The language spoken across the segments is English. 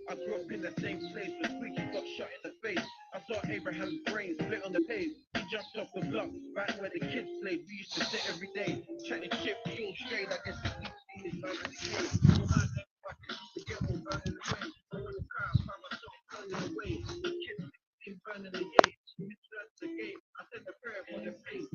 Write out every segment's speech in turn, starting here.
I grew up in the same place where Squeaky got shot in the face. I saw Abraham's brain split on the page. He jumped off the block, right where the kids played. We used to sit every day, chatting shit, feel straight. I guess it's easy, like the ghetto burning away. I want to cry, find myself burning away. The kids burning the gate. Mislearned the gate. I said a prayer for the faith.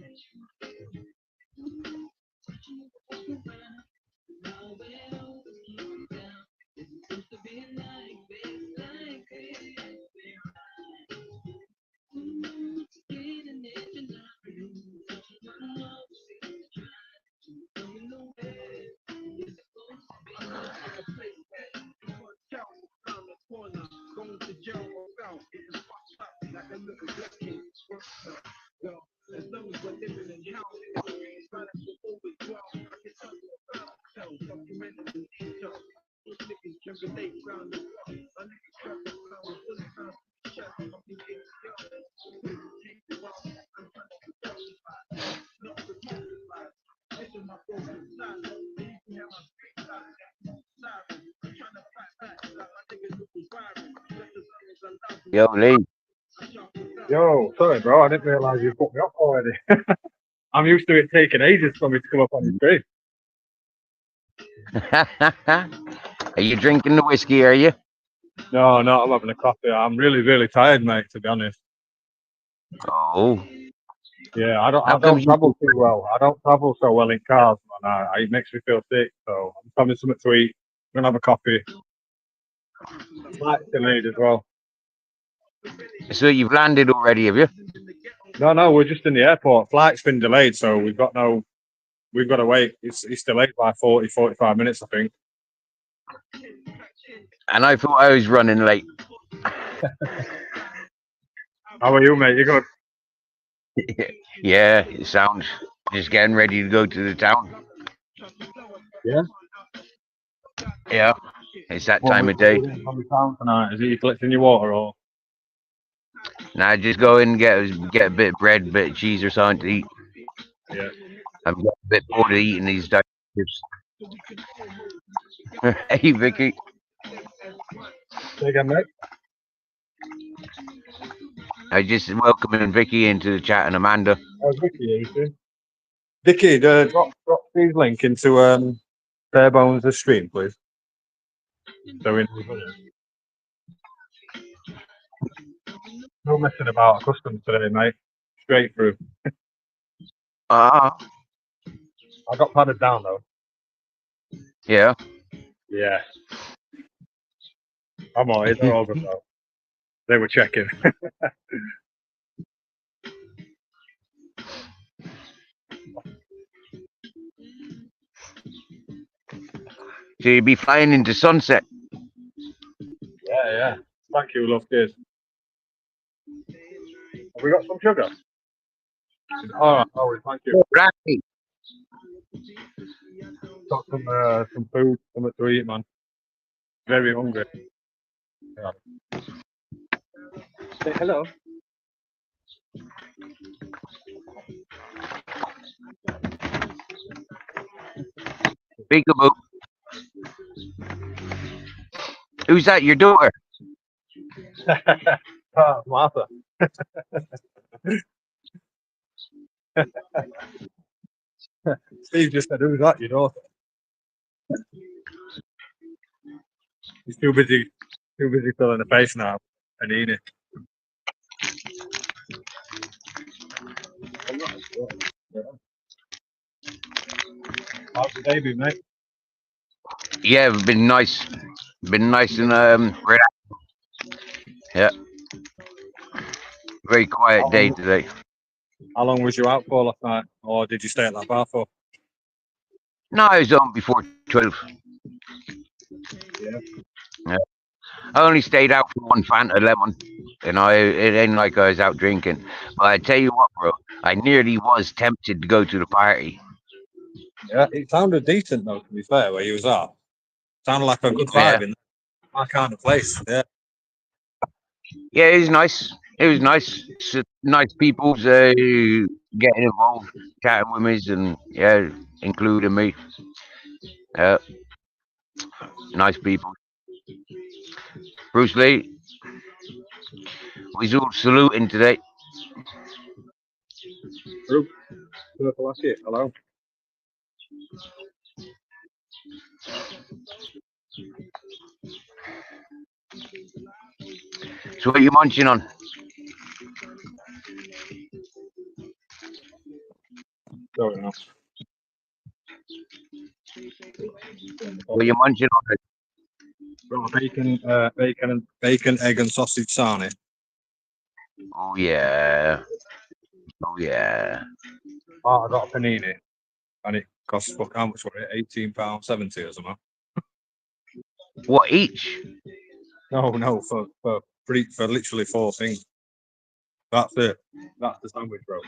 Going to jail or found it is fucked up like a little black kid. Well, as long as we're living in hell, it's fine as we're always well. I can tell you about hell, documented in detail. Those niggas can relate round the clock. My niggas trap the power, fully found shut. I'm thinking, yo, take the rock. I'm trying to justify, not to justify. This is my broken side. You can have my street side. Sorry, I'm trying to fight back like my niggas look violent. Just as long as I love you. Yo, Lee. Yo, sorry, bro. I didn't realise you put me up already. I'm used to it taking ages for me to come up on your screen. Are you drinking the whiskey, are you? No, I'm having a coffee. I'm really, really tired, mate, to be honest. Oh. Yeah, I How don't come travel too well. I don't travel so well in cars, man. It makes me feel sick, so I'm having something to eat. I'm gonna have a coffee. Flight's delayed as well. So you've landed already, have you? No, we're just in the airport. Flight's been delayed, so we've got to wait. It's delayed by 45 minutes, I think. And I thought I was running late. How are you, mate? You good? Yeah, it sounds just getting ready to go to the town. Yeah. Yeah, it's that What time we of day. doing from the town tonight? Is it you collecting your water or? Now just go in and get a bit of bread, a bit of cheese or something to eat. Yeah. I'm getting a bit bored of eating these chips. Hey, Vicky. Say again, mate. I just welcoming Vicky into the chat and Amanda. Oh, Vicky, Vicky, drop Steve's link into Bare Bones the stream, please. So we know. No messing about customs today, mate. Straight through. Ah, I got padded down though. yeah. Yeah. I'm alright. They're all good though. They were checking. So you'll be flying into sunset. Yeah. Thank you, love. Cheers. Have we got some sugar? Alright, thank you. Right. Got some food, something to eat, man. Very hungry. Yeah. Say hello. Peekaboo. Who's that? Your daughter? Martha. Steve just said, "Who's that? Your daughter?" He's too busy filling the face now and eating it. How's the day been, mate? Yeah, been nice. Been nice and relaxed. Yeah. Very quiet day today. How long was you out for last night? Or did you stay at that bar for? No, I was on before 12. Yeah. I only stayed out for one Fanta lemon. It ain't like I was out drinking. But I tell you what, bro, I nearly was tempted to go to the party. Yeah, it sounded decent though, to be fair, where you was at. Sounded like a good vibe in my kind of place. Yeah. Yeah, it was nice. it was nice. Nice people getting involved, chatting with me, and yeah, including me. Yeah, nice people. Bruce Lee, we's all saluting today. Group, Purple Asset, hello. So what are you munching on? Don't know. What are you munching on? Got bacon, egg, and sausage sarnie. Oh yeah, oh yeah. Oh, I got a panini, and it costs how much was it? £18.70 or something. What each? No, for literally 4 things. That's it. That's the sandwich, bro.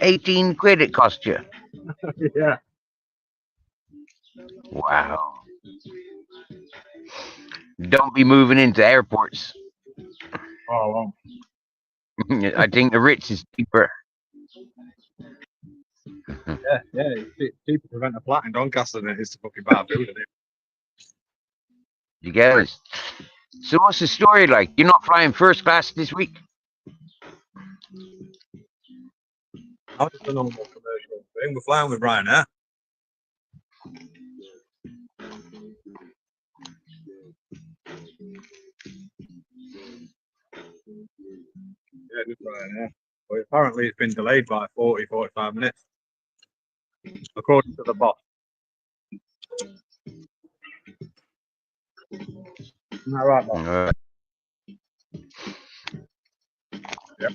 18 quid it cost you. Yeah. Wow. Don't be moving into airports. Oh, well. I think the Ritz is cheaper. Yeah. It's cheaper to rent a flat in Doncaster than it is to fucking buy food, isn't it? You get it? So what's the story like? You're not flying first class this week? How just a normal commercial thing? We're flying with Ryanair. Yeah, just Ryanair. But apparently it's been delayed by 45 minutes, according to the boss. Isn't that right, boss? Yep.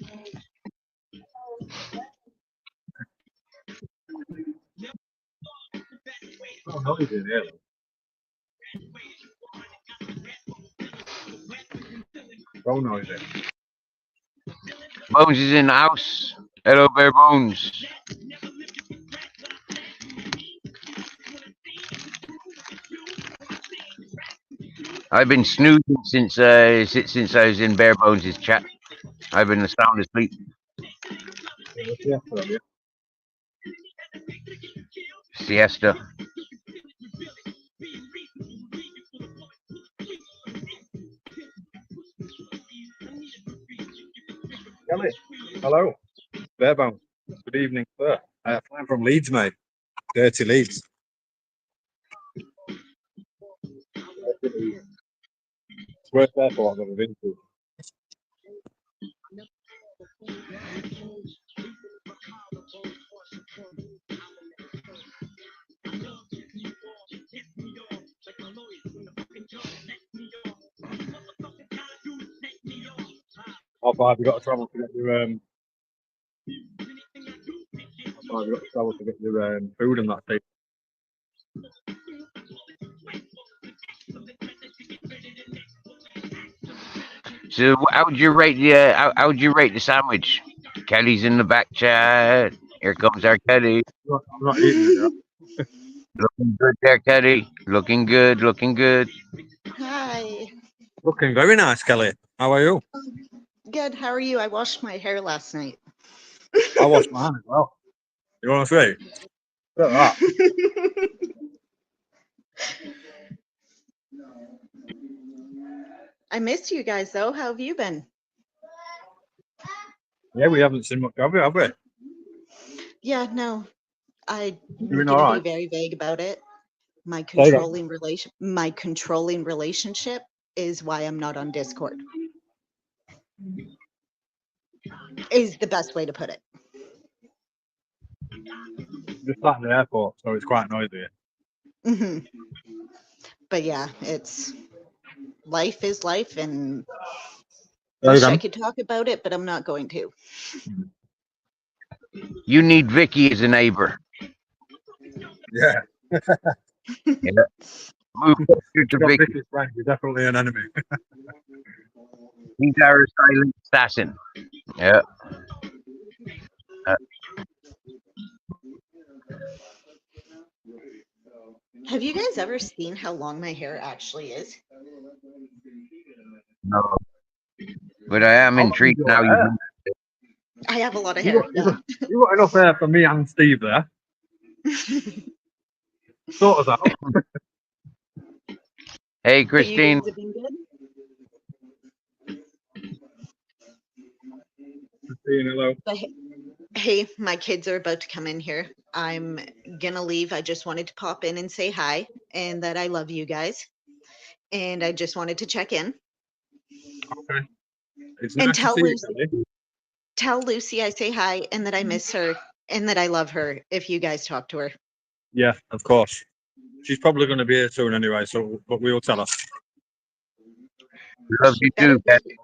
Oh, no, he didn't hear them. Oh, no, he didn't. Bones is in the house. Hello, Bear Bones. I've been snoozing since I was in Bear Bones' chat. I've been sound asleep. Yeah, yeah. Siesta. Kelly, hello. Barebones. Good evening, sir. Flying from Leeds, mate. Dirty Leeds. It's the worst airport I've ever been to. How far have you got to travel to get your how far have you got to travel to get your food and that thing? So how'd you rate how'd you rate the sandwich? Kelly's in the back chat. Here comes our Kelly. I'm not eating it yet. Looking good there, Kelly. Looking good, looking good. Hi. Looking very nice, Kelly. How are you? Good. How are you? I washed my hair last night. I washed mine as well. You want to see? Look at that. I missed you guys though. How have you been? Yeah, we haven't seen much of you, have we? Yeah, no. I'm Doing gonna all be right. very vague about it. My Say that. controlling relationship is why I'm not on Discord. Is the best way to put it. Just sat in the airport, so it's quite noisy. hmm But yeah, life is life, and wish I could talk about it, but I'm not going to. You need Vicky as a neighbor. Yeah. Yeah. Move closer to Got Vicky. Vicky's friend. You're definitely an enemy. He's our silent assassin. Yeah. Have you guys ever seen how long my hair actually is? No, but I am How long is intrigued your now. hair? I have a lot of hair. Yeah. You got enough hair for me and Steve there. Sort us out. Hey, But you Christine. guys have been good. Christine, hello. But hey, my kids are about to come in here. I'm gonna leave. I just wanted to pop in and say hi and that I love you guys. And I just wanted to check in Okay. It's and nice to see you, Kelly. tell Lucy I say hi and that I miss her and that I love her if you guys talk to her. Yeah, of course. She's probably going to be here soon anyway, so but we'll tell her. Love She you better too, Kat. be.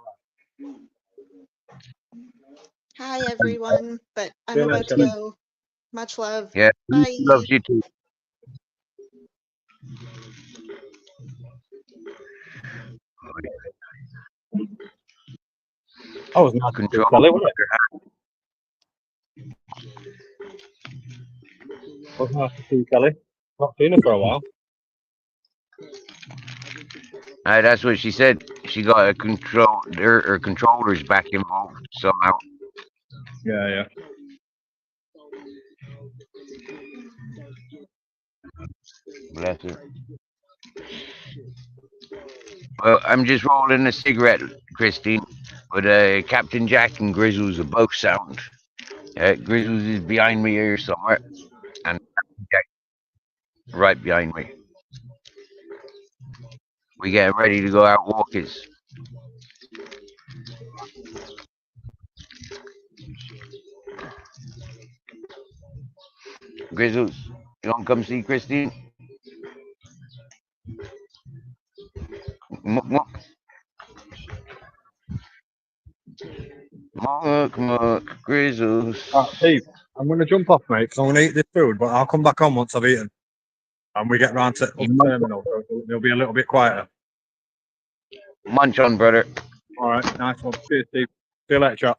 Hi everyone, but See I'm you later, about to Kelly. go. Much love. Yeah, Bye. loves you too. That was nice to see Control. Kelly, wasn't it? Was nice to see Kelly. Not seen her for a while. That's what she said. She got a control. Her controllers back involved somehow. Yeah, yeah. Bless her. Well, I'm just rolling a cigarette, Christine. But Captain Jack and Grizzles are both sound. Grizzles is behind me here somewhere, and Captain Jack right behind me. We getting ready to go out walkers. Grizzles, you want to come see Christine? Muck, muck, muck, muck, Grizzles. Steve, I'm going to jump off, mate, because I'm going to eat this food, but I'll come back on once I've eaten. And we get round to You other terminals, so it'll be a little bit quieter. munch on, brother. All right, nice one. Cheers, Steve. See you later, chat.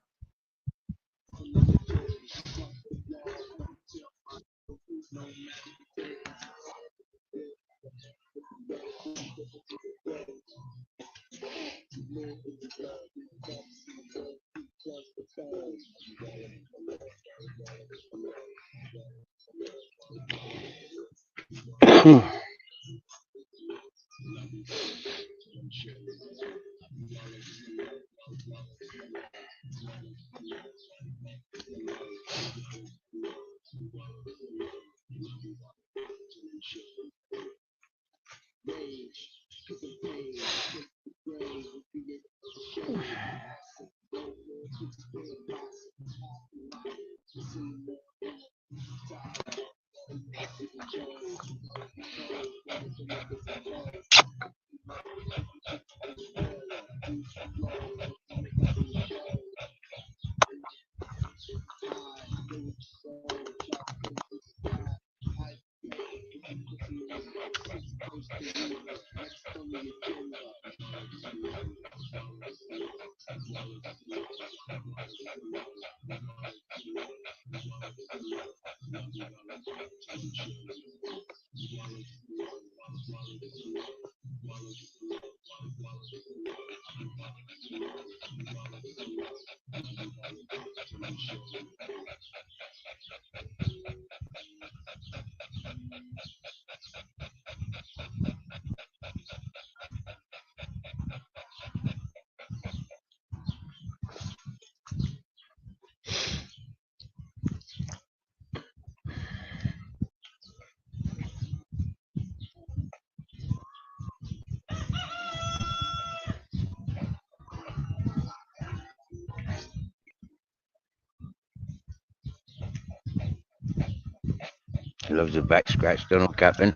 He loves a back scratch, don't know, Captain.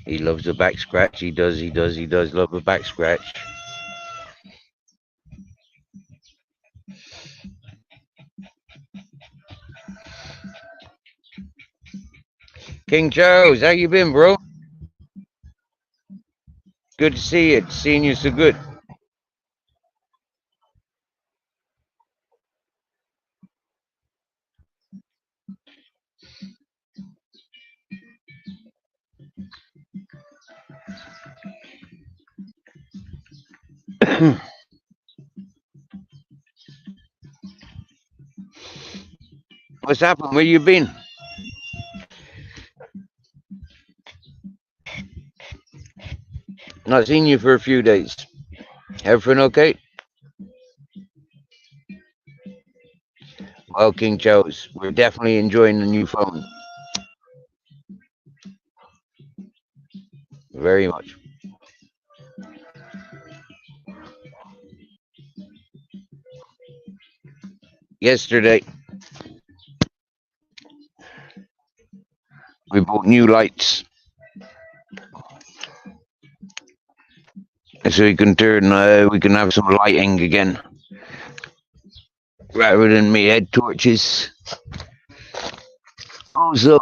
He loves a back scratch. He does, he does, he does love a back scratch. King Charles, how you been, bro? Good to see you. Seeing you so good. What's happened? Where you been? Not seen you for a few days. Everything okay? Well, King Charles, we're definitely enjoying the new phone. Very much. Yesterday, we bought new lights so we can we can have some lighting again rather than me head torches. Also,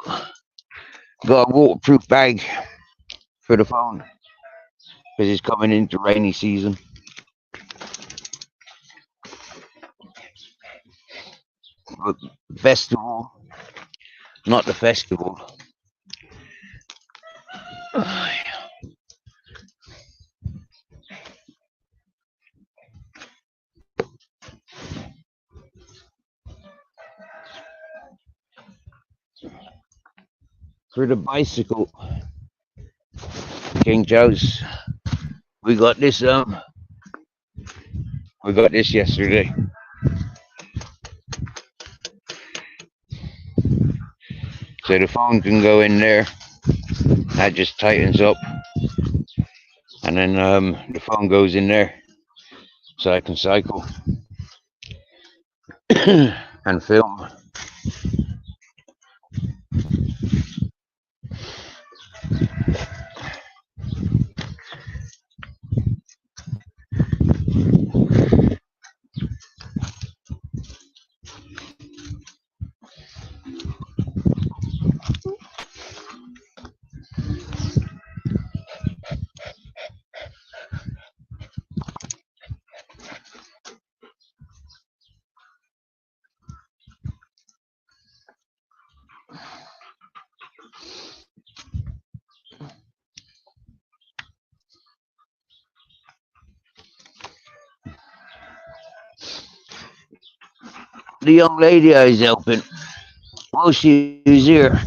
got a waterproof bag for the phone because it's coming into rainy season. But festival, not the festival. For the bicycle, King Joe's, we got this yesterday. So the phone can go in there. That just tightens up, and then the phone goes in there, so I can cycle and film. The young lady I was helping, while she was here,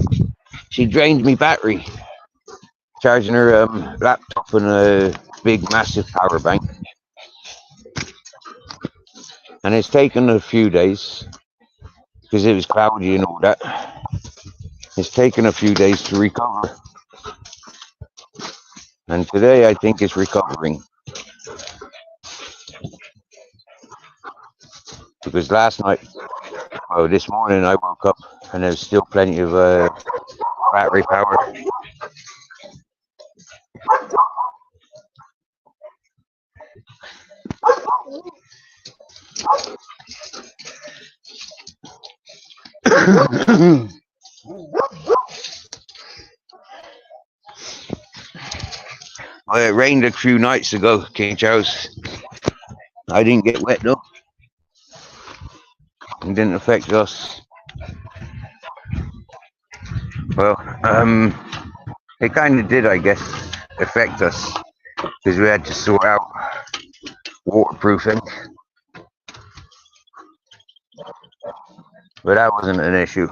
she drained me battery, charging her laptop and a big massive power bank. And it's taken a few days because it was cloudy and all that. It's taken a few days to recover. And today I think it's recovering. Because this morning I woke up and there's still plenty of battery power. Well, it rained a few nights ago, King Charles. I didn't get wet though. It didn't affect us. Well, it kind of did, I guess, affect us because we had to sort out waterproofing. But that wasn't an issue.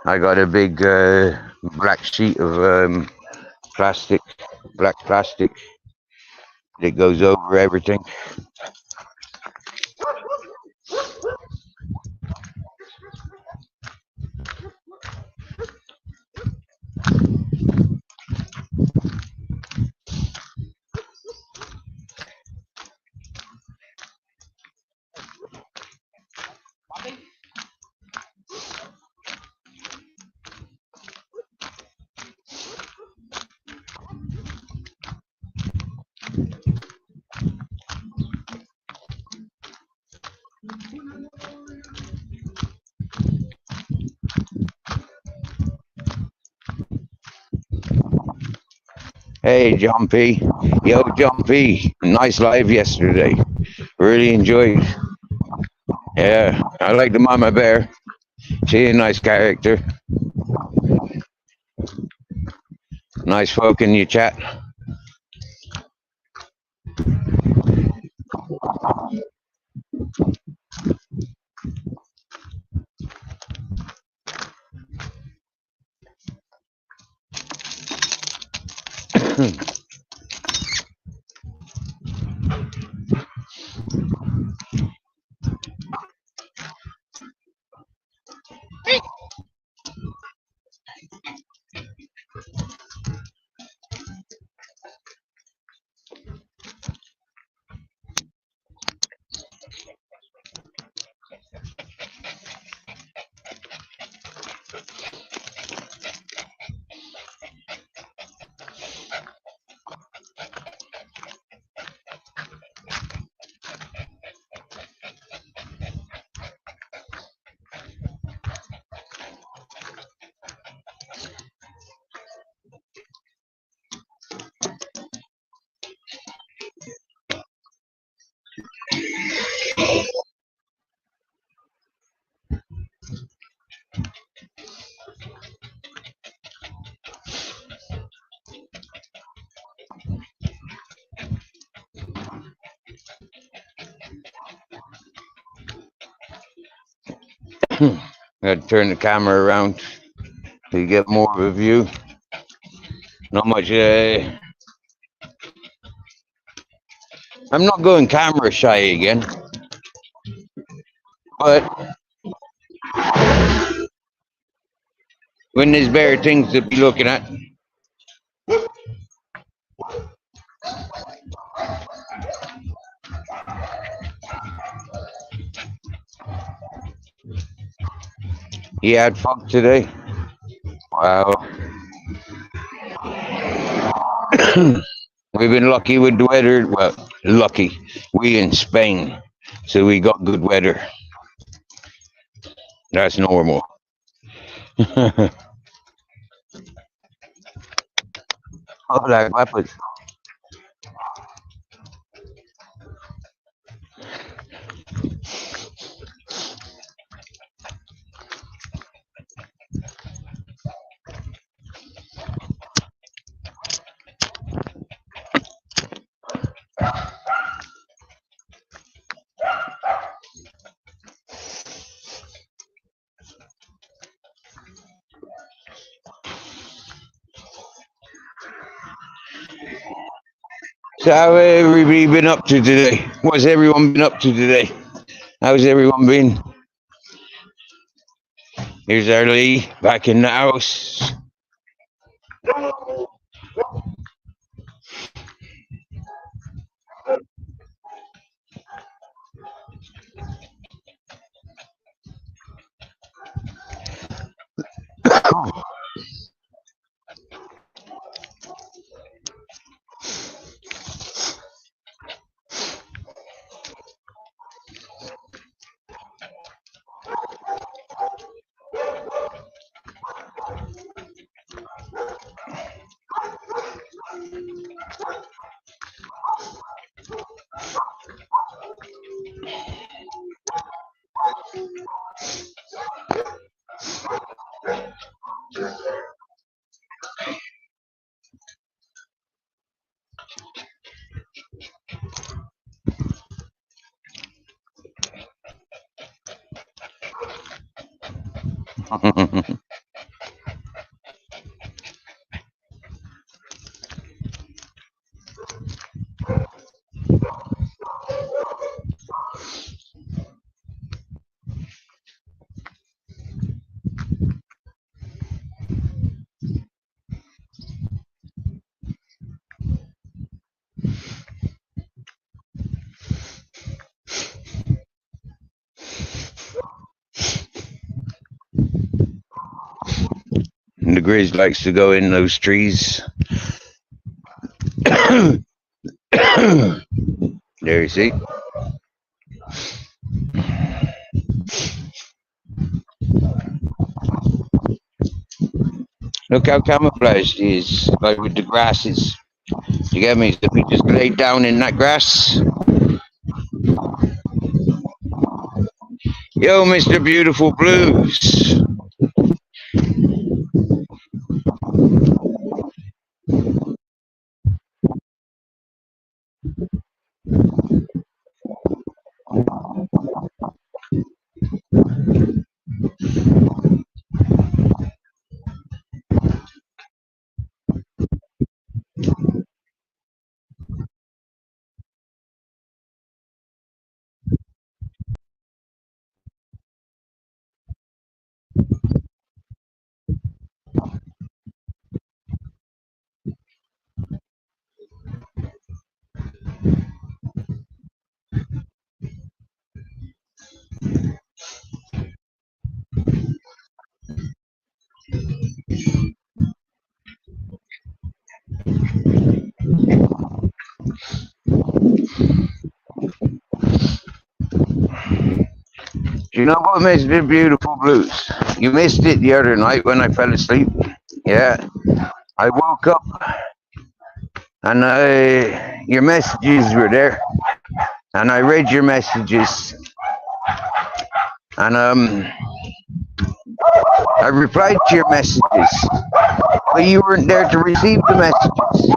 I got a big black sheet of black plastic that goes over everything. Hey, Jumpy. Yo, Jumpy. Nice live yesterday. Really enjoyed. Yeah, I like the mama bear. She's a nice character. Nice folk in your chat. Gotta turn the camera around to get more of a view. Not much. I'm not going camera shy again, but when there's better things to be looking at. He had fog today. Wow. We've been lucky with the weather. Well, lucky. We in Spain, so we got good weather. That's normal. Oh, like weapons. So how everybody been up to today? What's everyone been up to today? How's everyone been? Here's our Lee back in the house. And the Grizz likes to go in those trees. There you see. Look how camouflaged he is, like with the grasses. You get me? So if we just lay down in that grass. Yo, Mr. Beautiful Blues. You know what, Mr. Beautiful Blues? You missed it the other night when I fell asleep. Yeah, I woke up and your messages were there, and I read your messages, and I replied to your messages, but you weren't there to receive the messages.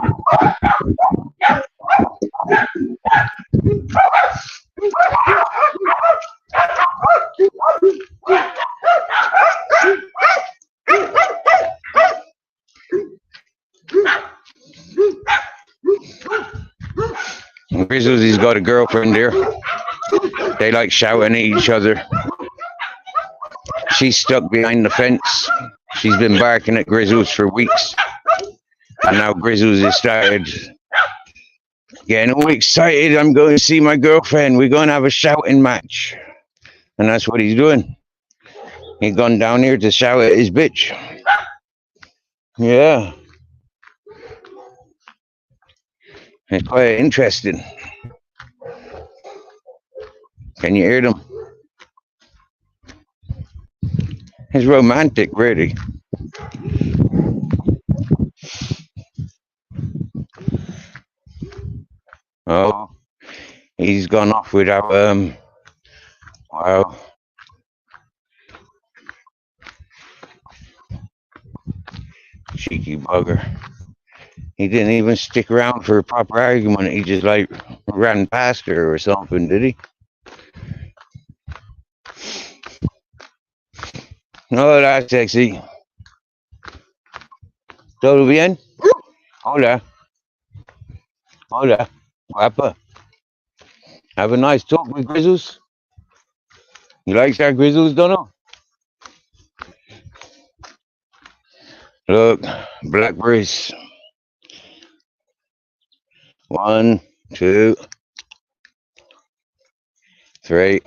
Grizzles, he's got a girlfriend there. They like shouting at each other. She's stuck behind the fence. She's been barking at Grizzles for weeks. And now Grizzles has started getting all excited. I'm going to see my girlfriend. We're going to have a shouting match. And that's what he's doing. He's gone down here to shout at his bitch. Yeah. It's quite interesting. Can you hear them? It's romantic, really. Oh, he's gone off without wow. Cheeky bugger. He didn't even stick around for a proper argument. He just like ran past her or something, did he? Hola, sexy. ¿Todo bien? Hola. Hola. Guapa. Have a nice talk with Grizzles. You like that, Grizzles, Dono? Look, blackberries. 1, 2, 3.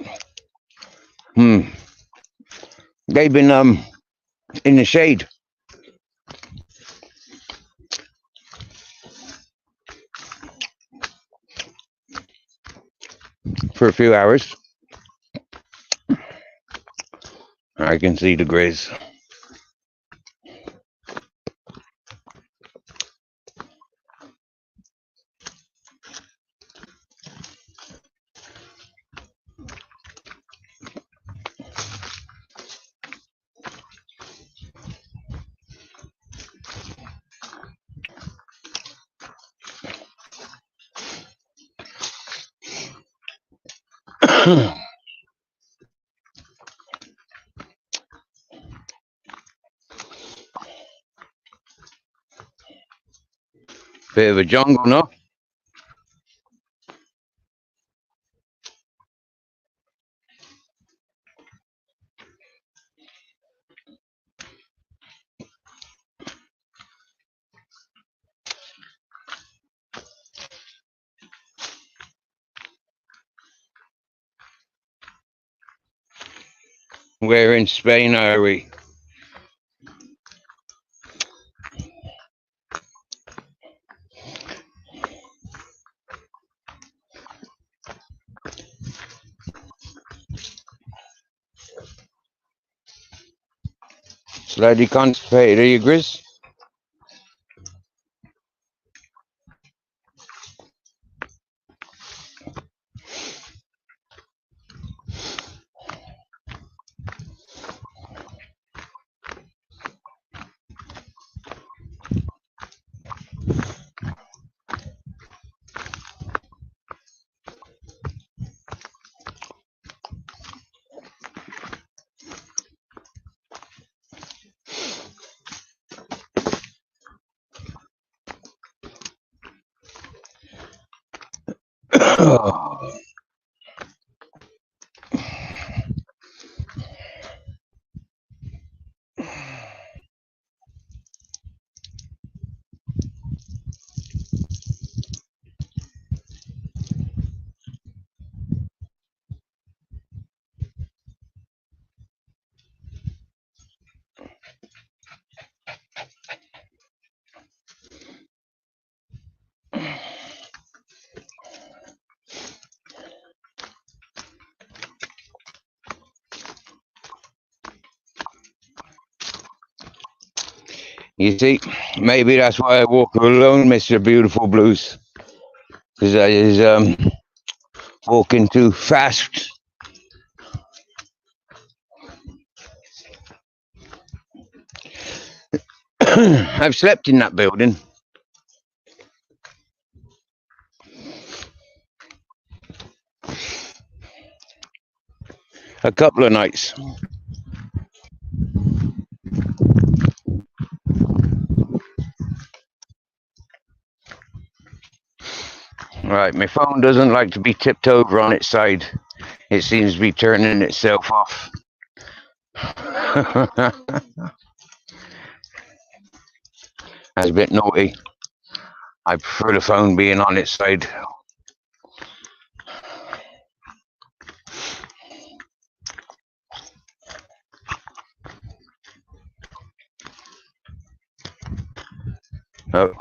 They've been in the shade for a few hours. I can see the grizz. Bit of a jungle, no? Where in Spain are we? Slightly constipated, are you, Grizz? You see, maybe that's why I walk alone, Mister Beautiful Blues, because I is walking too fast. I've slept in that building a couple of nights. Right, my phone doesn't like to be tipped over on its side. It seems to be turning itself off. That's a bit naughty. I prefer the phone being on its side. Oh.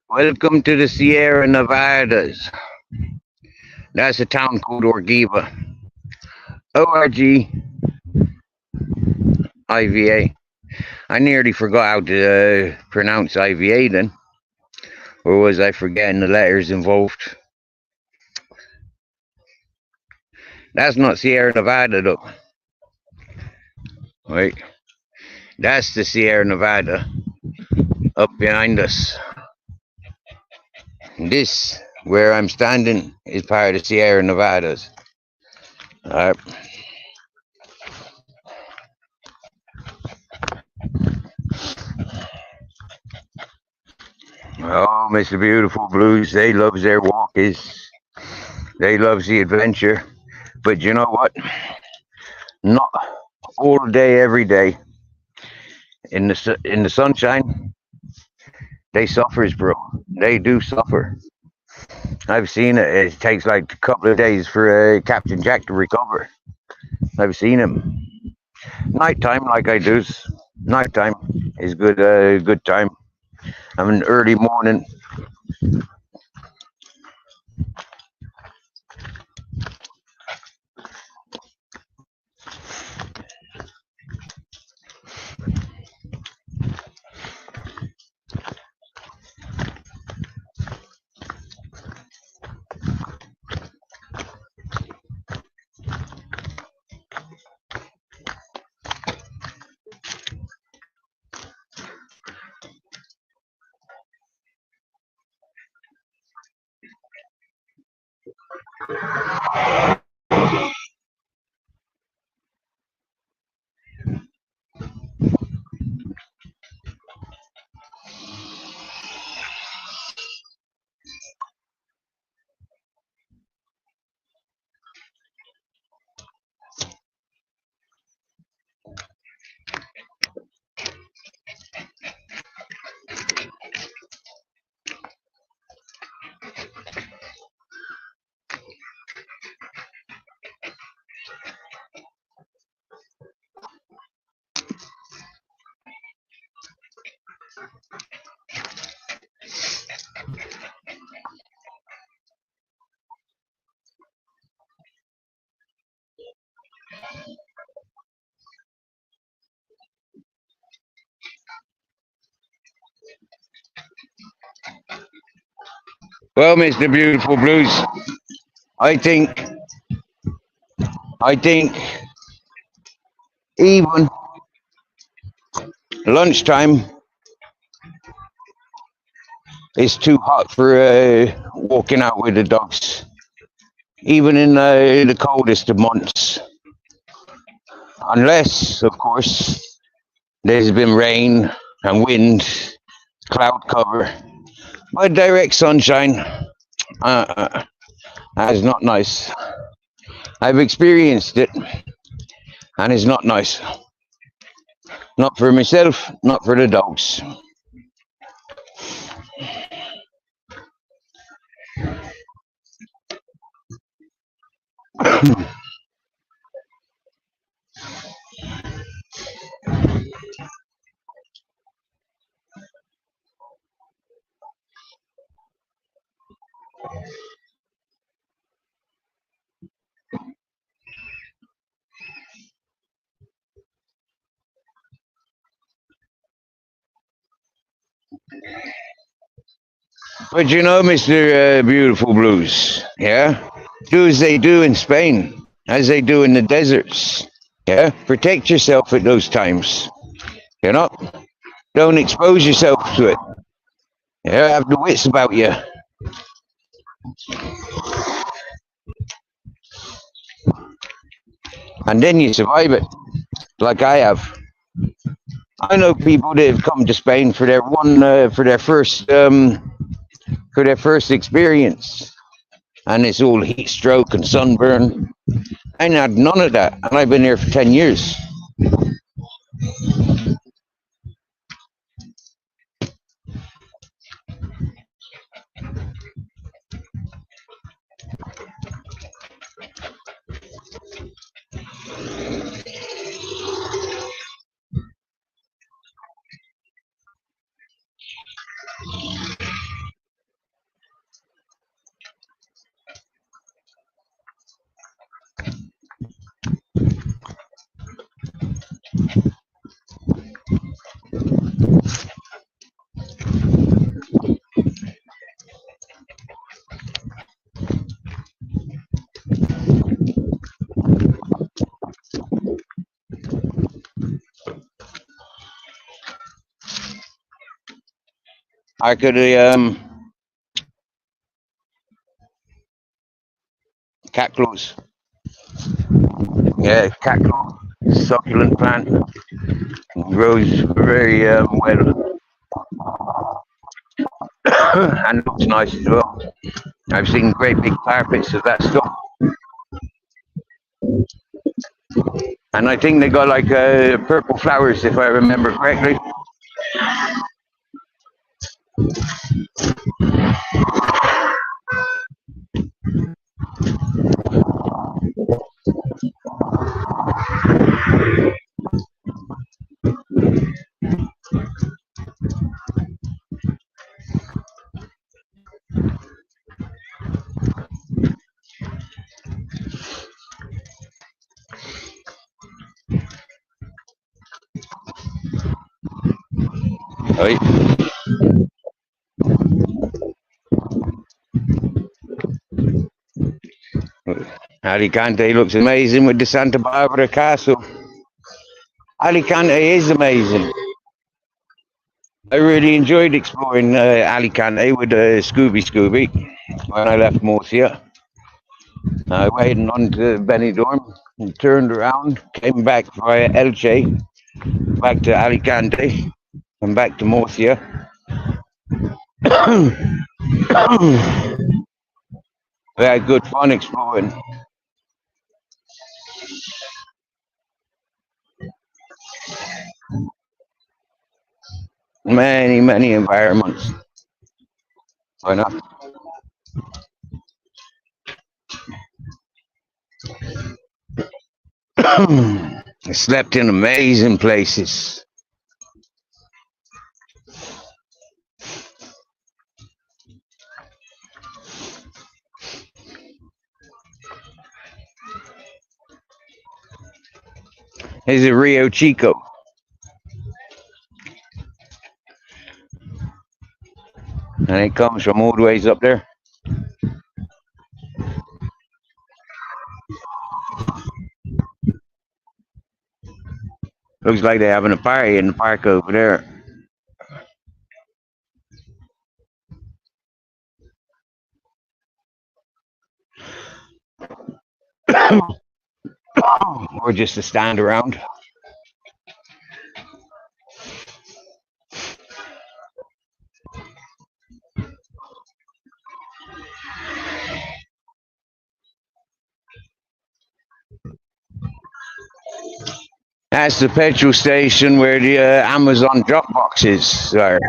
Welcome to the Sierra Nevadas. That's a town called Orgiva. Orgiva. I nearly forgot how to pronounce IVA then. Or was I forgetting the letters involved? That's not Sierra Nevada though. Right. That's the Sierra Nevada up behind us. This, where I'm standing, is part of the Sierra Nevadas. Alright. Oh, Mr. Beautiful Blues, they loves their walkies. They loves the adventure. But you know what? Not all day, every day. In the sunshine, they suffers, bro. They do suffer. I've seen it. It takes like a couple of days for Captain Jack to recover. I've seen him. Nighttime, like I do. Nighttime is good. Good time. I mean, early morning. Well, Mr. Beautiful Blues, I think, I think even lunchtime It's too hot for walking out with the dogs, even in the coldest of months. Unless, of course, there's been rain and wind, cloud cover, but direct sunshine. That's not nice. I've experienced it, and it's not nice. Not for myself, not for the dogs. But you know, Mr. Beautiful Blues, yeah? Do as they do in Spain, as they do in the deserts. Yeah? Protect yourself at those times. You know? Don't expose yourself to it. Yeah? Have the wits about you. And then you survive it, like I have. I know people that have come to Spain for their first experience, and it's all heat stroke and sunburn. I had none of that, and I've been here for 10 years. I could cat claws. Yeah, cat claw, succulent plant, grows very well and looks nice as well. I've seen great big carpets of that stuff, and I think they got like purple flowers, if I remember correctly. Right. Alicante looks amazing with the Santa Barbara Castle. Alicante is amazing. I really enjoyed exploring Alicante with Scooby when I left Murcia. I went on to Benidorm and turned around, came back via Elche, back to Alicante, and back to Murcia. We had good fun exploring. Many environments. Why not? I slept in amazing places. Here's a Rio Chico. And it comes from all the ways up there. Looks like they're having a party in the park over there. or just to stand around. That's the petrol station where the Amazon drop boxes are.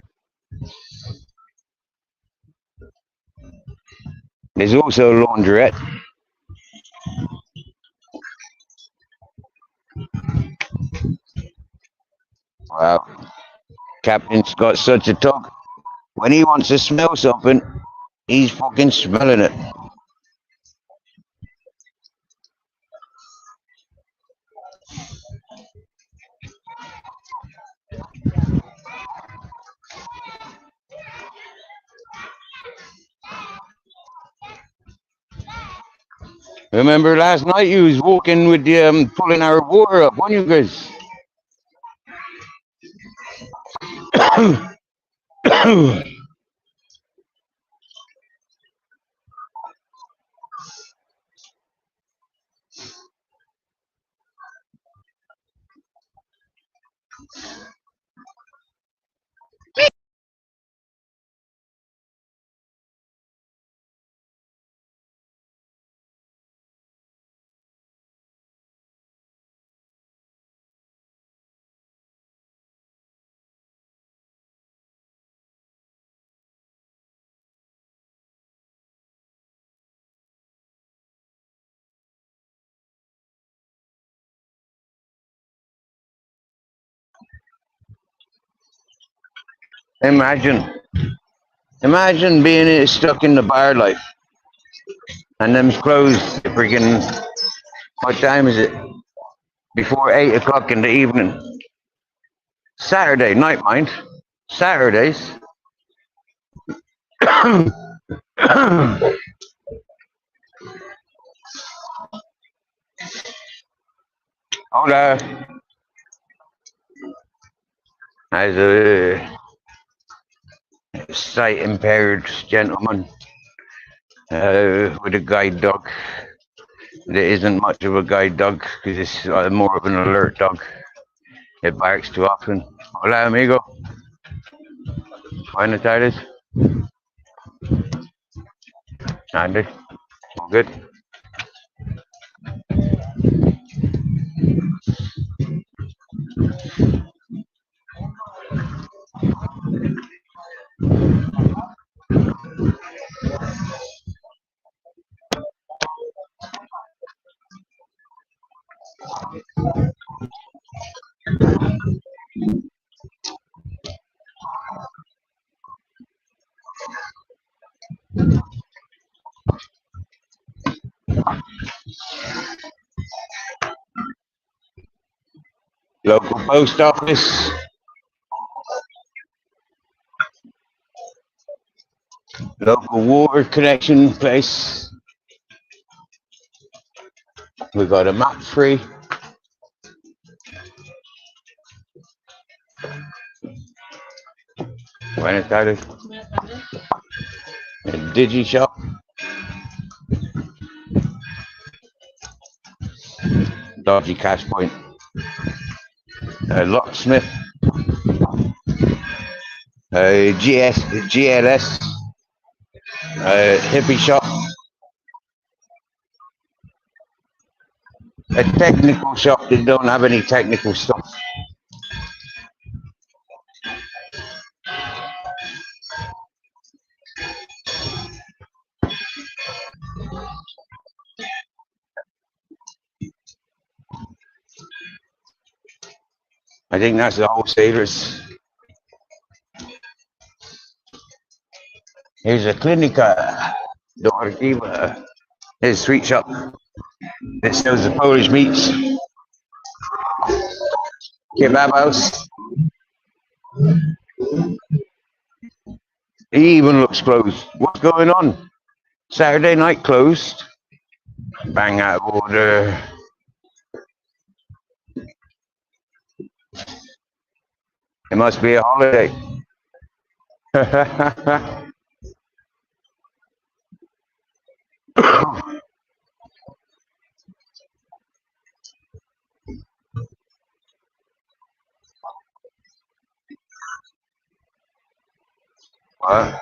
There's also a laundrette. Wow. Captain's got such a talk. When he wants to smell something, he's fucking smelling it. Remember last night you was walking with the pulling our water up, weren't you guys? Imagine being stuck in the bar life and them's closed freaking, what time is it? Before 8 o'clock in the evening. Saturday night, mind. Saturdays. Hola. As a sight impaired gentleman with a guide dog. There isn't much of a guide dog because it's more of an alert dog. It barks too often. Hola, amigo. Buenas tardes. Andy. All good. Local post office. Local water connection place. We got a map free. Buenas tardes. A digi shop. Dodgy cash point. A locksmith. A GLS. A hippie shop. A technical shop that don't have any technical stuff. I think that's the wholesalers. Here's a Clinica. Dorkiva. Here's a sweet shop that sells the Polish meats. Kebab house. He even looks closed. What's going on? Saturday night closed. Bang out of order. It must be a holiday. Uh,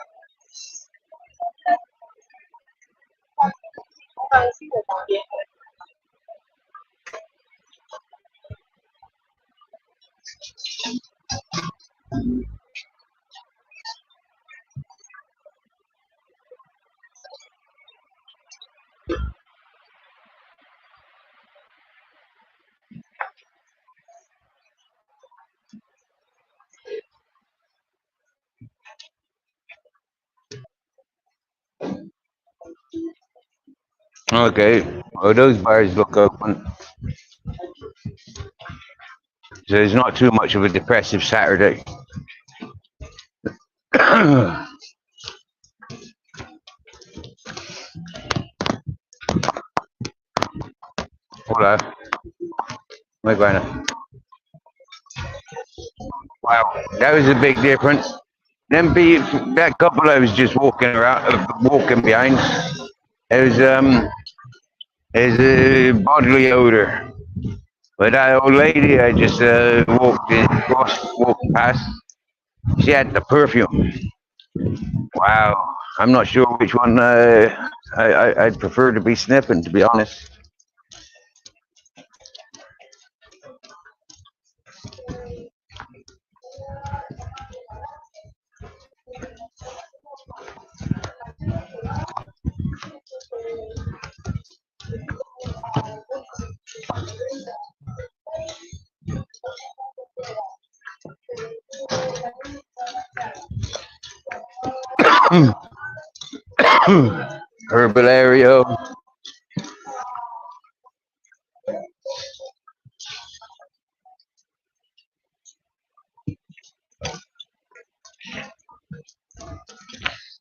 okay. Well, those bars look open. So it's not too much of a depressive Saturday. Hola. Muy buena. Wow, that was a big difference. That couple I was just walking around, walking behind, it was a bodily odor. But that old lady I just walked past, she had the perfume. Wow, I'm not sure which one I'd prefer to be sniffing, to be honest. Herbalario.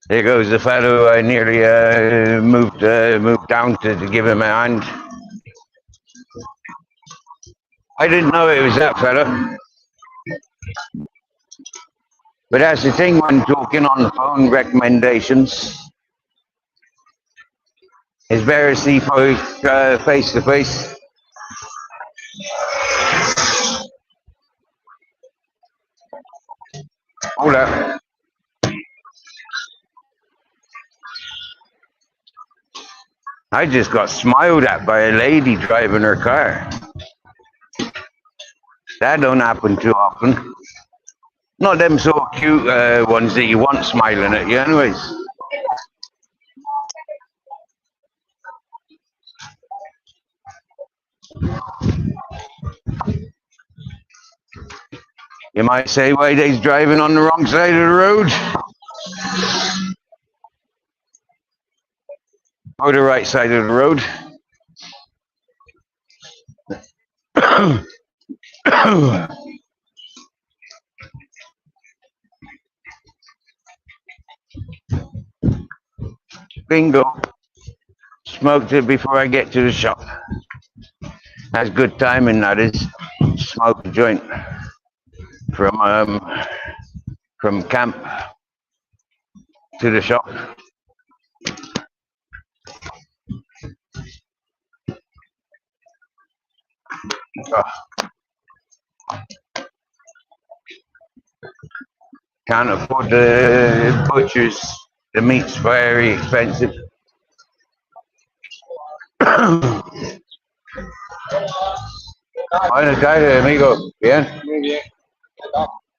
There goes the fellow I nearly moved down to give him a hand. I didn't know it was that fella. But that's the thing when talking on the phone, recommendations. It's better to see folks face to face. Hold up. I just got smiled at by a lady driving her car. That don't happen too often. Not them sort of cute ones that you want smiling at you anyways. You might say, why they's driving on the wrong side of the road? Or the right side of the road. Bingo. Smoked it before I get to the shop. That's good timing, that is. Smoke a joint from camp to the shop. Oh, can't afford the butchers. The meat's very expensive. Buenas tardes, amigo. Bien,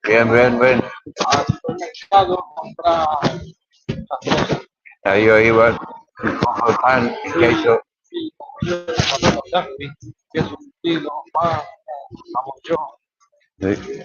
bien, bien, bien. Ahí yo igual. Un poco de pan y queso. Sí.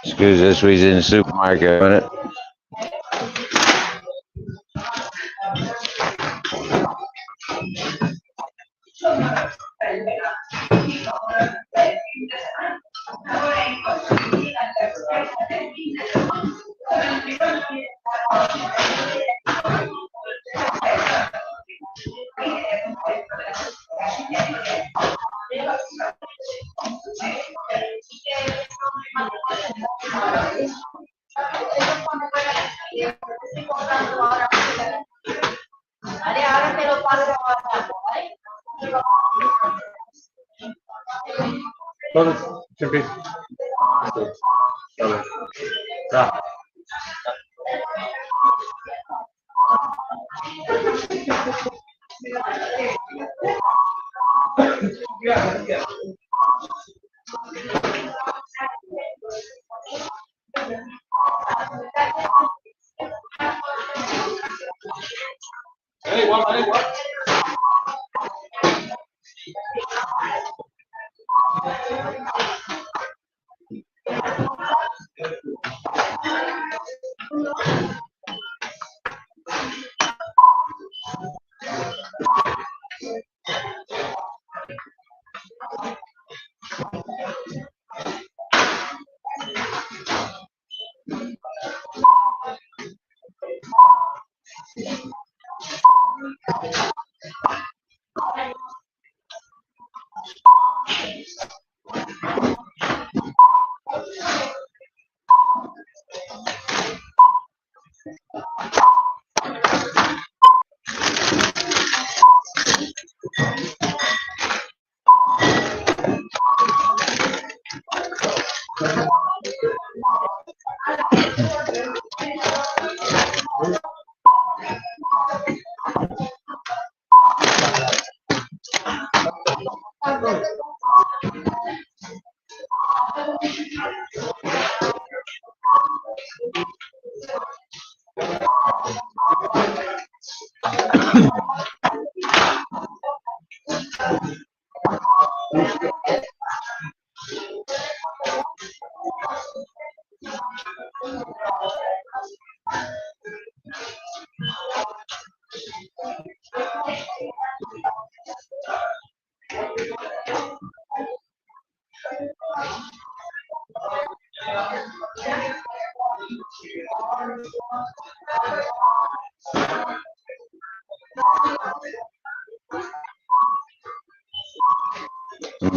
Excuse us, we's in the supermarket, isn't it? Todos siempre. Ya.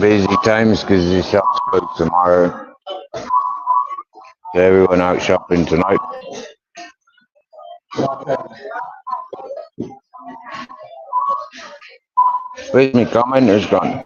Busy times because the shop's closed tomorrow. So everyone out shopping tonight. Where's my commenters gone?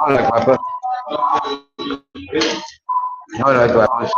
Hola, guapa. Hola, guapos.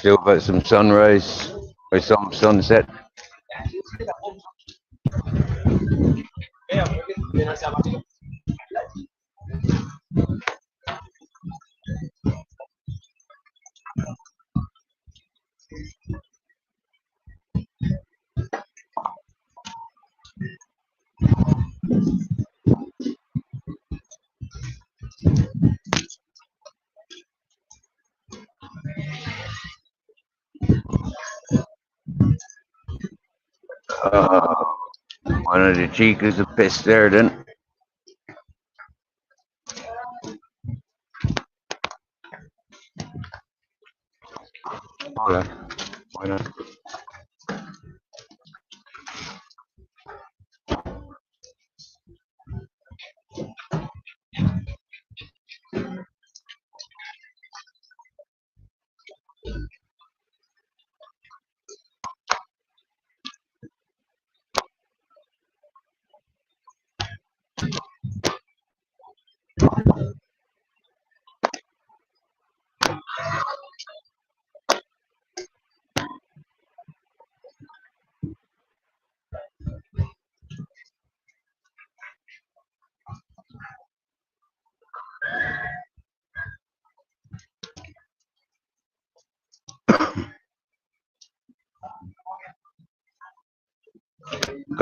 Still got some sunrise or some sunset. Uh, One of the chicas are pissed there then. Hola. Bueno.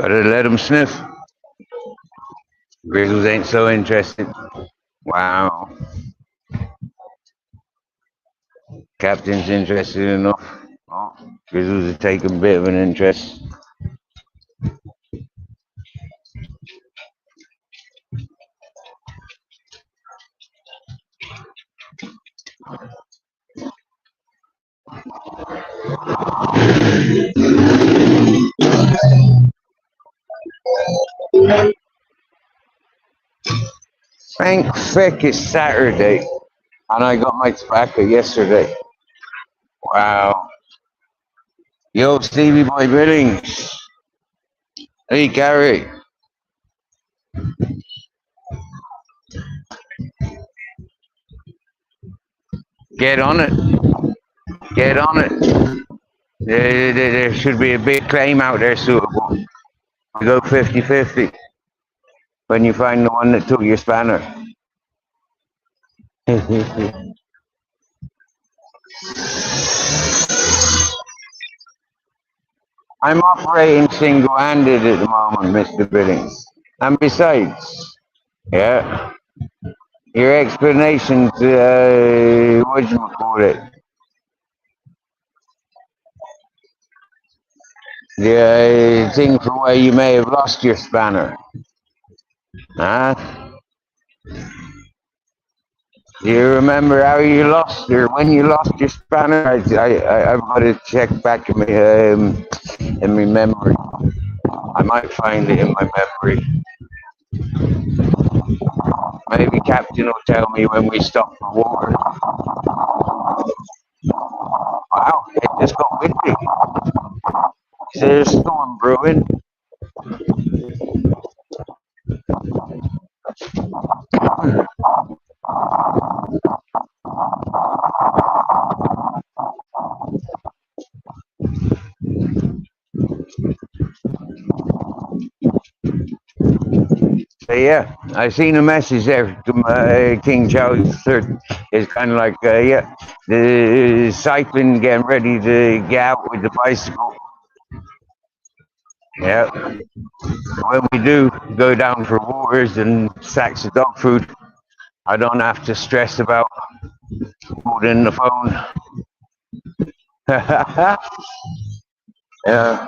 Gotta let him sniff. Grizzles ain't so interested. Wow. Captain's interested enough. Oh, Grizzles is taking a bit of an interest. Thank feck it's Saturday. And I got my tobacco yesterday. Wow. Yo, Stevie Boy Billings. Hey, Gary. Get on it. Get on it. There should be a big claim out there suitable. Go 50-50 when you find the one that took your spanner. I'm operating single-handed at the moment, Mr. Billings. And besides, yeah, your explanations, whatchamacallit, the thing for why you may have lost your spanner. Huh? Do you remember how you lost or when you lost your spanner? I've got to check back in my memory. I might find it in my memory. Maybe Captain will tell me when we stop for water. Wow, it just got windy. Is there a storm brewing? So yeah, I seen a message there from King Charles III. It's kind of like, yeah, the cycling getting ready to get out with the bicycle. Yeah. When we do go down for waters and sacks of dog food, I don't have to stress about holding the phone. Yeah.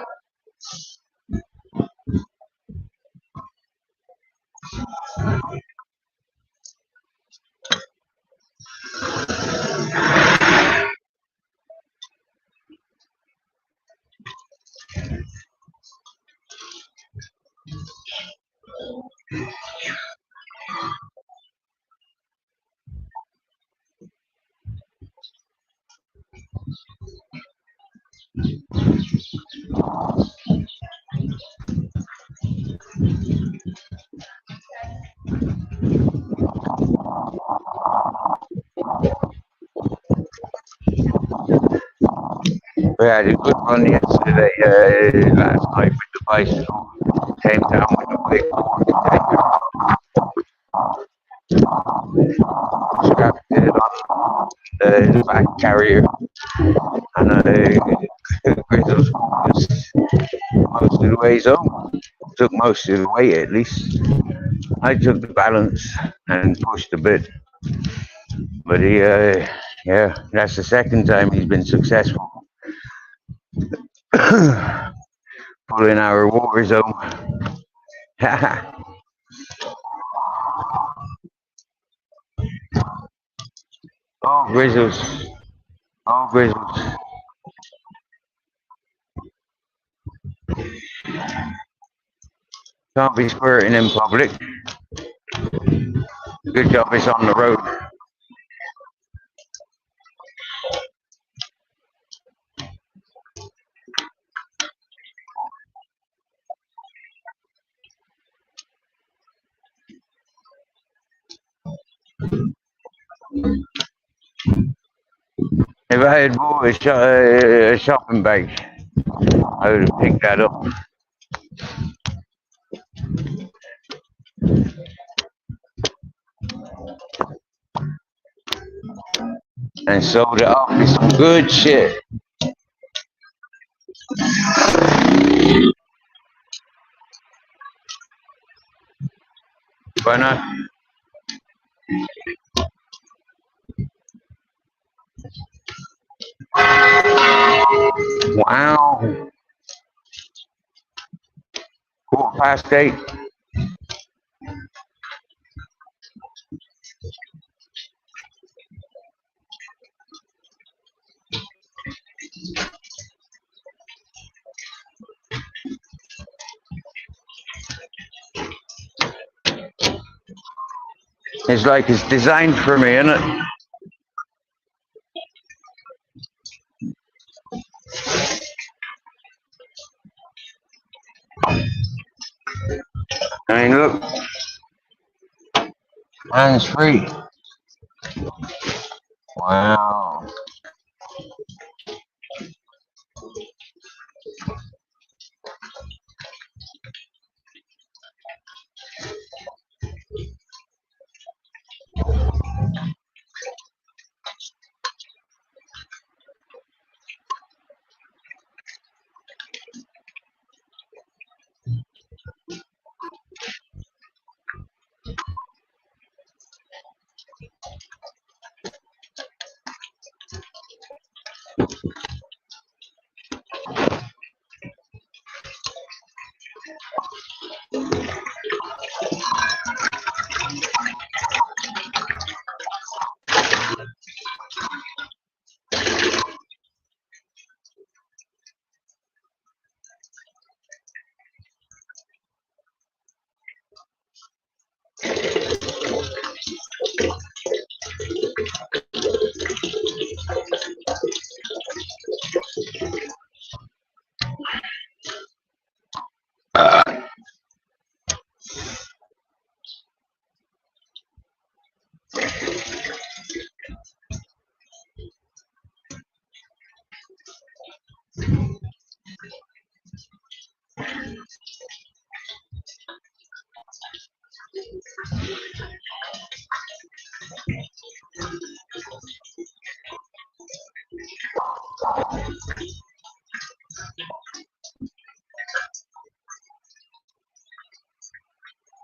We had a good run yesterday, last night with the bicycle. Came down with a quick walk, strapped it on the back carrier, and Grizzles was most of the ways home. Took most of the weight at least. I took the balance and pushed a bit. But he, yeah, that's the second time he's been successful. Pulling our water zone. Oh, Grizzles. Oh, Grizzles. Can't be squirting in public. Good job it's on the road. If I had bought a shopping bag, I would have picked that up. And sold it off with some good shit. Why not? Wow. 8:15. It's like it's designed for me, isn't it? I mean, look, hands free. Wow.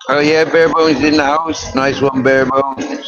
Oh yeah, Bare Bones in the house. Nice one, Bare Bones.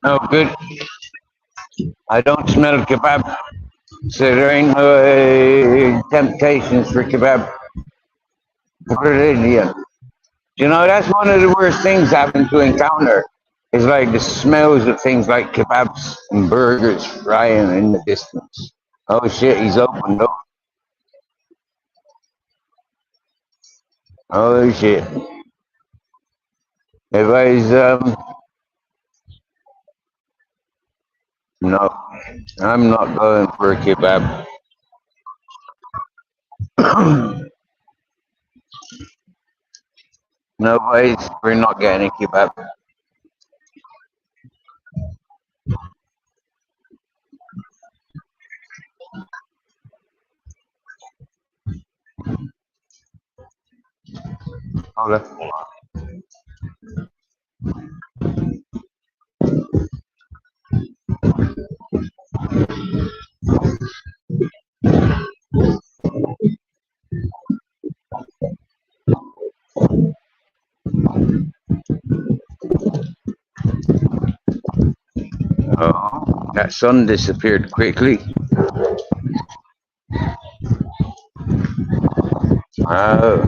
Oh, good. I don't smell kebab, so there ain't no temptations for kebab to put it in yet. You know, that's one of the worst things having to encounter. Is like the smells of things like kebabs and burgers frying in the distance. Oh shit, he's opened up. Oh shit. Everybody's no, I'm not going for a kebab. No, boys, we're not getting a kebab. Okay. Oh, that sun disappeared quickly. Oh,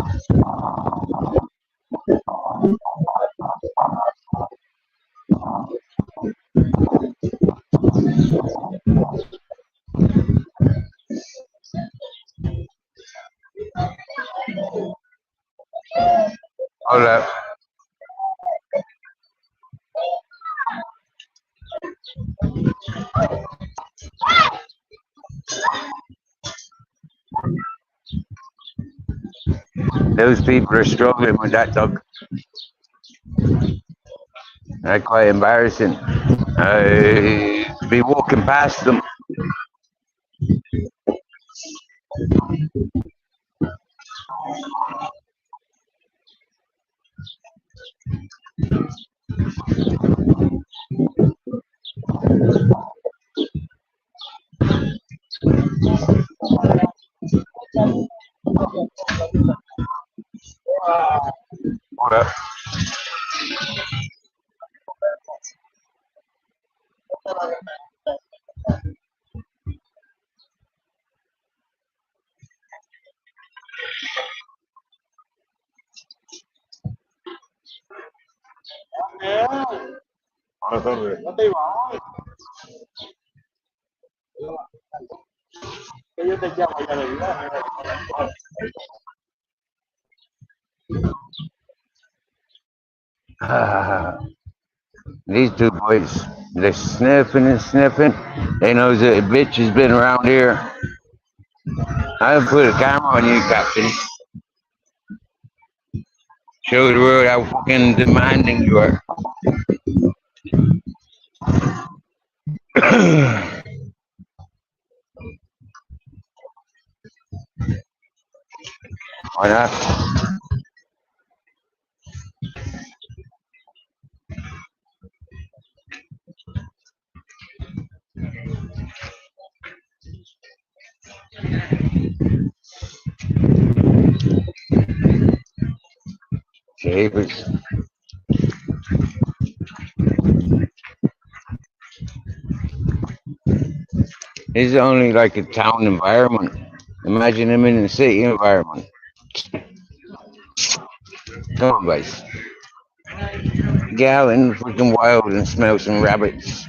hold up. Those people are struggling with that dog. That's quite embarrassing. Be walking past them. Hold up. Ah, these two boys, they're sniffing and sniffing. They know that a bitch has been around here. I'll put a camera on you, Captain. Show the world how fucking demanding you are. Why not? Shavers. This is only like a town environment. Imagine him in a city environment. Come on, guys. Get out in the freaking wild and smell some rabbits.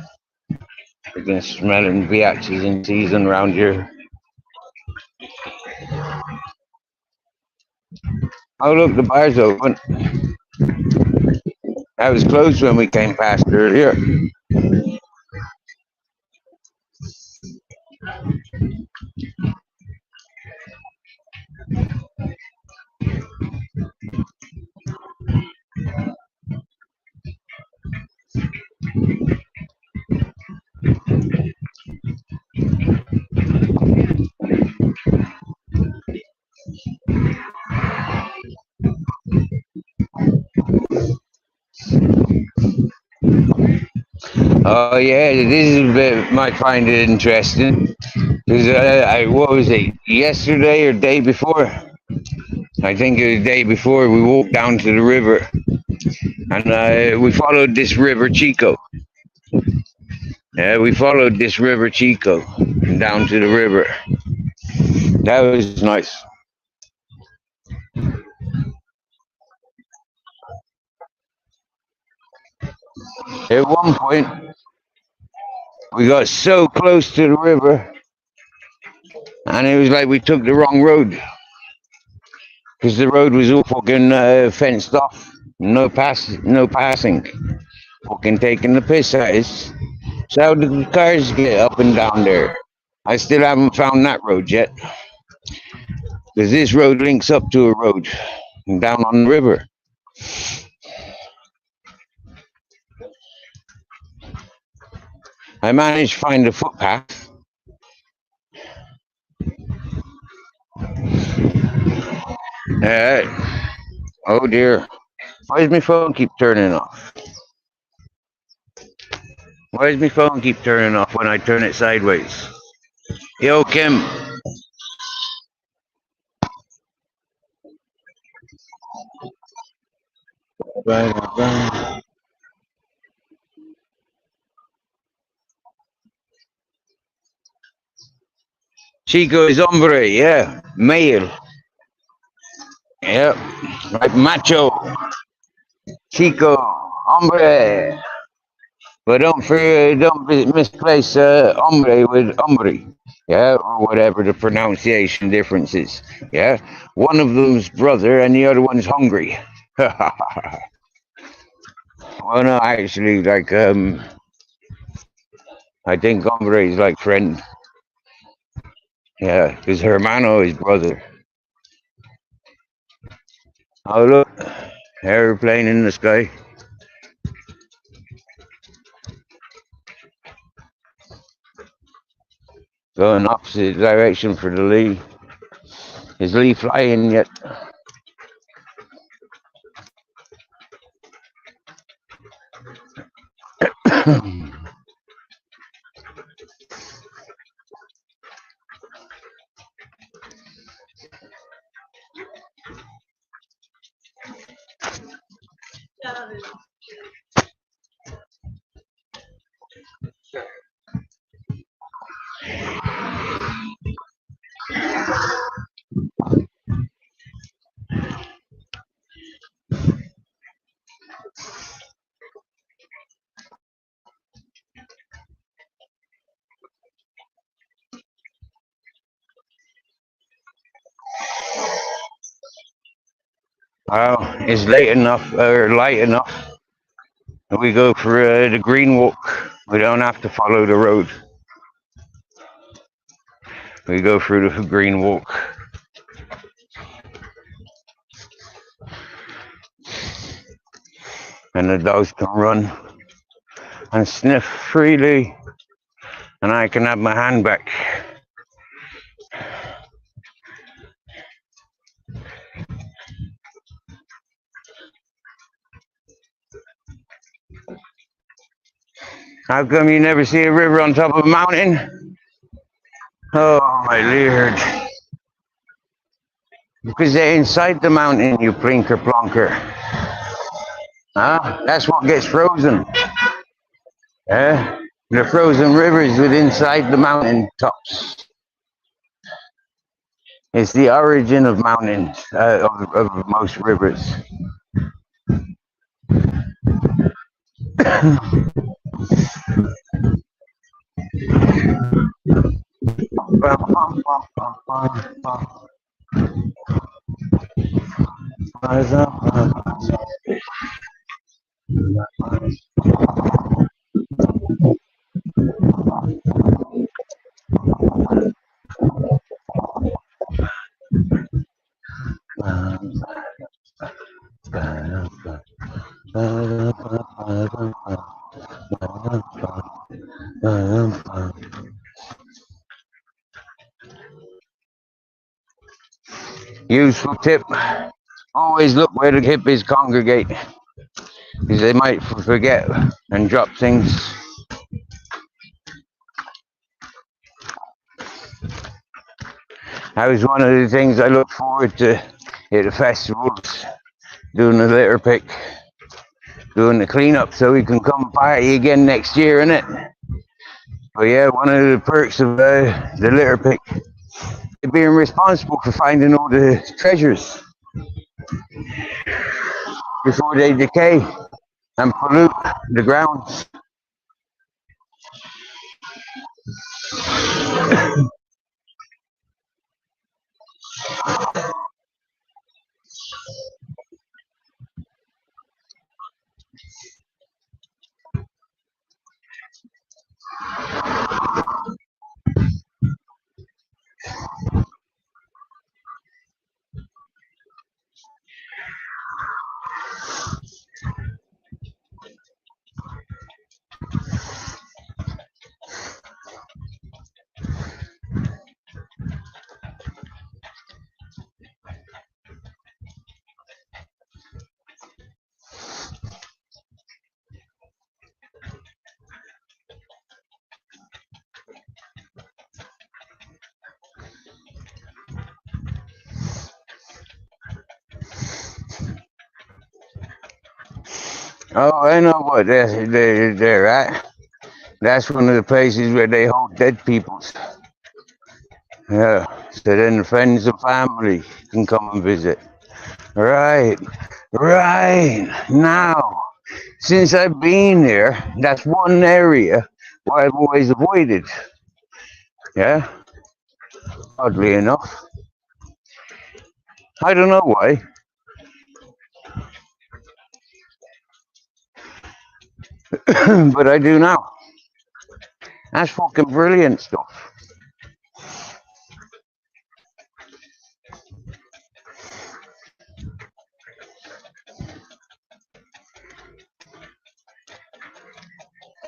Freaking smelling biatches in season around here. Oh, look, the bar's open. That was closed when we came past earlier. Oh yeah, this is a bit, might find it interesting. Because what was it? Yesterday or day before? I think it was the day before. We walked down to the river, and we followed this river Chico. Yeah, we followed this river Chico down to the river. That was nice. At one point, we got so close to the river, and it was like we took the wrong road because the road was all fucking fenced off. No passing. Fucking taking the piss at us. So how did the cars get up and down there? I still haven't found that road yet. Because this road links up to a road down on the river. I managed to find a footpath. Oh dear. Why does my phone keep turning off? Why does my phone keep turning off when I turn it sideways? Yo, Kim. Chico is hombre, yeah. Male. Yep. Like macho. Chico. Hombre. But don't misplace hombre with hombre, yeah, or whatever the pronunciation difference is. Yeah, one of them's brother and the other one's hungry. Well, no, actually, like I think hombre is like friend. Yeah, because hermano is brother. Oh look, airplane in the sky. Going opposite direction for the Lee. Is Lee flying yet? Well, it's late enough or light enough. We go for the green walk. We don't have to follow the road. We go through the green walk. And the dogs can run and sniff freely. And I can have my hand back. How come you never see a river on top of a mountain? Oh, my lord. Because they're inside the mountain, you plinker plonker. Huh? That's what gets frozen. Yeah? The frozen rivers with inside the mountain tops. It's the origin of mountains, of most rivers. Useful tip, always look where the hippies congregate, because they might forget and drop things. That was one of the things I look forward to at the festivals, doing the litter pick, doing the cleanup, so we can come party again next year, innit? But yeah, one of the perks of the litter pick is being responsible for finding all the treasures before they decay and pollute the grounds. Oh, I know what they're at. That's one of the places where they hold dead peoples. Yeah, so then the friends and family can come and visit. Right, right. Now, since I've been there, that's one area where I've always avoided. Yeah, oddly enough. I don't know why, but I do now. That's fucking brilliant stuff.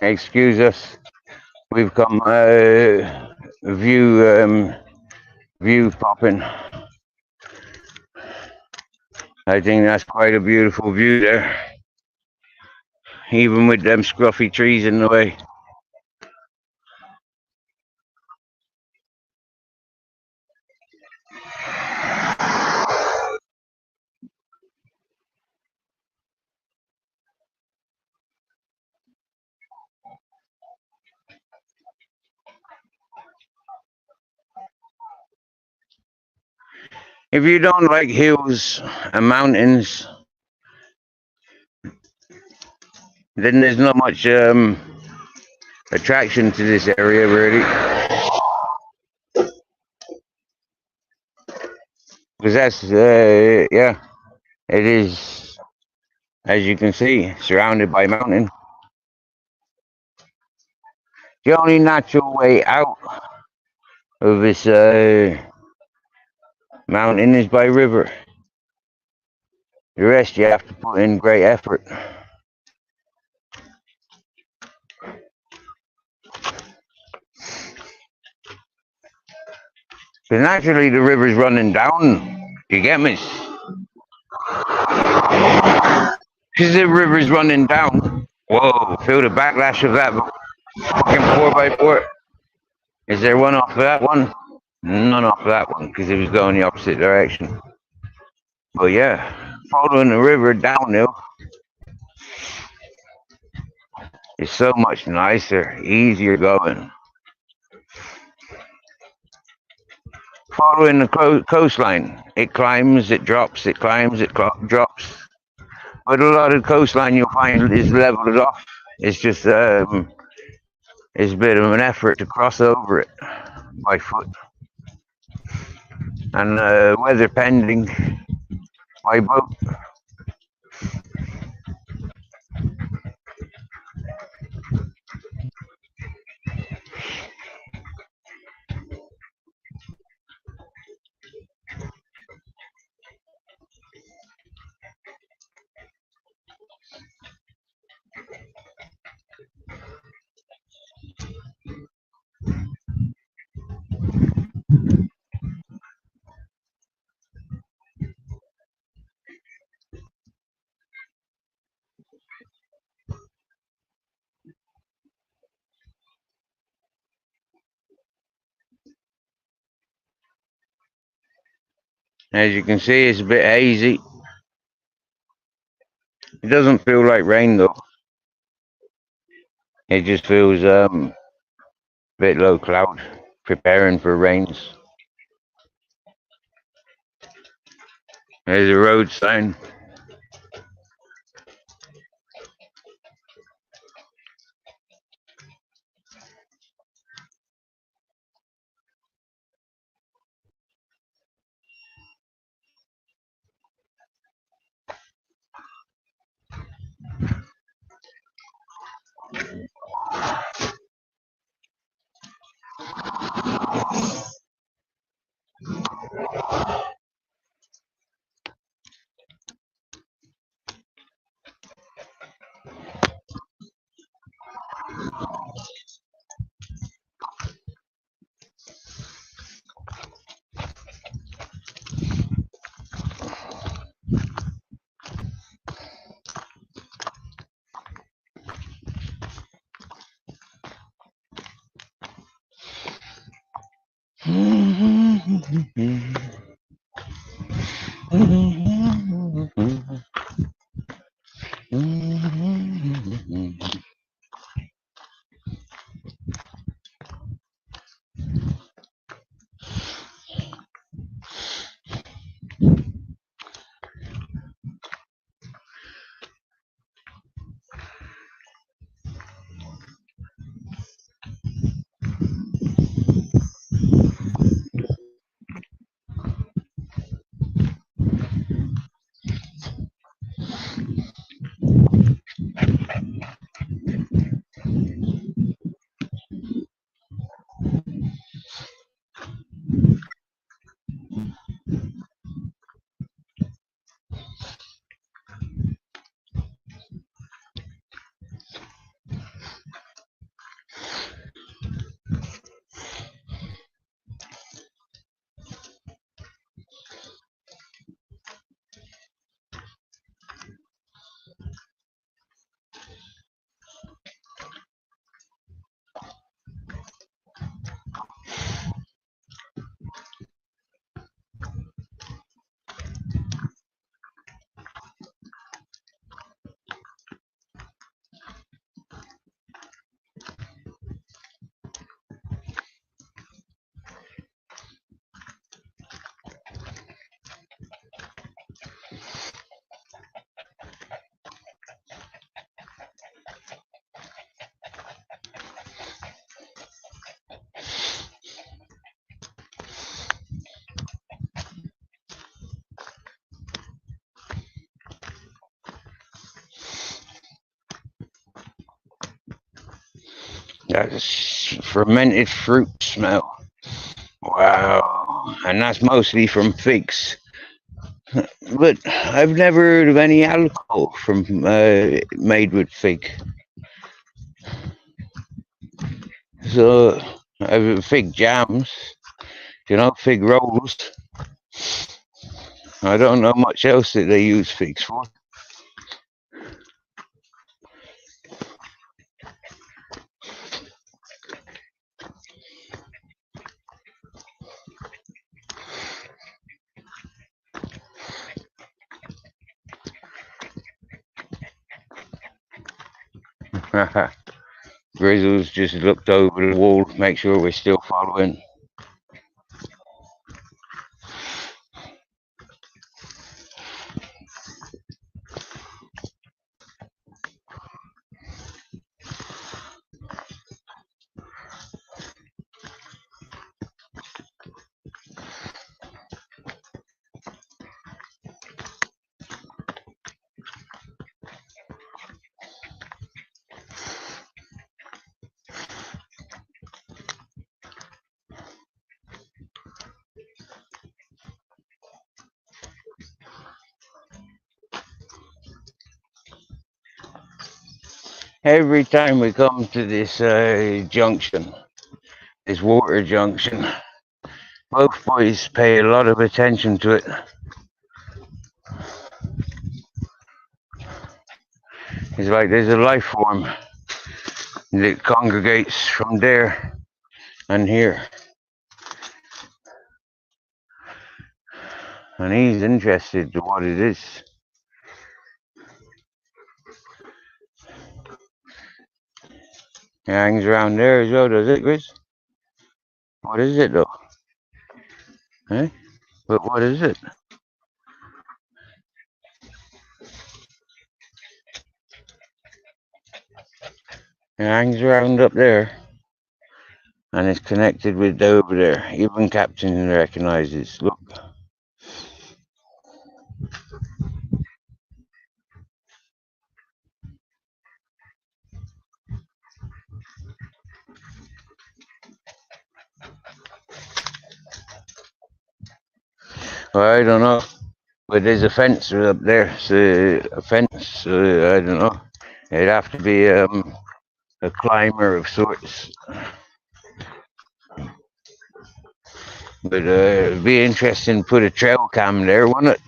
Excuse us. We've come view view popping. I think that's quite a beautiful view there, even with them scruffy trees in the way. If you don't like hills and mountains, then there's not much attraction to this area, really, because that's yeah, it is, as you can see, surrounded by mountain. The only natural way out of this mountain is by river. The rest you have to put in great effort. Because naturally the river's running down. Do you get me? Because the river's running down. Whoa, feel the backlash of that fucking 4x4. Is there one off of that one? None off of that one, because it was going the opposite direction. But yeah, following the river downhill is so much nicer, easier going. Following the coastline, it climbs, it drops, it climbs, it drops. But a lot of coastline you'll find is leveled off. It's just it's a bit of an effort to cross over it by foot. And weather pending, by boat. As you can see, it's a bit hazy. It doesn't feel like rain though. It just feels a bit low cloud, preparing for rains. There's a road sign. That's fermented fruit smell. Wow. And that's mostly from figs. But I've never heard of any alcohol from made with fig. So fig jams, fig rolls. I don't know much else that they use figs for. Grizzles just looked over the wall, make sure we're still following. Every time we come to this junction, this water junction, both boys pay a lot of attention to it. It's like there's a life form that congregates from there and here. And he's interested to what it is. It hangs around there as well, does it, Chris? What is it, though? Eh? But what is it? It hangs around up there. And it's connected with over there. Even Captain recognizes. Look. Well, I don't know. But there's a fence up there. So a fence. I don't know. It'd have to be a climber of sorts. But it'd be interesting to put a trail cam there, wouldn't it?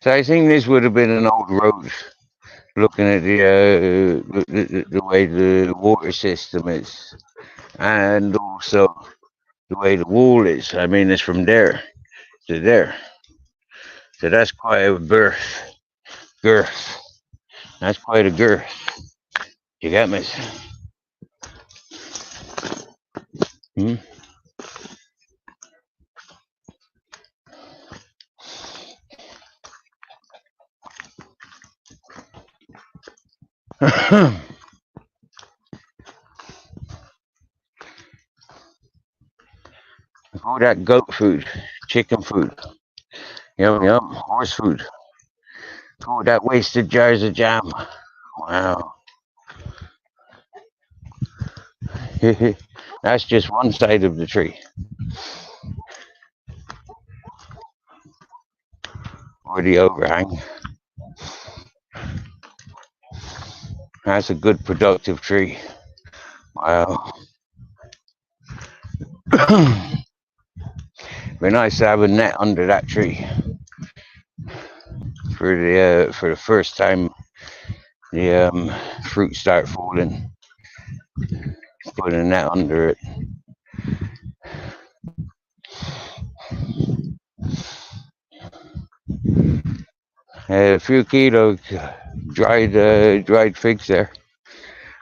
So I think this would have been an old road. Looking at the way the water system is, and also the way the wall is. I mean, it's from there to there. So that's quite a girth. That's quite a girth. You get me? Hmm? All that goat food, chicken food, yum yum, horse food. All that wasted jars of jam. Wow. That's just one side of the tree. Or the overhang. That's a good productive tree. Wow. Be nice to have a net under that tree for the first time the fruit start falling. Put a net under it. A few kilo dried figs there.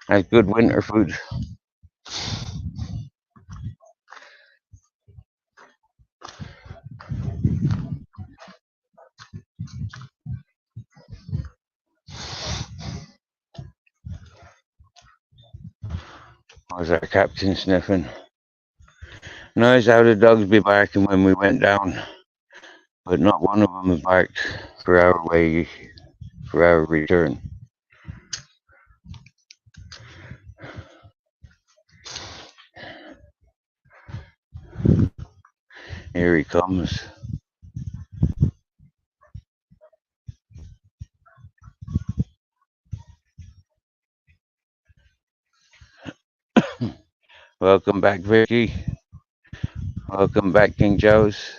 That's good winter food. Was our captain sniffing? Noise how the dogs be barking when we went down, but not one of them barked for our return. Here he comes. Welcome back, Vicky. Welcome back, King Joe's.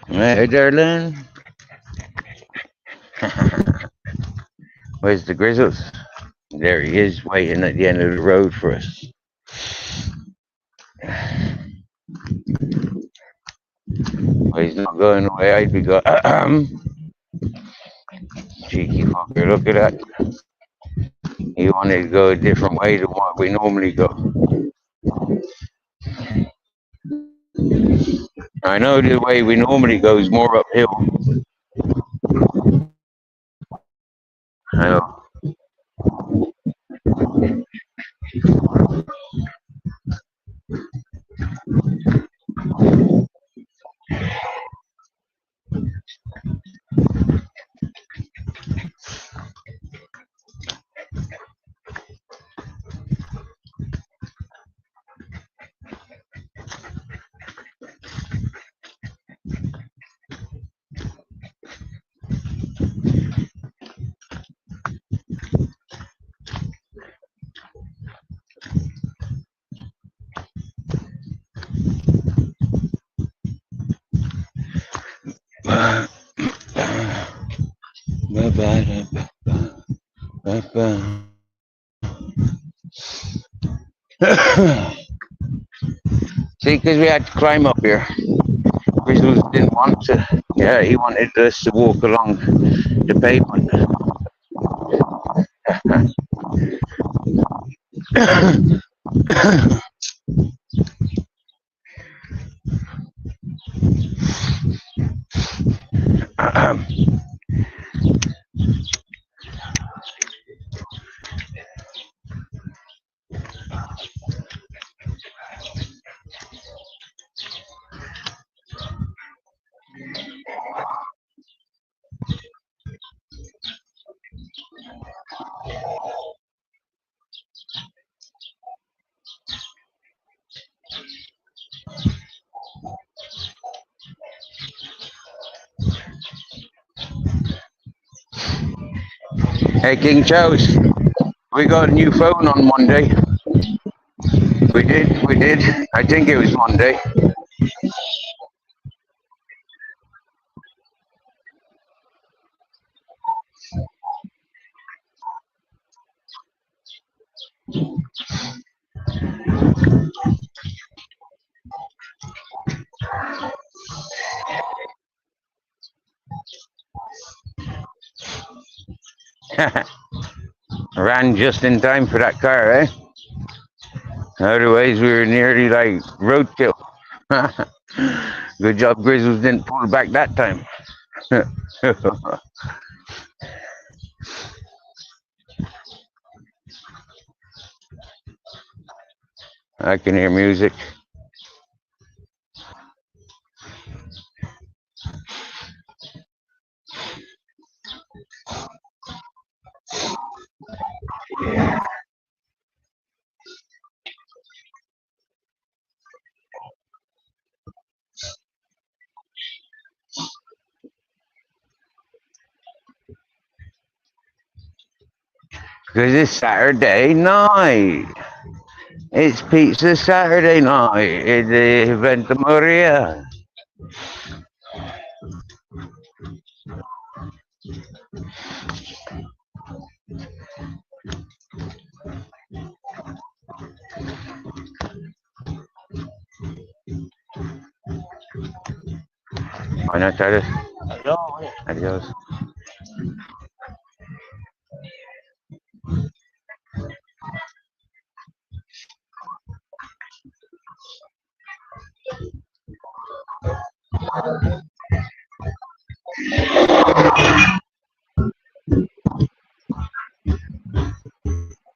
Hey, darling. Where's the Grizzles? There he is, waiting at the end of the road for us. Well, he's not going away. I'd be going. Cheeky fucker, look at that. He wanted to go a different way than what we normally go. I know the way we normally go is more uphill. I know. See, because we had to climb up here. Grizzles didn't want to. Yeah, he wanted us to walk along the pavement. Hey, King Charles, we got a new phone on Monday. We did. I think it was Monday. Ran just in time for that car, eh? Otherwise, we were nearly like roadkill. Good job Grizzles didn't pull back that time. I can hear music. Because it's Saturday night. It's Pizza Saturday night. It's the Venta Maria. Buenas tardes. Adiós.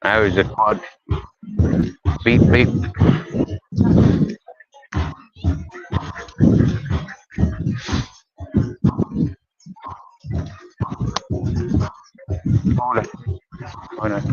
That was the quad. Beep, beep. Hola. Buenas.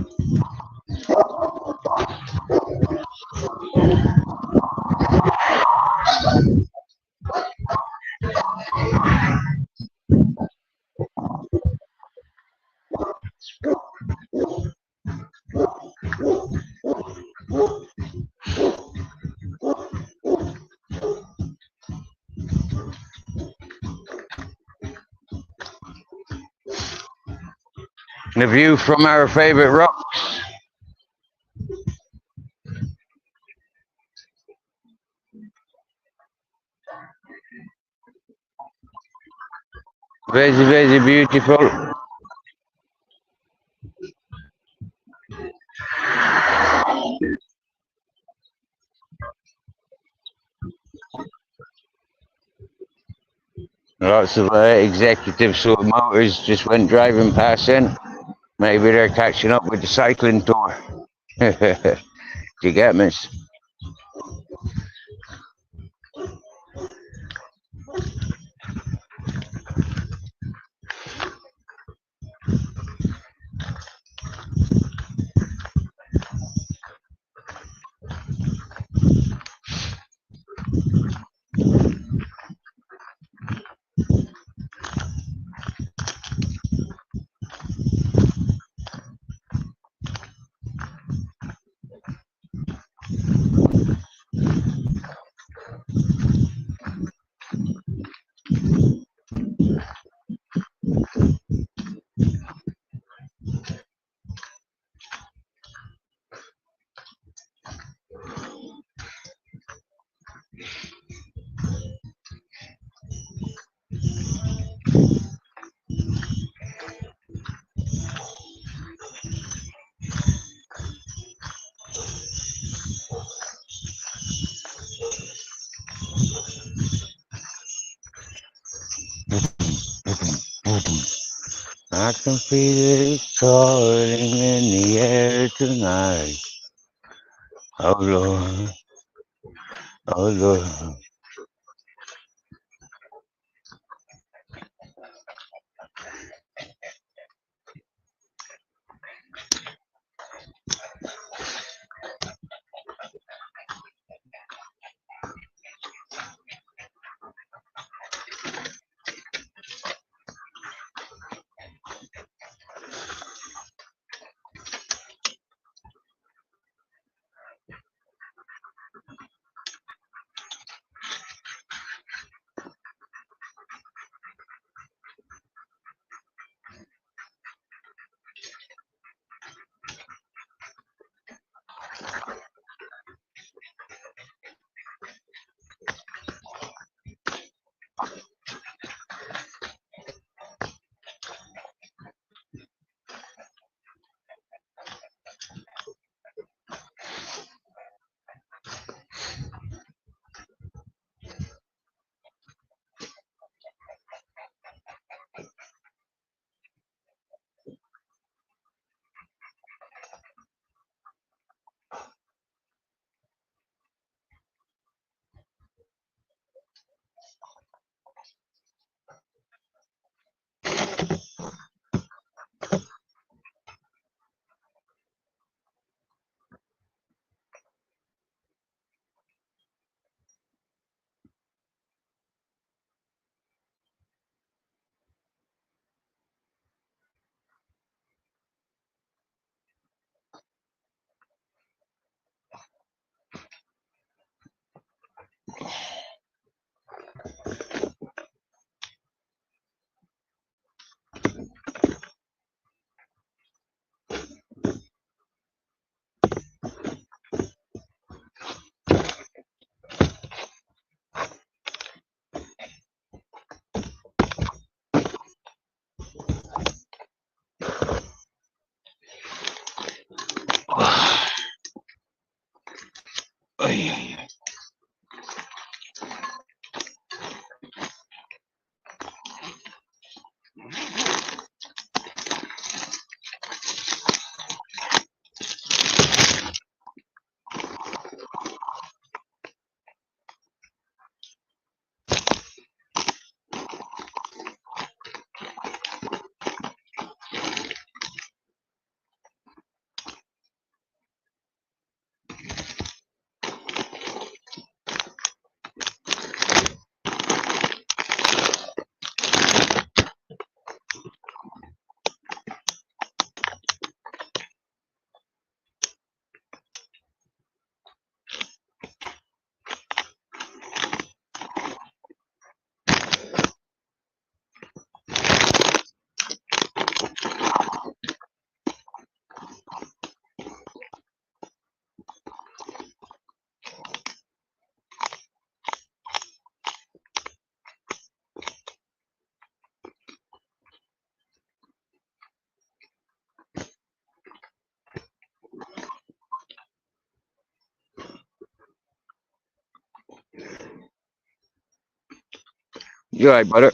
The view from our favorite rocks. Very, very beautiful. Lots of executive sort of motors just went driving past in. Maybe they're catching up with the cycling tour. Do you get me? I can feel it calling in the air tonight. Oh Lord, oh Lord. You alright, brother?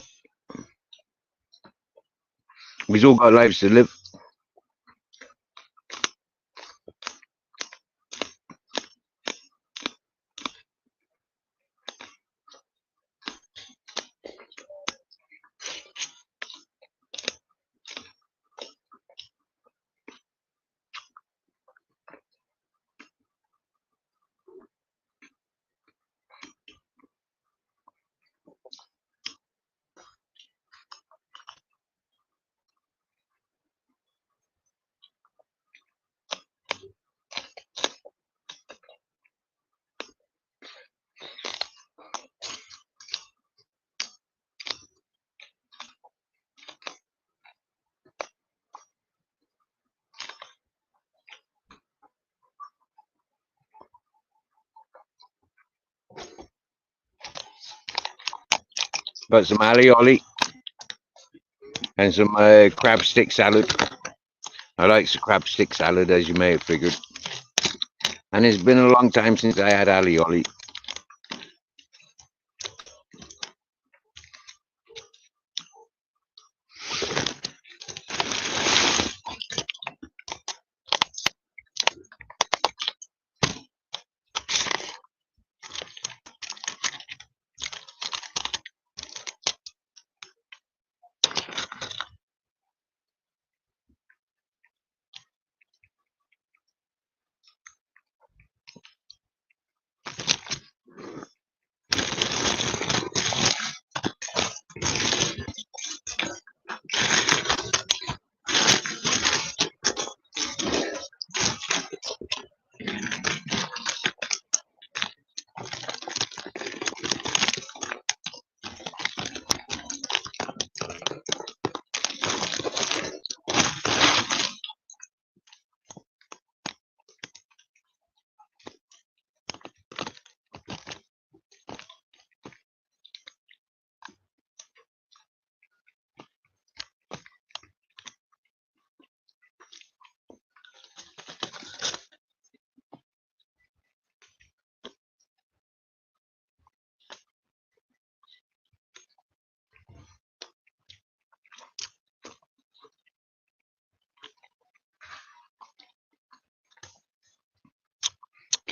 We've all got lives to live. Got some alioli and some crab stick salad. I like the crab stick salad, as you may have figured. And it's been a long time since I had alioli.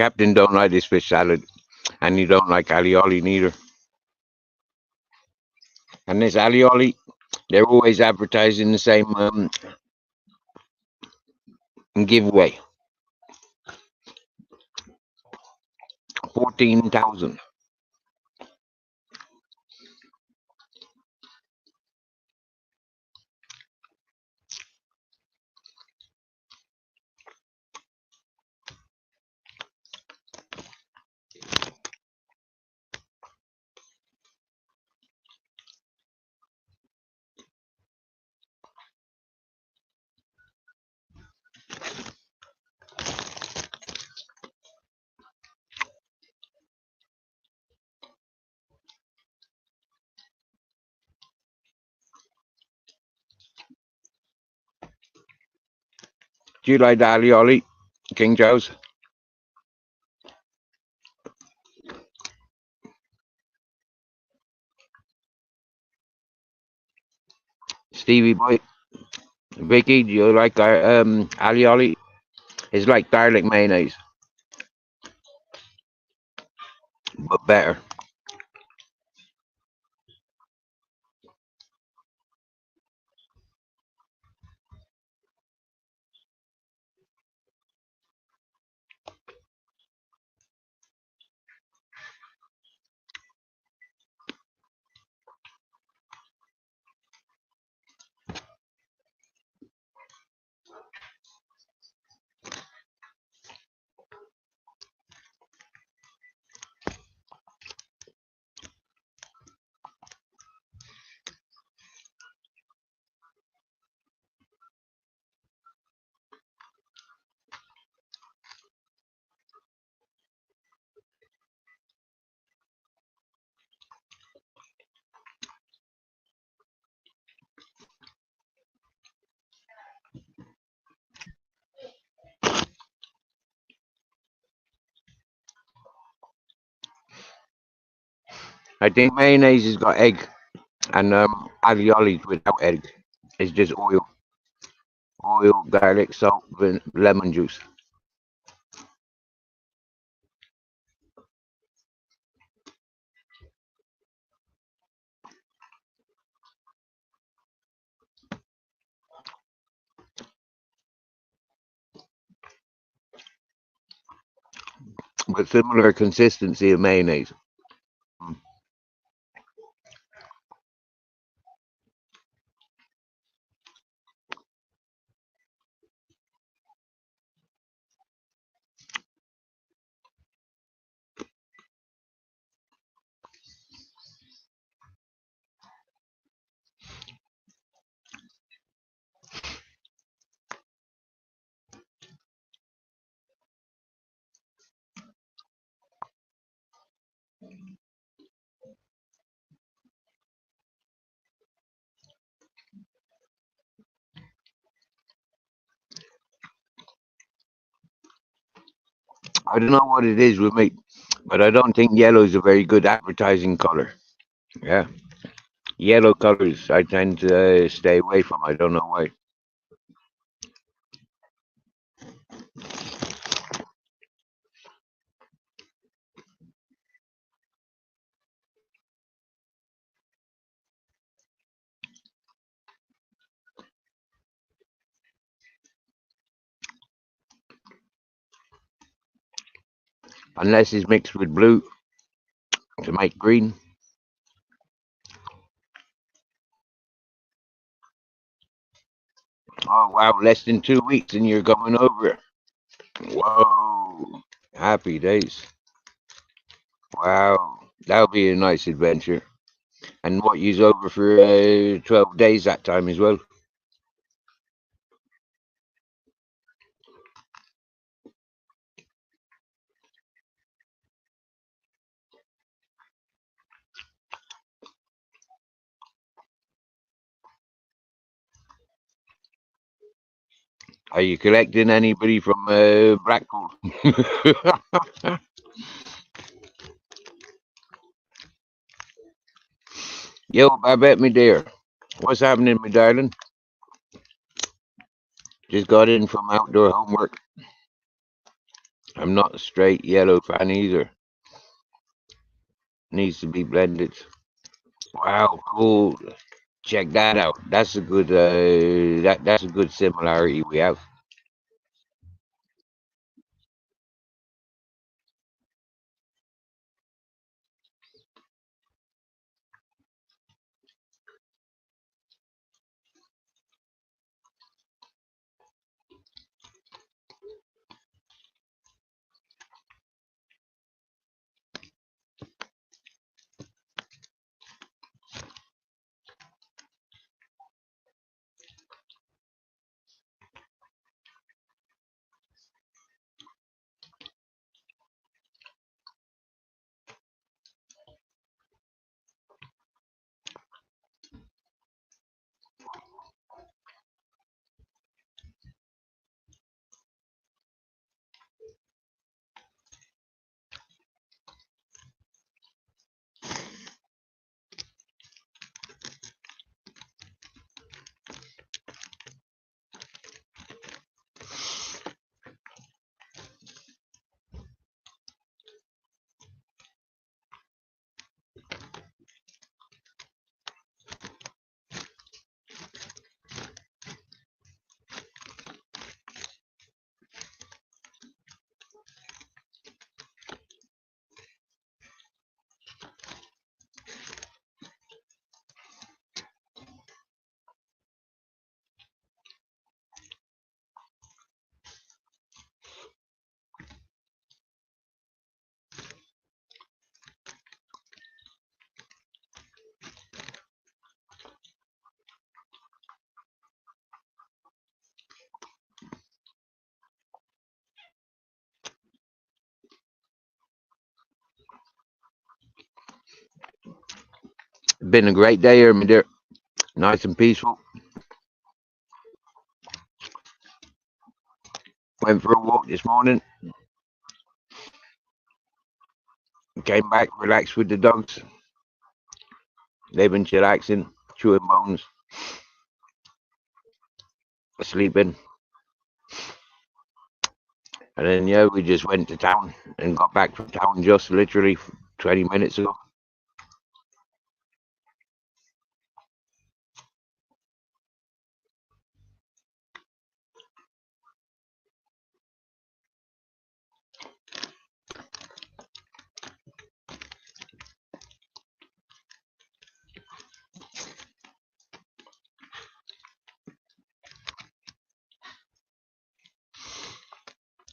Captain don't like this fish salad, and he don't like alioli neither. And this alioli, they're always advertising the same giveaway. 14,000. Do you like the alioli, King Charles? Stevie boy, Vicky, do you like our alioli? It's like garlic mayonnaise, but better. I think mayonnaise has got egg, and alioli without egg. It's just oil, garlic, salt, and lemon juice. But similar consistency of mayonnaise. I don't know what it is with me, but I don't think yellow is a very good advertising color. Yeah, yellow colors I tend to stay away from. I don't know why. Unless it's mixed with blue to make green. Oh wow, less than 2 weeks and you're going over. Whoa, happy days. Wow, that'll be a nice adventure. And what, you's over for 12 days that time as well? Are you collecting anybody from Blackpool? Yo, I bet me dear. What's happening, my darling? Just got in from outdoor homework. I'm not a straight yellow fan either. Needs to be blended. Wow, cool. Check that out. That's a good that's a good similarity we have. Been a great day here, my dear. Nice and peaceful. Went for a walk this morning. Came back, relaxed with the dogs. They've been chillaxing, chewing bones, sleeping. And then, yeah, we just went to town and got back from town just literally 20 minutes ago.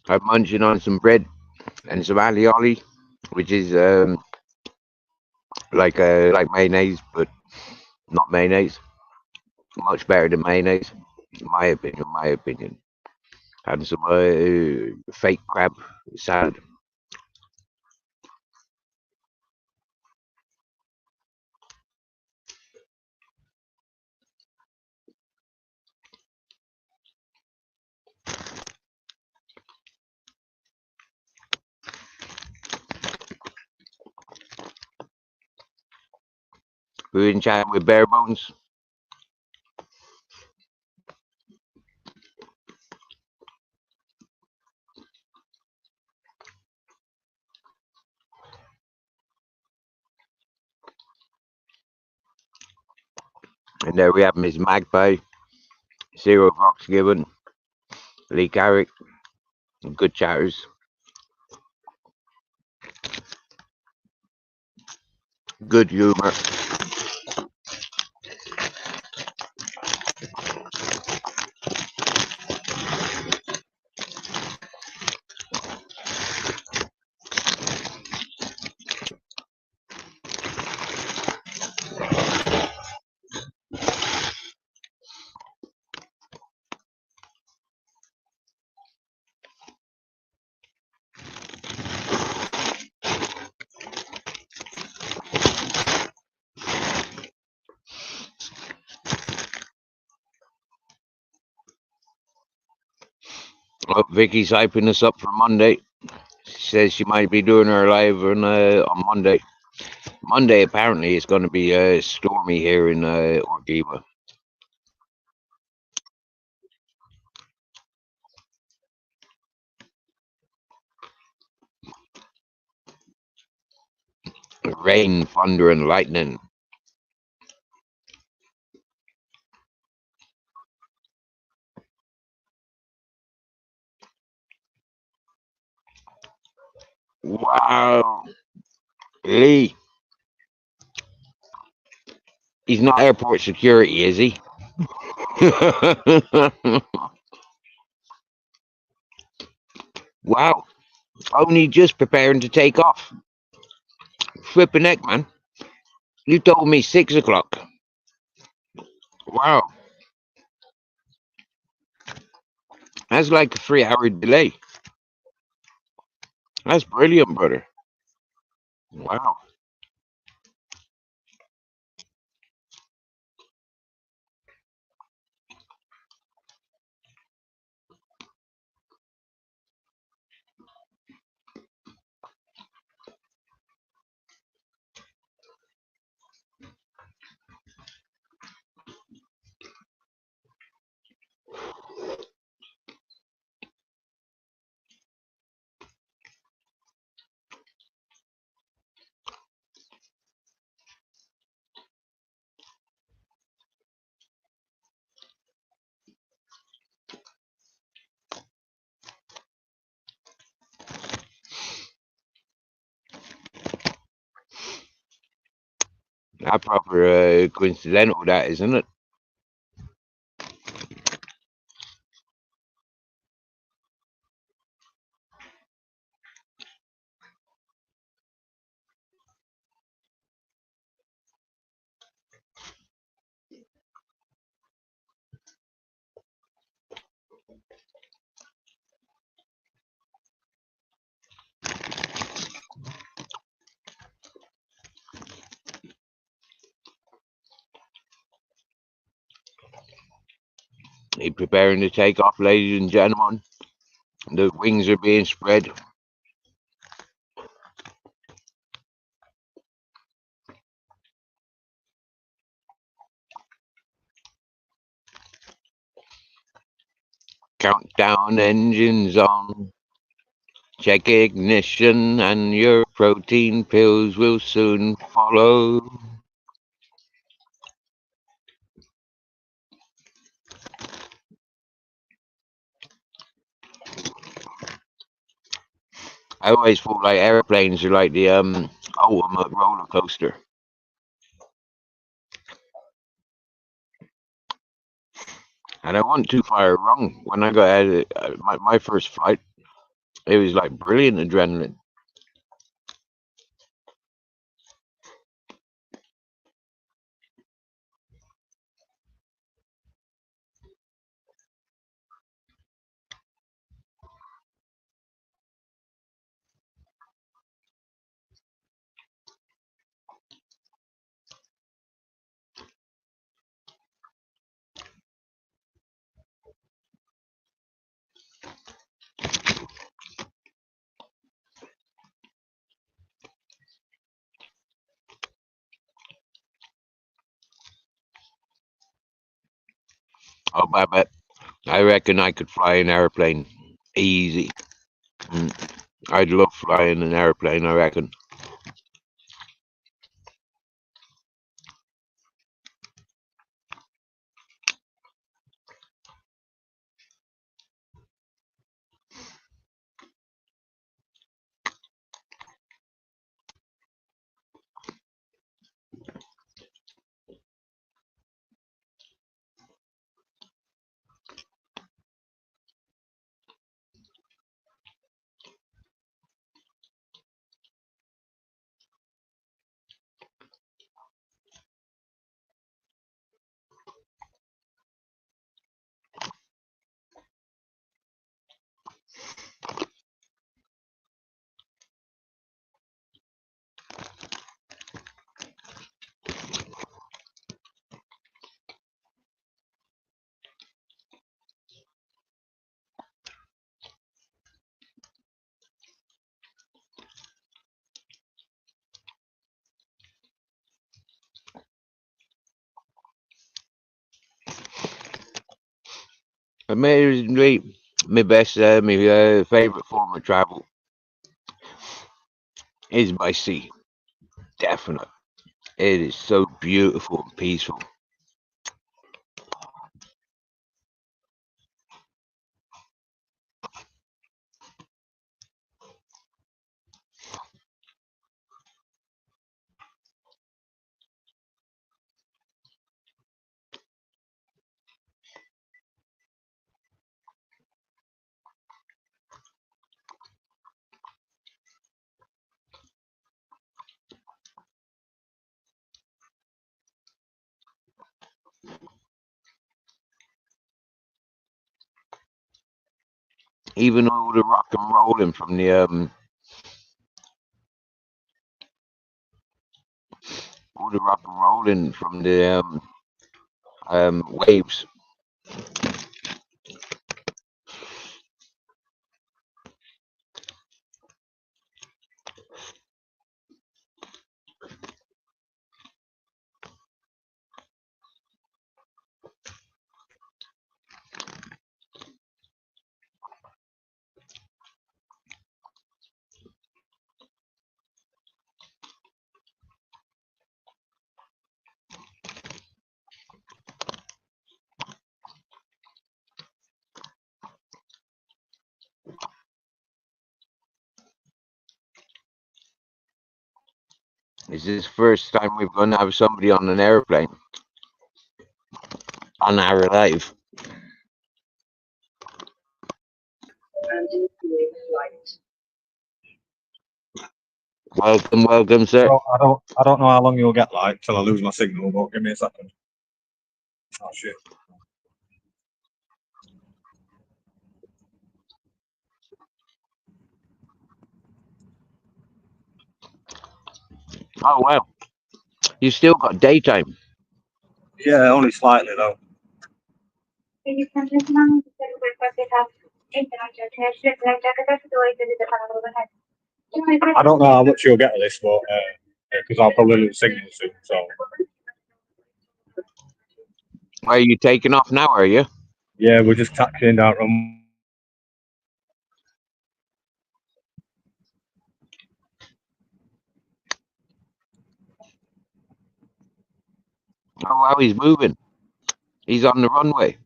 I'm munching on some bread and some alioli, which is like mayonnaise, but not mayonnaise. Much better than mayonnaise, in my opinion. My opinion. And some fake crab salad. We were in chatting with Bare Bones, and there we have Miss Magpie, Zero Fox Gibbon, Lee Carrick, good chatters, good humour. Oh, Vicky's hyping us up for Monday. She says she might be doing her live on Monday. Monday apparently is going to be stormy here in Orgiva. Rain, thunder, and lightning. Wow. Lee, he's not airport security, is he? Wow. Only just preparing to take off. Flipping neck, man. You told me 6 o'clock. Wow. That's like a 3 hour delay. That's brilliant, brother. Wow. That proper coincidental, that isn't it? He preparing to take off, ladies and gentlemen. The wings are being spread. Countdown engines on. Check ignition and your protein pills will soon follow. I always thought like airplanes are like the ultimate roller coaster. And I wasn't too far wrong. When I got out of my first flight, it was like brilliant adrenaline. Oh, I reckon I could fly an airplane easy. Mm. I'd love flying an airplane, I reckon. Amazingly, my favorite form of travel is by sea. definite. It is so beautiful and peaceful. Even all the rock and rolling from the all the rock and rolling from the waves. Is this the first time we're going to have somebody on an airplane on our live? Welcome, welcome, sir. So I don't know how long you'll get like till I lose my signal, but give me a second. Oh shit. Oh well, you still got daytime. Yeah, only slightly though. I don't know how much you'll get of this, but because I'll probably lose signal soon. So Are you taking off now? Are you? yeah, we're just taxiing down from. Oh wow, he's moving. He's on the runway.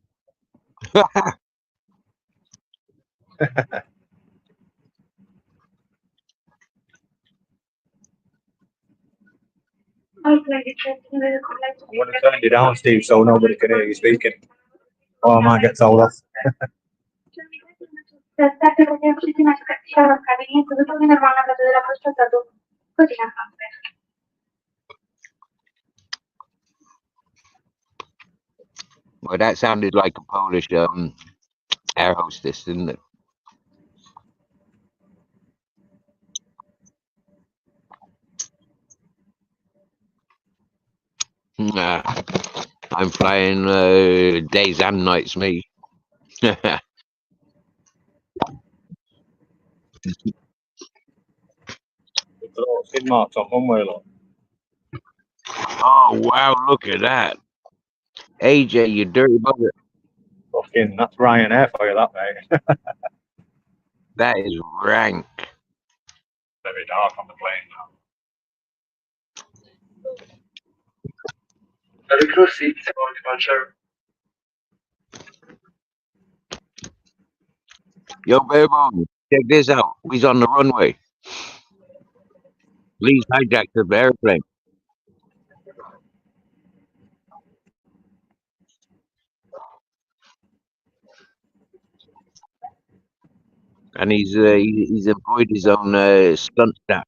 I'm going to turn you down, Steve, so nobody can hear you speaking. Or I might get told off. Well, that sounded like a Polish air hostess, didn't it? Nah, I'm flying days and nights, me. Skid marks on one way, look. Oh wow, look at that. AJ, you dirty bugger. Fucking, that's Ryanair for you, that mate. That is rank. Very dark on the plane now. Very close seat, departure. Yo, Barebone, check this out. He's on the runway. Please hijack the airplane. And he's employed his own stunt staff.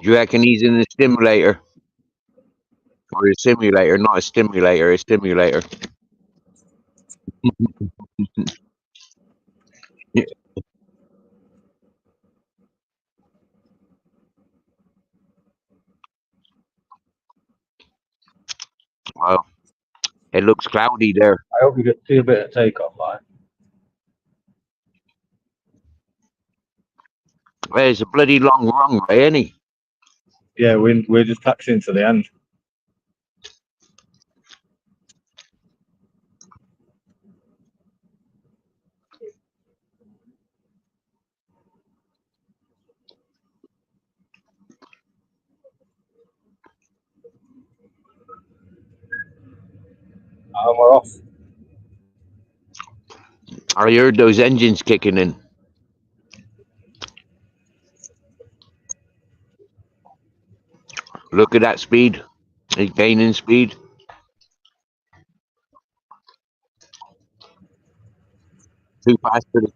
Do you reckon he's in the stimulator? Or a simulator, not a stimulator, a stimulator. Yeah, well, it looks cloudy there. I hope you get to see a bit of takeoff, like. Well, it's a bloody long runway, ain't he? Yeah, we're just taxiing to the end. And we're off. I heard those engines kicking in. Look at that speed. He's gaining speed. Too fast for the.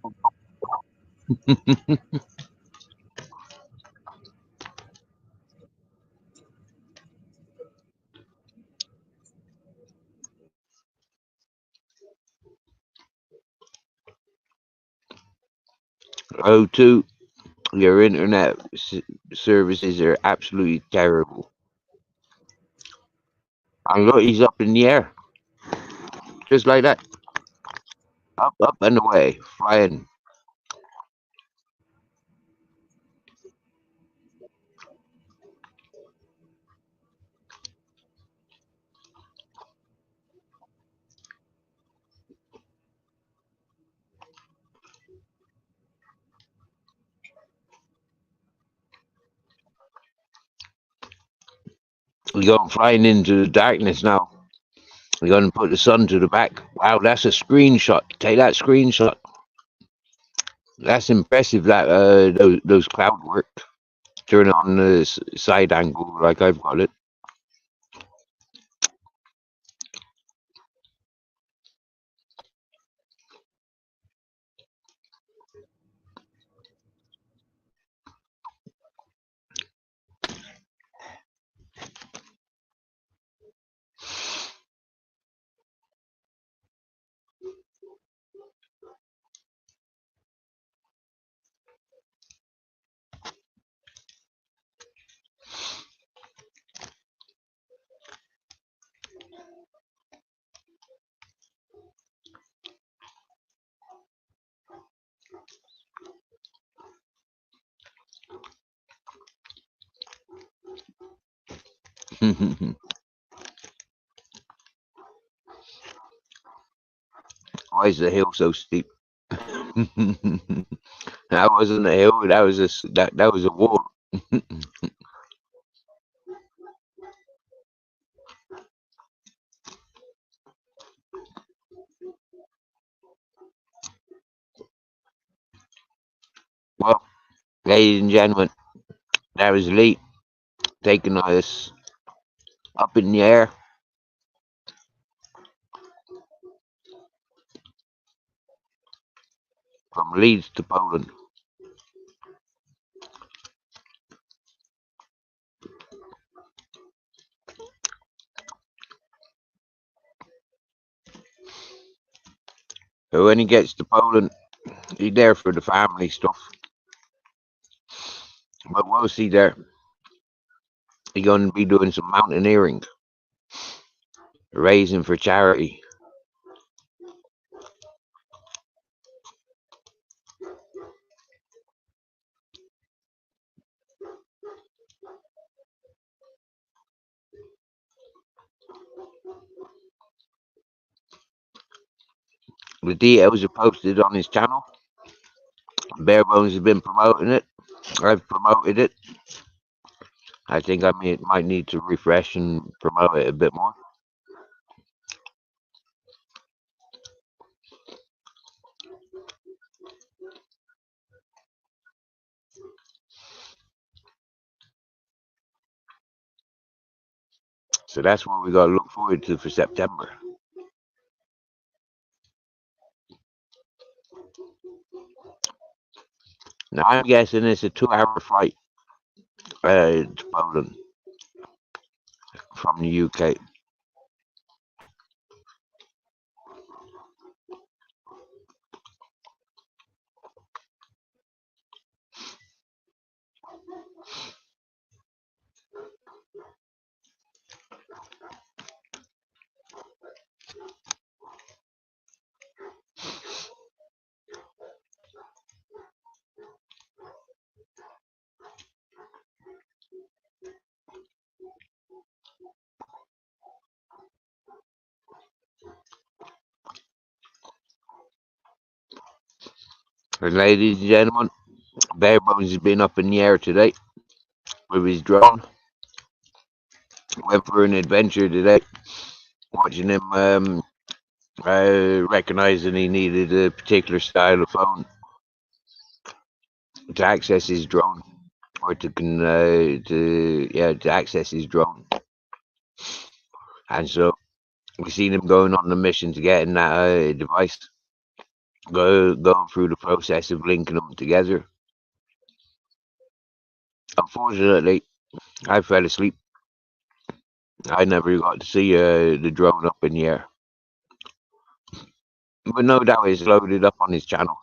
O2, your internet services are absolutely terrible. And look, he's up in the air. Just like that. Up, up, and away. Flying. We're going flying into the darkness now. We're going to put the sun to the back. Wow, that's a screenshot. Take that screenshot. That's impressive that those clouds worked. Turn it on the side angle like I've got it. Why is the hill so steep? That wasn't a hill. That was that was a wall. Well, ladies and gentlemen, that was Lee taking us up in the air from Leeds to Poland. So when he gets to Poland, he's there for the family stuff. But whilst he's there, he's going to be doing some mountaineering, raising for charity. The details are posted on his channel. Barebones has been promoting it. I've promoted it. I think I might need to refresh and promote it a bit more. So that's what we got to look forward to for September. Now I'm guessing it's a 2-hour flight to Poland. from the UK. And ladies and gentlemen, Bare Bones has been up in the air today with his drone. Went for an adventure today, watching him recognizing he needed a particular style of phone to access his drone, or to access his drone. And so we seen him going on the mission to getting that device, going through the process of linking them together. Unfortunately, I fell asleep. I never got to see the drone up in the air, but no doubt it's loaded up on his channel.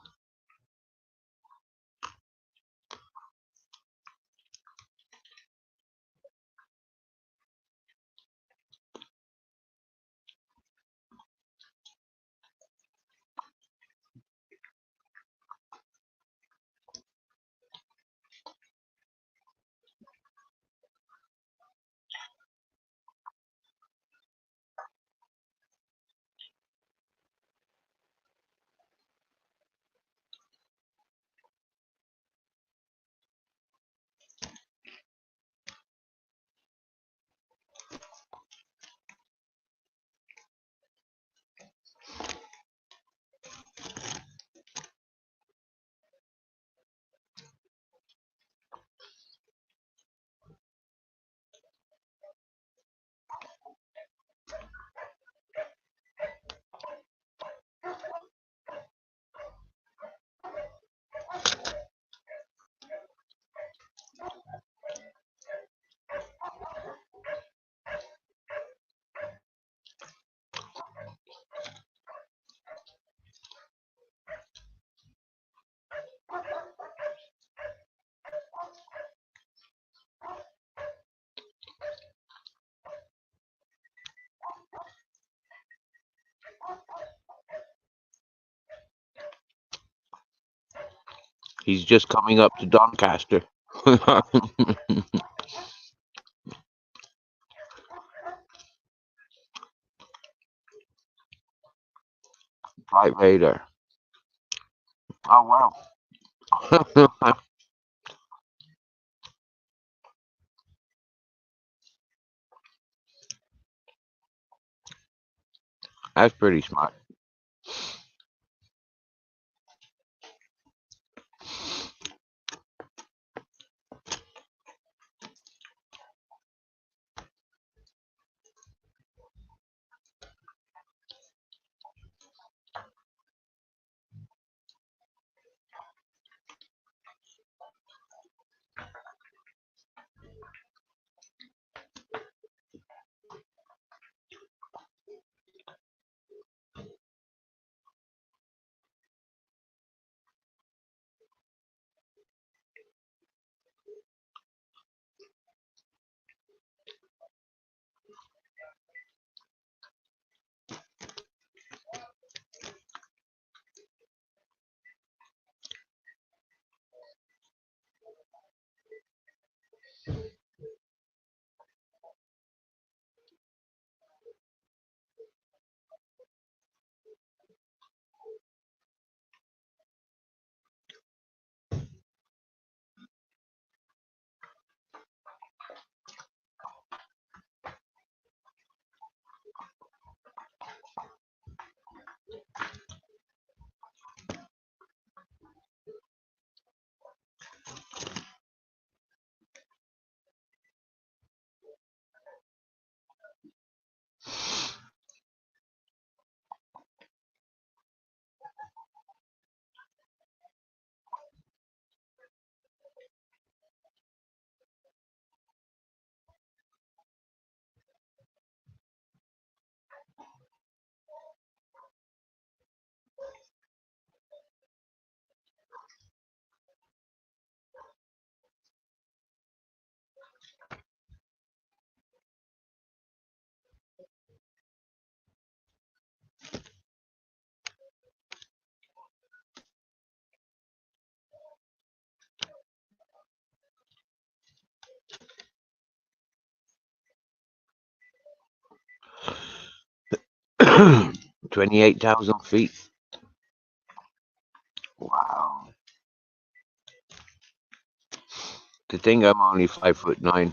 He's just coming up to Doncaster. Flight radar. Oh wow. That's pretty smart. 28,000 feet. Wow. To think I'm only 5'9".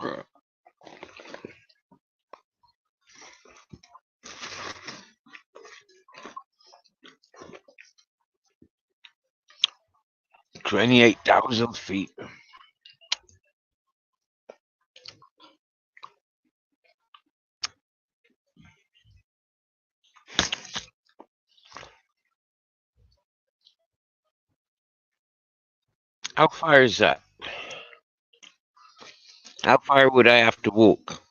Uh, 28,000 feet. How far is that? How far would I have to walk?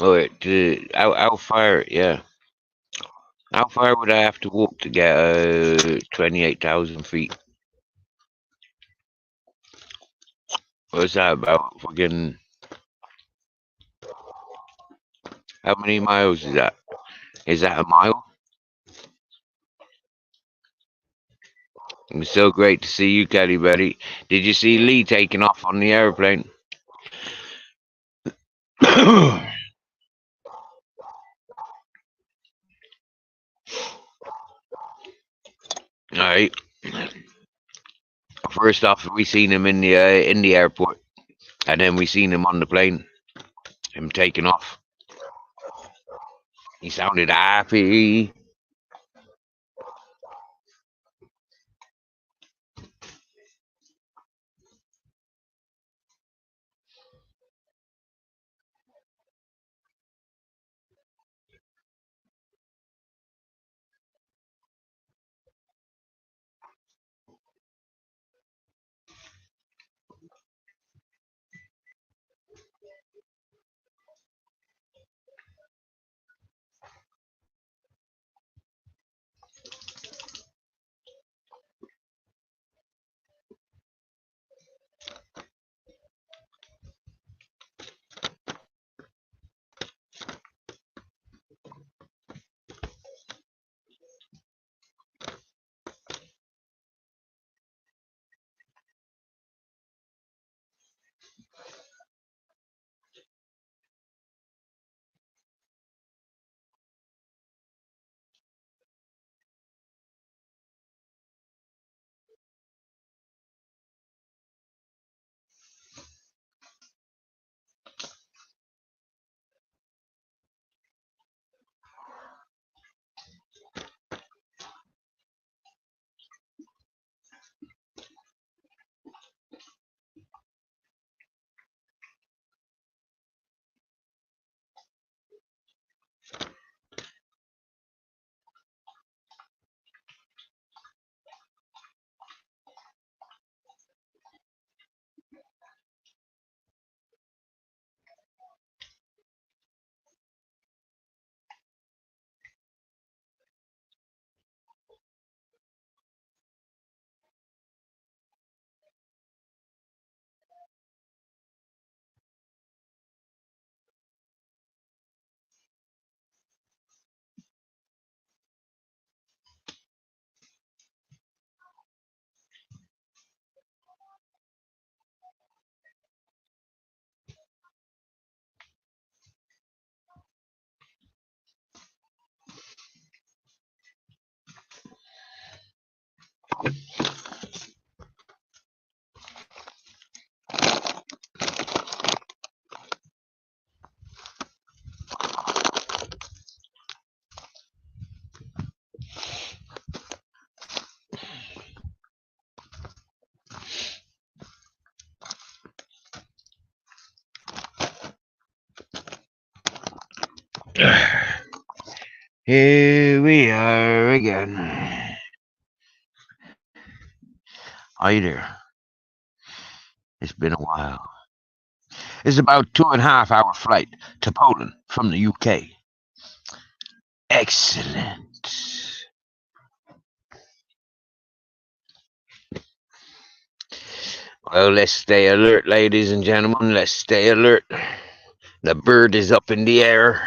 Or how far? Yeah. How far would I have to walk to get 28,000 feet? What's that about? Fucking. How many miles is that? Is that a mile? It's so great to see you, Kelly, buddy. Did you see Lee taking off on the airplane? Alright. First off, we seen him in the airport, and then we seen him on the plane. Him taking off. He sounded happy. Here we are again. Hi there. It's been a while. It's about 2.5 hour flight to Poland from the UK. Excellent. Well, let's stay alert, ladies and gentlemen. Let's stay alert. The bird is up in the air.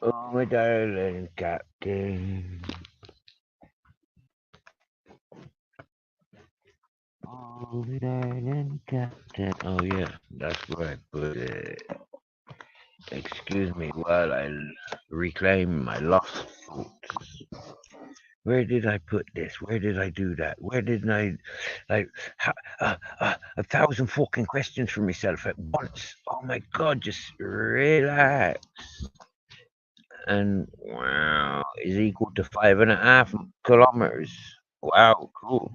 Oh, my darling captain. Oh, my darling captain. Oh, yeah, that's where I put it. Excuse me while I reclaim my lost thoughts. Where did I put this? Where did I do that? Where did I, like, 1,000 fucking questions for myself at once? Oh my god, just relax. And wow, is equal to 5.5 kilometers. Wow, cool.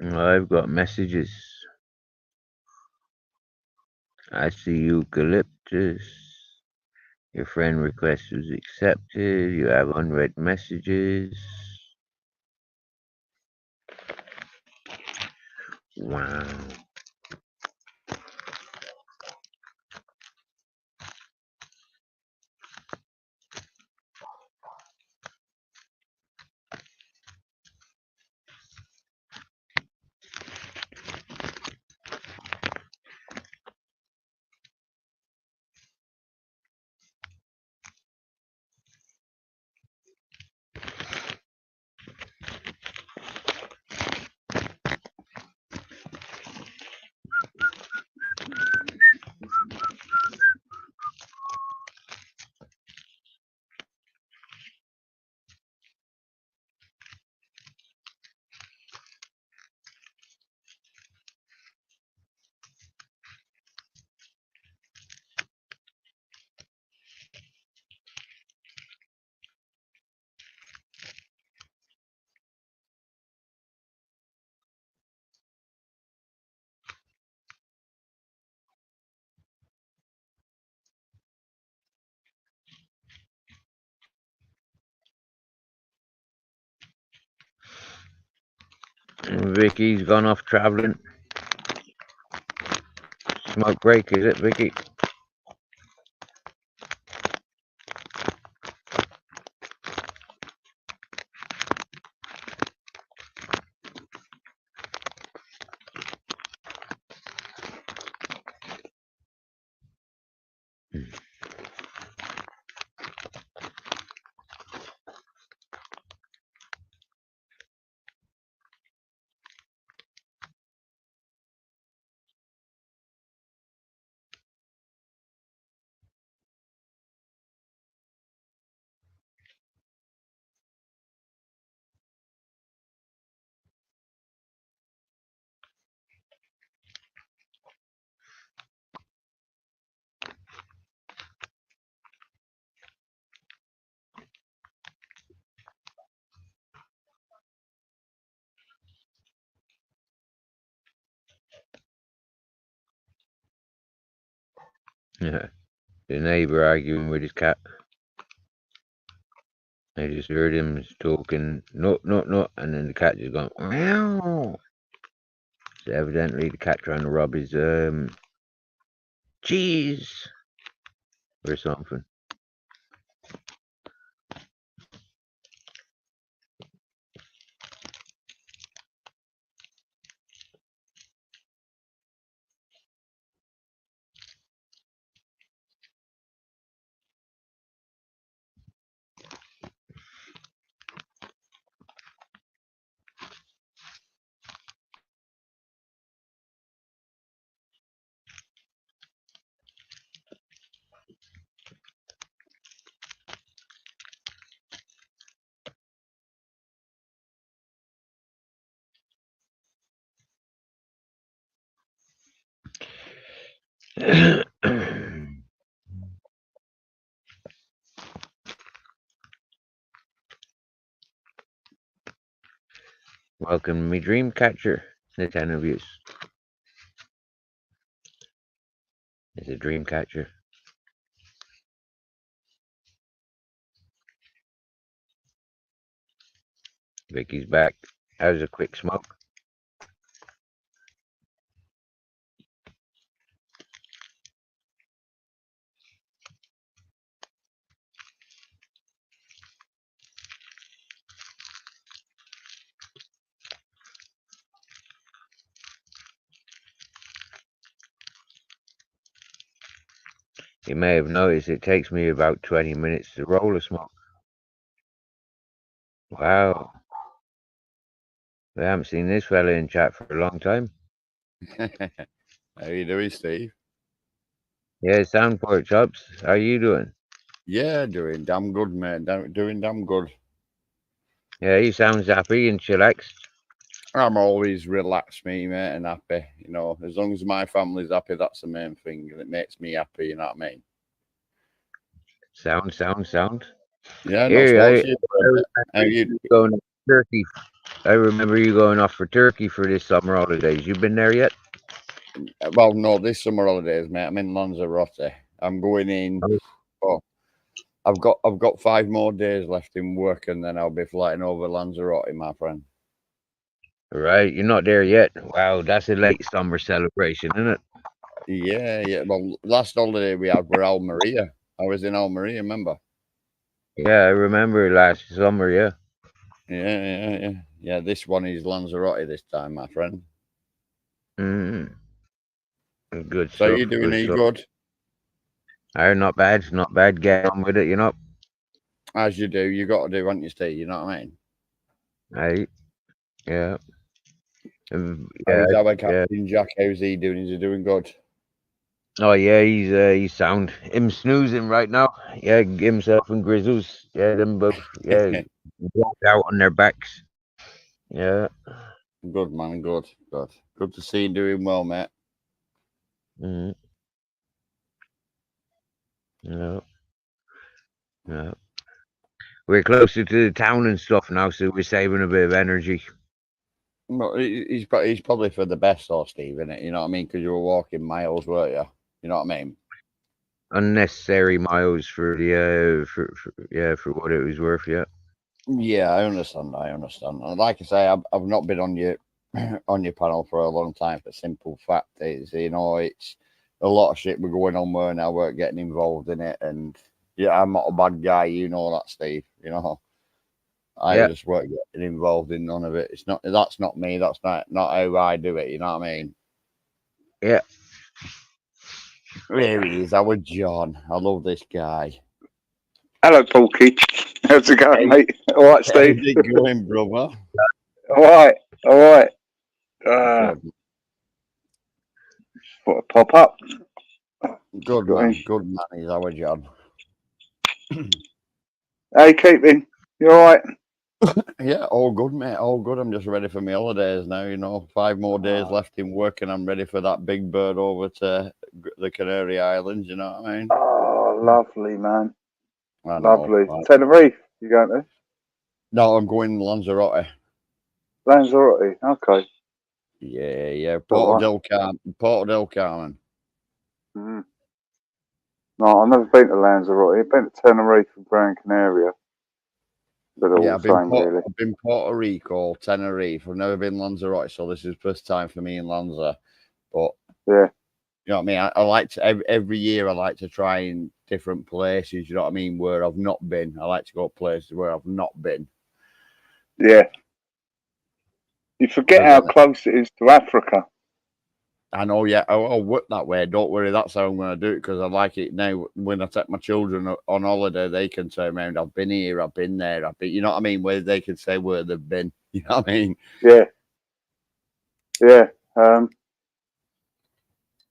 I've got messages. I see eucalyptus. Your friend request was accepted. You have unread messages. Wow. Vicky's gone off travelling. Smoke break, is it, Vicky? Yeah. The neighbour arguing with his cat. I just heard him talking, no, no, no, and then the cat just going, meow. So evidently the cat trying to rob his cheese or something. Welcome me dream catcher, the 10 of yous. It's a dream catcher. Vicky's back. How's a quick smoke? You may have noticed it takes me about 20 minutes to roll a smoke. Wow. We haven't seen this fella in chat for a long time. How you doing, Steve? Yeah, sound pork chops. How you doing? Yeah, doing damn good, mate. Doing damn good. Yeah, he sounds happy and chillaxed. I'm always relaxed, me, mate, and happy. You know, as long as my family's happy, that's the main thing. And it makes me happy, you know what I mean? Sound. Yeah, not Here, so I much. How you? going to Turkey. I remember you going off for Turkey for this summer holidays. You been there yet? Well, no, this summer holidays, mate. I'm in Lanzarote. I'm going in. Oh, I've got 5 more days left in work, and then I'll be flying over Lanzarote, my friend. Right, you're not there yet. Wow, that's a late summer celebration, isn't it? Yeah. Well, last holiday we had were Almeria. I was in Almeria, remember? Yeah, I remember last summer. Yeah. Yeah. This one is Lanzarote this time, my friend. Mm. Good So stuff. you doing? Good Are you stuff. good? Not bad. Not bad. Get on with it. You know. As you do, you got to do, haven't you, Steve? You know what I mean? Right. Yeah. Yeah. How's our Yeah. Captain Jack? How's he doing? Is he doing good? Oh yeah, he's sound. Him snoozing right now. Yeah, himself and Grizzles. Yeah, them both. Yeah, walked out on their backs. Yeah. Good, man. Good. Good to see you doing well, mate. Mm. Yeah. Yeah. We're closer to the town and stuff now, so we're saving a bit of energy. Well, he's probably for the best, though, Steve, isn't it? You know what I mean? Because you were walking miles, weren't you? You know what I mean? Unnecessary miles for the for what it was worth. Yeah. Yeah, I understand. And like I say, I've not been on your on your panel for a long time. For simple fact is, it's a lot of shit we're going on where now we're getting involved in it, and yeah, I'm not a bad guy, that, Steve. I Yeah. just weren't getting involved in none of it. That's not me. That's not how I do it. You know what I mean? Yeah. There he is, our John. I love this guy. Hello, Porky. How's it going, mate? All right, How's Steve. it going, brother? All right, all right. Good, Thought I'd pop up. good Got man. any- Good man. He's our John. How you keeping? You all right? Yeah, all good, mate. All good. I'm just ready for my holidays now. 5 more days left in work, and I'm ready for that big bird over to the Canary Islands. You know what I mean? Oh, lovely, man. I know. Lovely. Tenerife, you going to? No, I'm going to Lanzarote. Lanzarote. Okay. Yeah. All right. Porto del Carmen. Mm. No, I've never been to Lanzarote. I've been to Tenerife and Gran Canaria. But all Yeah, the same, really. I've been Puerto Rico, Tenerife. I've never been Lanzarote, so this is first time for me in Lanza. But Yeah. you know what I mean? I like to every year I like to try in different places, you know what I mean, where I've not been. I like to go places where I've not been. Yeah. You forget how close it is to Africa. I know, yeah. I'll work that way. Don't worry. That's how I'm going to do it because I like it now. When I take my children on holiday, they can turn around. I've been here. I've been there. You know what I mean? Where they can say where they've been. You know what I mean? Yeah. Yeah.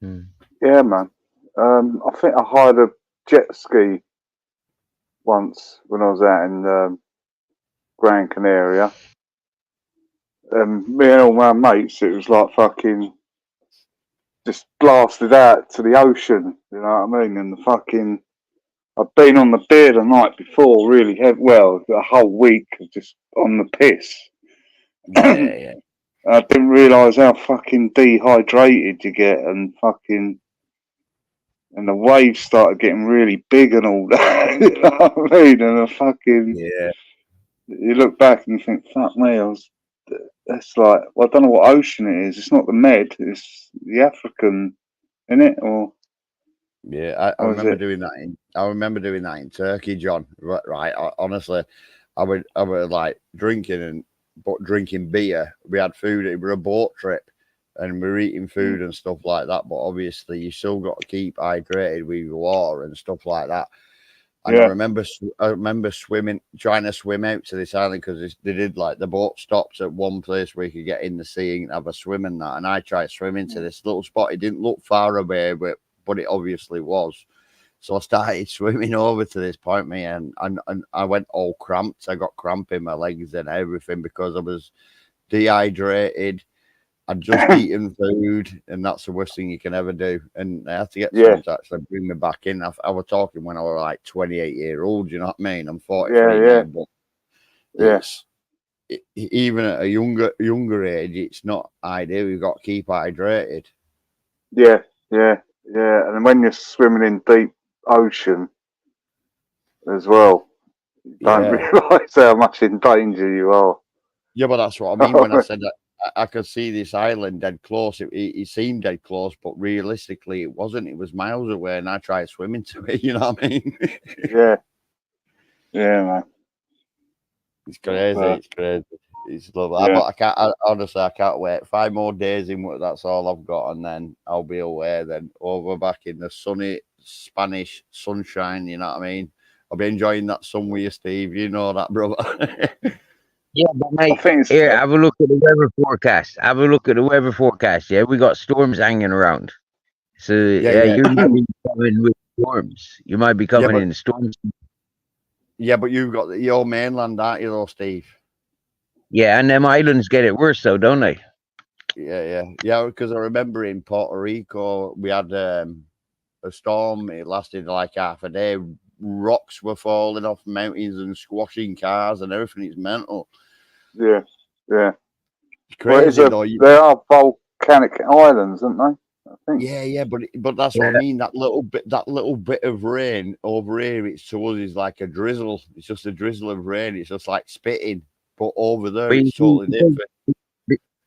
Hmm. Yeah, man. I think I hired a jet ski once when I was out in Gran Canaria. Me and all my mates, it was like fucking just blasted out to the ocean. You know what I mean? And the fucking I'd been on the beer the night before, really heavy. Well, the whole week of just on the piss. Yeah. I didn't realise how fucking dehydrated you get, and the waves started getting really big and all that. You know what I mean? And Yeah. you look back and you think, fuck me, that's like, well, I don't know what ocean it is. It's not the Med, it's the African, isn't it? Yeah, I Or is remember it? doing that in Turkey, John. Right, honestly, I would like drinking beer. We had food. It was a boat trip, and we were eating food and stuff like that. But obviously, you still got to keep hydrated with your water and stuff like that. And Yeah. I remember trying to swim out to this island because they did like the boat stops at one place where you could get in the sea and have a swim and that. And I tried swimming to this little spot. It didn't look far away, but it obviously was. So I started swimming over to this point, me, and I went all cramped. I got cramp in my legs and everything because I was dehydrated. I'd just eaten food, and that's the worst thing you can ever do. And I had to get someone to actually bring me back in. I was talking when I was like 28 years old. You know what I mean? I'm 43 now, but it's even at a younger age, it's not ideal. You've got to keep hydrated. Yeah. And when you're swimming in deep ocean as well, you don't realise how much in danger you are. Yeah, but that's what I mean when I said that I could see this island dead close. It seemed dead close, but realistically, it wasn't. It was miles away, and I tried swimming to it. You know what I mean? Yeah, man. It's crazy. It's crazy. It's lovely. Yeah. But honestly, I can't wait. 5 more days in work. That's all I've got, and then I'll be away. Then over back in the sunny Spanish sunshine. You know what I mean? I'll be enjoying that sun with you, Steve. You know that, brother. Yeah, but mate, I think it's here, have a look at the weather forecast. Have a look at the weather forecast. Yeah, we got storms hanging around. So Yeah. you might be coming with storms. You might be coming in storms. Yeah, but you've got your mainland, aren't you, though, Steve? Yeah, and them islands get it worse, though, don't they? Yeah. Because I remember in Puerto Rico we had a storm. It lasted like half a day. Rocks were falling off mountains and squashing cars and everything. It's mental. Yeah. It's crazy though. There are volcanic islands, aren't they? I think. Yeah, but that's what I mean. That little bit of rain over here, it's to us is like a drizzle. It's just a drizzle of rain. It's just like spitting. But over there, it's totally different.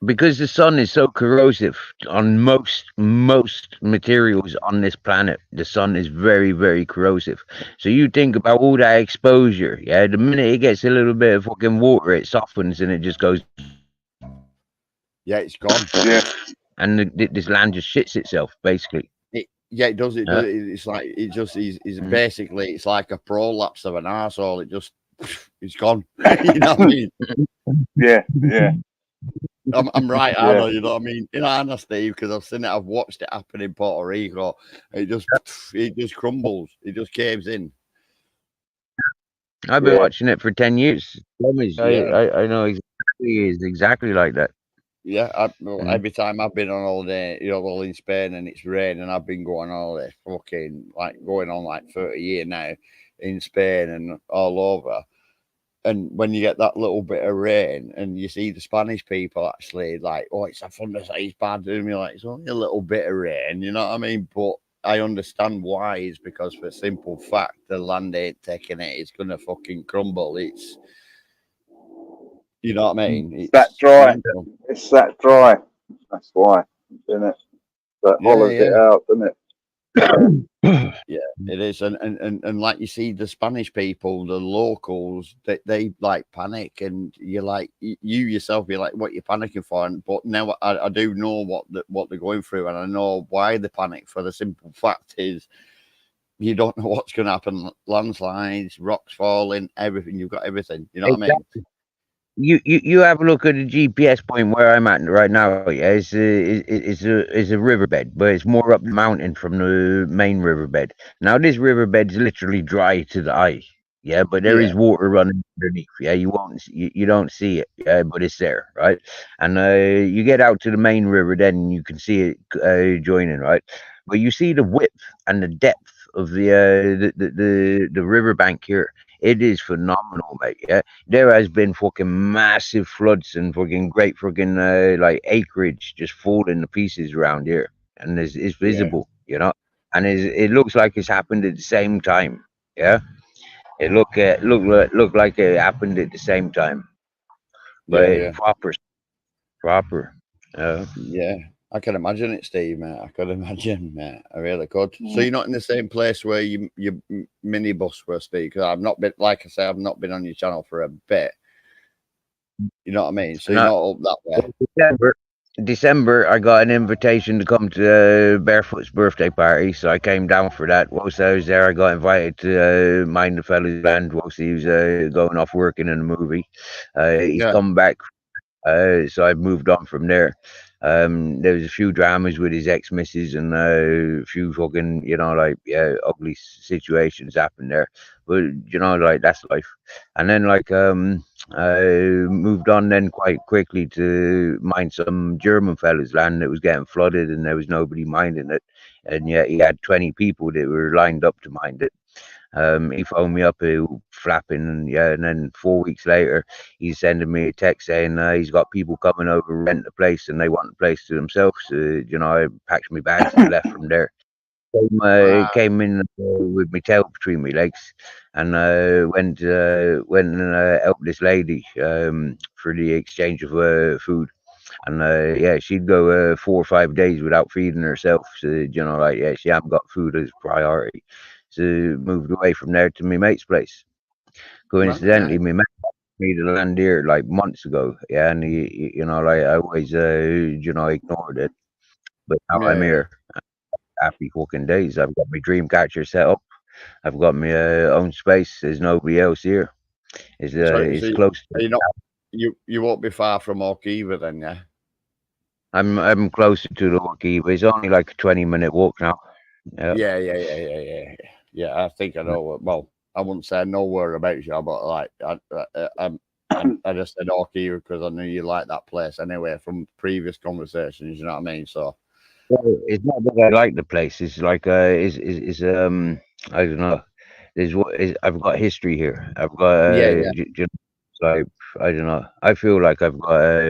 because the sun is so corrosive on most materials on this planet. The sun is very, very corrosive. So you think about all that exposure. Yeah, the minute it gets a little bit of fucking water, it softens and it just goes, Yeah, it's gone. Yeah, and this land just shits itself, basically. Yeah, it does. It Yeah. does. It's like it just is Mm. basically it's like a prolapse of an arsehole. It just it's gone. You know what I mean? yeah, yeah, I'm right, I yeah. know. You know what I mean? You know, I know, Steve, because I've seen it. I've watched it happen in Puerto Rico. It just crumbles. It just caves in. I've been Yeah, watching it for 10 years. Yeah, I know exactly it's exactly like that. yeah. Well, Mm. every time I've been on holiday, you know, well in Spain and it's rain, and I've been going on holiday, fucking like going on like 30 years now in Spain and all over. And when you get that little bit of rain and you see the Spanish people actually like, oh, it's a thunderstorm, bad, and you're like, it's only a little bit of rain, you know what I mean? But I understand why is because for a simple fact the land ain't taking it, it's gonna fucking crumble. It's you know what I mean? it's that It's dry. mental. It's that dry. That's why, isn't it? That Yeah, hollows it yeah. out, doesn't it? Yeah, Yeah, it is, and like you see the Spanish people, the locals, they like panic, and you're like you yourself, you're like, what you panicking for? And but now I do know what they're going through, and I know why they panic. For the simple fact is, you don't know what's going to happen. Landslides, rocks falling, everything. You've got everything. You know what I mean? Exactly. You have a look at the GPS point where I'm at right now. Yeah, it's a riverbed, but it's more up the mountain from the main riverbed. Now this riverbed is literally dry to the eye. Yeah, but there Yeah, is water running underneath. Yeah, you don't see it. Yeah, but it's there, right? And you get out to the main river, then you can see it joining, right? But you see the width and the depth of the riverbank here. It is phenomenal, mate. Yeah, there has been fucking massive floods and fucking great fucking like acreage just falling to pieces around here, and it's yeah, visible, and it looks like it's happened at the same time. Yeah, it look like it happened at the same time, but yeah, yeah. proper. Yeah, I can imagine it, Steve, mate. I could imagine, mate. I really could. So mm. you're not in the same place where you minibus were, Steve? Because I've not been, like I say, I've not been on your channel for a bit. You know what I mean? So you're No, not up that way. December. December, I got an invitation to come to Barefoot's birthday party, so I came down for that. Whilst I was there, I got invited to mind the fella's band whilst he was going off working in a movie. He's Yeah, come back, so I've moved on from there. There was a few dramas with his ex missus and a few fucking, like, yeah, ugly situations happened there. But, like, that's life. And then, like, I moved on then quite quickly to mind some German fellas' land that was getting flooded and there was nobody minding it. And yet he had 20 people that were lined up to mind it. He phoned me up, flapping, and yeah, and then 4 weeks later, he's sending me a text saying he's got people coming over to rent the place and they want the place to themselves. I packed my bags and left from there. right. Came in with my tail between my legs, and went and helped this lady for the exchange of food. And yeah, she'd go 4 or 5 days without feeding herself. So like, yeah, she hadn't got food as priority. So moved away from there to my mate's place. Right, yeah. Coincidentally, my mate made a land here like months ago. Yeah, and like I always ignored it. But now Yeah, I'm yeah. here. Happy fucking days. I've got my dream catcher set up. I've got my own space. There's nobody else here. So It's close. you're not you won't be far from Ork either then, yeah? I'm closer to the Orkey, but it's only like a 20-minute walk now. Yeah. Yeah, yeah, yeah, yeah, yeah. Yeah, I think I know. Well, I wouldn't say I know whereabouts you are, but like I just said Orky because I knew you like that place anyway from previous conversations. You know what I mean? So Well, it's not that I like the place. It's like is I don't know. I've got history here. I've got yeah, yeah, like I don't know. I feel like I've got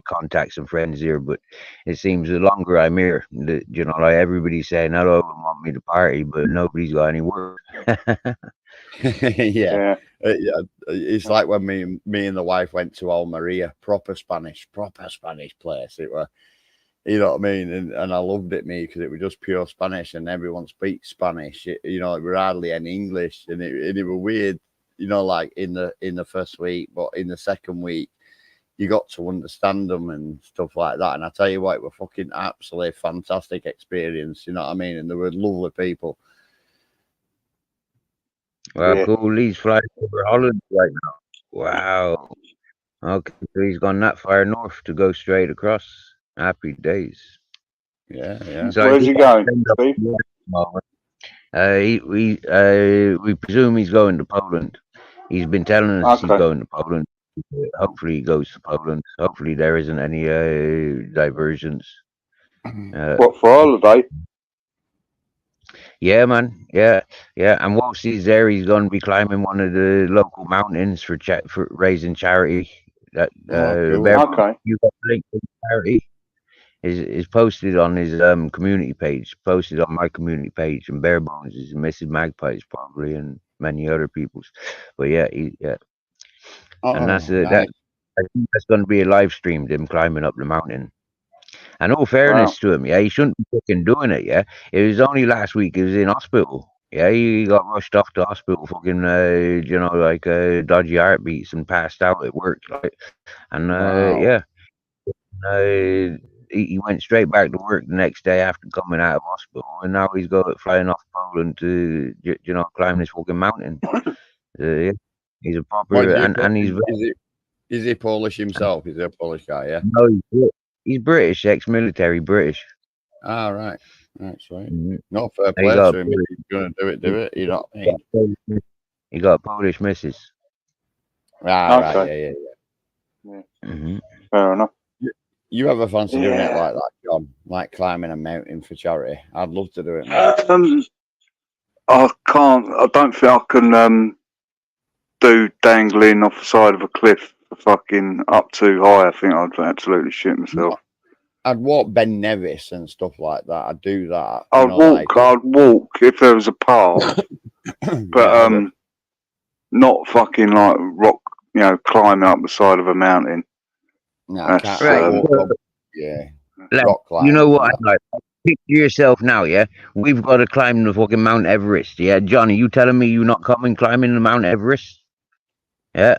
contacts and friends here, but it seems the longer I'm here, like everybody's saying hello and want me to party, but nobody's got any work. Yeah. Yeah. Yeah, it's like when me and the wife went to Almeria, proper Spanish place. It were, you know what I mean, and I loved it, me, because it was just pure Spanish, and everyone speaks Spanish. You know, it were hardly any English, and it were weird. You know, like in the first week, but in the second week, you got to understand them and stuff like that. And I tell you what, it were fucking absolutely fantastic experience. You know what I mean? And they were lovely people. Well, Yeah. cool. He's flying over Holland right now. Wow. Okay, so he's gone that far north to go straight across. Happy days. Yeah. So I Where's think he going, end up Steve? here at the moment. We presume he's going to Poland. He's been telling us he's Okay. going to Poland. Hopefully he goes to Poland. Hopefully there isn't any diversions. What, for holiday? Yeah, man. Yeah. And whilst he's there, he's going to be climbing one of the local mountains for raising charity. That Cool. Okay. you got the link to the charity is posted on his community page, posted on my community page, and Bare Bones is Mrs. Magpies probably, and many other people's. But yeah, and that's Nice. that. I think that's going to be a live stream, them climbing up the mountain. And all Wow. fairness to him, yeah, he shouldn't be fucking doing it. Yeah, it was only last week he was in hospital. Yeah, he got rushed off to hospital, fucking, you know, like dodgy heartbeats and passed out at work. Like, and Wow. yeah, he went straight back to work the next day after coming out of hospital, and now he's got flying off Poland to, you know, climb this fucking mountain. Yeah, he's a What proper, do you call? and he's Is he Polish himself? Is he a Polish guy? Yeah. no, he's British, ex-military British. Ah, right. Sweet. Mhm. No, fair He play got to him. If he's gonna do it. You know what I mean? he got a Polish missus. Ah, right. Okay. Yeah. Hmm. Fair enough. You ever fancy doing it Yeah. like that, John? Like climbing a mountain for charity? I'd love to do it, mate. I can't. I don't think I can do dangling off the side of a cliff fucking up too high. I think I'd absolutely shit myself. I'd walk Ben Nevis and stuff like that. I'd do that. I'd walk if there was a path, but not fucking like rock. You know, climbing up the side of a mountain. no, I That's can't. Right. Walk up, yeah, Like, rock climb. you know what? Like, picture yourself now, yeah? We've got to climb the fucking Mount Everest, yeah? Johnny, you telling me you're not coming climbing the Mount Everest? Yeah.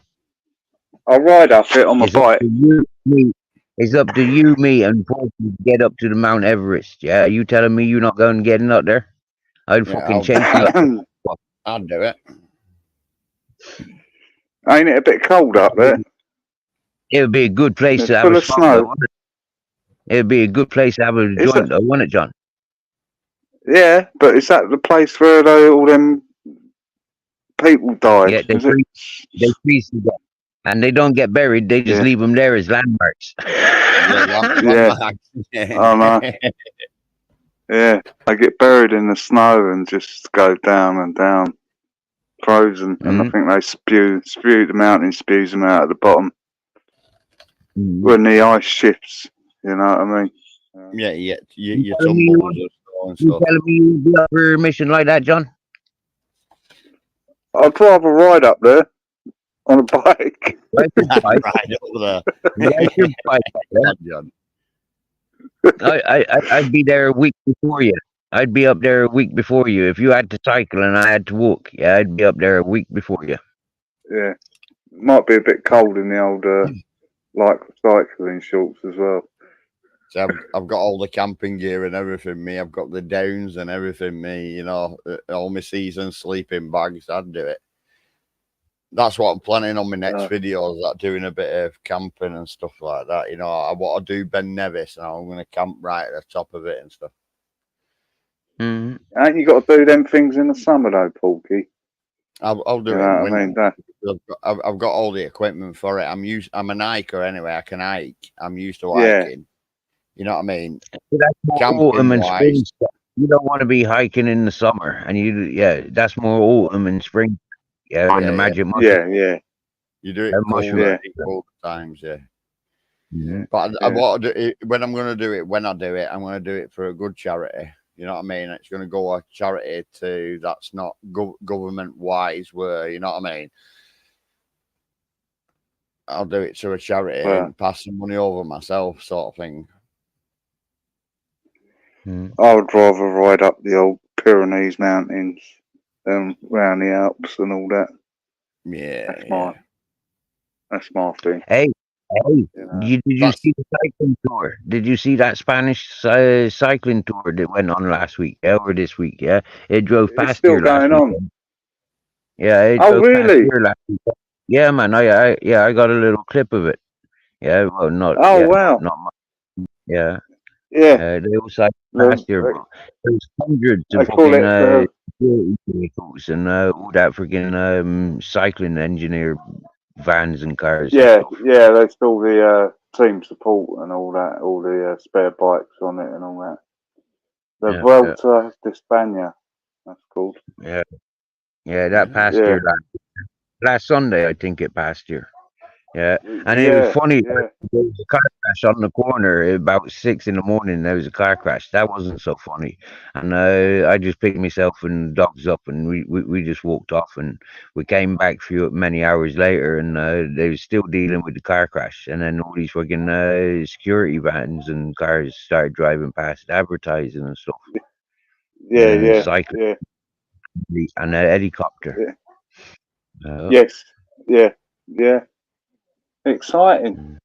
I'll ride up it on my It's up bike. to you, me. It's up to you, me, and Paul to get up to the Mount Everest, yeah? Are you telling me you're not going getting up there? I'd Yeah, fucking chase you up. I'd do it. Ain't it a bit cold up there? It would be a good place It's to have full a of spot, snow. though, wouldn't it? It'd be a good place to have a Is joint, it? though, wouldn't it, John? Yeah, but is that the place where all them people died? Yeah, Is it? they freeze to death. And they don't get buried, they just Yeah. leave them there as landmarks. Yeah. I know. Yeah, they get buried in the snow and just go down and down, frozen. And I think they spew the mountain spews them out at the bottom when the ice shifts. You know what I mean? Yeah, You you telling me tumbles and you stuff. telling me you'd be up for a mission like that, John? I'd rather ride up there on a bike. Ride your bike. Right over Ride your bike. Yeah. John. I'd be there a week before you. I'd be up there a week before you. If you had to cycle and I had to walk, yeah, I'd be up there a week before you. Yeah, might be a bit cold in the old like cycling shorts as well. So I've got all the camping gear and everything. Me, I've got the downs and everything. Me, you know, all my season sleeping bags. I'd do it. That's what I'm planning on my next videos, like doing a bit of camping and stuff like that. You know, I want to do Ben Nevis, and I'm going to camp right at the top of it and stuff. Mm-hmm. Ain't you got to do them things in the summer though, Porky? I'll do You it. know what I mean? I've got all the equipment for it. I'm an hiker anyway. I can hike. I'm used to Yeah. hiking. You know what I mean? That's more autumn and spring stuff. You don't want to be hiking in the summer, and that's more autumn and spring. Yeah, and the magic mushroom. Yeah. You do it mushroom. cold times, yeah. Mm-hmm. But I want to do it when I'm going to do it. When I do it, I'm going to do it for a good charity. You know what I mean? It's going to go a charity to that's not government wise. Where you know what I mean? I'll do it to a charity and pass some money over myself, sort of thing. I would rather ride up the old Pyrenees mountains and round the Alps and all that. Yeah, that's my thing. Hey, You know. did you see the cycling tour? Did you see that Spanish cycling tour that went on last week, or this week? Yeah, it drove It's past still here last going week. on. Yeah, it Oh, drove past really? here last week. Yeah, man. I got a little clip of it. Yeah, well, not. Oh, Yeah, wow. not much. Yeah. Yeah. They all cycled past here, bro. There's hundreds They of call fucking it security vehicles and all that freaking cycling engineer vans and cars. yeah, and stuff. yeah. They still the team support and all that, all the spare bikes on it and all that. The Vuelta de España, that's called. Yeah, that passed here last Sunday, I think it passed here. Yeah, and it was funny. Yeah. There was a car crash on the corner about 6 in the morning. There was a car crash. That wasn't so funny. And I just picked myself and dogs up, and we just walked off, and we came back many hours later, and they were still dealing with the car crash. And then all these fucking security vans and cars started driving past, advertising and stuff. Yeah. Cycling and a helicopter. Yeah. Yes. Yeah. Exciting.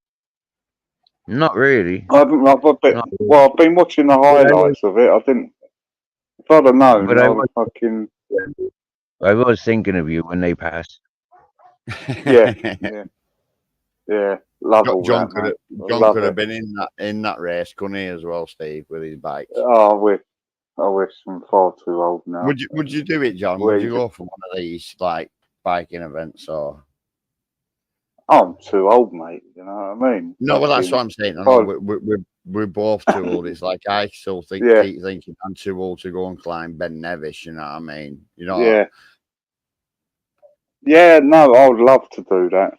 Not really. I've been watching the highlights of it. I didn't. If I'd have known, But I would fucking. I was thinking of you when they passed. Yeah. Love all John that. John could have been in that race, couldn't he, as well, Steve, with his bikes? Oh, I wish I'm far too old now. Would you do it, John? Would you go for one of these like biking events or? I'm too old, mate. You know what I mean? No, well, that's what I'm saying. I know we're both too old. It's like I still keep thinking I'm too old to go and climb Ben Nevis. You know what I mean? You know? Yeah. Yeah. No, I would love to do that.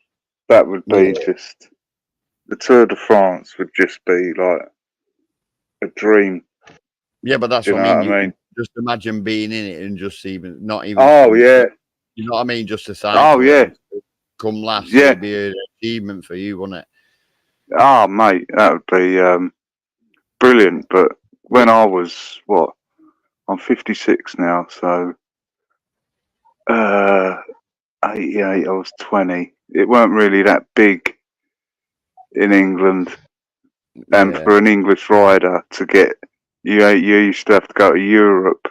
That would be just the Tour de France would just be like a dream. Yeah, but that's you what know I mean. What I mean? Just imagine being in it and just not even. Oh yeah. You know what I mean? Just a cycle. Oh yeah. Come last, it'd be an achievement for you, wouldn't it? Oh, mate, that would be brilliant. But when I was I'm 56 now, so 88. I was 20. It weren't really that big in England, and for an English rider to get, you used to have to go to Europe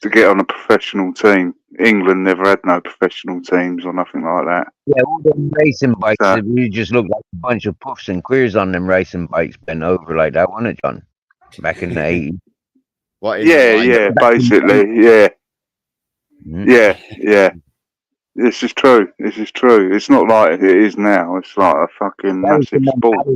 to get on a professional team. England never had no professional teams or nothing like that. Yeah, all them racing bikes, you just look like a bunch of puffs and queers on them racing bikes bent over like that, wasn't it, John? Back in the 80s. Basically, yeah. This is true. It's not like it is now. It's like a fucking massive sport.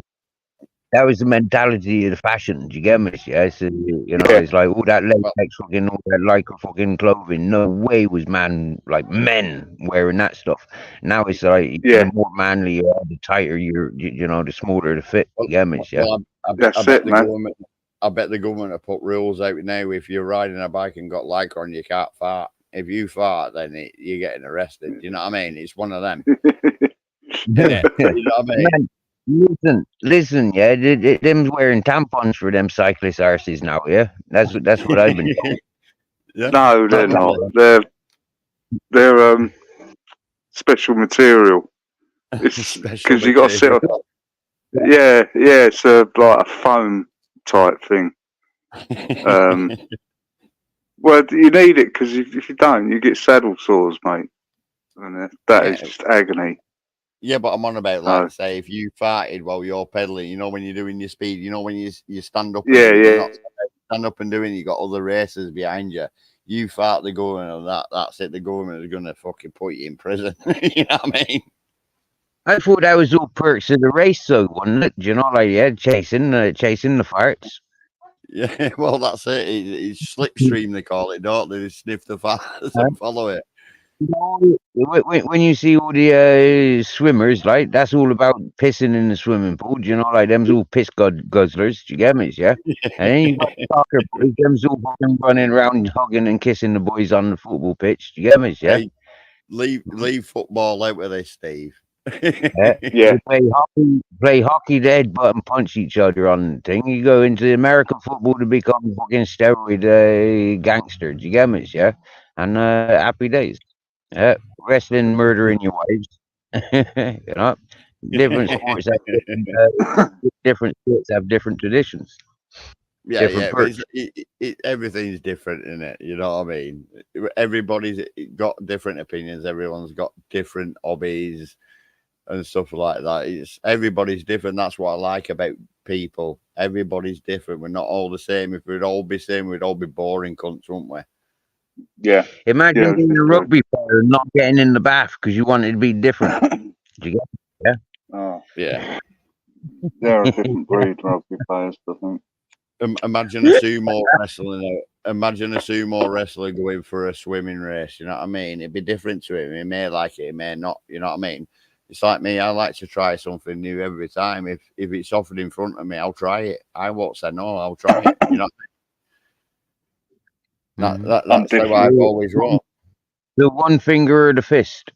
That was the mentality of the fashion. Do you get me? Yeah, so, it's like all that latex fucking, all that lycra fucking clothing. No way was men wearing that stuff. Now it's like the more manly you are, the tighter the smaller the fit. You get me? Yeah. Well, I bet the government have put rules out now. If you're riding a bike and got lycra on, you can't fart. If you fart, then you're getting arrested. You know what I mean? It's one of them. You know what I mean? Man, listen, yeah, them's wearing tampons for them cyclist arses now, yeah? That's what I've been told. No, they're not. They're special material. It's because you got to sit on. Yeah, it's like a foam type thing. Well, you need it because if you don't, you get saddle sores, mate. And that is just agony. Yeah, but I'm on about say if you farted while you're pedaling, when you're doing your speed, when you stand up. Stand up and doing. You got other racers behind you. You fart the government, and that's it. The government is gonna fucking put you in prison. You know what I mean? I thought that was all perks of the race, though, wasn't it? Chasing the farts. Yeah, well, that's it. It's slipstream, they call it, don't they? They sniff the farts and follow it. When you see all the swimmers, like that's all about pissing in the swimming pool. Do you know, like them's all piss guzzlers. Do you get me? Yeah. And then you got soccer boys, them's all fucking running around hugging and kissing the boys on the football pitch. Do you get me? Yeah. Hey, leave football out with this, Steve. Yeah. Yeah, They play hockey, they headbutt and punch each other on the thing. You go into American football to become fucking steroid gangster. Do you get me? Yeah. And happy days. Yeah. Wrestling, murdering your wives. You know, different sports have different sports have different traditions, different Yeah, but perks. everything's different in it. You know what I mean? Everybody's got different opinions. Everyone's got different hobbies and stuff like that. It's everybody's different. That's what I like about people. Everybody's different. We're not all the same. If we'd all be same, we'd all be boring cunts, wouldn't we? yeah, Imagine yeah. This being is a true. rugby player and not getting in the bath because you wanted to be different. Do you get it? Oh, Yeah. they're a different breed, rugby players, I think. Imagine a sumo wrestler. Imagine a sumo wrestler going for a swimming race. You know what I mean? It'd be different to him. He may like it, he may not. You know what I mean? It's like me. I like to try something new every time. If it's offered in front of me, I'll try it. I won't say no. I'll try it. You know Mhm. I'm that's how different. I've always run. The one finger or the fist.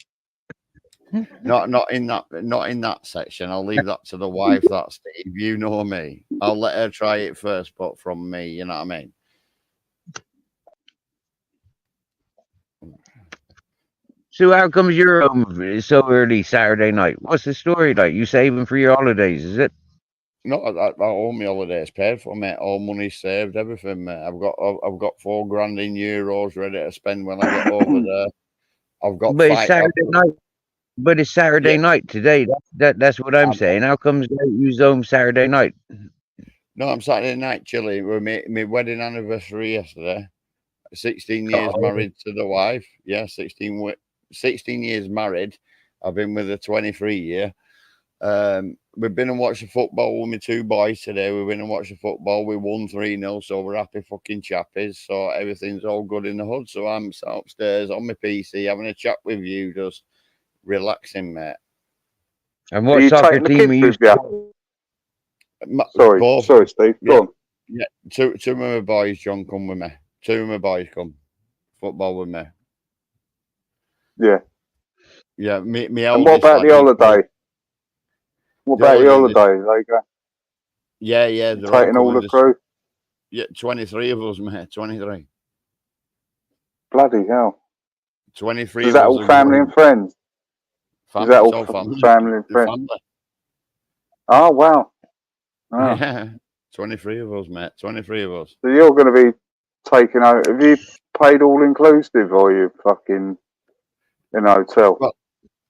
Not in that section. I'll leave that to the wife. That's Steve. You know me. I'll let her try it first, but from me, you know what I mean. So how comes you're home so early Saturday night? What's the story like? You saving for your holidays, is it? No, all my holidays paid for, mate. All money saved, everything, mate. I've got 4 grand in euros ready to spend when I get over there. I've got But it's five. Saturday night. But it's Saturday Yeah, night today. That's what I'm saying. How comes you home Saturday night? no, I'm Saturday night chilling. With my wedding anniversary yesterday. 16 years Oh, married to the wife. Yeah, 16 years married. I've been with her 23 year. We've been and watched the football with my 2 boys today. We've been and watched the football. We won 3-0, so we're happy fucking chappies. So everything's all good in the hood. So I'm sat upstairs on my PC having a chat with you, just relaxing, mate. and Are what you soccer taking the team are kids you? with you? Sorry, Both, sorry, Steve. yeah, Go on. yeah. Two of my boys, John, come with me. 2 of my boys come football with me. Yeah. Yeah, me And what eldest about lad, the he plays holiday? What the about the holiday. holiday? Like, Yeah, you they're all taking all coming. the crew? Yeah, 23 of us, mate. 23. Bloody hell. 23 Is of that us all are family going. and friends? Is Family, that it's all all family. family and The friends? family. Oh, wow. Oh. Yeah. 23 of us, mate. 23 of us. So you're going to be taking out. Have you paid all inclusive or you fucking in a hotel?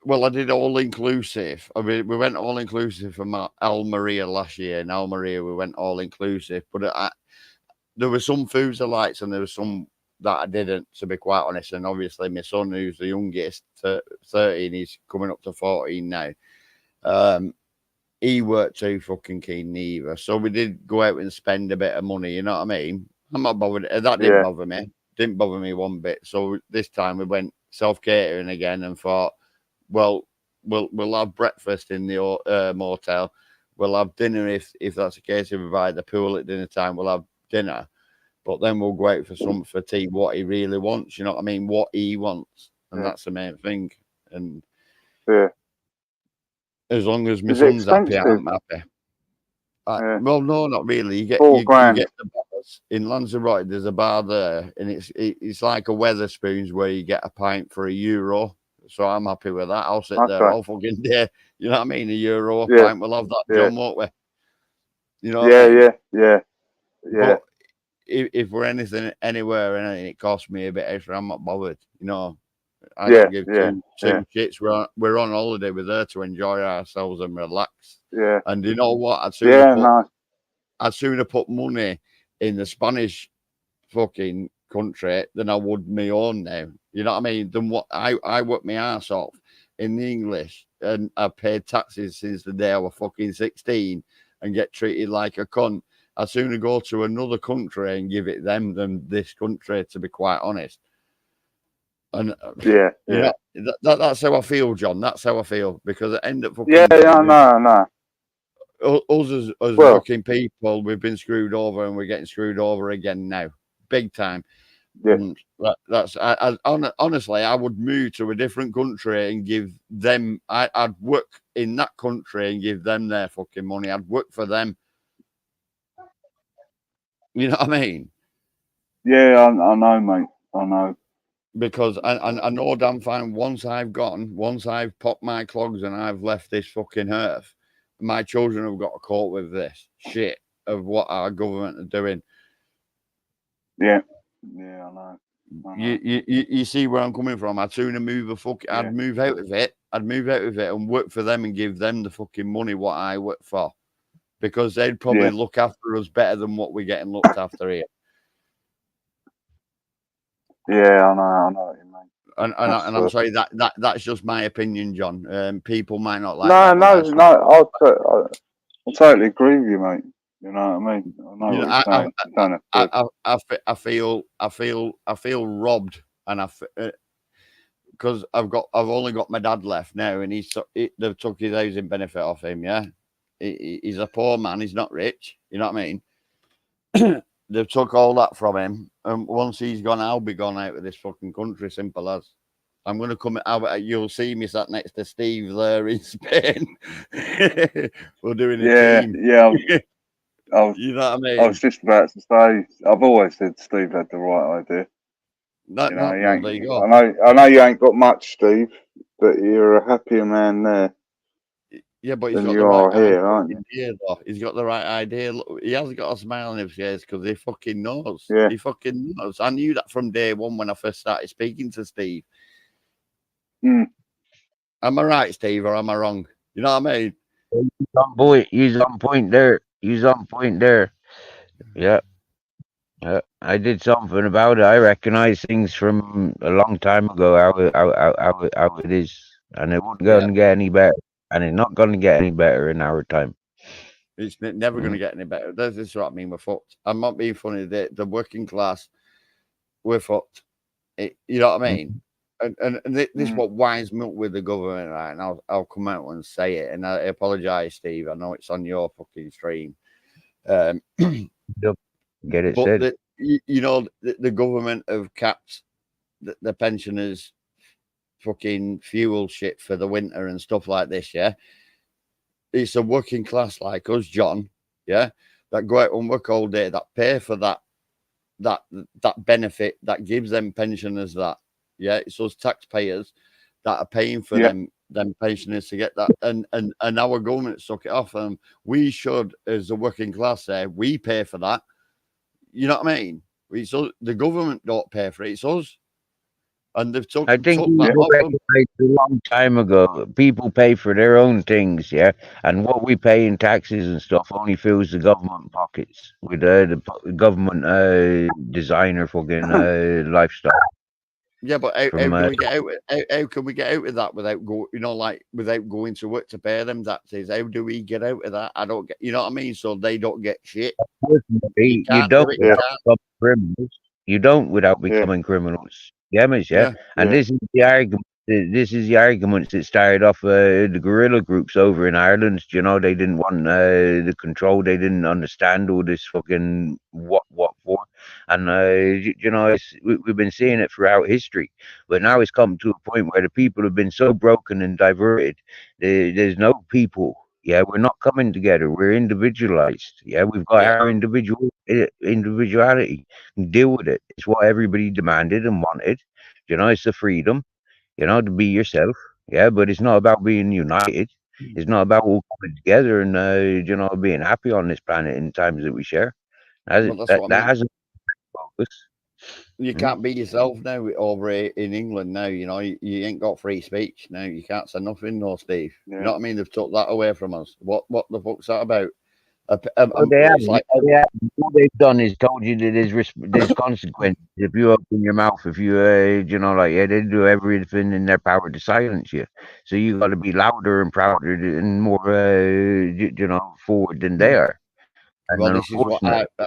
Well, I did all inclusive. I mean, we went all inclusive from Almeria last year. In Almeria, we went all inclusive. But there were some foods I liked and there was some that I didn't, to be quite honest. And obviously, my son, who's the youngest, 13, he's coming up to 14 now. He weren't too fucking keen either. So we did go out and spend a bit of money, you know what I mean? I'm not bothered. That didn't Yeah. bother me. Didn't bother me one bit. So this time we went self-catering again and thought, well, we'll have breakfast in the motel. We'll have dinner if that's the case. If we buy the pool at dinner time, we'll have dinner. But then we'll go out for tea, what he really wants, you know what I mean? What he wants. And Yeah. that's the main thing. And Yeah. as long as my Is it son's happy, expensive? I'm happy. Yeah. Well, no, not really. You get 4 you grand. get the bars in Lanzarote. There's a bar there, and it's like a Weatherspoons where you get a pint for €1. So I'm happy with that. I'll sit there Okay. all fucking day. You know what I mean? €1 a Yeah. pint. We'll have that, Yeah. John, won't we? You know what Yeah. I mean? Yeah. Yeah. Yeah. But if we're anywhere and it costs me a bit extra, I'm not bothered. You know, I Yeah. don't give Yeah. two shits. We're on holiday. We're there to enjoy ourselves and relax. Yeah. And you know what? Yeah. Nice. I'd sooner put money in the Spanish fucking country than I would my own now. You know what I mean? Than what I work my ass off in the English and I've paid taxes since the day I was fucking 16 and get treated like a cunt. I'd sooner go to another country and give it them than this country, to be quite honest. And Yeah, you yeah, know that's how I feel, John. That's how I feel because at the end of yeah, fucking day, yeah. I know. us as Well, working people, we've been screwed over, and we're getting screwed over again now, big time. yeah, And that's honestly, I would move to a different country and give them. I'd work in that country and give them their fucking money. I'd work for them. You know what I mean? yeah. I know, mate. I know. Because I know damn fine once I've popped my clogs and I've left this fucking earth, my children have got to cope with this shit of what our government are doing. Yeah, yeah. I know. You see where I'm coming from? I'd sooner Yeah, I'd move out of it. I'd move out of it and work for them and give them the fucking money what I work for, because they'd probably yeah, look after us better than what we're getting looked after here. yeah. I know what you mean. And I'm sorry that's just my opinion, John. People might not like No, that, but no, that's no. I totally agree with you, mate. You know what I mean? I know you what know, you're saying. You don't have to. I feel robbed, and because I've only got my dad left now, and they've took his housing benefit off him. Yeah, he's a poor man. He's not rich. You know what I mean? They've took all that from him, and once he's gone, I'll be gone out of this fucking country. Simple as. I'm going to come out. You'll see me sat next to Steve there in Spain. We're doing a Yeah, team. yeah. You know what I I mean? was just about to say. I've always said Steve had the right idea. That, You know, that, he well, ain't. there you go. I know you ain't got much, Steve, but you're a happier man there Yeah, but he's than got you the right are here, aren't you? idea, though. He's got the right idea. Look, he has got a smile on his face because he fucking knows. Yeah. He fucking knows. I knew that from day one when I first started speaking to Steve. Mm. Am I right, Steve, or am I wrong? You know what I mean? He's on point. He's on point there. He's on point there. Yeah. I did something about it. I recognize things from a long time ago how it is, and it wouldn't Yeah. going to get any better, and it's not going to get any better in our time. It's never going to Mm. get any better. This is what I mean. We're fucked. I'm not being funny. The working class, we're fucked. You know what I mean? And this is Mm. what winds me up with the government, right? And I'll come out and say it. And I apologize, Steve. I know it's on your fucking stream. Yep. Get it But said. the government have capped the pensioners fucking fuel shit for the winter and stuff like this. Yeah, it's a working class like us, John. Yeah, that go out and work all day, that pay for that benefit that gives them pensioners that. Yeah, it's us taxpayers that are paying for Yeah. them pensioners to get that, and our government suck it off. And we should, as a working class, say we pay for that. You know what I mean? It's us, the government don't pay for it. It's us, and they've took I think that people off them. recognized a long time ago. People pay for their own things, yeah, and what we pay in taxes and stuff only fills the government pockets with government designer fucking lifestyle. Yeah, but how From can we get out? How can we get out of that without without going to work to pay them taxes? How do we get out of that? I don't get. You know what I mean? So they don't get shit. You you can't do don't it. You Yeah. can't. become criminals. You don't without Yeah. becoming criminals. Yeah, miss, yeah. Yeah. And Yeah. this is the argument. This is the arguments that started off the guerrilla groups over in Ireland. You know, they didn't want the control. They didn't understand all this fucking what for. And you know, we've been seeing it throughout history. But now it's come to a point where the people have been so broken and diverted. There's no people. Yeah, we're not coming together. We're individualized. Yeah, we've got Yeah. our individuality. Deal with it. It's what everybody demanded and wanted. You know, it's the freedom, you know, to be yourself. Yeah, but it's not about being united. It's not about all coming together and you know, being happy on this planet in times that we share. Well, that's what I That mean. hasn't focus. You Mm. can't be yourself now over in England now. You know, you ain't got free speech now. You can't say nothing, no, Steve. You know Yeah. what I mean? They've took that away from us. What the fuck's that about? Well, they It's haven't. like What they've done is told you that there's consequences if you open your mouth. If you, you know, like yeah, they do everything in their power to silence you. So you got to be louder and prouder and more, you know, forward than they are. And well, then this is what unfortunately,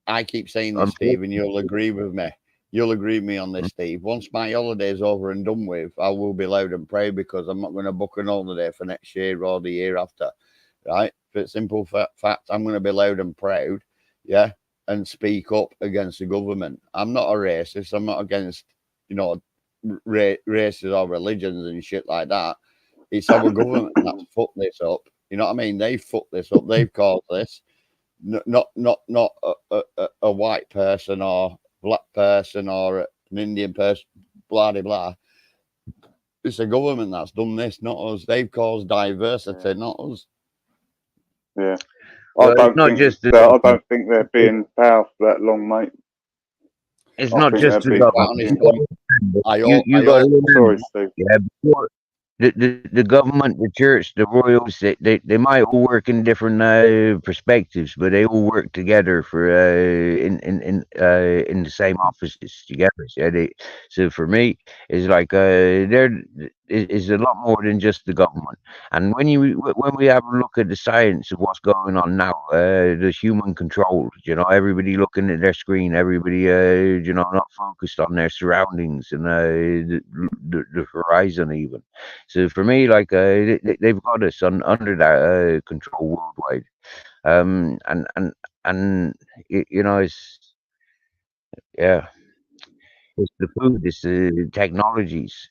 I keep saying this, Steve, and you'll agree with me. you'll agree with me on this, Steve. Once my holiday's over and done with, I will be loud and proud because I'm not going to book an holiday for next year or the year after, right? For the simple fact, I'm going to be loud and proud, yeah, and speak up against the government. I'm not a racist. I'm not against, races or religions and shit like that. It's our government that's fucked this up. You know what I mean? They fucked this up. They've caused this. Not a white person or black person or an Indian person, blah blah blah. It's the government that's done this, not us. They've caused diversity, not us. Yeah. Well, it's not just the I don't think they're being powerful that long, mate. it's I not think just they're the being government. I You got to sorry, remember, Steve. yeah, before the government, the church, the royals, they might all work in different perspectives, but they all work together for in the same offices together. Yeah, so for me, it's like there is a lot more than just the government. And when we have a look at the science of what's going on now, the human control, everybody looking at their screen, everybody not focused on their surroundings and the horizon even. So for me, like they've got us under that control worldwide, and it's yeah, it's the food, it's the technologies,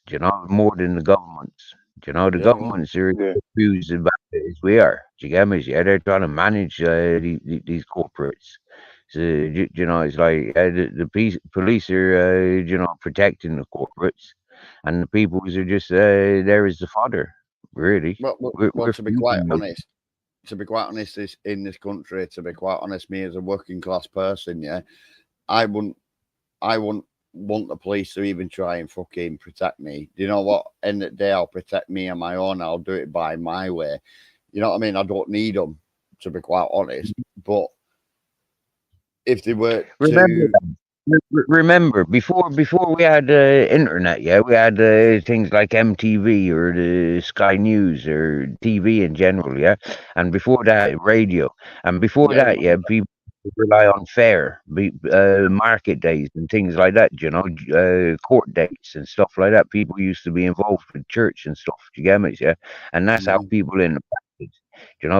more than the governments. The Yeah. governments are Yeah. confused about it as we are. Do you get me? Yeah, they're trying to manage these corporates. So it's like police are protecting the corporates, and the peoples are just there as the fodder. Really, Well, we're to be quite feeding them. honest, in this country, to be quite honest, me as a working class person, yeah, I wouldn't, I wouldn't want the police to even try and fucking protect me. You know what? End of the day, I'll protect me on my own. I'll do it by my way. You know what I mean? I don't need them, to be quite honest. But if they were Remember to, remember before we had internet, yeah, we had things like MTV or the Sky News or TV in general, yeah, and before that radio, and before yeah, that, yeah, people rely on market days and things like that, court dates and stuff like that. People used to be involved with church and stuff. Do you get me? Yeah, and that's how yeah, people in the past.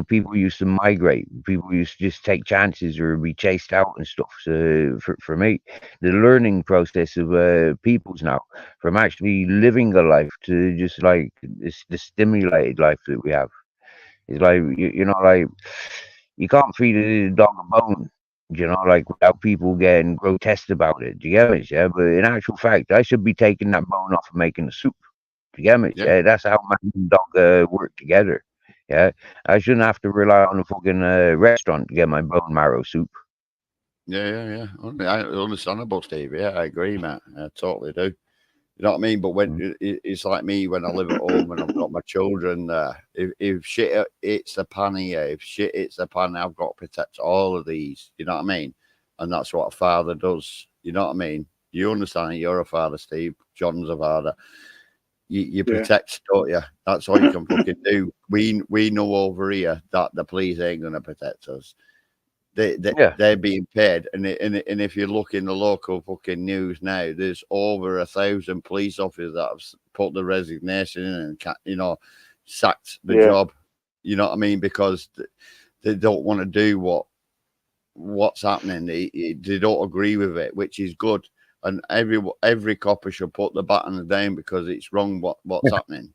People used to migrate. People used to just take chances or be chased out and stuff. So for me, the learning process of peoples now, from actually living a life to just like the stimulated life that we have, is like like you can't feed a dog a bone. Like without people getting grotesque about it. Do you get me? Yeah, but in actual fact, I should be taking that bone off and making a soup. Do you get me? yeah, Yeah, that's how man and dog work together. Yeah, I shouldn't have to rely on a fucking restaurant to get my bone marrow soup. yeah. Understandable, Steve. Yeah, I agree, Matt. I totally do. You know what I mean? But when it's like me when I live at home and I've got my children there, if shit hits the pan here, if shit hits the pan, I've got to protect all of these. You know what I mean? And that's what a father does. You know what I mean? You understand? You're a father, Steve. John's a father. You Yeah. protect, don't you? That's all you can fucking do. We know over here that the police ain't gonna protect us. Yeah, They're being paid, and if you look in the local fucking news now, there's over 1,000 police officers that have put the resignation in and sacked the Yeah. job. You know what I mean? Because they don't want to do what's happening. They don't agree with it, which is good. And every copper should put the buttons down because it's wrong what's happening.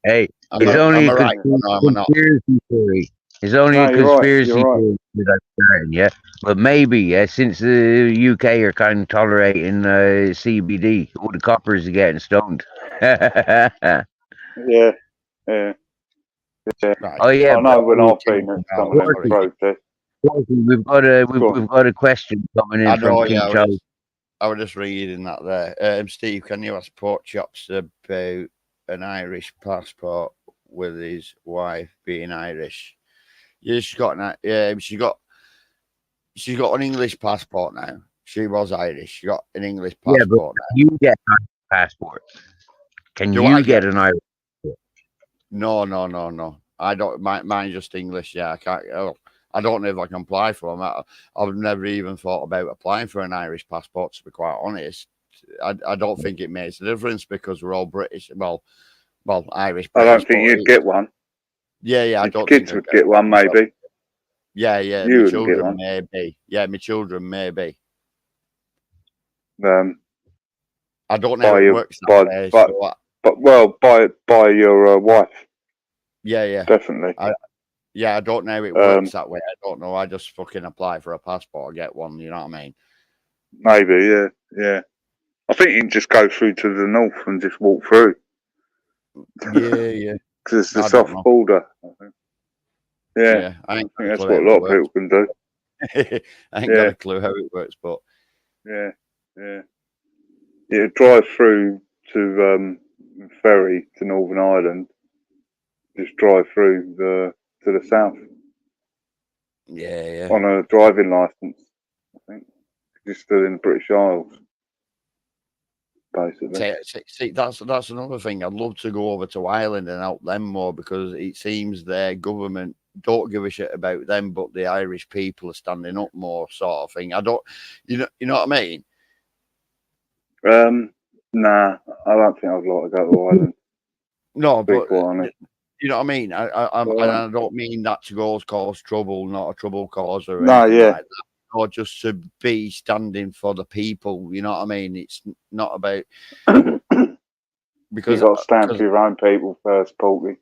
hey, Am it's I, only am a I right? Or no, am I not? conspiracy theory. It's only No, a you're right. conspiracy You're right. theory that I'm starting, yeah. But maybe, yeah, since the UK are kind of tolerating CBD, all the coppers are getting stoned. Oh Yeah. Yeah. Yeah. Right. yeah, I but know when We'll I've change been at about some of them it. protests. we've Go on. we've got a question coming in I from know, yeah. King Charles. I was just reading that there. Steve, can you ask Pork Chops about an Irish passport with his wife being Irish? Yeah, she's got an English passport now. She was Irish. She got an English Yeah, but passport now. you get an Irish passport. Can Do I you get get? an Irish passport? No. I don't. Mine's just English. Yeah, I can't. Oh, I don't know if I can apply for them. I've never even thought about applying for an Irish passport, to be quite honest. I don't think it makes a difference because we're all British. Well, Irish I British. don't think you'd get one. Yeah, I Your don't kids think I'd would get get one, myself. maybe. Yeah, You my wouldn't get children one. maybe. Yeah, my children maybe. I don't know how it works that way. by your wife, yeah. definitely. I don't know how it works that way. I don't know. I just fucking apply for a passport, get one. You know what I mean? Maybe, yeah. I think you can just go through to the north and just walk through. Yeah. Because it's the I don't soft know. border. I think. Yeah, I ain't I think got a that's clue what a how lot it of works. people can do. I ain't got a clue how it works, but Yeah. You drive through to ferry to Northern Ireland. Just drive through to the south yeah. on a driving license. I think you're still in the British Isles, basically. See, that's another thing. I'd love to go over to Ireland and help them more because it seems their government don't give a shit about them, but the Irish people are standing up more, sort of thing. I don't, you know what I mean? Nah, I don't think I'd like to go to Ireland. No, To be but quite honest. you know what I mean. I don't mean that to cause trouble, not a trouble causer or No, anything yeah. like that. Or just to be standing for the people. You know what I mean? It's not about because You've got to stand for your own people first, Porky.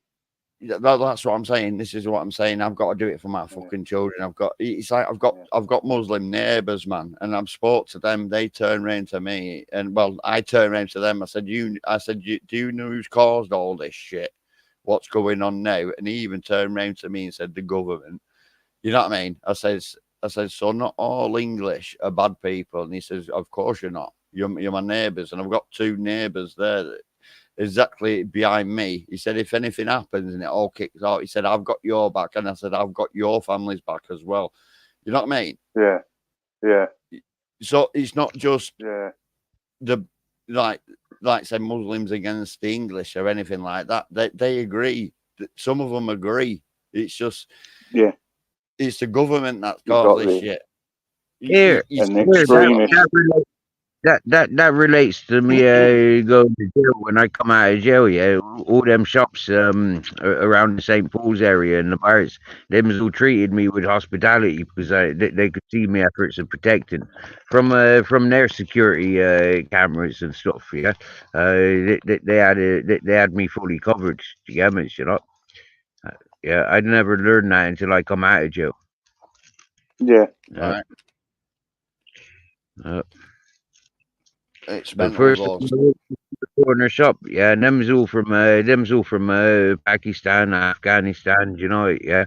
that's what I'm saying. This is what I'm saying. I've got to do it for my fucking children. It's like I've got Muslim neighbours, man, and I've spoke to them. They turn around to me, and well, I turn around to them. I said, do you know who's caused all this shit? What's going on now? And he even turned around to me and said, the government. You know what I mean? I said, so not all English are bad people. And he says, of course you're not. You're my neighbours, and I've got two neighbours there that exactly behind me. He said, if anything happens and it all kicks out, he said, I've got your back. And I said, I've got your family's back as well. You know what I mean? Yeah. So it's not just the like say Muslims against the English or anything like that. They agree. Some of them agree. It's just it's the government that's caused this shit. Here, that relates to me going to jail when I come out of jail. Yeah, all them shops around the St. Paul's area and the bars, them all treated me with hospitality because they could see my efforts of protecting from their security cameras and stuff. Yeah, they had me fully covered. You know. Yeah, I'd never learned that until I come out of jail. Yeah. Right. It's the first corner shop, yeah, and them's all from Pakistan, Afghanistan, you know, yeah,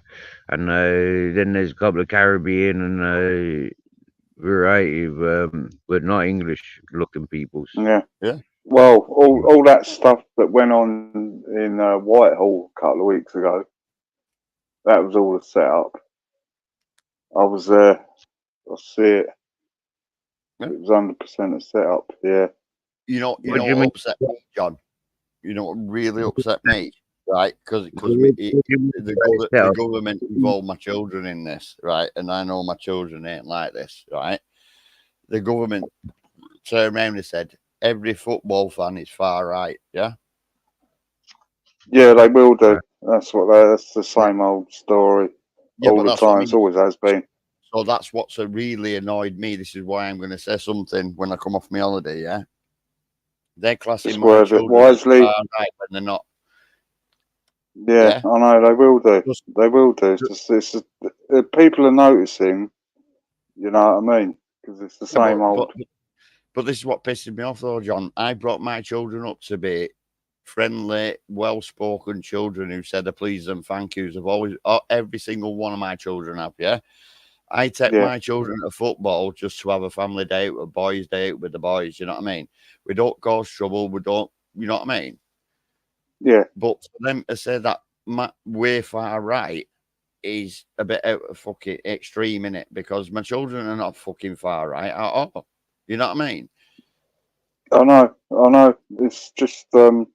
and then there's a couple of Caribbean and variety of but not English looking peoples. Yeah. Well, all that stuff that went on in Whitehall a couple of weeks ago, that was all a setup. I was there. I see it. It was 100% a setup. Yeah. You know what upset me, John? You know what really upset me, right? Because the government involved my children in this, right? And I know my children ain't like this, right? The government turned around and said every football fan is far right, yeah. Yeah, they will do. That's the same old story. All the time. It always has been. So that's what's really annoyed me. This is why I'm going to say something when I come off my holiday, yeah? They're classing my children wisely. Right when they're not. Yeah, I know, they will do. They will do. People are noticing, you know what I mean? Because it's the same old. But this is what pisses me off, though, John. I brought my children up to be friendly, well-spoken children who said the please and thank yous. Have always, every single one of my children have, yeah? I take my children to football just to have a family day out, a boys' day out with the boys, you know what I mean? We don't cause trouble, we don't, you know what I mean? Yeah. But for them to say that way far right is a bit out of fucking extreme, innit? Because my children are not fucking far right at all. You know what I mean? I know. It's just the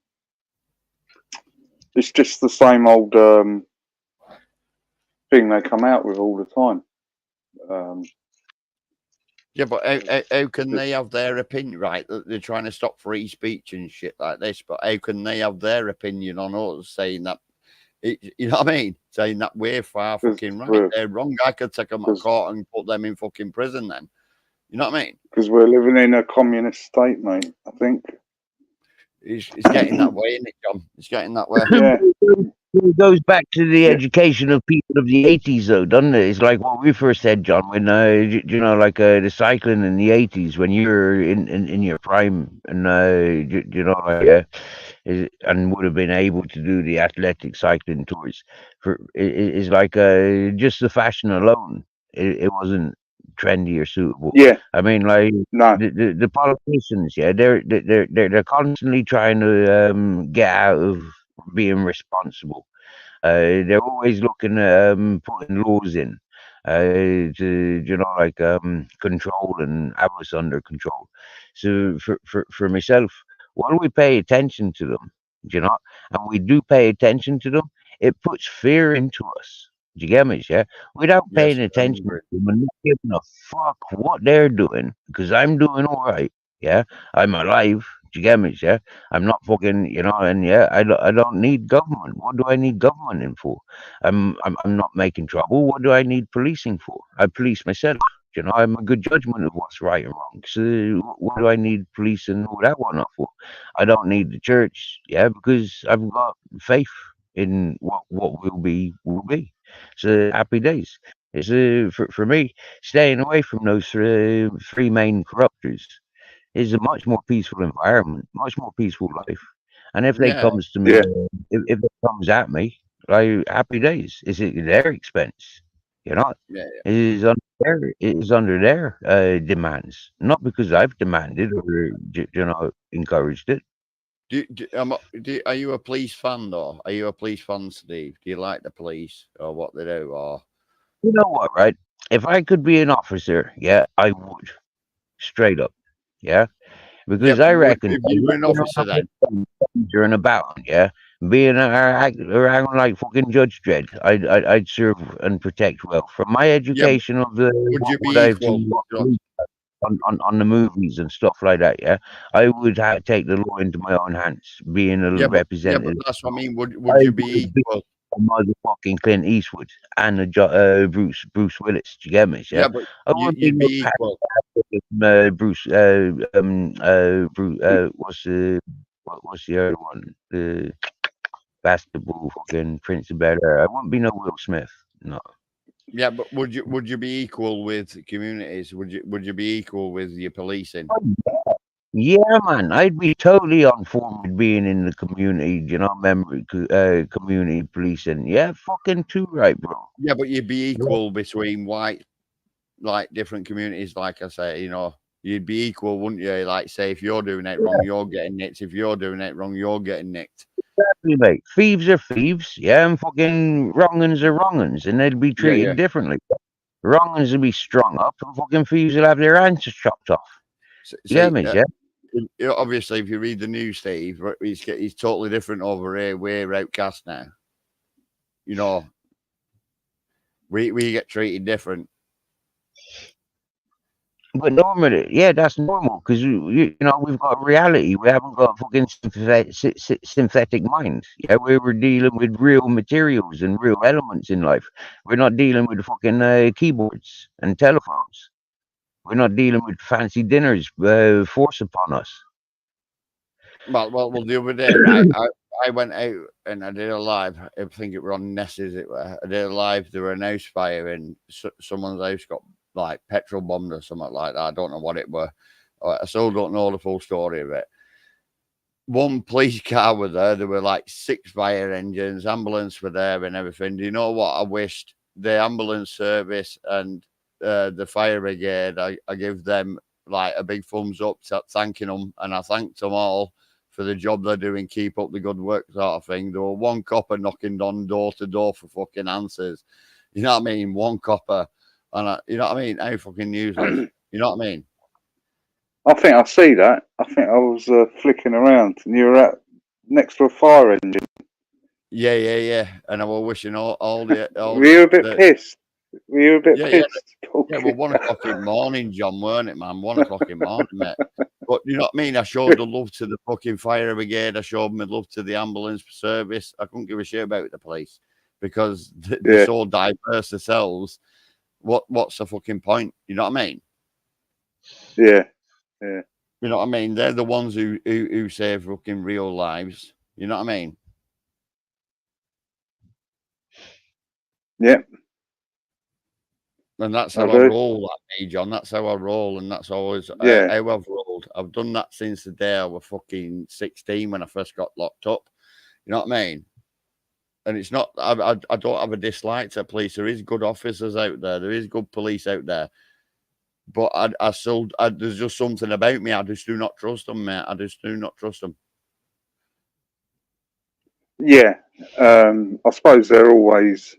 same old thing they come out with all the time. Yeah, but how can they have their opinion, right? That they're trying to stop free speech and shit like this, but how can they have their opinion on us saying that, you know what I mean? Saying that we're far fucking right. They're wrong. I could take them to court and put them in fucking prison then. You know what I mean? Because we're living in a communist state, mate, I think. It's getting that way, isn't it, John? It's getting that way. Yeah. It goes back to the education of people of the 80s, though, doesn't it? It's like what we first said, John, when, you know, like the cycling in the 80s, when you were in your prime, and, you know, like, and would have been able to do the athletic cycling tours. It's like just the fashion alone, it wasn't trendy or suitable. Yeah. I mean, like, No. the politicians, yeah, they're constantly trying to get out of being responsible. They're always looking at putting laws in to, you know, like control and have us under control. So for myself, when we pay attention to them, you know, and we do pay attention to them, it puts fear into us. Do you get me? Yeah, without paying Yes, attention to them and not giving a fuck what they're doing, because I'm doing all right. Yeah, I'm alive. Do you get me? Yeah, I'm not fucking, you know, and yeah, I don't need government. What do I need government in for? I'm not making trouble. What do I need policing for? I police myself. You know, I'm a good judgment of what's right and wrong. So what do I need police and all that whatnot for? I don't need the church, yeah, because I've got faith in what will be will be. So happy days. It's for me, staying away from those three main corruptors is a much more peaceful environment, much more peaceful life. And if they Yeah. comes to me, if it comes at me, like happy days, is it their expense? You know, Yeah. it is under their demands, not because I've demanded or you know encouraged it. Are you a police fan, though? Are you a police fan, Steve? Do you like the police or what they do? Or You know what, right? If I could be an officer, yeah, I would, straight up, yeah. yeah, Because I reckon if you were an officer, then during a battle, yeah, being around like fucking Judge Dredd, I'd serve and protect well. From my yeah, education of the would you what be I've equal? seen on the movies and stuff like that, yeah, I would take the law into my own hands, being a Yeah, but representative. that's what I mean. Would I you be would be equal? a motherfucking Clint Eastwood and a Bruce Willis. Do you get me? Yeah, Yeah, but I wouldn't be you'd no be equal. Bruce. Bruce. What's the other one? The basketball fucking Prince of Bel Air. I wouldn't be no Will Smith. No. Yeah, but would you be equal with communities? Would you be equal with your policing? Yeah, man, I'd be totally on form with being in the community, you know, community policing. Yeah, fucking too right, bro. Yeah, but you'd be equal between white, like different communities. Like I say, you know, you'd be equal, wouldn't you? Like, say, if you're doing it wrong, you're getting nicked. If you're doing it wrong, you're getting nicked. Exactly, mate. Thieves are thieves, yeah, and fucking wrong'uns are wrong'uns, and they'd be Yeah, treated yeah. differently. Wrong'uns would be strung up, and fucking thieves will have their hands chopped off. Yeah, mate, yeah. Obviously, if you read the news, Steve, he's totally different over here. We're outcast now. You know, we get treated different. But normally, yeah, that's normal because you know we've got a reality. We haven't got a fucking synthetic mind. Yeah, we're dealing with real materials and real elements in life. We're not dealing with fucking keyboards and telephones. We're not dealing with fancy dinners forced upon us. Well, the other day, right? I went out and I did a live. I think it was on Ness's. I did a live. There were an house fire and someone's house got like petrol bombed or something like that. I don't know what it were. I still don't know the full story of it. One police car was there. There were like 6 fire engines, ambulance were there and everything. Do you know what? I wished the ambulance service and the fire brigade, I give them like a big thumbs up, thanking them. And I thanked them all for the job they're doing, keep up the good work sort of thing. There were one copper knocking on door to door for fucking answers. You know what I mean? One copper. And you know what I mean? How fucking useless. You know what I mean? I think I see that. I think I was flicking around and you were next to a fire engine. Yeah. And I was wishing all Were you a bit the pissed? Were you a bit yeah. pissed? Yeah, well, 1 o'clock in the morning, John, weren't it, man? 1 o'clock in the morning, mate. But you know what I mean? I showed the love to the fucking fire brigade. I showed my love to the ambulance service. I couldn't give a shit about the police because they're Yeah, so diverse themselves. What's the fucking point? You know what I mean? yeah, You know what I mean? They're the ones who save fucking real lives. You know what I mean? yeah. And that's I how I do. roll, like me, John. That's how I roll, and that's always Yeah, how I've rolled. I've done that since the day I was fucking 16 when I first got locked up. You know what I mean? And it's not. I don't have a dislike to police. There is good officers out there. There is good police out there. But I still, there's just something about me. I just do not trust them, mate. I just do not trust them. yeah. I suppose they're always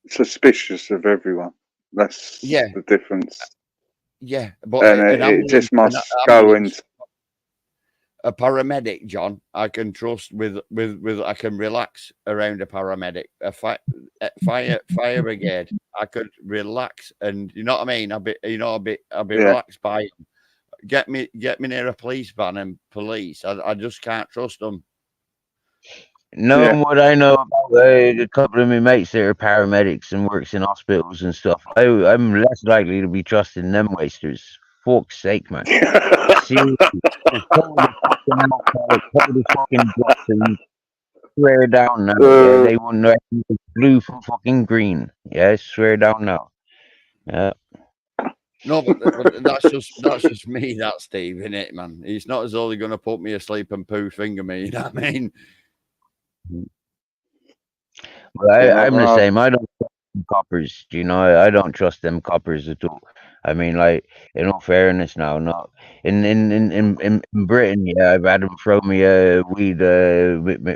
suspicious of everyone. That's Yeah, the difference, yeah. But and an it ambulance, just must go into. a paramedic, John, I can trust with I can relax around a paramedic. Fire brigade, I could relax, and you know what I mean. I'll be Yeah, relaxed by 'em. Get me near a police van and police. I just can't trust them. yeah, Knowing what I know about a couple of my mates that are paramedics and works in hospitals and stuff, I'm less likely to be trusting them wasters. Fuck's sake, man. Seriously, cover the fucking alcohol, cover the fucking drugs and swear down now. Yeah, uh, they wouldn't know it's blue from fucking green. Yeah, swear down now. Yeah. No, but that's just me, that Steve, in it, man. It's not as though they're gonna put me asleep and poo finger me. You know what I mean? But you know, I'm the same. I don't trust them coppers. You know, I don't trust them coppers at all. I mean, like, in all fairness, now, not in Britain. Yeah, I've had them throw me weed,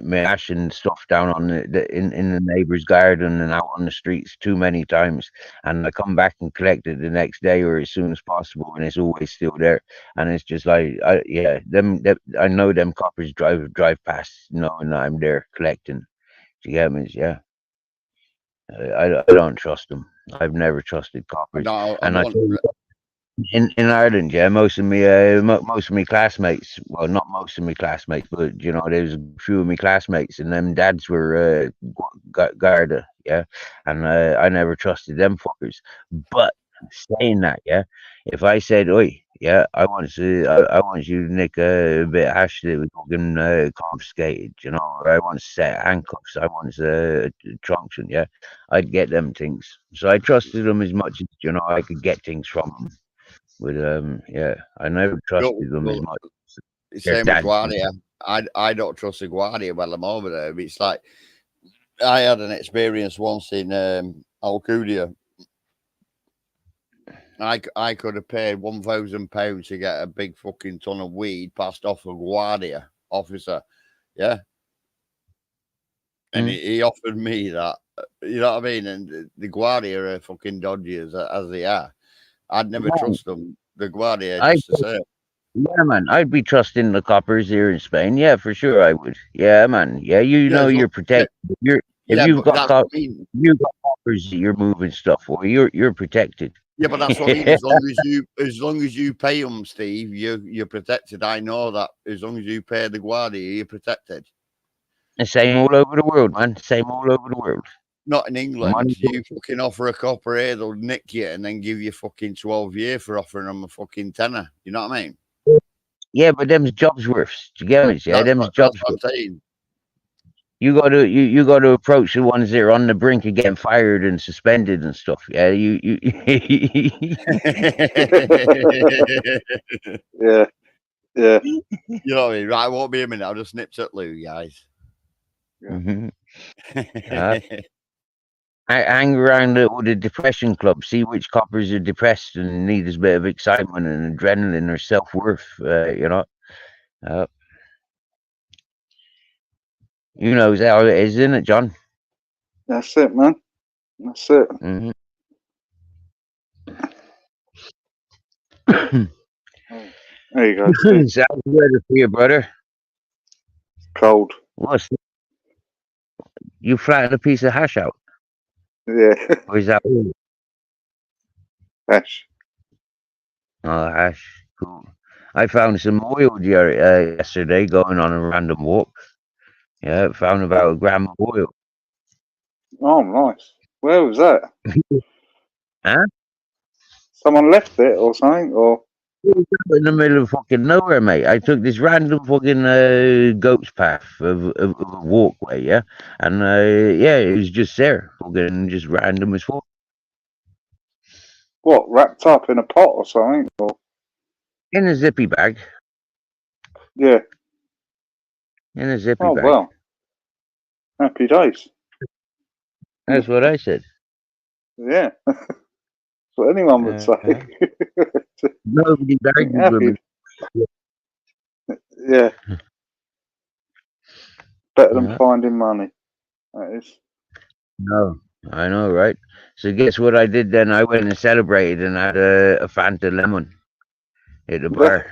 my ash and stuff down on in the neighbour's garden and out on the streets too many times, and I come back and collect it the next day or as soon as possible, and it's always still there. And it's just like, them I know them coppers drive past knowing that I'm there collecting. Do you get me? Yeah. I don't trust them. I've never trusted coppers, No, I and I don't. tell you, in Ireland, yeah, most of my classmates, well, not most of my classmates, but you know, there's a few of my classmates, and them dads were Garda, yeah, and I never trusted them fuckers. But saying that, yeah, if I said, "Oi, yeah, I want you to nick a bit of hash that was fucking confiscated," you know, or I want a set of handcuffs, I want a truncheon, yeah, I'd get them things. So I trusted them as much as you know I could get things from them. But yeah, I never No, trusted them as well, much as their same with dads. Guardia. I don't trust the Guardia while I'm over there. It's like I had an experience once in Alcudia. I could have paid £1,000 to get a big fucking ton of weed passed off a Guardia officer. Yeah. And he offered me that. You know what I mean? And the Guardia are fucking dodgy as they are. I'd never Man, trust them. The Guardia, I just the same. yeah, man, I'd be trusting the coppers here in Spain. Yeah, for sure, I would. Yeah, man. Yeah, you Yeah, know as you're long, yeah, protected. If yeah, you've but got that's what I mean. you've got coppers that you're moving stuff for, you're protected. Yeah, but that's what I mean. As long as you pay them, Steve, you're protected. I know that. As long as you pay the Guardia, you're protected. The same all over the world, man. Same all over the world. Not in England. Money. You fucking offer a copper here, they'll nick you and then give you fucking 12 years for offering them a fucking tenner. You know what I mean? Yeah, but them's jobs worths. Do you get me? Yeah, them's That's jobs what worth. I'm saying. You got to approach the ones that are on the brink of getting fired and suspended and stuff. Yeah, you yeah, yeah, You know what I mean? Right, I won't be a minute. I'll just nip to Lou, guys. yeah. Mhm. Hang around all the depression clubs, see which coppers are depressed and need a bit of excitement and adrenaline or self worth. You know, uh, you know how it is, isn't it, John? That's it, man. That's it. Mm-hmm. Oh, there you go, Steve. Sounds better for you, brother. Cold. What's you flatten a piece of hash out, Yeah, or is that all? hash. Oh, hash. Cool. I found some oil yesterday going on a random walk. Yeah, found about a gram of oil. Oh, nice. Where was that? Huh? Someone left it or something? Or It was out in the middle of fucking nowhere, mate. I took this random fucking goat's path of a walkway, yeah, and yeah, it was just there, fucking just random as fuck. what? Wrapped up in a pot or something? Or In a zippy bag. yeah. In a zippy Oh bag. well. Happy days. That's what I said. Yeah. That's what anyone would say. Nobody argued with Happy. me. Yeah. Better than Yeah. finding money. That is. No, I know, right? So guess what I did then? I went and celebrated and had a Fanta lemon at the bar,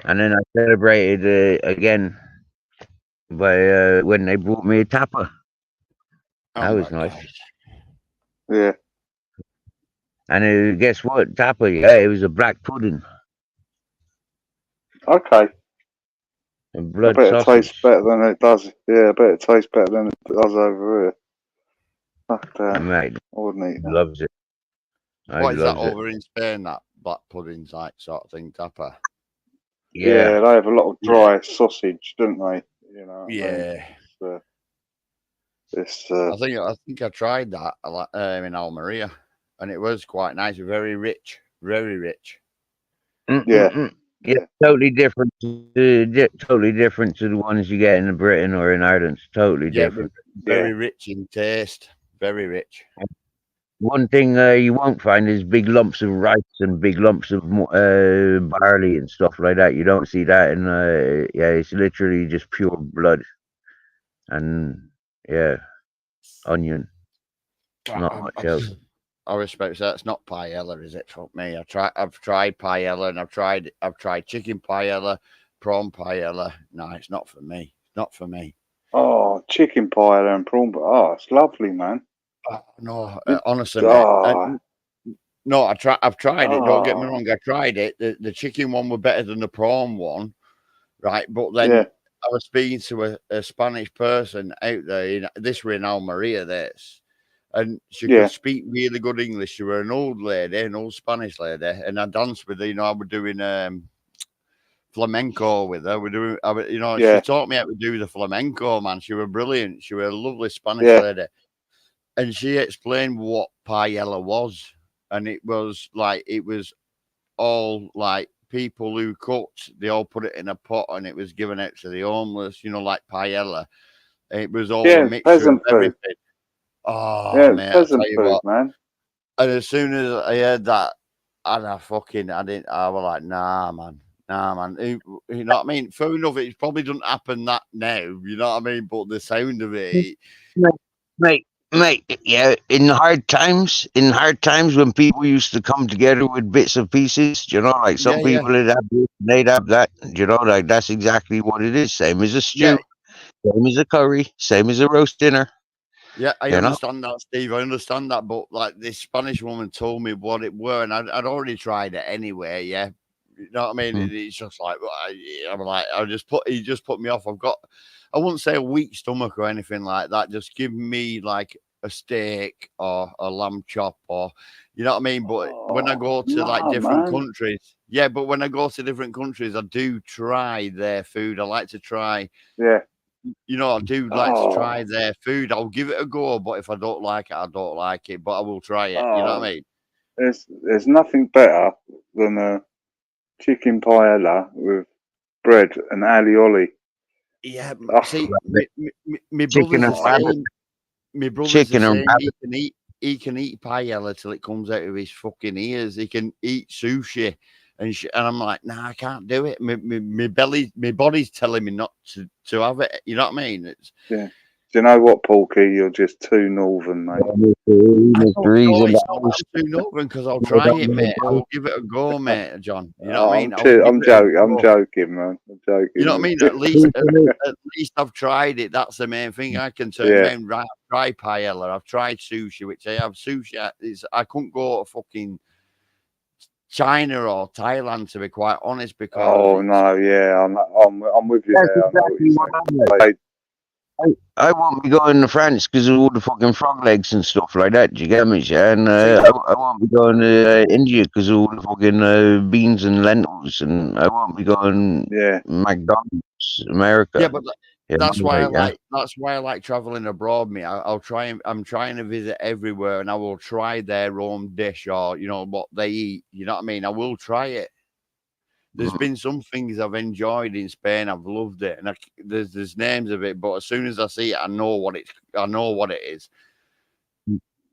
and then I celebrated again by when they brought me a tapper. That Oh was my nice. God. Yeah. And guess what? Tapper, yeah, it was a black pudding, Okay. a I blood bet it tastes sausage. better than it does. Yeah, I bet it tastes better than it does over here. Fuck that. Mate, I wouldn't eat that. loves it. I What is that loves it. over in Spain? That black pudding type sort of thing, tapper. Yeah, Yeah. they have a lot of Yeah. dry sausage, don't they? You know what I mean? Yeah. It's I think I tried that in Almeria, and it was quite nice. Very rich, very rich. yeah, Mm-mm-mm. Yeah, yeah, totally different. Totally different to the ones you get in Britain or in Ireland. Totally Yeah, different. very rich in taste. Very rich. One thing you won't find is big lumps of rice and big lumps of barley and stuff like that. You don't see that in yeah. It's literally just pure blood and yeah, onion. Not much else. I respect that. It's not paella, is it? Fuck me. I've tried paella, and I've tried chicken paella, prawn paella. No, it's not for me. Not for me. Oh, chicken pie and prawn. Oh, it's lovely, man. No, Did- honestly, mate. Oh, No, I've tried it. Don't get me oh, wrong. I tried it. The chicken one were better than the prawn one, right? But yeah, then I was speaking to a Spanish person out there. This were in Almeria. This, and she yeah, could speak really good English. She were an old lady, an old Spanish lady, and I danced with her. I was doing flamenco with her. She yeah, taught me how to do the flamenco. Man, she was brilliant. She was a lovely Spanish yeah, lady, and she explained what paella was, and it was all like people who cooked. They all put it in a pot, and it was given out to the homeless. Like paella. It was all a yeah. mixture of Peasant food. everything. Oh Yeah, it's man, I peasant tell you food, what. man. And as soon as I heard that, and I didn't. I was like, nah, man. Nah, man. You know what I mean? Fair enough. It probably doesn't happen that now. You know what I mean? But the sound of it, Mate, mate, yeah. In hard times when people used to come together with bits of pieces, like yeah, some yeah, people would have this, they'd have that, like that's exactly what it is. Same as a yeah, stew, same as a curry, same as a roast dinner. yeah. I You know, understand that, Steve. I understand that. But like this Spanish woman told me what it were, and I'd already tried it anyway. Yeah, you know what I mean? Mm. It's just like I'm like, he just put me off. I wouldn't say a weak stomach or anything like that. Just give me like a steak or a lamb chop, or you know what I mean. But when I Oh, go to like no, different man. countries, yeah. But when I go to different countries, I do try their food. I like to try. Yeah. I do like to Oh, try their food. I'll give it a go, but if I don't like it, I don't like it. But I will try it. You know what I oh. mean? There's nothing better than a chicken paella with bread and alioli. Yeah. Oh, See, my chicken brother's and the oh, rabbit, same. My brother's the chicken and same. rabbit. He can eat paella till it comes out of his fucking ears. He can eat sushi, and I'm like, nah, I can't do it. My body's telling me not to have it. You know what I mean? yeah. Do you know what, Porky? You're just too northern, mate. I don't know. It's not that I'm too northern because I'll try it, mate. I'll give it a go, mate, John. You know what I mean? I'll give I'm it a joking. I'm go. joking, man. I'm joking. You know what I mean? At least I've tried it. That's the main thing. I can turn around. Right, I've tried paella. I've tried sushi, which I have. Sushi is. I couldn't go to fucking China or Thailand, to be quite honest, because Oh no, yeah, I'm with you there. I know what you're saying. I won't be going to France because of all the fucking frog legs and stuff like that. Do you get me? Yeah? And I won't be going to India because of all the fucking beans and lentils, and I won't be going McDonald's America. Yeah, but that's why I like. That's why I like traveling abroad. Me, I'll try. I'm trying to visit everywhere, and I will try their own dish or what they eat. You know what I mean? I will try it. There's been some things I've enjoyed in Spain. I've loved it, and there's names of it. But as soon as I see it, I know what it is,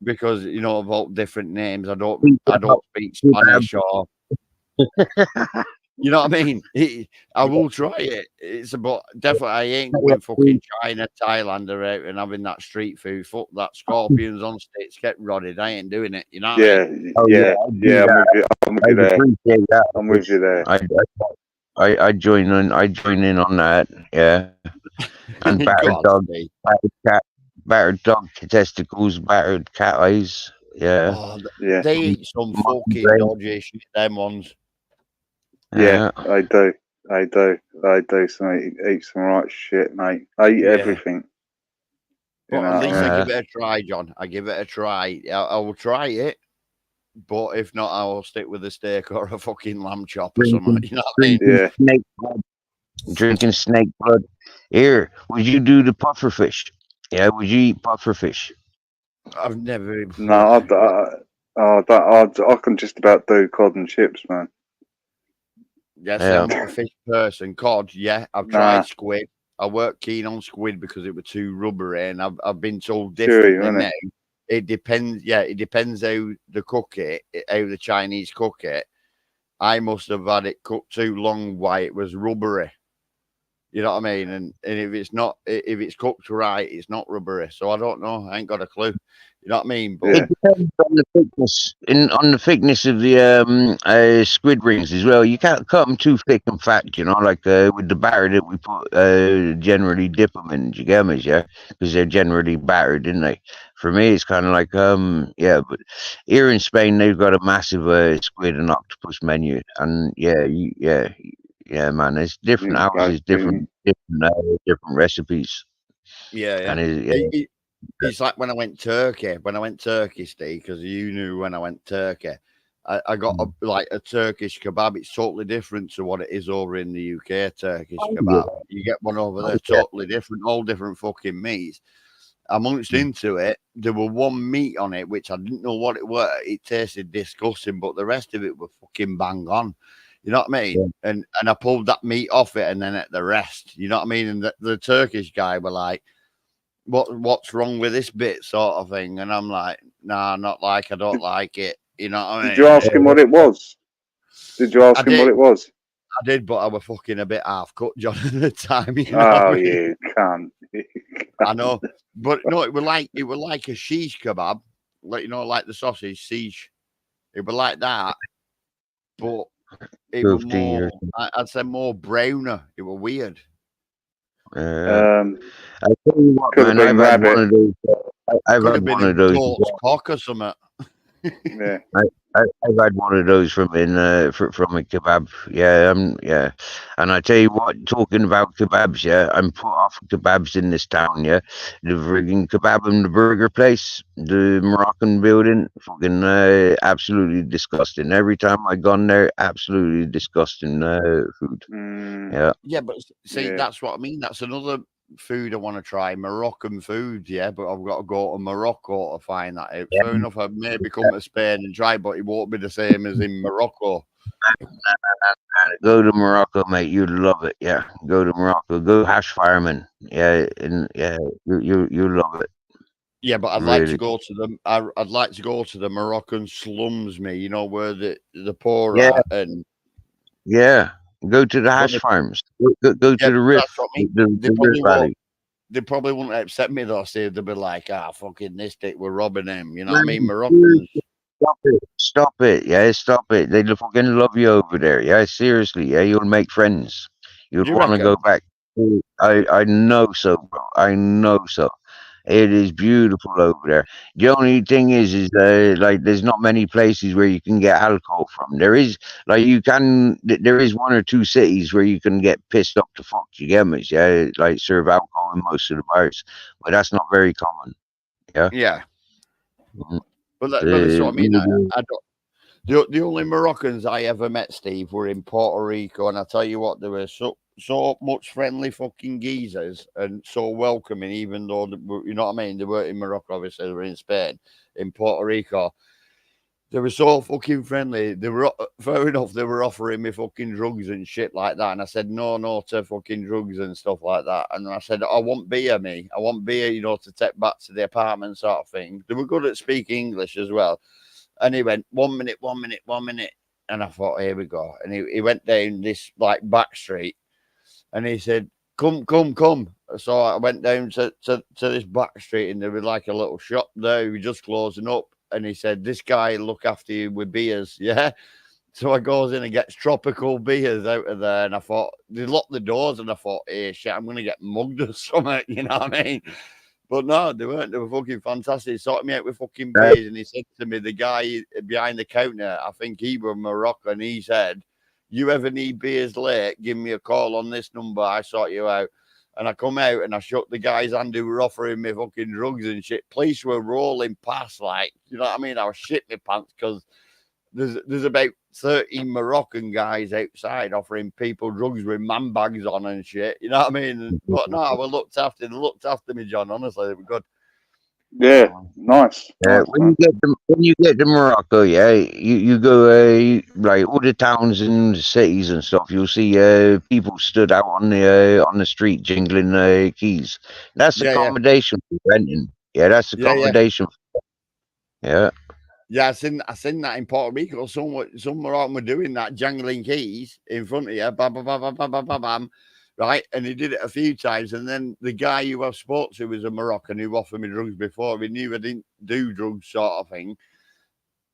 because of all different names. I don't speak Spanish or. You know what I mean? I will try it. It's about definitely. I ain't going fucking China, Thailand, or out and having that street food. Fuck that. Scorpions on sticks get rotted. I ain't doing it. You know what I mean? Yeah. I'm with you there. I'm with you there. I join in. I join in on that. Yeah. And battered dog, battered cat, battered dog testicles, battered cat eyes. Yeah. Oh, they eat some fucking dodgy shit. Them ones. Yeah, I do. So eat some right shit, mate. I eat everything. But at least I give it a try, John. I give it a try. I will try it, but if not, I will stick with a steak or a fucking lamb chop or something. You know what I mean? Yeah. Snake blood. Drinking snake blood. Here, would you do the puffer fish? Yeah, would you eat puffer fish? I've never. No, I can just about do cod and chips, man. Yes, I'm not a fish person. Cod, yeah. I've tried squid. I weren't keen on squid because it was too rubbery, and I've been told differently now. It depends. Yeah, it depends how they cook it, how the Chinese cook it. I must have had it cooked too long while it was rubbery. You know what I mean? And if it's cooked right, it's not rubbery. So I don't know. I ain't got a clue. You know what I mean? But it depends on the thickness. On the thickness of the squid rings as well. You can't cut them too thick and fat. Like with the batter that we put generally dip them in. You get me? Yeah, because they're generally battered, didn't they? For me, it's kind of like But here in Spain, they've got a massive squid and octopus menu, and yeah, man. It's different houses, different recipes. Yeah. And it's like when I went Turkey. When I went Turkey, Steve, because you knew when I went Turkey, I got a Turkish kebab. It's totally different to what it is over in the UK. Turkish kebab. Yeah. You get one over there, totally different, all different fucking meats. I munched into it. There were one meat on it which I didn't know what it was. It tasted disgusting, but the rest of it was fucking bang on. You know what I mean? Yeah. And I pulled that meat off it and then ate the rest. You know what I mean? And the Turkish guy were like, what's wrong with this bit, sort of thing? And I'm like, nah, not like I don't like it. You know what I mean? Did you ask him what it was? Did you ask him what it was? I did, but I was fucking a bit half cut, John, at the time. You know you can't. I know, but no, it was like a shish kebab, like like the sausage shish. It was like that, but it was more. I'd say more browner. It was weird. I tell you what, man, I've had one of those. I've had one of those. Cock or something. Yeah. I've had one of those from a kebab. Yeah. And I tell you what, talking about kebabs, yeah, I'm put off kebabs in this town, yeah. The frigging kebab and the burger place, the Moroccan building, fucking absolutely disgusting. Every time I gone there, absolutely disgusting food. Yeah. Yeah, but see, that's what I mean. That's another food I want to try, Moroccan food, yeah, but I've got to go to Morocco to find that out. Fair enough, I maybe come to Spain and try, but it won't be the same as in Morocco. Go to Morocco, mate. You'd love it. Yeah, go to Morocco. Go hash fireman. Yeah, and you love it. Yeah, but I'd like to go to them. I'd like to go to the Moroccan slums, where the poor are, and go to the hash farms. Go to the rift. The Rift Valley. they probably wouldn't accept me though. Steve, they'd be like, "Ah, fucking this dick, we're robbing him." You know what I mean? Man, Moroccans. stop it. Stop it. Yeah, stop it. They fucking love you over there. Yeah, seriously. Yeah, you'll make friends. You'd You want to go reckon? back. I know so, bro. I know so. It is beautiful over there. The only thing is like there's not many places where you can get alcohol from. There is like there is one or two cities where you can get pissed up to fuck. You get me? Yeah, like serve alcohol in most of the bars, but that's not very common. Yeah. Yeah, Mhm. but that's what I mean. You I don't. The only Moroccans I ever met, Steve, were in Puerto Rico, and I tell you what, they were so much friendly fucking geezers and so welcoming. Even though you know what I mean, they weren't in Morocco, obviously they were in Spain, in Puerto Rico. They were so fucking friendly. They were fair enough. They were offering me fucking drugs and shit like that, and I said no to fucking drugs and stuff like that. And I said I want beer, me. I want beer, you know, to take back to the apartment, sort of thing. They were good at speaking English as well. And he went, 1 minute, 1 minute, 1 minute. And I thought, here we go. And he went down this like back street and he said, come, come, come. So I went down to this back street and there was like a little shop there. We were just closing up. And he said, this guy will look after you with beers. Yeah. So I goes in and gets tropical beers out of there. And I thought, they locked the doors and I thought, hey, shit, I'm going to get mugged or something. You know what I mean? But no, they weren't. They were fucking fantastic. He sorted me out with fucking beers, and he said to me, the guy behind the counter, I think he was Moroccan. He said, "You ever need beers late? Give me a call on this number. I sort you out." And I come out and I shook the guy's hand who were offering me fucking drugs and shit. Police were rolling past, like, you know what I mean? I was shit my pants because there's about 30 Moroccan guys outside offering people drugs with man bags on and shit. You know what I mean? But no, we looked after. They looked after me, John. Honestly, they were good. Yeah, nice, Yeah, nice, man. when you get to Morocco, yeah, you go like all the towns and cities and stuff. You'll see people stood out on the street jingling keys. That's Yeah, yeah, accommodation for renting. Yeah, that's yeah, yeah. accommodation. Yeah. Yeah, I seen that in Puerto Rico. Some Moroccan were doing that, jangling keys in front of you, bam, bam, bam, bam, bam, bam, bam, bam, right? And he did it a few times. And then the guy who I've spoke to was a Moroccan who offered me drugs before. He knew I didn't do drugs, sort of thing.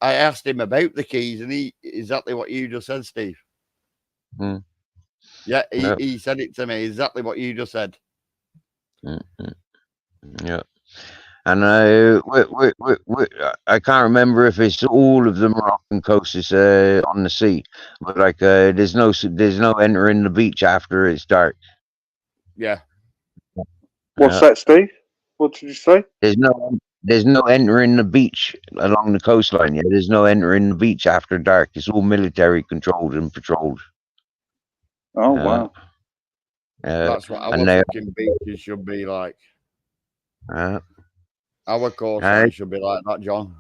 I asked him about the keys, and he exactly what you just said, Steve. Mm, Yeah, yeah. he said it to me exactly what you just said. Mm, mm, yeah. And I can't remember if it's all of the Moroccan coast is on the sea, but like there's no entering the beach after it's dark. Yeah, What's Yeah. that, Steve? What did you say? There's no entering the beach along the coastline. Yeah, there's no entering the beach after dark. It's all military controlled and patrolled. Oh Uh, wow. that's what our and they fucking beaches should be like. uh, Our I coastline should be like that, John.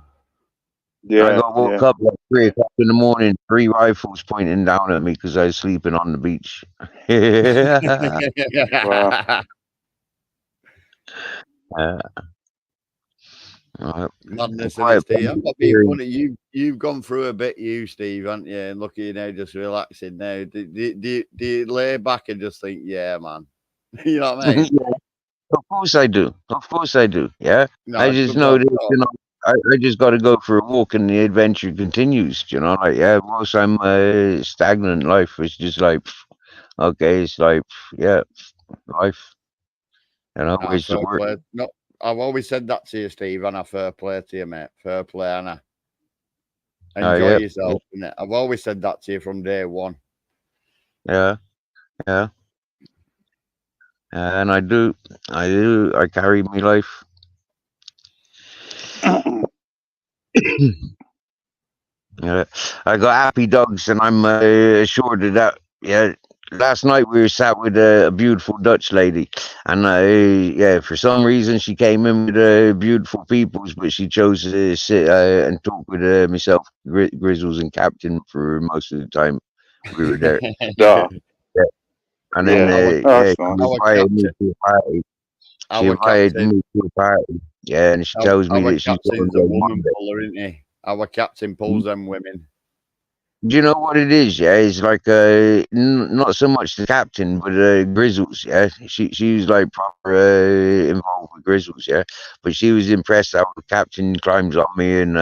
I Yeah, got woke yeah. up at 3 o'clock in the morning, three rifles pointing down at me because I was sleeping on the beach. Wow. Uh, Madness in it, quiet Steve. place I'm not being experience. funny. You've gone through a bit, you, Steve, haven't you? And look at you now, just relaxing now. Do you lay back and just think, yeah, man? You know what I mean? Yeah, of course I do. Of course I do. Yeah. No, I just good know lad. this, No, you know, I just got to go for a walk and the adventure continues, you know. Like, yeah, whilst I'm stagnant in life, it's just like, okay, it's like, yeah, life, you know, no, ways to fair work. play. No, I've always said that to you, Steve, and I fair play to you, mate. Fair play, Anna. Oh, Enjoy yeah, yourself, innit? I've always said that to you from day one. yeah, yeah. And I carry my life. Yeah, I got happy dogs, and I'm assured of that. Yeah, last night we were sat with a beautiful Dutch lady, and yeah, for some reason she came in with beautiful peoples, but she chose to sit and talk with myself, Grizzles, and Captain for most of the time we were there. Yeah, Yeah. And then yeah. our Oh, yeah, that's nice. she our invited me captain, to a party. She our invited captain, me to a party. Yeah, and she tells me our that she's going captain's a on woman Monday. puller, isn't he? Our captain Hmm? pulls them women. Do you know what it is? Yeah, it's like not so much the captain, but Grizzles. Yeah, she was like proper involved with Grizzles. Yeah, but she was impressed how the captain climbs on me and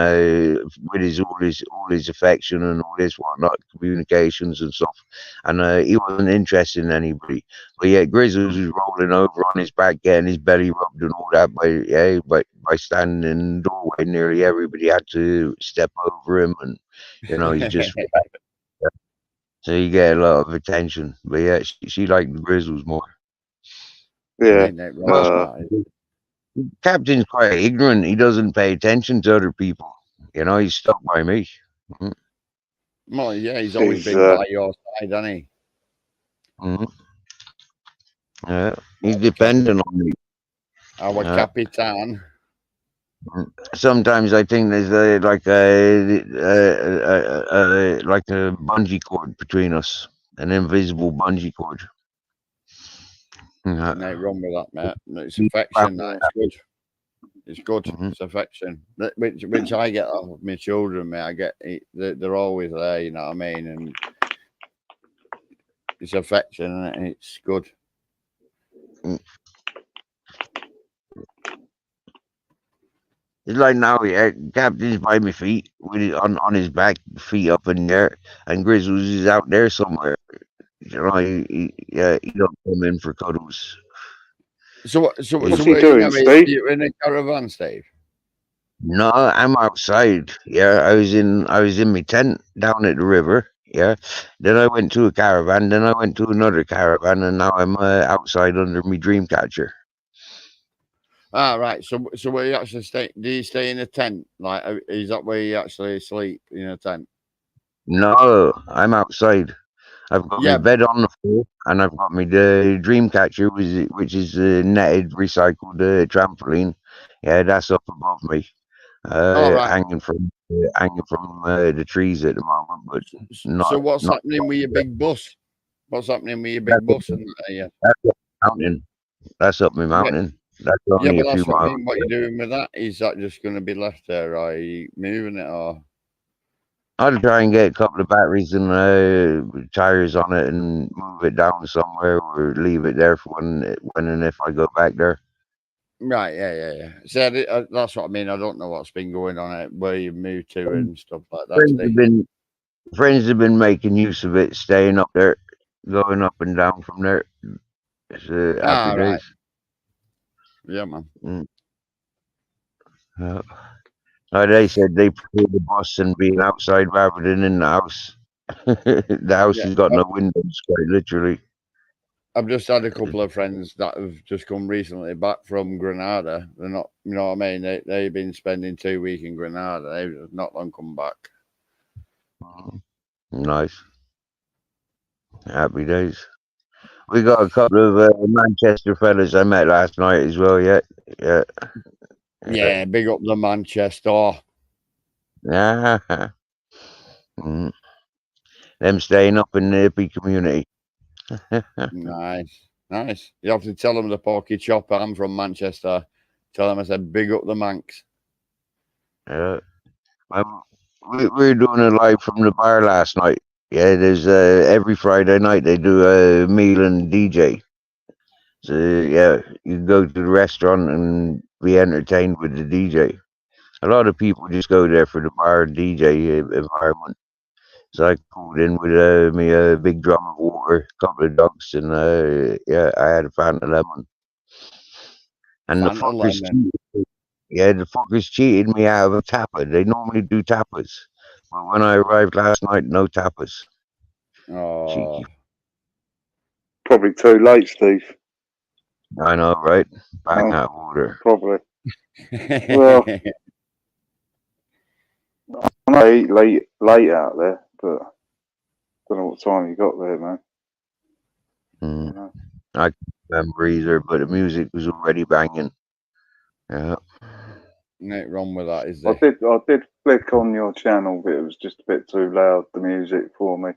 with his affection and all this whatnot, communications and stuff. And he wasn't interested in anybody. But yeah, Grizzles was rolling over on his back, getting his belly rubbed and all that. By standing in the doorway, nearly everybody had to step over him and. He's just so you get a lot of attention. But yeah, she liked the Grizzles more. Yeah. Ain't that wrong with Uh, that? Captain's quite ignorant. He doesn't pay attention to other people. He's stuck by me. Mhm, Well, yeah, he's always he's been by your side, hasn't he? mhm. Yeah, he's Our, cap- dependent on me. our Yeah. Capitan. Sometimes I think there's like a bungee cord between us, an invisible bungee cord. Yeah. Ain't wrong with that, mate. It's Keep affection. family That's good. It's good. happy. Mhm. It's affection. Which I get off of my children, mate. I get it, they're always there. You know what I mean? And it's affection, and it's good. Mm. It's like now, yeah, Captain's by my feet, with on his back, feet up in there, and Grizzles is out there somewhere. He don't come in for cuddles. So what's He, he where are you doing, now? Steve? You're in a caravan, Steve. no, I'm outside. Yeah, I was in my tent down at the river. Yeah, then I went to a caravan. Then I went to another caravan, and now I'm outside under my dream catcher. Ah, right. So where you actually stay? Do you stay in a tent? Like, is that where you actually sleep in a tent? No, I'm outside. I've got my Yeah. bed on the floor, and I've got my dream catcher, which is a netted, recycled trampoline. Yeah, that's up above me, All right. hanging from the trees at the moment, but So not what's not. happening with your big bus? What's happening with your That's big up, bus? And yeah, that's up mountain. That's up my yeah, mountain. That's yeah. only But a few that's what I miles. mean. What you doing with that? Is that just going to be left there? Or are you moving it? Or I'll try and get a couple of batteries and tires on it and move it down somewhere or leave it there for when and if I go back there. right? Yeah. So that's what I mean. I don't know what's been going on where you moved to and stuff like that, Friends have Steve. been friends have been making use of it, staying up there, going up and down from there. It's happy Ah, right. days. Yeah, man. Mm. Uh, they said they prefer the bus and being outside rather than in the house. The house Yeah. has got no windows, quite literally. I've just had a couple of friends that have just come recently back from Granada. They're not, you know what I mean? They've been spending 2 weeks in Granada. They've not long come back. Mm. Nice, happy days. We got a couple of Manchester fellas I met last night as well. Yeah, yeah, yeah. Yeah, big up the Manchester. Yeah. Mm. Them staying up in the hippie community. Nice. You have to tell them the porky chopper. I'm from Manchester. Tell them I said big up the Manx. Yeah. Um, we were doing a live from the bar last night. Yeah, there's every Friday night they do a meal and DJ. So yeah, you go to the restaurant and be entertained with the DJ. A lot of people just go there for the bar and DJ environment. So I pulled in with me a big drum of water, a couple of dogs, and yeah, I had a Fanta lemon. And the Fanta fuckers lemon. cheated. Yeah, the fuckers cheated me out of a tapper. They normally do tappers, but when I arrived last night, no tappers. Oh, Cheeky. Probably too late, Steve. I know, right? Bang No, out of order. probably. Well, I know it's late out there, but don't know what time you got there, man. Mm. You know. I can't remember either, but the music was already banging. Yeah. nothing wrong with that, is I there? did flick on your channel, but it was just a bit too loud, the music for me.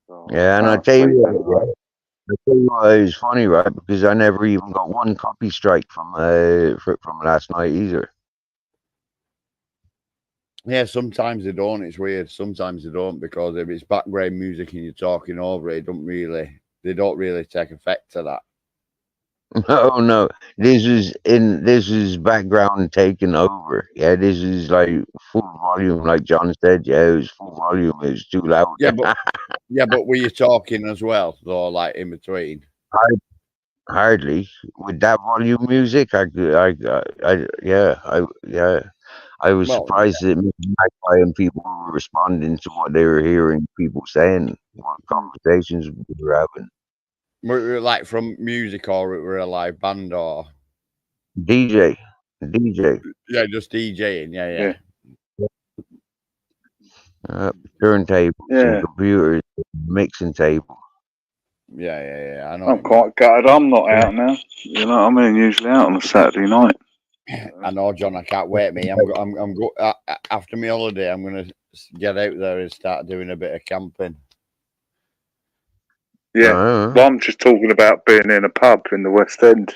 So I Yeah, and I can't tell you sleep what, anyway. it was funny, right? Because I never even got one copy strike from last night either. Yeah, sometimes they don't. It's weird. Sometimes they don't because if it's background music and you're talking over it, they don't really take effect to that. Oh no, this is background taking over. Yeah, this is like full volume, like John said. Yeah, it was full volume. It was too loud. Yeah, but were you talking as well, though, like in between? Hardly with that volume music. Yeah. I was Well, surprised that Magpie and people were responding to what they were hearing people saying, what conversations we were having. were it like from music or it were a live band or DJ, DJ, yeah, just DJing. Yeah, Yeah, yeah. uh, turntables and yeah. computers, mixing table. I know what I'm you mean. quite gutted. I'm not out now. You know what I mean? Usually out on a Saturday night. I know, John. I can't wait. Me, after my holiday. I'm gonna get out there and start doing a bit of camping. Yeah. Uh, Well, I'm just talking about being in a pub in the West End.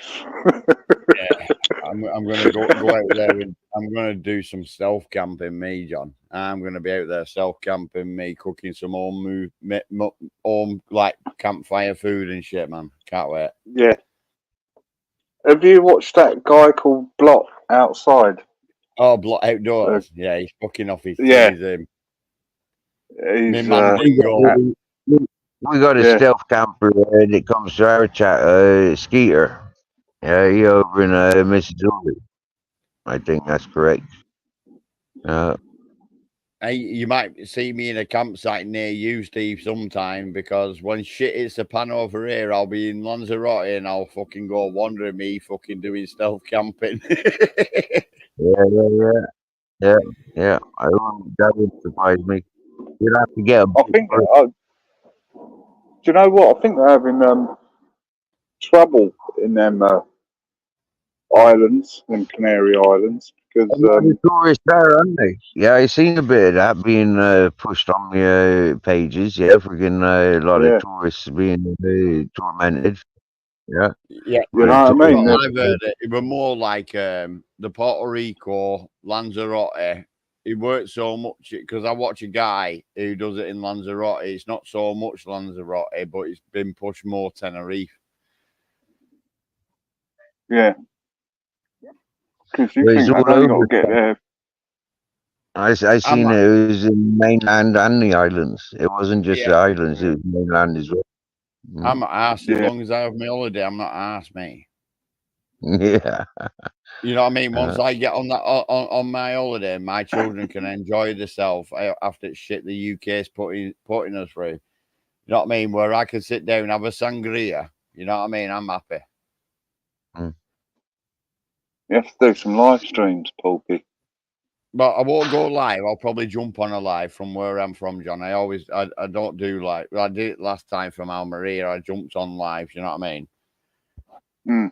Yeah, I'm gonna go out there and I'm gonna do some self camping. Me, John. I'm gonna be out there self camping. Me cooking some home like campfire food and shit, man. Can't wait. Yeah. Have you watched that guy called Blot outside? Oh, block Uh, outdoors. Yeah, he's fucking off his yeah, titties. Him. Me he's mandingo. we got a yeah, stealth camper that comes to our chat, Skeeter. Yeah, he over in Mississippi. I think that's correct. Uh, Hey, you might see me in a campsite near you, Steve, sometime because when shit hits the pan over here, I'll be in Lanzarote and I'll fucking go wandering me fucking doing stealth camping. yeah. Yeah, yeah. That would surprise me. You'd have to get a I boat think. first. Do you know what? I think they're having trouble in them islands, them Canary Islands, A because lot of tourists there, aren't they? Yeah, I seen a bit of that being pushed on the pages. Yeah, freaking a lot of yeah, tourists being tormented. Yeah, Yeah, you by know what I from mean. what tourism. I've heard, it was more like the Puerto Rico, Lanzarote. It worked so much because I watch a guy who does it in Lanzarote. It's not so much Lanzarote, but it's been pushed more Tenerife. Yeah, because you But it's think they've all only got to over. get there. I I'm seen like, it. It was in mainland and the islands. It wasn't just yeah, the islands. It was mainland as well. I'm Mm. not asked as Yeah, long as I have my holiday. I'm not asked, me. Yeah. You know what I mean? Once Uh, I get on that on my holiday, my children can enjoy themselves after the shit the UK's putting us through. You know what I mean? Where I can sit down and have a sangria. You know what I mean? I'm happy. mm. you have to do some live streams, Paulky. But I won't go live. I'll probably jump on a live from where I'm from, John. I don't do like I did it last time from Almeria. I jumped on live. You know what I mean? Mm.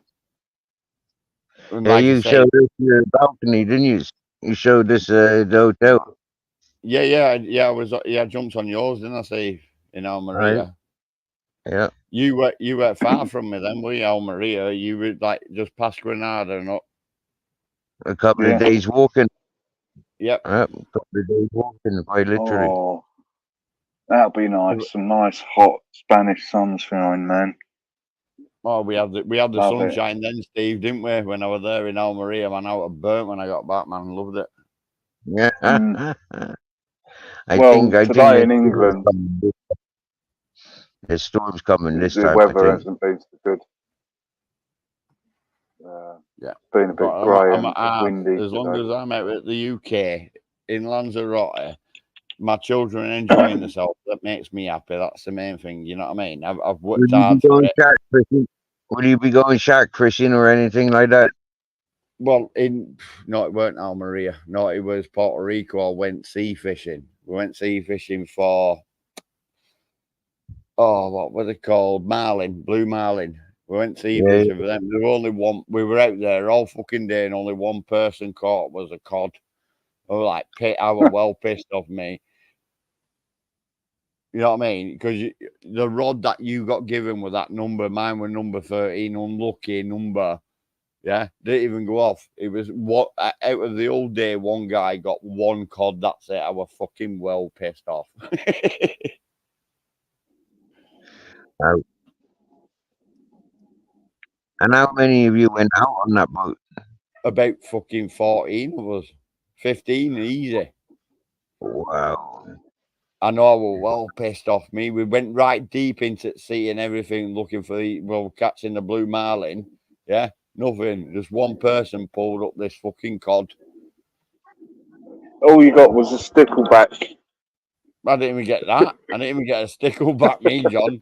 And Yeah, like I you say, showed us your balcony, didn't you? You showed us the hotel. I jumped on yours, didn't I? See in Right. Almeria. Yeah. You were far from me then, were you, Almeria? You were like just past Granada and up. A couple of Yeah. days walking. Yep. A couple of days walking, quite literally. Oh, that'll be nice. Some nice hot Spanish sunshine, man. Oh, we had the Love it. sunshine then, Steve, didn't we? When I was there in Almeria, man, I was burnt when I got back, man. Loved it. Yeah. Mm. I Well, think today the in storm's England, coming. The storm's coming this the time, I weather think. hasn't been so good. Yeah. It's been a But bit grey I'm and windy as long today. as I'm out at the UK in Lanzarote, my children are enjoying themselves. That makes me happy. That's the main thing. You know what I mean? I've Will worked you be hard for going it. shark fishing? Will you be going shark fishing or anything like that? Well, no, it weren't Almeria. No, it was Puerto Rico. I went sea fishing. We went sea fishing for what were they called? Marlin, blue marlin. We went sea Yeah. fishing for them. There was only one. We were out there all fucking day, and only one person caught was a cod. I was like, I was well pissed off me. You know what I mean? Because the rod that you got given with that number, mine were number 13, unlucky number. Yeah, didn't even go off. It was what out of the whole day, one guy got one cod. That's it. I was fucking well pissed off. Uh, and how many of you went out on that boat? About fucking 14 of us, 15 easy. Wow. I know I was well pissed off. Me, we went right deep into the sea and everything, looking for catching the blue marlin. Yeah, nothing. Just one person pulled up this fucking cod. All you got was a stickleback. I didn't even get that. I didn't even get a stickleback, me, John.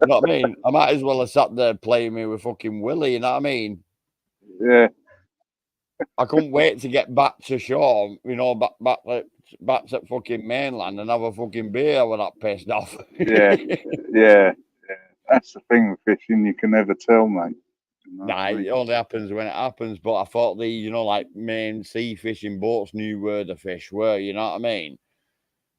You know what I mean? I might as well have sat there playing me with fucking Willie, you know what I mean? Yeah, I couldn't wait to get back to shore, back to fucking mainland and have a fucking beer. I was that pissed off. yeah, yeah. That's the thing with fishing. You can never tell, mate. You know what Nah, I it mean? only happens when it happens. But I thought the, like main sea fishing boats knew where the fish were. You know what I mean?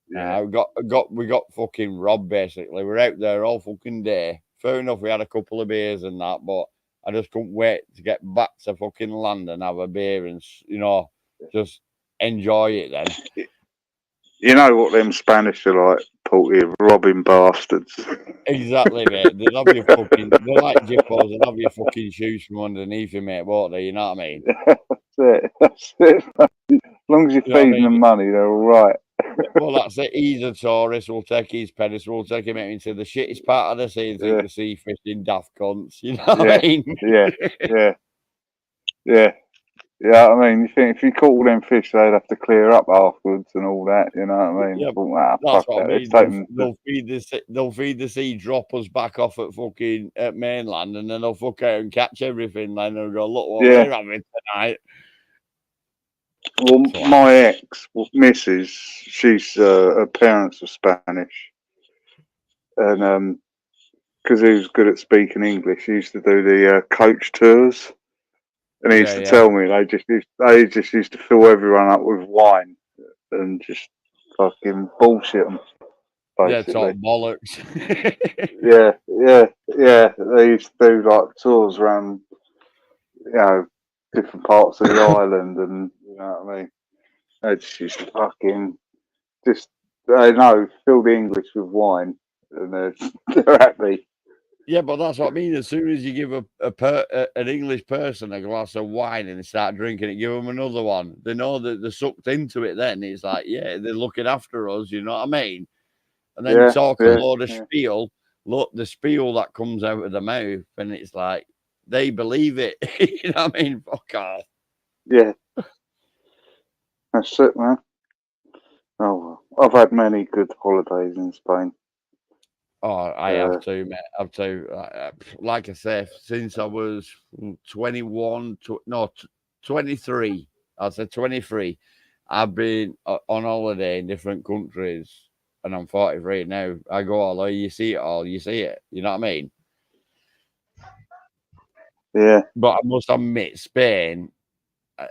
Yeah, We got fucking robbed basically. We're out there all fucking day. Fair enough, we had a couple of beers and that, but I just couldn't wait to get back to fucking land and have a beer and just enjoy it. Then you know what them Spanish are like, Porty, robbing bastards. exactly, mate. They'll have your fucking. They're like jippos. They'll have your fucking shoes from underneath you, mate. Won't they? You know what I mean? That's it. That's it. As long as you're You know what I feeding mean? them money, they're all right. Well, that's it. He's a tourist. We'll take his pedestal. We'll take him out into the shittest part of the sea and think Yeah, the sea fishing daft cunts. You know what yeah, I mean? yeah, yeah, yeah. Yeah, I mean, you think if you caught all them fish, they'd have to clear up afterwards and all that. You know what I mean? Yeah, I thought, that's fuck what I that. It's mean. taken. They'll feed the sea, drop us back off at fucking at mainland, and then they'll fuck out and catch everything. Then they'll go, look what Yeah. we're having tonight. Well, So my ex, Mrs., she's her parents are Spanish, and because he was good at speaking English, he used to do the coach tours, and he used to yeah, tell me they just used to fill everyone up with wine and just fucking bullshit them, yeah, basically. talk bollocks. Yeah, yeah, yeah. They used to do like tours around, different parts of the island, and you know what I mean. They just used to fucking just, they know, fill the English with wine, and they're happy. Yeah, but that's what I mean. As soon as you give an English person a glass of wine and they start drinking it, give them another one. They know that they're sucked into it. Then it's like, yeah, they're looking after us. You know what I mean? And then Yeah, talk a yeah, load of yeah, spiel. Look, the spiel that comes out of the mouth, and it's like they believe it. You know what I mean? Fuck off. yeah. That's it, man. Oh well, I've had many good holidays in Spain. Oh, I Uh, have to, mate. I've to. Like I say, since I was 21, 23, I said 23, I've been on holiday in different countries, and I'm 43 now. I go all, you see it all, you see it. You know what I mean? yeah, But I must admit, Spain,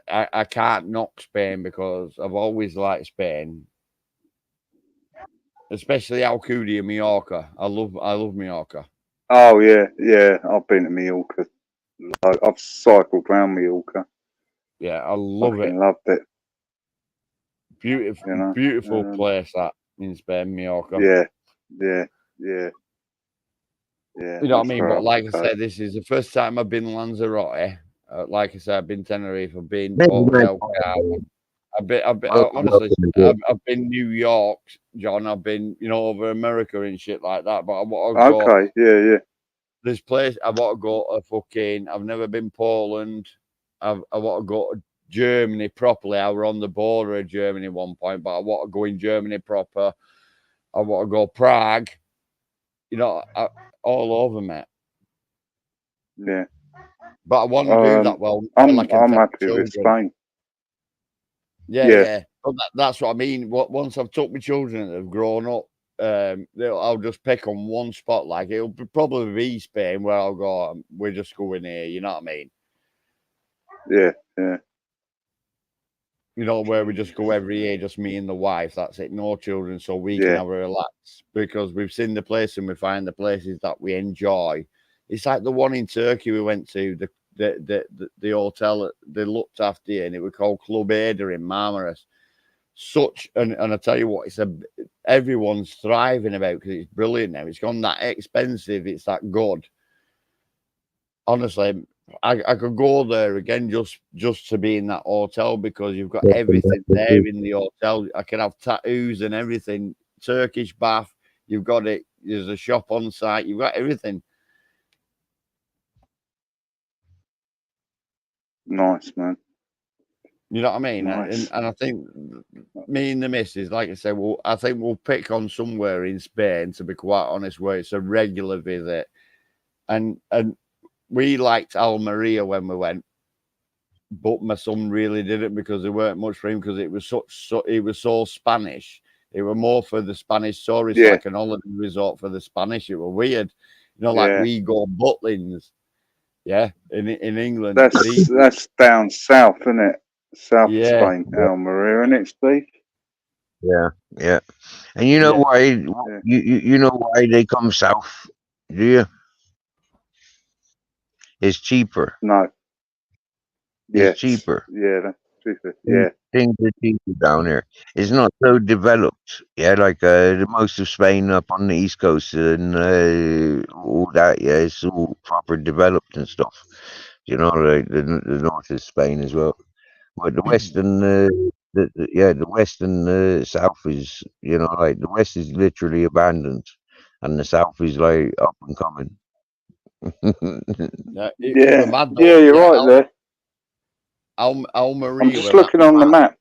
I can't knock Spain because I've always liked Spain, especially Alcudia, Mallorca. I love Mallorca. oh yeah, yeah. I've been to Mallorca. Like, I've cycled around Mallorca. Yeah, I love it. Fucking loved it. Beautiful, You know. beautiful place that in Spain, Mallorca. Yeah, yeah, yeah, yeah. You know what I That's mean? where I But have to like I go. said, this is the first time I've been Lanzarote. Like I said, I've been Tenerife. I've been Maybe Porto my del father. Carmen. Honestly, Welcome to I've been New York, John. I've been, over America and shit like that. But I want to go. Okay, yeah, yeah, This place I want to go to fucking. I've never been Poland. I want to go to Germany properly. I were on the border of Germany at one point, but I want to go in Germany proper. I want to go Prague. All over, mate. yeah. But I want to do that well I can I'm take happy with children. Spain. Yeah, Yeah, yeah. But that's what I mean. Once I've took my children that have grown up, I'll just pick on one spot. Like it'll probably be Spain where I'll go. We're just going here. You know what I mean? yeah, yeah, Where we just go every year, just me and the wife. That's it. No children, so we can yeah, have a relax because we've seen the place and we find the places that we enjoy. It's like the one in Turkey we went to. the hotel. They looked after you, and it was called Club Ada in Marmaris. And I tell you what, everyone's thriving about because it's brilliant now. It's gone that expensive. It's that good. Honestly, I could go there again just to be in that hotel because you've got everything there in the hotel. I can have tattoos and everything. Turkish bath. You've got it. There's a shop on site. You've got everything. Nice, man. You know what I mean? Nice. And I think me and the missus, like I said, I think we'll pick on somewhere in Spain, to be quite honest, where it's a regular visit. And we liked Almeria when we went, but my son really didn't because there weren't much for him because it was it was so Spanish. It was more for the Spanish tourists, like an holiday resort for the Spanish. It was weird, like we go Butlins, in England. That's down south, isn't it? South of Spain, Almeria, isn't it, Steve? Yeah. And you know why? You know why they come south? Do you? It's cheaper. No. It's cheaper. Yeah, that's cheaper. Yeah. Things are cheaper down here. It's not so developed. Like the most of Spain up on the east coast and all that. Yeah, it's all proper developed and stuff. Like the north of Spain as well. But the west and the west and south is, like the west is literally abandoned, and the south is like up and coming. You're right there. Almeria. I'm just looking on the map.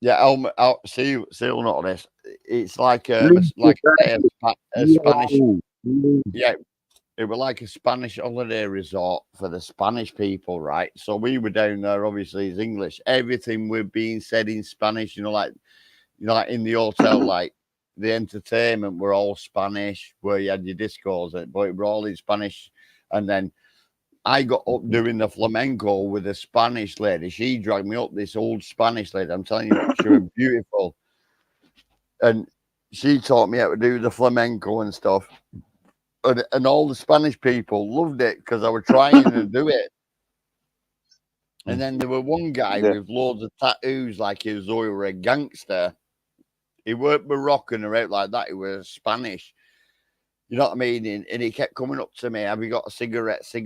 Yeah, see you'll notice. It's like a Spanish. Yeah, it was like a Spanish holiday resort for the Spanish people, right? So we were down there. Obviously, it's English. Everything was being said in Spanish. Like in the hotel, like the entertainment were all Spanish, where you had your discos, but it were all in Spanish. And then I got up doing the flamenco with a Spanish lady. She dragged me up, this old Spanish lady. I'm telling you, she was beautiful. And she taught me how to do the flamenco and stuff. And all the Spanish people loved it because I was trying to do it. And then there was one guy with loads of tattoos, like as though he were a gangster. He weren't Moroccan or out like that. He was Spanish. You know what I mean? And he kept coming up to me. Have you got a cigarette? So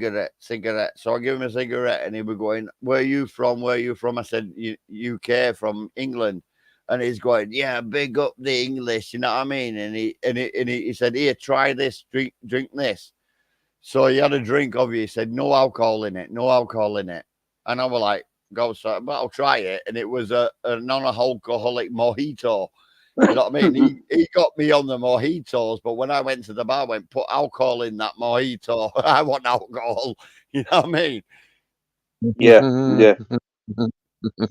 I give him a cigarette, and he was going, "Where are you from? Where are you from?" I said, "UK, from England." And he's going, "Yeah, big up the English." You know what I mean? And he said, "Here, try this. Drink this." So he had a drink of it. He said, "No alcohol in it. No alcohol in it." And I was like, "Go, sir, but I'll try it." And it was a non-alcoholic mojito. You know what I mean? He got me on the mojitos, but when I went to the bar, I went, "Put alcohol in that mojito." I want alcohol. You know what I mean? Yeah.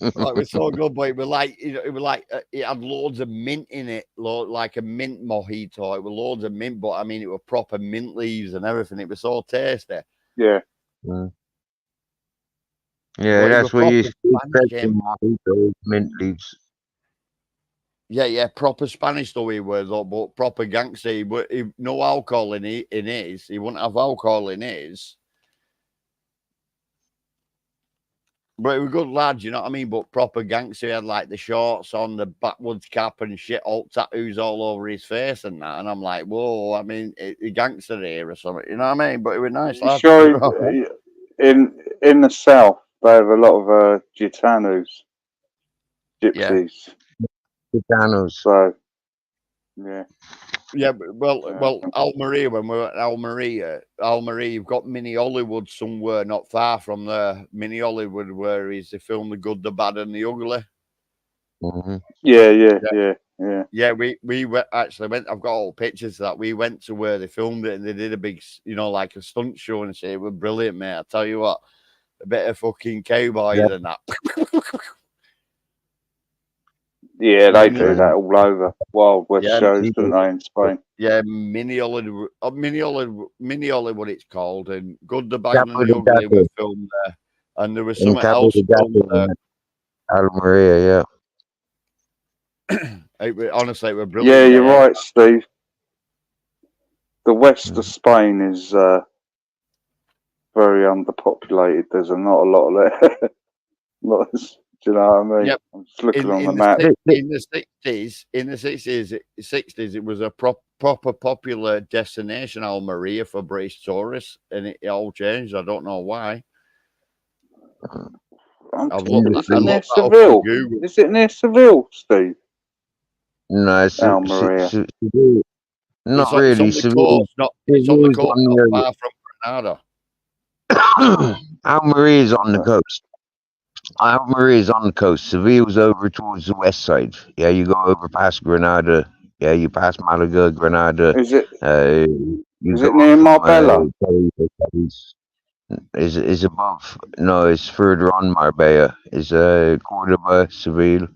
Like, it was so good, but it was like, it had loads of mint in it, like a mint mojito. It was loads of mint, but I mean, it was proper mint leaves and everything. It was so tasty. Yeah. Yeah, that's what you mojitos, mint leaves. Yeah, proper Spanish though he was, but proper gangster. But no alcohol in his. He wouldn't have alcohol in his. But he was a good lad, you know what I mean? But proper gangster. He had like the shorts on, the backwoods cap and shit, all tattoos all over his face and that. And I'm like, whoa, I mean, a gangster here or something, you know what I mean? But it was nice lad. Sure, in the south, they have a lot of Gitanos, gypsies. Gitanos. So, yeah. Yeah, well, Almeria, when we were at Almeria, you've got Mini Hollywood somewhere not far from there. Mini Hollywood, where is they film The Good, the Bad, and the Ugly. Mm-hmm. Yeah, we actually went. I've got all pictures of that. We went to where they filmed it, and they did a big, like a stunt show and shit. It was brilliant, mate. I tell you what, a bit of fucking cowboys and that. Yeah, they do that all over. Wild West shows, don't they, in Spain? Yeah, Mini Hollywood, it's called, and Good, the Bad, and the Ugly were filmed there, and there was something else filmed there. Almeria, honestly, it was brilliant. Yeah, you're right, Steve. The west of Spain is very underpopulated. There's not a lot of it. Do you know what I mean? Yep. I'm just looking on the In map. the 60s, it was a proper popular destination, Almeria, for British tourists, and it all changed. I don't know why. I Is looked it near that up Seville? on Google. Is it near Seville, Steve? No, it's Almeria. Seville. Not It's really. on the coast, it's on the Seville's coast, on not the far from Granada. Almeria is on the coast. Almeria is on the coast. Seville's over towards the west side. Yeah, you go over past Granada. Yeah, you pass Malaga, Granada. Is it You is go it near up from Marbella? Cadiz. Is above. No, it's further on Marbella. Is Cordoba, Seville.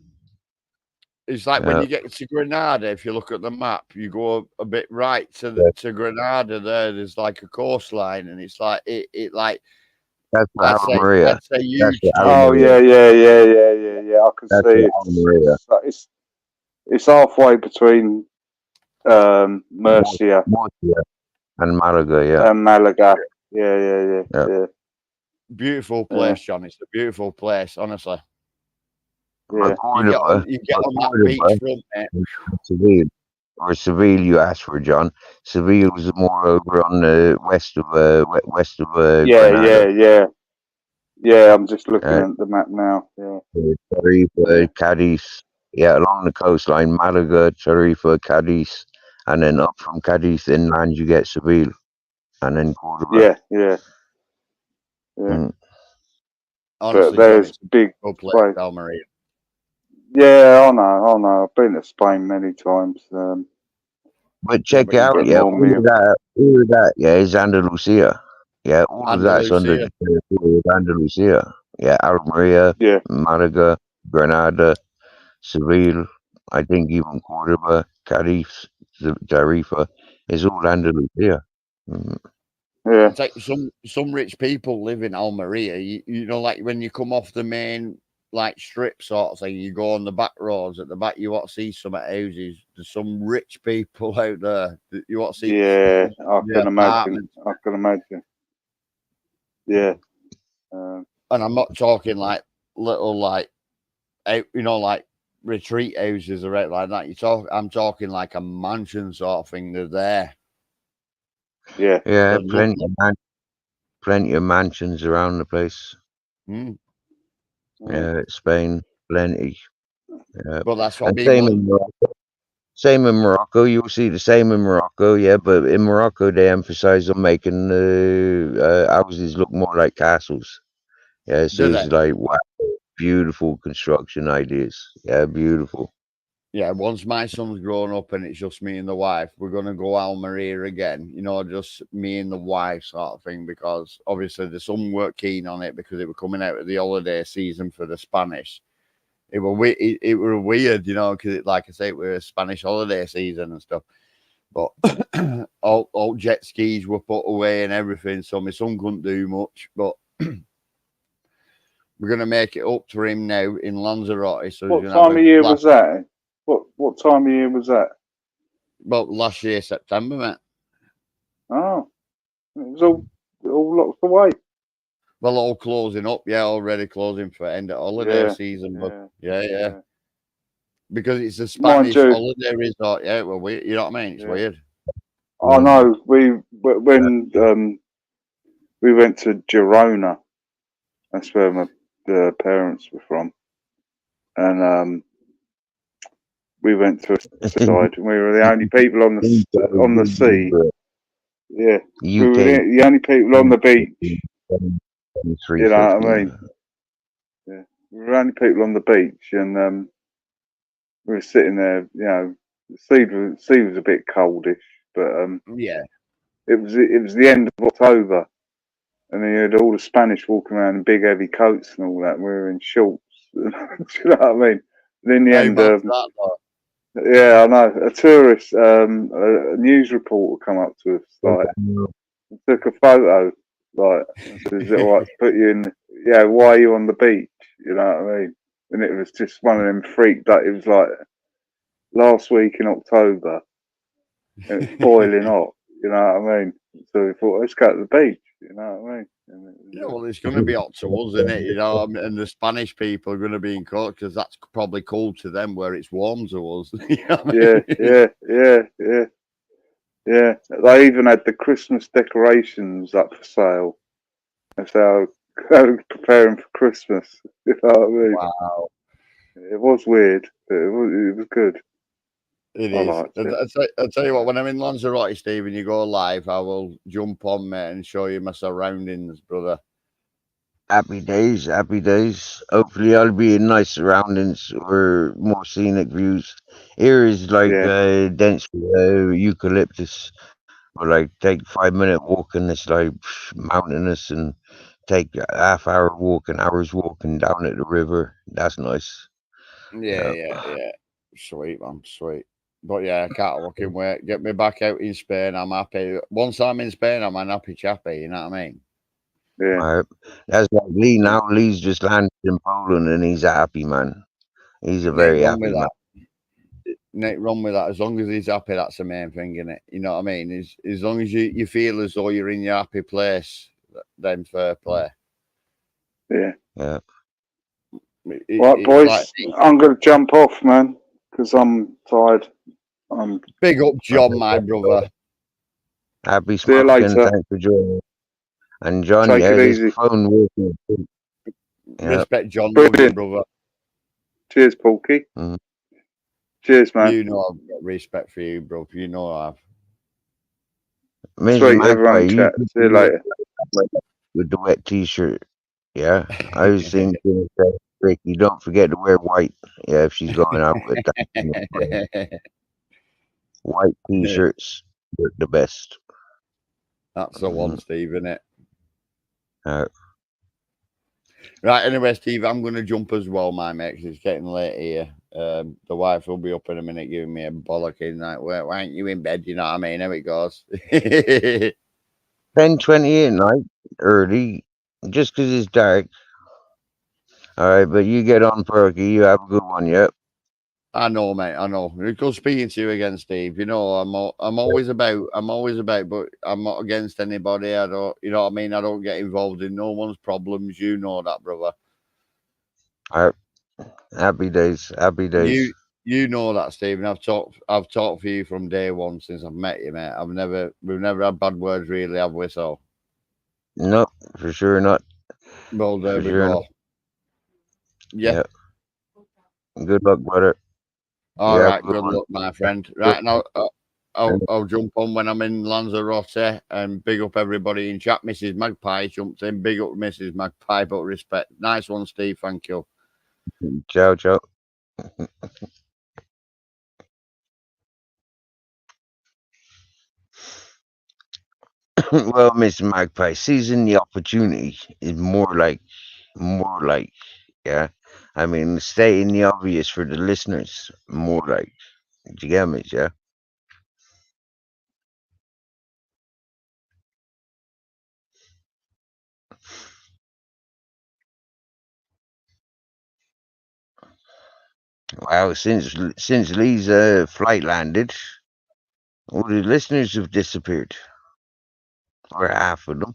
It's like when you get to Granada, if you look at the map, you go a bit right to Granada. There's like a coastline, and it's like it like That's the Almeria. that's a huge the chunk. Oh Almeria. yeah. I can That's see the Almeria. it's halfway between Murcia Murcia and Malaga. Yeah. and Malaga. Yeah. Beautiful place, John. It's a beautiful place, honestly. Yeah. You get on that beachfront, mate. Seville. Or Seville, you asked for, John. Seville was more over on the west of Granada. Yeah, I'm just looking at the map now. Yeah. Tarifa, Cadiz. Yeah, along the coastline, Malaga, Tarifa, Cadiz, and then up from Cadiz inland you get Seville, and then Cordoba. Yeah. Honestly, but there's John, it's a big place, Almeria. Yeah, I know. I've been to Spain many times. But check but you out, get all of that, is Andalusia. Yeah, all of that's under the territory of Andalusia. Yeah, Almeria, Malaga, Granada, Seville, I think even Cordoba, Cadiz, Tarifa is all Andalusia. Yeah. It's like some rich people live in Almeria. You know, like when you come off the main like strip sort of thing, you go on the back roads. At the back, you want to see some houses. There's some rich people out there. You want to see. Yeah, I can imagine. Yeah. And I'm not talking like little like out, like retreat houses or anything like that. I'm talking like a mansion sort of thing. They're there. Yeah. Yeah, plenty of mansions around the place. Yeah, Spain, plenty. Yeah. But that's what same in Morocco. Same in Morocco. You'll see the same in Morocco. Yeah, but in Morocco they emphasize on making the houses look more like castles. Yeah, so it's like wow, beautiful construction ideas. Yeah, beautiful. Yeah, once my son's grown up and it's just me and the wife, we're going to go Almeria again, just me and the wife sort of thing, because obviously the son weren't keen on it because it were coming out of the holiday season for the Spanish. It were weird, because like I say, it were a Spanish holiday season and stuff. But all jet skis were put away and everything, so my son couldn't do much. But we're going to make it up to him now in Lanzarote. So what time of year was that? What time of year was that? Well, last year, September, mate. Oh, it was all locked away. Well, all closing up, already closing for end of holiday season. But yeah. Because it's a Spanish holiday resort. Yeah, well, you know what I mean? It's weird. I know. When we went to Girona, that's where my parents were from, and we went to a side, and we were the only people on the sea. Yeah, we were the only people on the beach. You know what I mean? Yeah, we were the only people on the beach, and we were sitting there. The sea was a bit coldish, but it was the end of October, and you had all the Spanish walking around in big heavy coats and all that. We were in shorts. Do you know what I mean? And in the end, yeah, I know. A tourist, a news reporter, come up to us, took a photo, is it all right to put you in? Yeah, why are you on the beach? You know what I mean? And it was just one of them freak that it was like last week in October, and it's boiling hot. You know what I mean? So we thought, let's go to the beach. You know what I mean? Yeah, well, it's going to be hot to us, isn't it? You know, and the Spanish people are going to be in court because that's probably cold to them where it's warm to us. You know what I Yeah, mean? yeah, yeah, yeah, yeah. They even had the Christmas decorations up for sale. That's how they're preparing for Christmas. You know what I mean? Wow, It was weird, but it was good. it I is. liked it. I tell you what, when I'm in Lanzarote, Steve, and you go live, I will jump on, mate, and show you my surroundings, brother. Happy days, happy days. Hopefully, I'll be in nice surroundings or more scenic views. Here is like Yeah, dense eucalyptus, but like take 5 minute walk and it's like mountainous, and take a half hour walking, hours walking down at the river. That's nice. Yeah, Yeah. yeah, yeah. Sweet, man, sweet. But yeah, I can't fucking wait. Get me back out in Spain. I'm happy. Once I'm in Spain, I'm an happy chappy. You know what I mean? yeah. All right. That's like Lee now. Lee's just landed in Poland and he's a happy man. He's a Ain't very wrong with happy that. man. Ain't wrong with that. As long as he's happy, that's the main thing, innit? You know what I mean? As long as you feel as though you're in your happy place, then fair play. Yeah. Yeah. Right, It's like boys. I'm gonna jump off, man, because I'm tired. big up John, my brother. Happy See you smoking. later. Thanks for joining. And John, Take yeah, it this easy. phone working. Yeah. Respect John, love you, Brilliant. brother. Cheers, Porky. Mm. Cheers, man. You know I've got respect for you, bro. You know I've. Mrs. Sweet. Everyone Magpie, you chat. keep See you later. with the wet t-shirt. Yeah. I was thinking, Ricky, don't forget to wear white. Yeah, if she's going out with that. White t-shirts work the best. That's the one, Mm. Steve, innit? Uh, Right, anyway, Steve, I'm going to jump as well, my mate, 'cause it's getting late here. The wife will be up in a minute giving me a bollocking, like, why aren't you in bed? You know what I mean? How it goes. 10:20 at night, early, just 'cause it's dark. All right, but you get on, Perky. You have a good one. Yep. I know, mate. I know. It's good speaking to you again, Steve. You know, I'm always about, but I'm not against anybody. I don't, you know what I mean. I don't get involved in no one's problems. You know that, brother. All right. Happy days. Happy days. You you know that, Stephen. I've talked for you from day one since I've met you, mate. We've never had bad words, really, have we? So, No, for sure not. well, there For we sure not. go. Yeah. Yep. Good luck, brother. You All have right. a good Good one. luck, my friend. Right now, I'll jump on when I'm in Lanzarote and big up everybody in chat. Mrs. Magpie jumped in. Big up Mrs. Magpie, but respect. Nice one, Steve. Thank you. Ciao, ciao. Well, Mr. Magpie, seizing the opportunity is more like, yeah. I mean, stating the obvious for the listeners, more like, do you get me, yeah? Wow, since Lee's flight landed, all the listeners have disappeared, or half of them.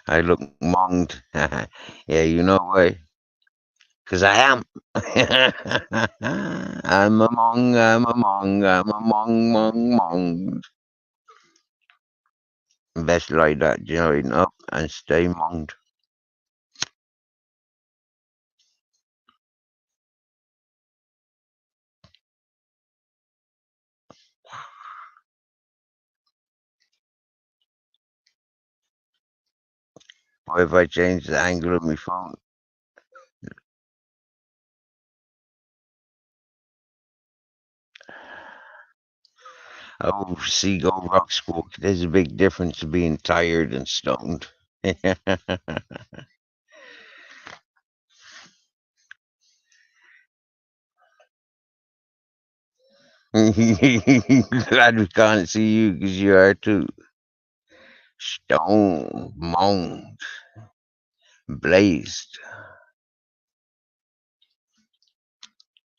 I look monged. Yeah, you know why? Because I am. I'm a mong. Best like that, join up and stay monged. Or if I change the angle of my phone. Oh, seagull rock squawk. There's a big difference to being tired and stoned. Glad we can't see you because you are too. Stone, moaned, blazed,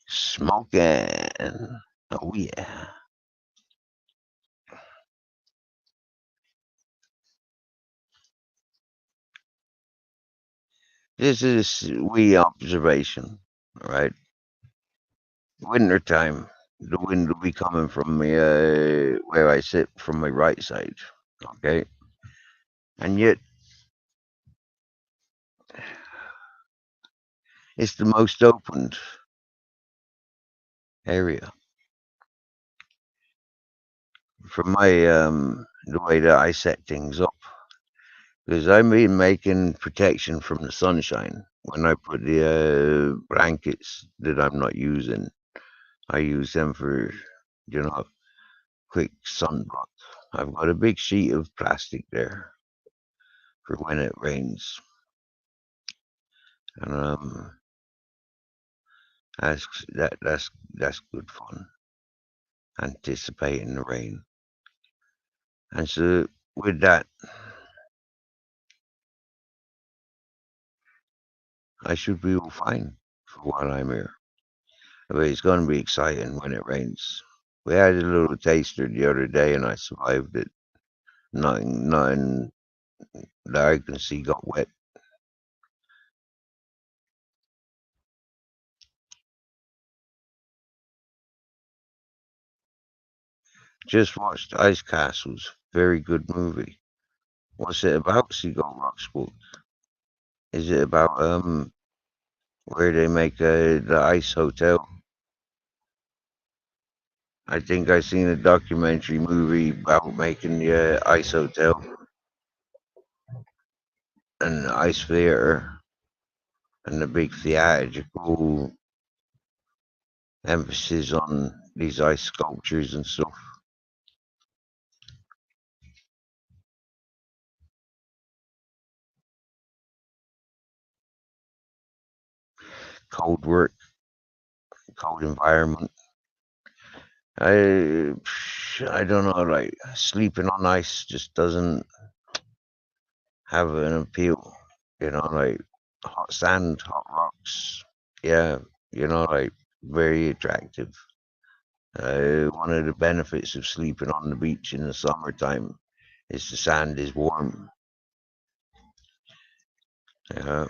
smoking. Oh, yeah. This is wee observation, right? Winter time. The wind will be coming from where I sit from my right side. Okay. And yet, it's the most opened area. From my the way that I set things up, because I've been making protection from the sunshine. When I put the blankets that I'm not using, I use them for quick sunblock. I've got a big sheet of plastic there for when it rains, and that's good fun. Anticipating the rain, and so with that, I should be all fine for while I'm here. But it's going to be exciting when it rains. We had a little taster the other day, and I survived it. Nothing that I can see got wet. Just watched Ice Castles. Very good movie. What's it about, Seagull Rock Sport? Is it about where they make the ice hotel? I think I seen a documentary movie about making the ice hotel and the ice theater and the big theatrical emphasis on these ice sculptures and stuff. Cold work, cold environment. I don't know, like sleeping on ice just doesn't have an appeal, like hot sand, hot rocks. Yeah, like very attractive. One of the benefits of sleeping on the beach in the summertime is the sand is warm. Uh,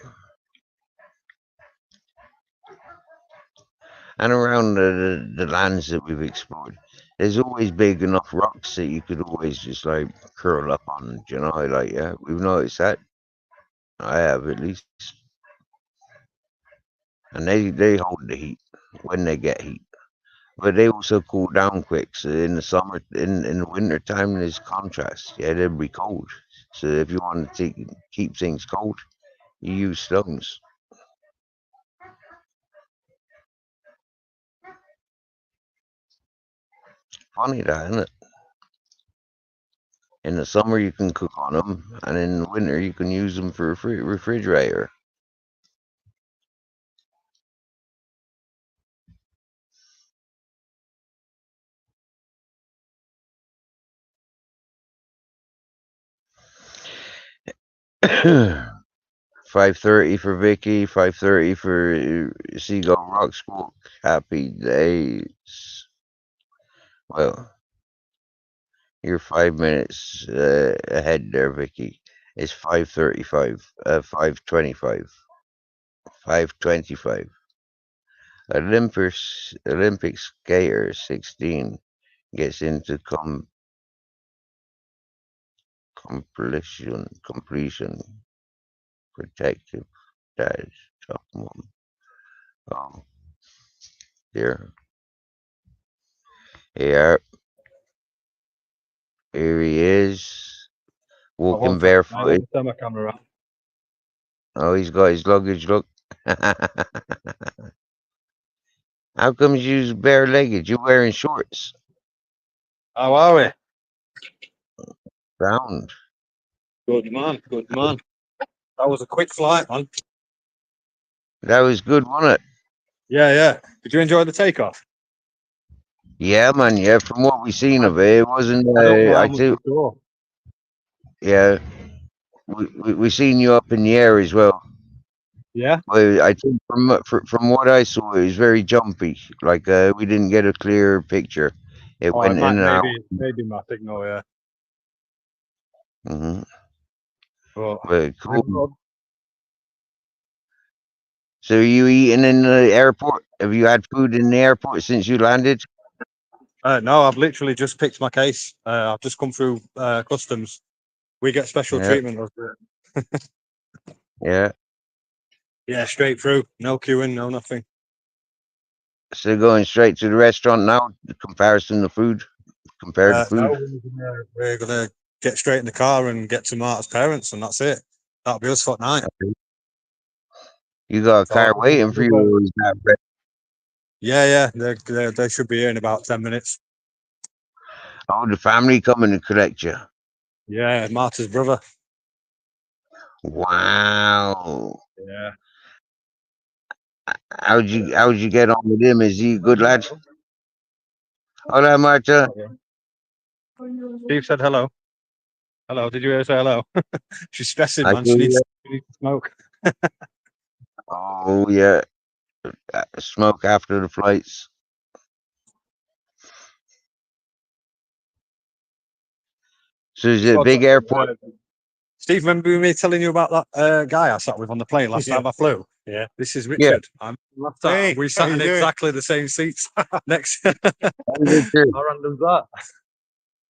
and around the lands that we've explored, there's always big enough rocks that you could always just like curl up on. Like yeah, we've noticed that. I have at least, and they hold the heat when they get heat, but they also cool down quick. So in the summer, in the winter time, there's contrast. Yeah, they'll be cold. So if you want to keep things cold, you use stones. Funny that, isn't it? In the summer you can cook on them, and in the winter you can use them for a refrigerator. $5.30 for Vicky, $5.30 for Seagull Rock School. Happy days. Well, you're 5 minutes ahead there, Vicky. It's 5:35, 5:25, 5:25. Olympic skater 16 gets into completion protective dash top one. Oh, here, here, here he is, Oh, one walking second, mate. Let barefooted. me turn my camera around. Oh, he's got his luggage. Look. How come you bare-legged? You're wearing shorts. How are we? Round. Good man, good man. That was a quick flight, man. That was good, wasn't it? Yeah, yeah. Did you enjoy the takeoff? Yeah, man. Yeah, from what we seen I, of it, it wasn't. I don't know how I much think. to go. Yeah, we seen you up in the air as well. Yeah. But I think from what I saw, it was very jumpy. Like we didn't get a clear picture. It Oh, it went might in and out. maybe my signal. Yeah. Hmm. But But I'm cool. good. So are you eating in the airport? Have you had food in the airport since you landed? No, I've literally just picked my case. I've just come through customs. We get special Yeah, treatment. yeah. Yeah, straight through. No queuing, no nothing. So going straight to the restaurant now. The comparison to food, compared to No, food. we're gonna get straight in the car and get to Marta's parents, and that's it. That'll be us for tonight. You got a So, car waiting for you. Or is that yeah, they should be here in about 10 minutes. oh, the family coming to collect you. Yeah, Marta's brother. Wow. Yeah. How'd you get on with him? Is he a good lad? Hola, Marta. Steve said hello. Hello. Did you hear her say hello? She's stressing, I man. do. She needs to smoke. Oh yeah, smoke after the flights. So is it a big airport? Steve, remember me telling you about that guy I sat with on the plane last time I flew? Yeah. This is Yeah. Richard. Last time Hey, we how sat you in doing? exactly the same seats next. Richard. How random's that?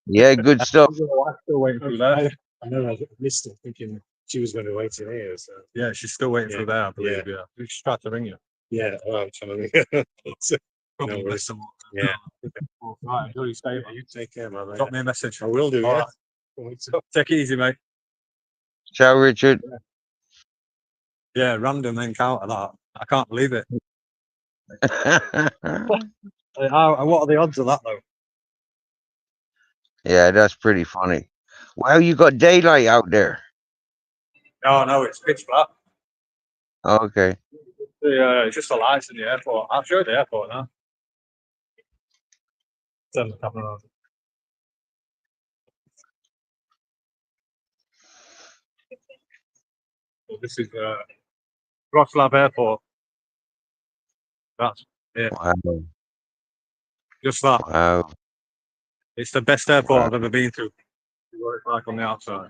Yeah, good stuff. I'm still waiting through there. I know I missed it, thinking she was going to wait in here. So Yeah, she's still waiting through there, I believe. Yeah. She's tried to ring you. yeah, I'm trying to. Probably No missed worries. them. Yeah. Right, enjoy your stay. You take care, man. Drop me a message. I will do. All Yeah. right. Take it easy, mate. Ciao, Richard. Yeah, random encounter that. I can't believe it. What are the odds of that though? Yeah, that's pretty funny. Wow, you got daylight out there. No, it's pitch black. Okay. It's just the lights in the airport. I'll show you the airport now. Turn the camera on. So this is Wroclaw Airport. That's it. Wow. Just that. Wow. It's the best airport Wow. I've ever been to. What it's like on the outside.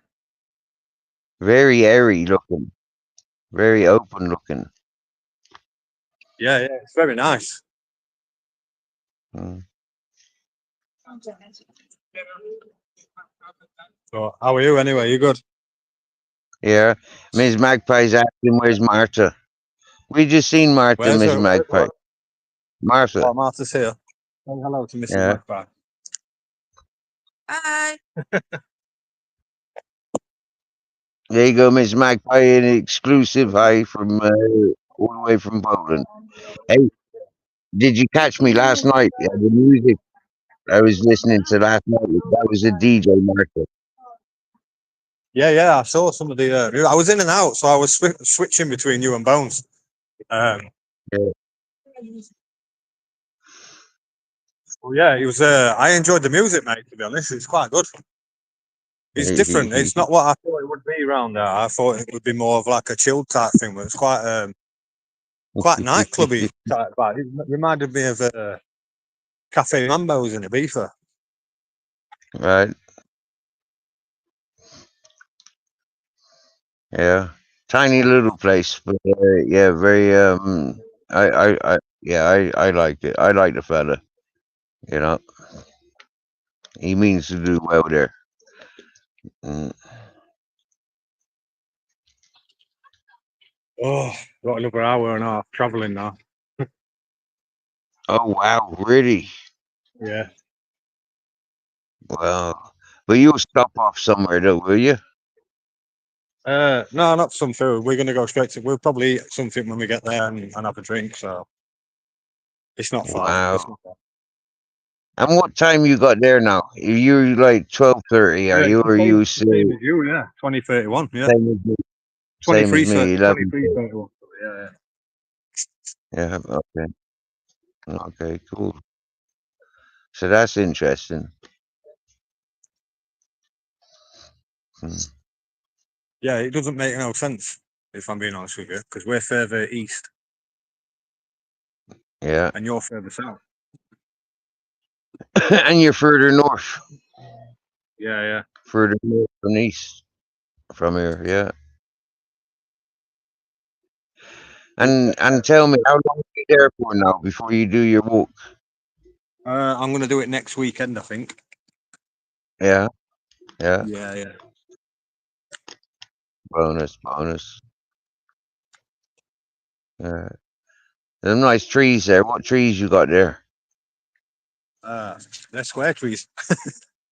Very airy looking. Very open looking. Yeah, it's very nice. Mm. So how are you anyway? You good? Yeah. Miss Magpie's asking where's Martha. We just seen Martha, Where's Miss her? Magpie. Martha. Oh, Martha's here. Say hello to Mrs. Yeah. Magpie. Hi. There you go, Miss Magpie, an exclusive hi from all the way from Poland. Hey, did you catch me last night? Yeah, the music I was listening to last night, that was a DJ Martha. Yeah, I saw some of the. I was in and out, so I was switching between you and Bones. Yeah. Well, yeah, it was. I enjoyed the music, mate. To be honest, it's quite good. It's different. It's not what I thought it would be around there. I thought it would be more of like a chilled type thing, but it's quite nightclubby type vibe. It reminded me of Cafe Mambo's in Ibiza. Right. Yeah. Tiny little place, but yeah, very I liked it. I like the fella. You know, he means to do well there. Mm. Oh, got another hour and a half traveling now. Oh wow, really? Yeah. Well, but you'll stop off somewhere though, will you? No, not some food. We're gonna go straight to. We'll probably eat something when we get there and have a drink. So it's not far. Wow. It's not far. And what time you got there now? You're like 12:30, are you? Or you Same as you, yeah. 2031, yeah. same as me? Same 23, as me, 11. 31. Yeah. Yeah. Okay. Okay. Cool. So that's interesting. Hmm. Yeah, it doesn't make no sense if I'm being honest with you, because we're further east Yeah. and you're further south. And you're further north, Yeah. further north from east from here. Yeah. And tell me, how long are you there for now before you do your walk? I'm gonna do it next weekend, I think. Yeah. Yeah. Yeah. Bonus. Yeah. There's nice trees there. What trees you got there? They're square trees.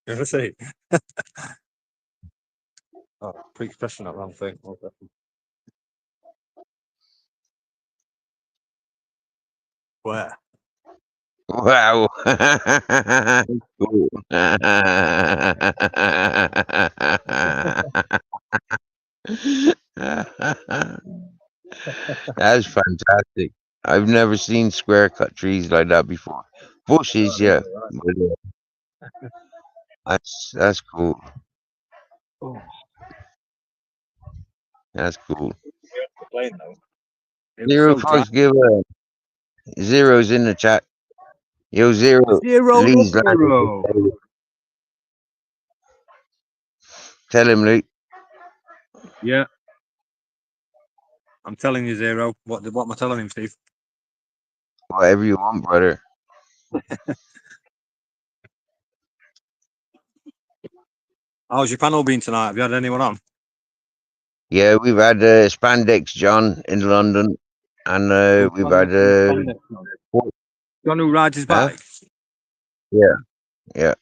You ever see? Oh, pressing that wrong thing. Okay. Where? Wow. Cool. That's fantastic. I've never seen square cut trees like that before. Bushes, Oh, is yeah, it? Right. but that's cool. Oh, That's cool. the plane though. It was Zero so dry. folks give zeros in the chat. Yo, zero. 0 Lee's landing. 0. Tell him, Lee. Yeah, I'm telling you, 0. What am I telling him, Steve? Whatever you want, brother. How's your panel been tonight? Have you had anyone on? Yeah, we've had Spandex John in London, and we've had John who rides his huh? bike? Yeah. Yeah.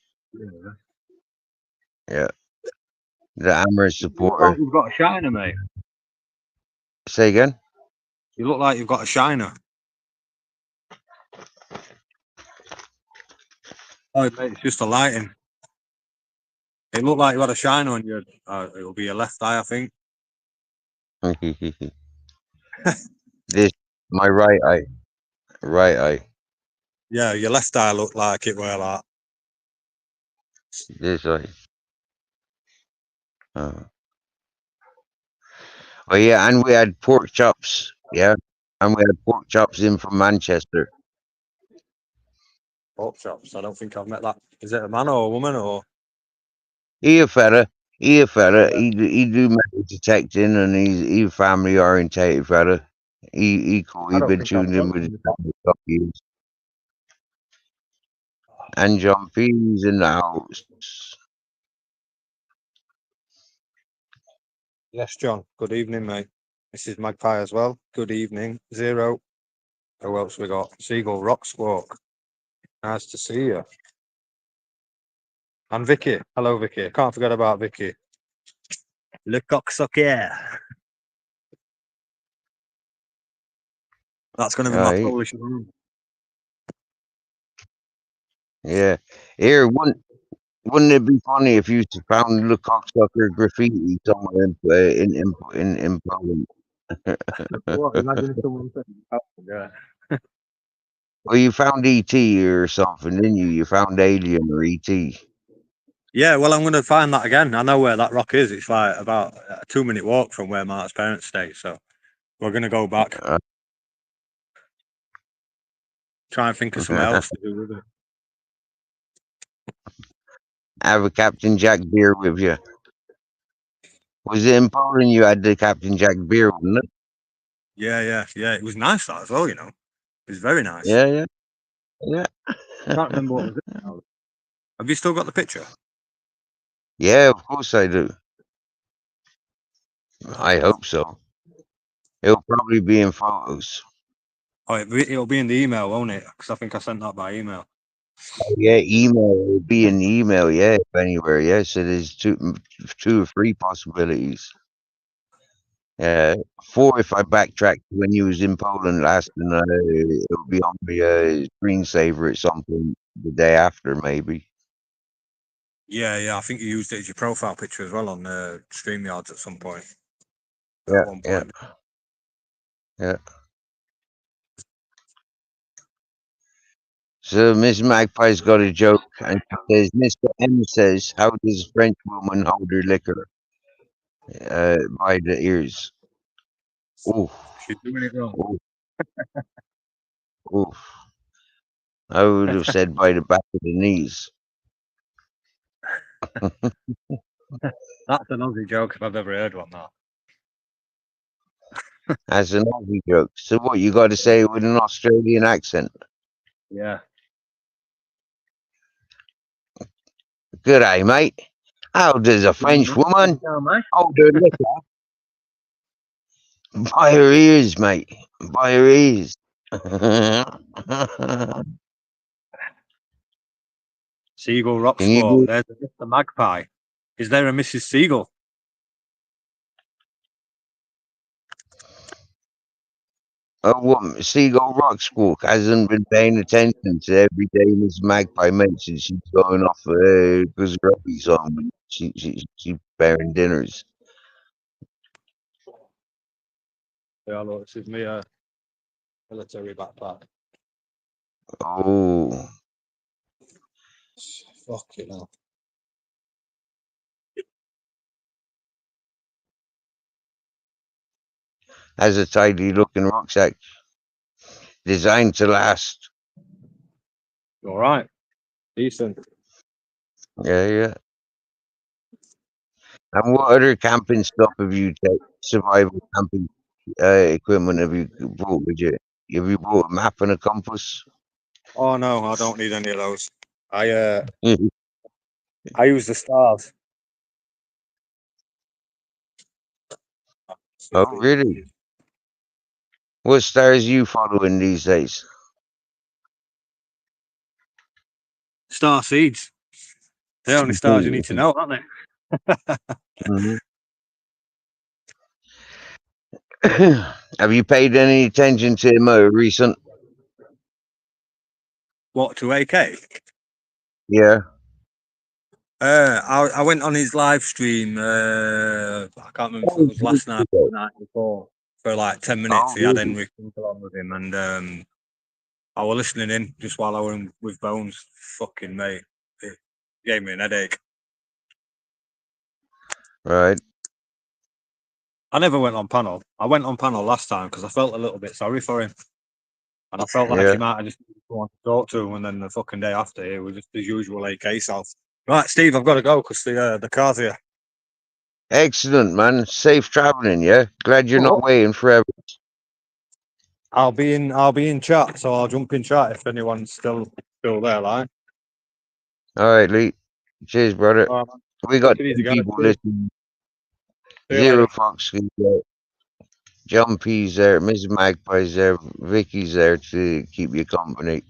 The Amherst You look like supporter. you've got a shiner, mate. Say again. You look like you've got a shiner. Oh, mate, it's just the lighting. It looked like you had a shiner on your. It'll be your left eye, I think. This my right eye. Right eye. Yeah, your left eye looked like it were like. This eye. Oh yeah, and we had pork chops. Yeah, and we had pork chops in from Manchester. Pork chops. I don't think I've met that. Is it a man or a woman or? He a fella. He a fella. Yeah. He do metal detecting, and he a family orientated fella. He cool. I He don't been think I've tuned in spoken with to his him before. family for years. And John P's in the house. Yes, John. Good evening, mate. This is Magpie as well. Good evening, 0. Who else we got? Seagull Rock Squawk. Nice to see you. And Vicky. Hello, Vicky. Can't forget about Vicky. Le cocksucker. That's going to be my Right. Polish name. Yeah. Here, wouldn't it be funny if you found the cocksucker graffiti somewhere in Poland? What? Imagine if someone said, oh, yeah. Well, you found ET or something, didn't you? You found Alien or ET. Yeah, well, I'm going to find that again. I know where that rock is. It's like about a 2-minute walk from where Mark's parents stay. So we're going to go back, Uh, try and think of something else to do with it. have a Captain Jack beer with you. Was it in Poland you had the Captain Jack beer, wasn't it? Yeah. It was nice, that as well, you know. It was very nice. Yeah. I can't remember what was it now. Have you still got the picture? Yeah, of course I do. I hope so. It'll probably be in photos. Oh, it'll be in the email, won't it? Because I think I sent that by email. Yeah, email. It'll be in the email, yeah, if anywhere, yeah. So there's two or three possibilities. 4 if I backtrack to when you was in Poland last, and it'll be on the screensaver at some point the day after, maybe. Yeah. I think you used it as your profile picture as well on StreamYards at some point. Yeah, At one point. yeah. So Miss Magpie's got a joke, and she says, "Mr. M says, how does a French woman hold her liquor? By the ears." Oof, She's doing it wrong. oof, oof. I would have said by the back of the knees. That's an Aussie joke if I've ever heard one. That. That's an Aussie joke. So what? You got to say it with an Australian accent. Yeah. Good day, mate. How does a French woman hold her liquor? By her ears, mate. By her ears. Seagull rock Can you squawk. do? There's a Mr. Magpie. Is there a Mrs. Seagull? Oh, what? Seagull Rock Squawk hasn't been paying attention to every day Miss Magpie mentions she's going off because her hubby's on. She's preparing dinners. Yeah, look, this is me military backpack. Oh, Fucking hell. has a tidy looking rucksack designed to last. All right. Decent. Yeah, yeah. And what other camping stuff have you taken? Survival camping equipment have you brought with you? Have you brought a map and a compass? Oh no, I don't need any of those. I use the stars. Oh, really? What stars are you following these days? Star seeds. They're the only stars you need to know, aren't they? Mhm. Have you paid any attention to him recent? What, to AK? Yeah. I went on his live stream. I can't remember if it was last night or the night before. For like 10 minutes, Oh, he had really? Henry Finkel on with him, and I was listening in just while I was with Bones. Fucking mate, it gave me an headache. Right. I never went on panel. I went on panel last time because I felt a little bit sorry for him, and I felt like Yeah. he might have just wanted to talk to him. And then the fucking day after, it was just his usual AK self. Right, Steve, I've got to go because the car's here. Excellent, man. Safe traveling, yeah? Glad you're not waiting forever. I'll be in chat, so I'll jump in chat if anyone's still there, like. All right, Lee. Cheers, brother. All right, man. We got Take it 10 easy, guys. people See you listening. later. Zero Fox is there. Jumpy's there. Mrs. Magpie's there. Vicky's there to keep you company.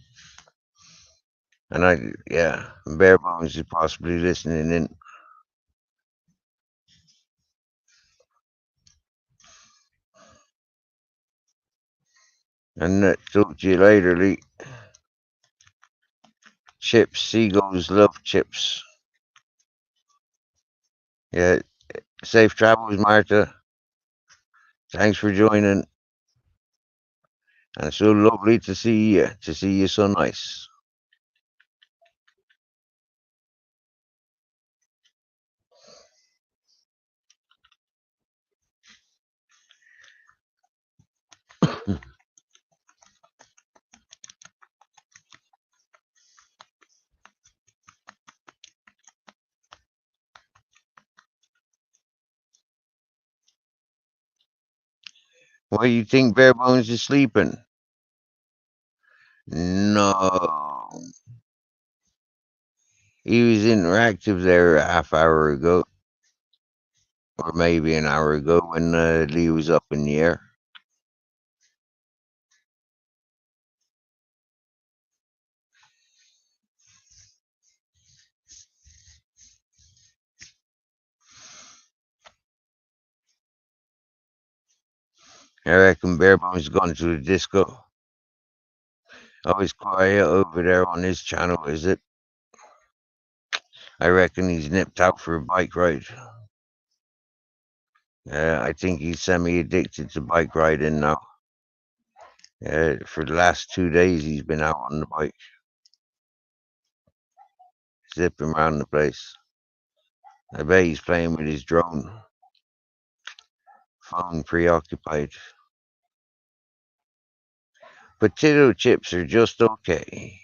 And yeah, Bare Bones is possibly listening in. And talk to you later, Lee. Chips, seagulls love chips. Yeah, safe travels, Martha. Thanks for joining. And it's so lovely to see you so nice. Why you think Bare Bones is sleeping? No. He was interactive there a half hour ago. Or maybe an hour ago when Lee was up in the air. I reckon Bare Bones gone to the disco. Always quiet over there on his channel, is it? I reckon he's nipped out for a bike ride. I think he's semi-addicted to bike riding now. For the last 2 days, he's been out on the bike. zipping around the place. I bet he's playing with his drone. Phone preoccupied. Potato chips are just okay.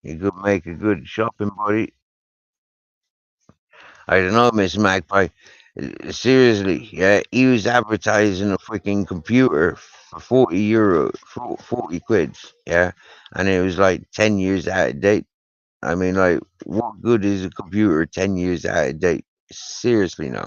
You could make a good shopping buddy. I don't know, Miss Magpie. Seriously, yeah, he was advertising a freaking computer for 40 euro, 40 quids, yeah, and it was like 10 years out of date. I mean, like, what good is a computer 10 years out of date? Seriously, no.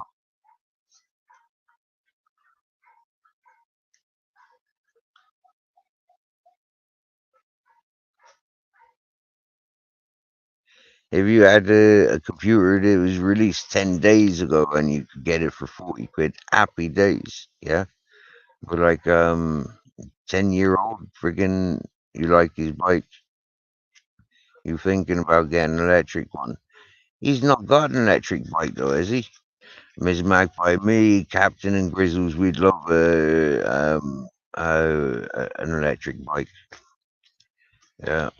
If you had a computer that was released 10 days ago and you could get it for 40 quid, happy days, yeah? But like, 10-year-old, friggin', you like his bike, you thinking about getting an electric one. He's not got an electric bike though, has he? Miss Magpie, me, Captain, and Grizzles, we'd love an electric bike. Yeah,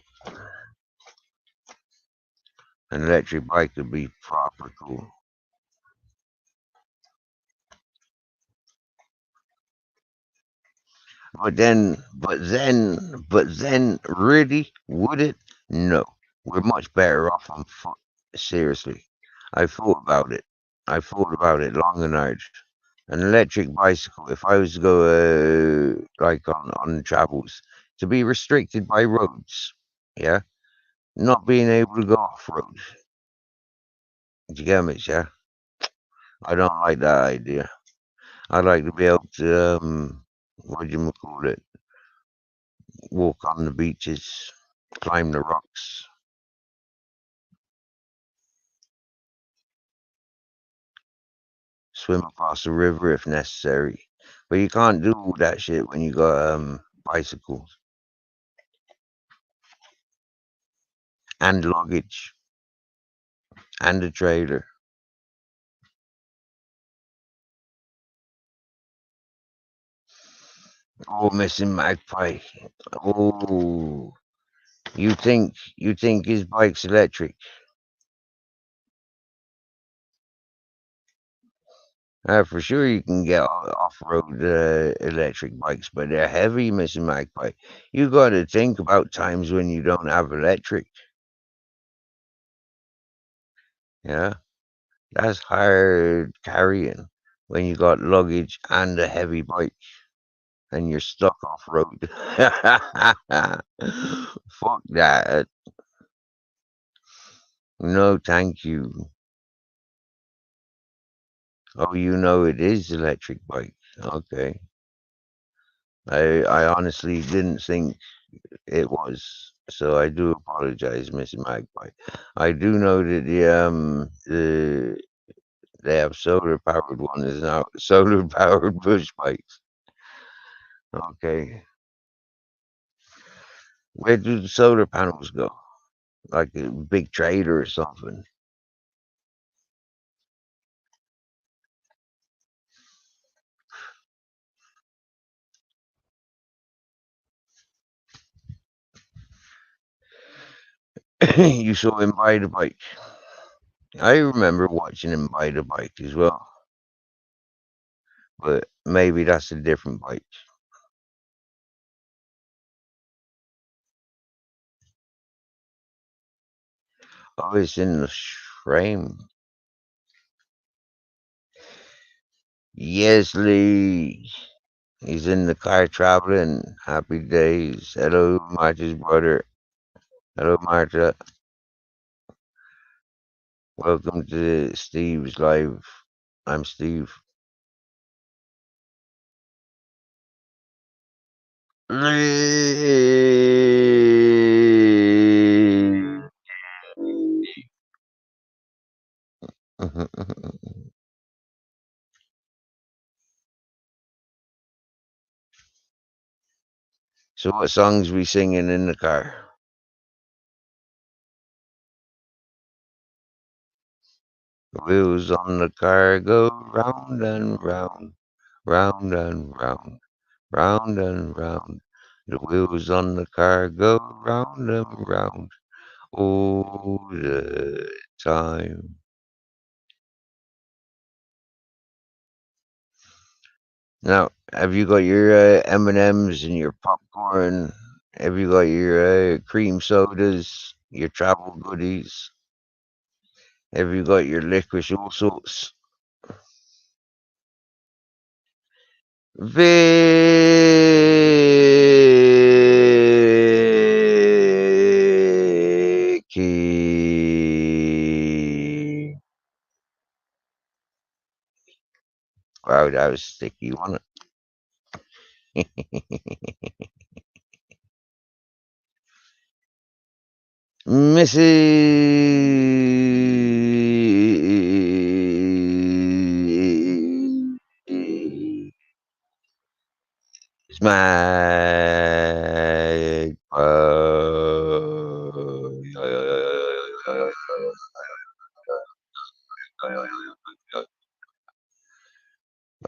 an electric bike would be proper cool. But then, really, would it? No. We're much better off on foot. Seriously. I thought about it. I thought about it long and hard. An electric bicycle, if I was to go, like on travels, to be restricted by roads, yeah? Not being able to go off road. Do you get me, yeah? I don't like that idea. I'd like to be able to, what do you call it? Walk on the beaches, climb the rocks, swim across the river if necessary. But you can't do all that shit when you got bicycles and luggage and a trailer. Oh, missing magpie. Oh, you think his bike's electric? For sure, you can get off-road electric bikes, but they're heavy, missing magpie. You got to think about times when you don't have electric. Yeah. That's hard carrying when you got luggage and a heavy bike and you're stuck off road. Fuck that. No, thank you. Oh, you know it is electric bike. Okay. I honestly didn't think it was. So I do apologize, Miss Magpie. I do know that they have solar powered ones now, solar powered push bikes. Okay. Where do the solar panels go? Like a big trailer or something. You saw him buy the bike. I remember watching him buy the bike as well, but maybe that's a different bike. Oh, it's in the frame. Yes, Lee. He's in the car traveling. Happy days. Hello, Martha's brother. Hello, Martha. Welcome to Steve's live. I'm Steve. Lee. So, what songs we singing in the car? Wheels on the car go round and round. round and round, round and round. The wheels on the car go round and round all the time. Now, have you got your M&Ms and your popcorn? Have you got your cream sodas, your travel goodies? Have you got your licorice all sorts? Vicky. Wow, that was sticky, wasn't it? Mrs. Smack.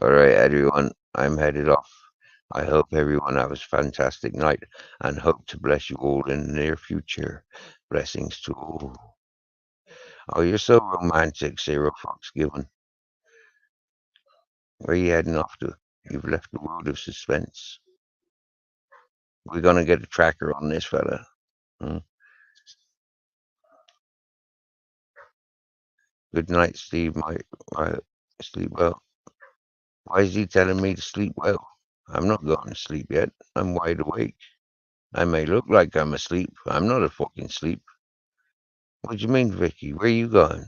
All right, everyone, I'm headed off. I hope everyone has a fantastic night and hope to bless you all in the near future. Blessings to all. Oh, you're so romantic, Sarah Fox Given. Where are you heading off to? You've left the world of suspense. We're gonna get a tracker on this fella. Hmm? Good night, Steve. My sleep well. Why is he telling me to sleep well? I'm not going to sleep yet. I'm wide awake. I may look like I'm asleep. I'm not a fucking sleep. What do you mean, Vicky? Where are you going?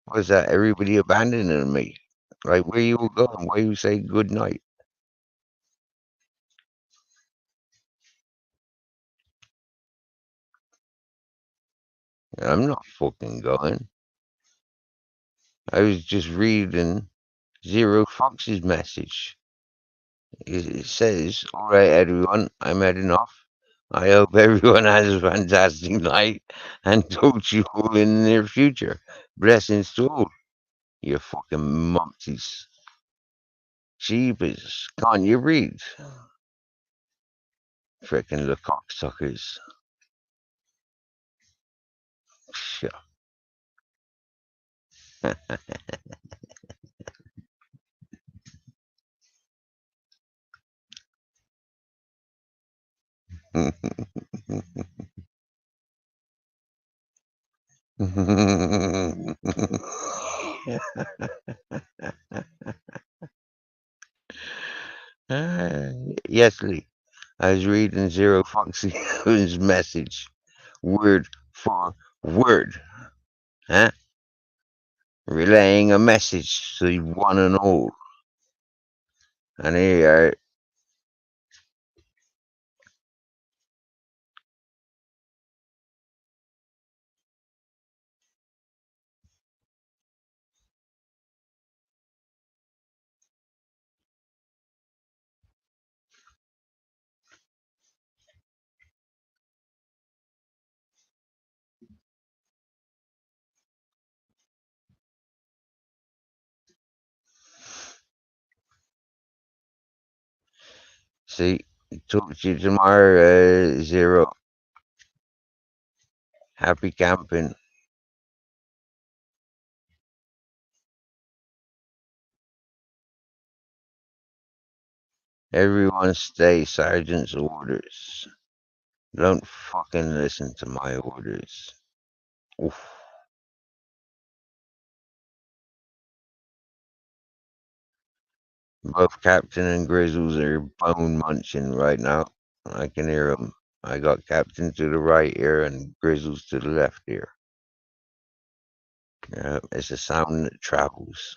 Was that everybody abandoning me? Like, where you all going? Why you say good night? I'm not fucking going. I was just reading Zero Fox's message. It says, all right, everyone, I'm heading off. I hope everyone has a fantastic night and talk to you all in the near future. Blessings to all. You fucking mumpties. Jeepers. Can't you read? Frickin' the cocksuckers. Shit. Ah, yes, Lee. I was reading Zero Fox's message, word for word, huh? Relaying a message to one and all. And here you are. See, talk to you tomorrow, Zero. Happy camping. Everyone stay sergeant's orders. Don't fucking listen to my orders. Oof. Both Captain and Grizzles are bone munching right now. I can hear them. I got Captain to the right ear and Grizzles to the left ear. Yeah, it's a sound that travels.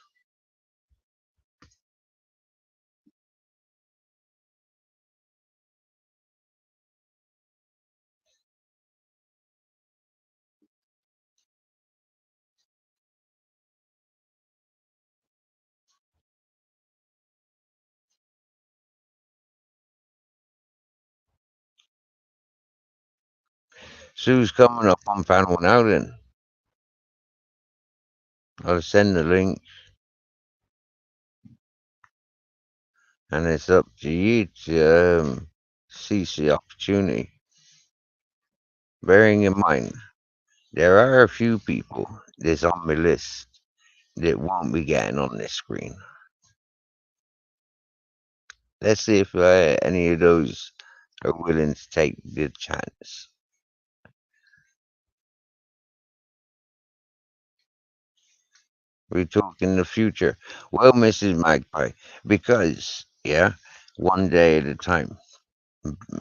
Sue's coming up on panel now then. I'll send the link, and it's up to you to seize the opportunity. Bearing in mind, there are a few people that's on my list that won't be getting on this screen. Let's see if any of those are willing to take the chance. We talk in the future. Well, Mrs. Magpie, because, yeah, one day at a time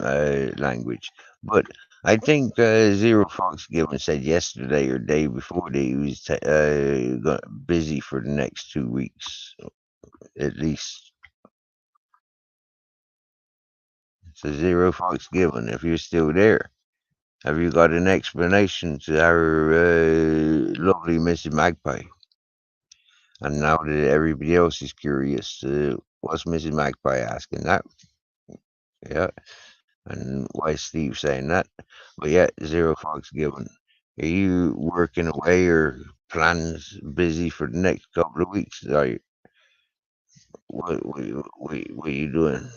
language. But I think Zero Fox Given said yesterday or day before that he was busy for the next 2 weeks, at least. So Zero Fox Given, if you're still there, have you got an explanation to our lovely Mrs. Magpie? And now that everybody else is curious, what's Mrs. Magpie asking that? Yeah, and why is Steve saying that? But yeah, Zero Fox Given. Are you working away or plans busy for the next couple of weeks? Are you, what are you doing?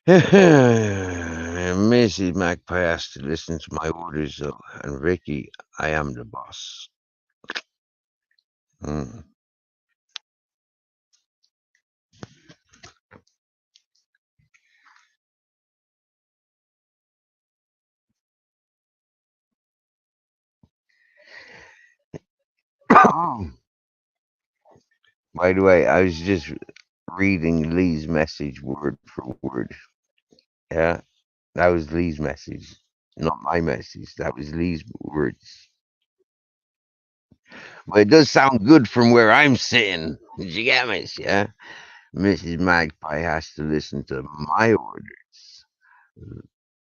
Mrs. Magpie has to listen to my orders, though. And Vicky, I am the boss. Mm. By the way, I was just reading Lee's message word for word. Yeah, that was Lee's message, not my message. That was Lee's words. But it does sound good from where I'm sitting. Did you get me? Yeah. Mrs. Magpie has to listen to my orders,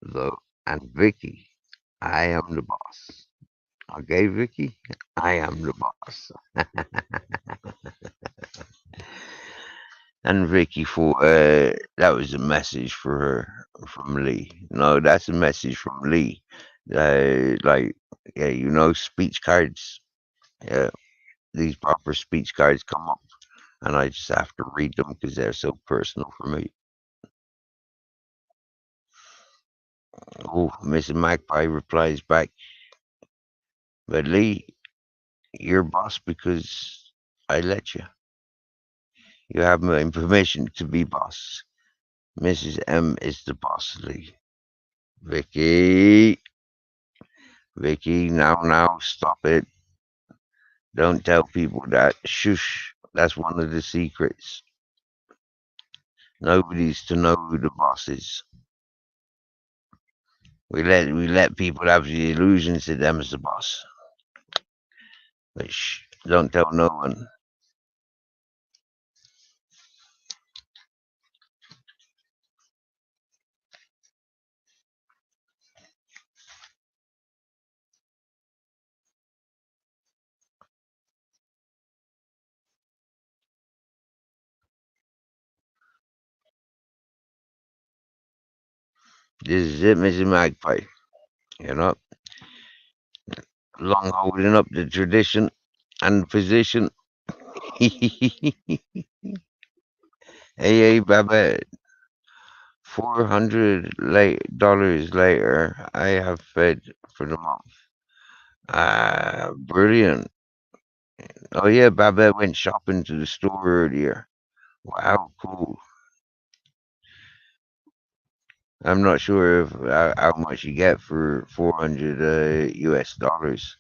though. And Vicky, I am the boss. Okay, Vicky? I am the boss. And Vicky thought that was a message for her from Lee. No, that's a message from Lee. Like, yeah, speech cards. Yeah, these proper speech cards come up, and I just have to read them because they're so personal for me. Oh, Mrs. Magpie replies back, but Lee, you're boss because I let you. You have my permission to be boss. Mrs. M is the boss, Lee. Vicky, now, stop it. Don't tell people that. Shush, that's one of the secrets. Nobody's to know who the boss is. We let people have the illusions that them is the boss. But shh, don't tell no one. This is it, Mrs. Magpie. You know, long holding up the tradition and position. Hey, Babette. $400 later, I have fed for the month. Ah, brilliant. Oh yeah, Babette went shopping to the store earlier. Wow, cool. I'm not sure if how much you get for 400 US dollars,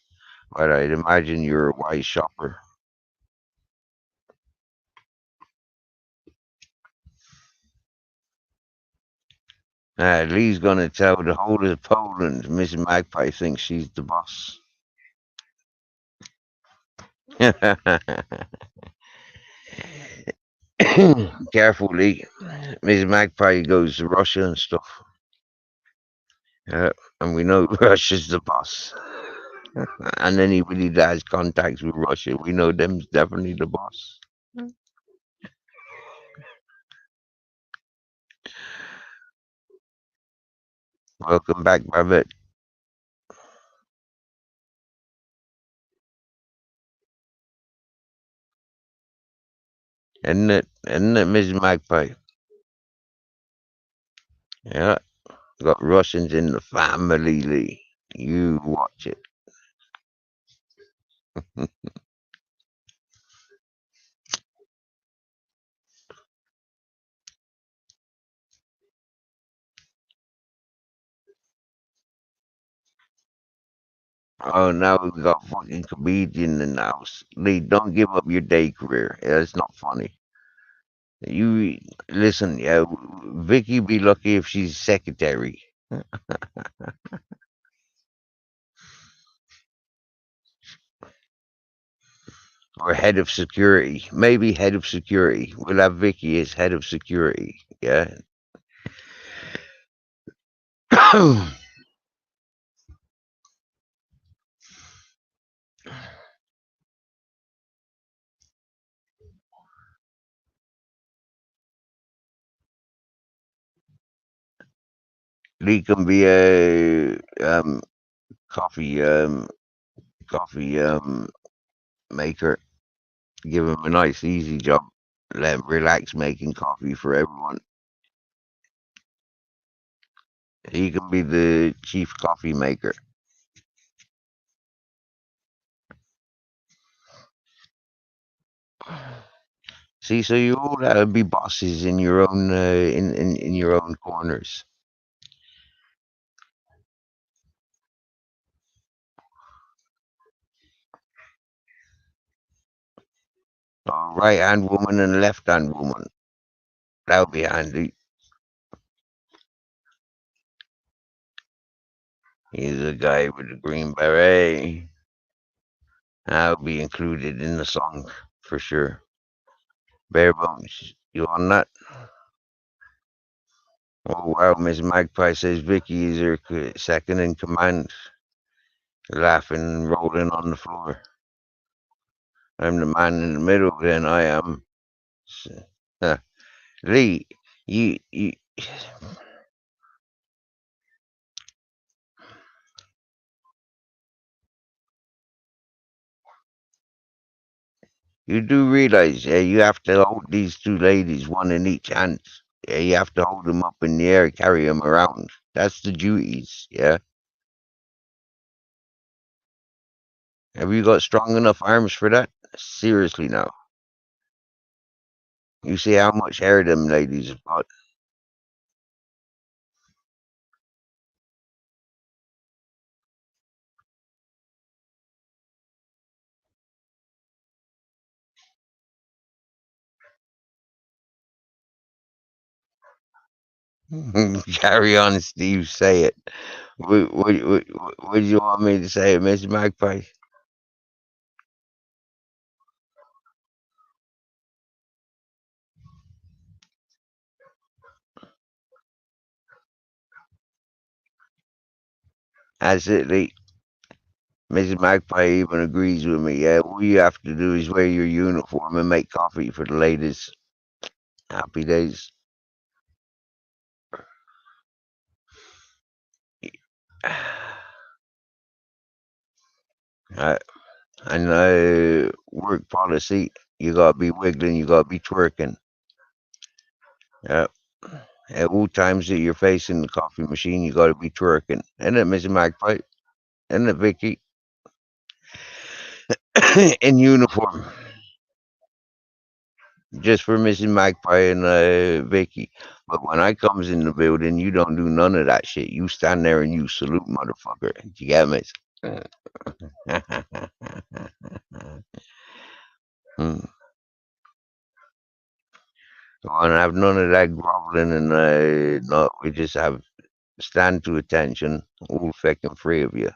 but I'd imagine you're a wise shopper. Lee's gonna tell the whole of Poland Miss Magpie thinks she's the boss. Careful, Lee. Miss Magpie goes to Russia and stuff. And we know Russia's the boss. And anybody that has contacts with Russia, we know them's definitely the boss. Welcome back, Babette. Isn't it, Miss Magpie? Yeah, got Russians in the family, Lee. You watch it. Oh, now we got fucking comedian in the house. Lee, don't give up your day career. Yeah, it's not funny. You listen, yeah, Vicky be lucky if she's secretary or head of security. Maybe head of security. We'll have Vicky as head of security. Yeah. Lee can be a coffee coffee maker. Give him a nice easy job. Let him relax making coffee for everyone. He can be the chief coffee maker. See, so you all gotta be bosses in your own in your own corners. A right hand woman and a left hand woman. That would be handy. He's a guy with a green beret. That'll be included in the song for sure. Bare bones. You on that? Oh wow, Miss Magpie says Vicky is her second in command. Laughing and rolling on the floor. I'm the man in the middle, then I am. Huh. Lee, you you do realize, yeah, you have to hold these two ladies, one in each hand. Yeah, you have to hold them up in the air, carry them around. That's the duties, yeah. Have you got strong enough arms for that? Seriously now. You see how much hair them ladies have got. Carry on, Steve. Say it. What do you want me to say, Miss Magpie? That's it, Lee. Mrs. Magpie even agrees with me. Yeah, all you have to do is wear your uniform and make coffee for the ladies. Happy days. Uh, and work policy, you gotta be wiggling, you gotta be twerking. Yeah. At all times that you're facing the coffee machine, you gotta be twerking. Isn't it, Mrs. Magpie? Isn't it, Vicky? In uniform. Just for Mrs. Magpie and Vicky. But when I comes in the building, you don't do none of that shit. You stand there and you salute, motherfucker. You get me? Hmm. So I don't have none of that groveling and no, we just have stand to attention, all fucking three of you.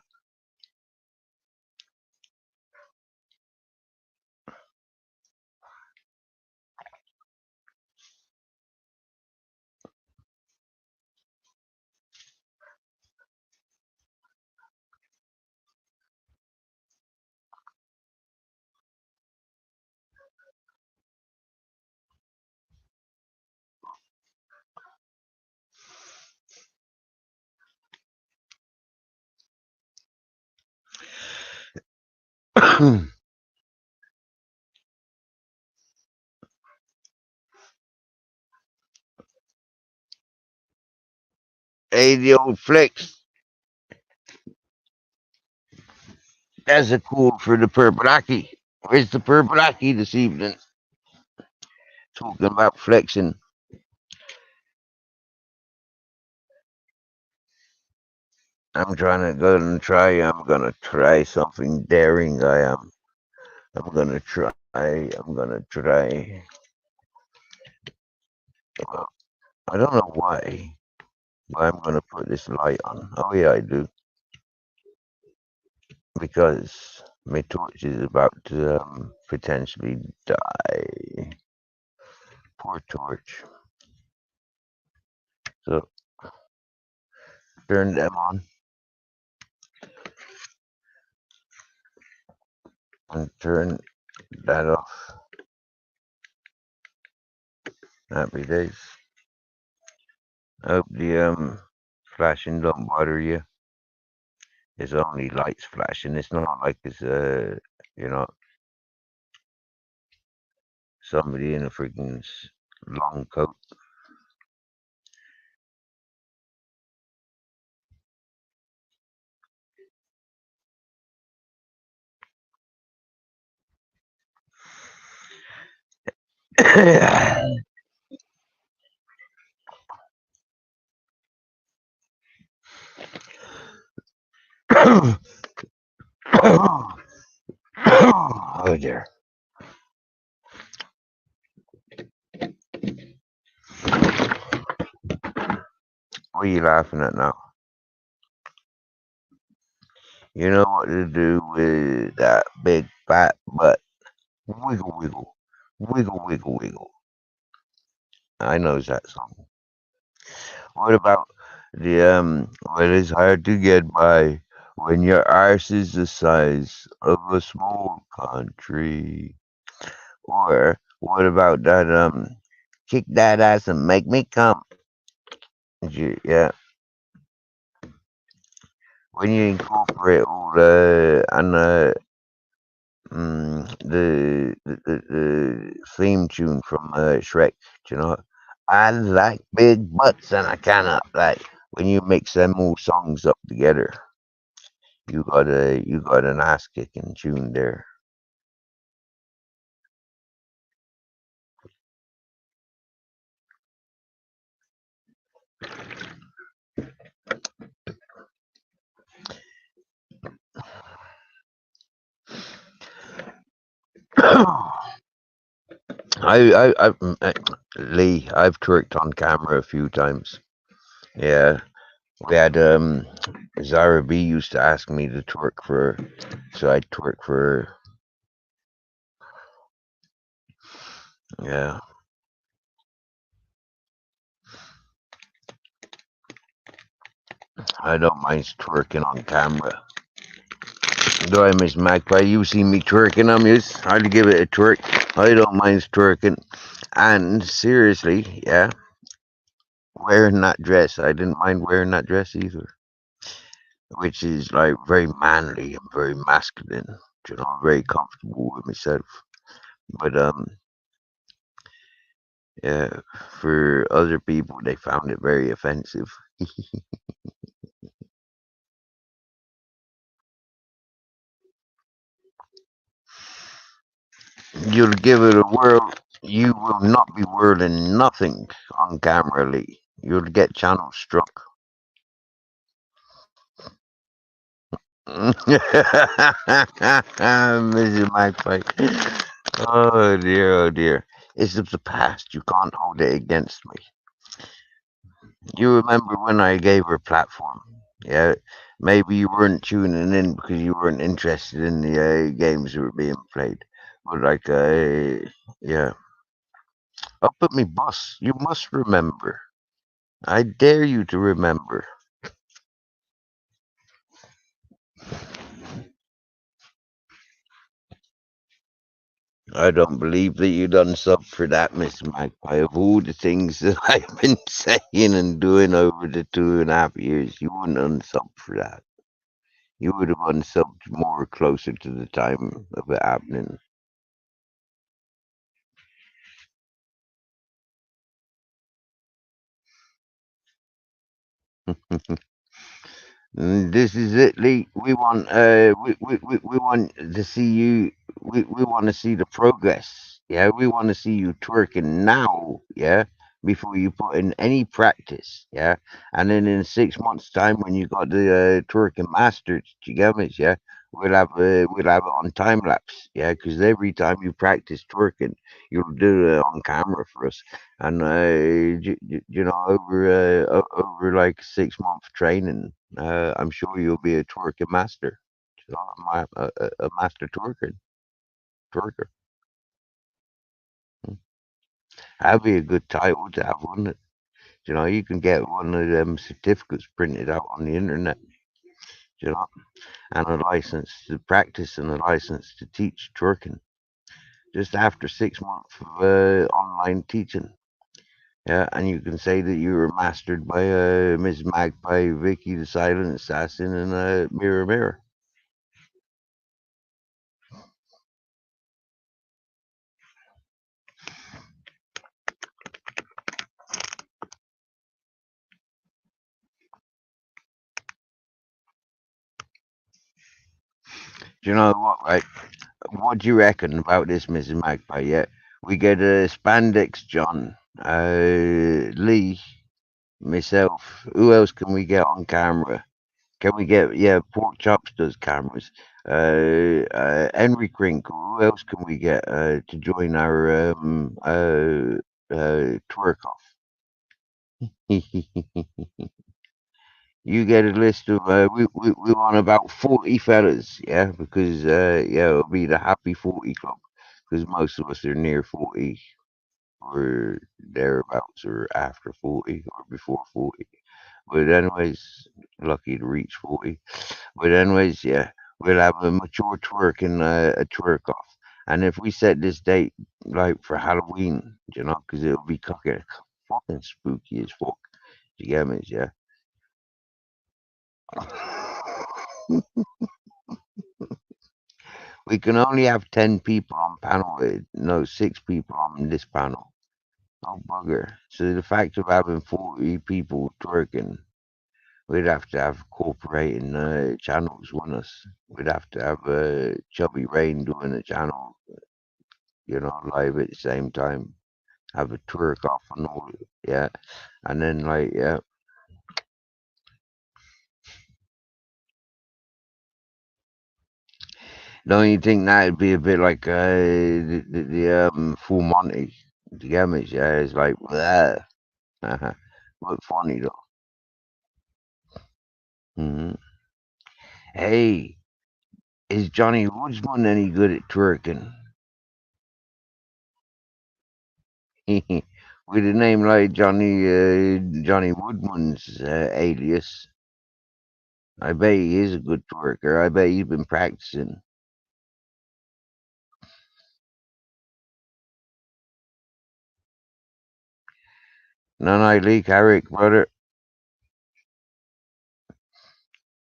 Hey, the old flex. That's a call for the purplaki. Where's the purplaki this evening? Talking about flexing. I'm trying to go and try. I'm gonna try something daring. I am. I'm gonna try. I'm gonna try. uh, I don't know why, but I'm gonna put this light on. Oh yeah, I do because my torch is about to potentially die. Poor torch. So turn them on and turn that off. Happy days. I hope the flashing don't bother you. It's only lights flashing. It's not like it's you know somebody in a freaking long coat. Oh dear. What are you laughing at now? You know what to do with that big fat butt. Wiggle, wiggle. Wiggle, wiggle, wiggle. I knows that song. What about the well, it's hard to get by when your arse is the size of a small country. Or what about that kick that ass and make me come? Yeah, when you incorporate all the theme tune from Shrek, do you know? I like big butts and I cannot like when you mix them all songs up together. You got an ass kicking tune there. Lee, I've twerked on camera a few times. Yeah, we had Zara B used to ask me to twerk for her, so I'd twerk for her. Yeah, I don't mind twerking on camera. Do I, Miss Magpie? You see me twerking, I'm just I'd give it a twerk. I don't mind twerking. And seriously, yeah, wearing that dress, I didn't mind wearing that dress either, which is like very manly and very masculine. You know, I'm very comfortable with myself. But yeah, for other people, they found it very offensive. You'll give it a whirl. You will not be whirling nothing on camera, Lee. You'll get channel struck. Mrs. Magpie. Oh dear, oh dear. It's of the past. You can't hold it against me. You remember when I gave her platform? Yeah, maybe you weren't tuning in because you weren't interested in the games that were being played. But like, yeah, up at me, boss. You must remember. I dare you to remember. I don't believe that you done sub for that, Miss Magpie. Of all the things that I've been saying and doing over the 2.5 years, you wouldn't unsub for that. You would have unsubbed more closer to the time of it happening. This is it, Lee. We want to see you. We want to see the progress. Yeah, we want to see you twerking now. Yeah, before you put in any practice. Yeah, and then in 6 months' time, when you got the twerking mastered, do you get me? Yeah, we'll have it on time lapse. Yeah, because every time you practice twerking, you'll do it on camera for us. And you know, over like 6 month training, I'm sure you'll be a twerking master. You know, a master twerker. Mm. That'd be a good title to have, wouldn't it? You know, you can get one of them certificates printed out on the internet. You know, and a license to practice and a license to teach twerking. Just after 6 months of online teaching. Yeah, and you can say that you were mastered by Miss Magpie, Vicky the Silent Assassin, and Mirror Mirror. Do you know what, right? What do you reckon about this, Mrs. Magpie? Yeah, we get Spandex John, Lee, myself. Who else can we get on camera? Can we get, yeah, Pork Chops does cameras. Henry Crinkle. Who else can we get to join our twerk off? You get a list of we want about 40 fellas, yeah, because yeah, it'll be the happy 40 club, because most of us are near 40 or thereabouts or after 40 or before 40. But anyways, lucky to reach 40. But anyways, yeah, we'll have a mature twerk and a twerk off. And if we set this date like for Halloween, you know, because it'll be fucking spooky as fuck. You get me? Yeah. We can only have 10 people on panel. No, 6 people on this panel. Oh, bugger. So the fact of having 40 people twerking, we'd have to have cooperating channels with us. We'd have to have Chubby Rain doing a channel, you know, live at the same time. Have a twerk off and all, yeah. And then, like, yeah. Don't you think that'd be a bit like the Full Monty? Do you get me? Yeah, it's like, blah. But funny though. Hmm. Hey, is Johnny Woodsman any good at twerking? With a name like Johnny Woodman's alias, I bet he is a good twerker. I bet he's been practicing. None I leak, Eric, brother.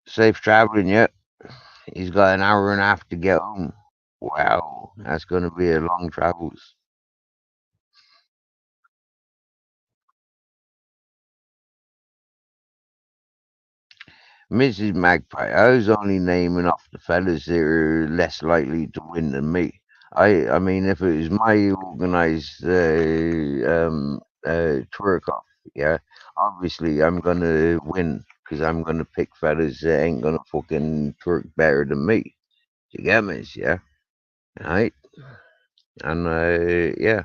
Safe traveling, yet. He's got an hour and a half to get home. Wow, that's going to be a long travels. Mrs. Magpie, I was only naming off the fellas that are less likely to win than me. I mean, if it was my organised twerk off, yeah, obviously I'm gonna win because I'm gonna pick fellas that ain't gonna fucking twerk better than me. You get me? Yeah, right? And yeah,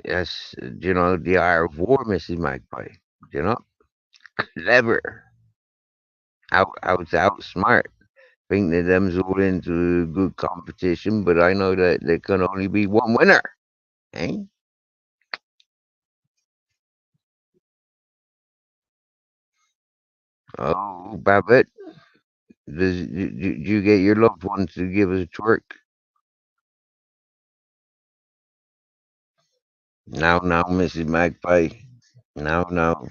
that's you know the art of war, Mrs. Magpie. You know, clever, outsmart. Think that them's all into good competition, but I know that there can only be one winner. Eh? Oh, Babette, do you get your loved ones to give us a twerk? Now, Mrs. Magpie. Now.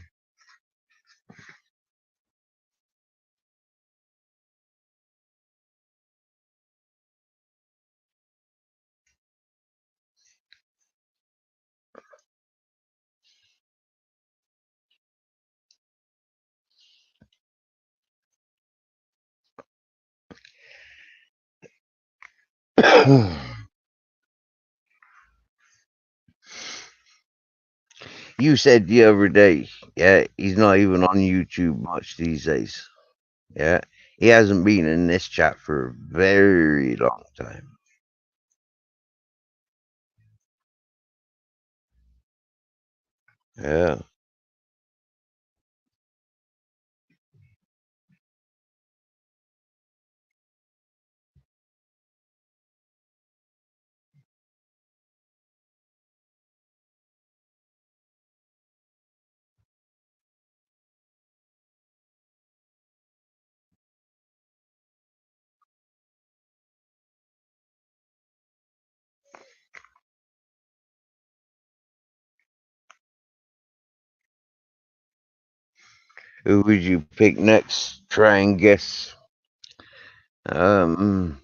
You said the other day, yeah, he's not even on YouTube much these days. Yeah, he hasn't been in this chat for a very long time. Yeah. Who would you pick next? Try and guess. Um,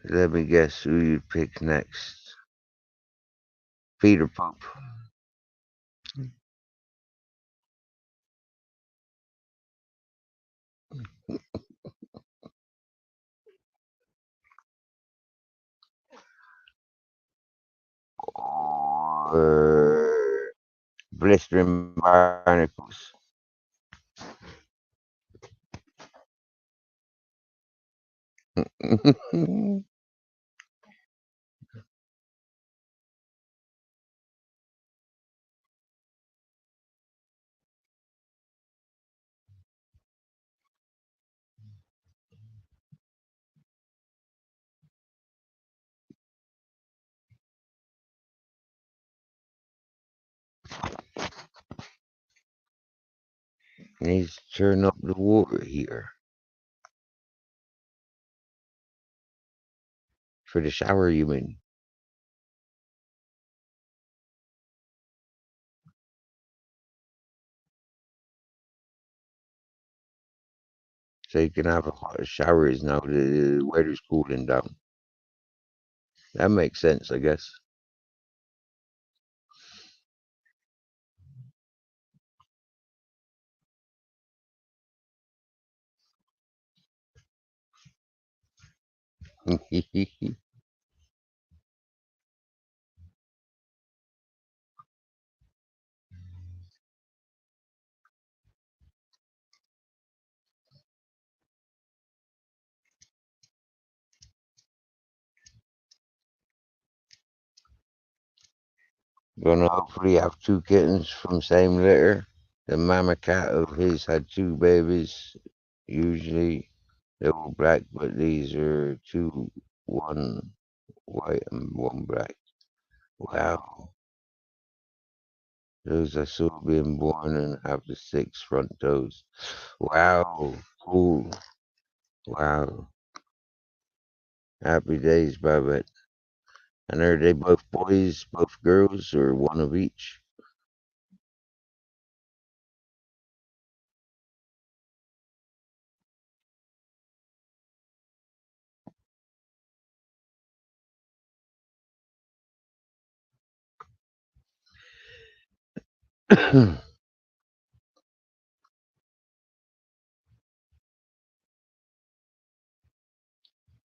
Let me guess who you'd pick next. Peter Pope. Or Blistering Barnacles. Needs to turn up the water here. For the shower, you mean? So you can have a hot showers now the weather's cooling down. That makes sense, I guess. Gonna hopefully have two kittens from same litter. The mama cat of his had two babies. Usually they're all black, but these are two, one white and one black. Wow. Those are still being born and have the six front toes. Wow. Cool. Wow. Happy days, Babette. And are they both boys, both girls, or one of each?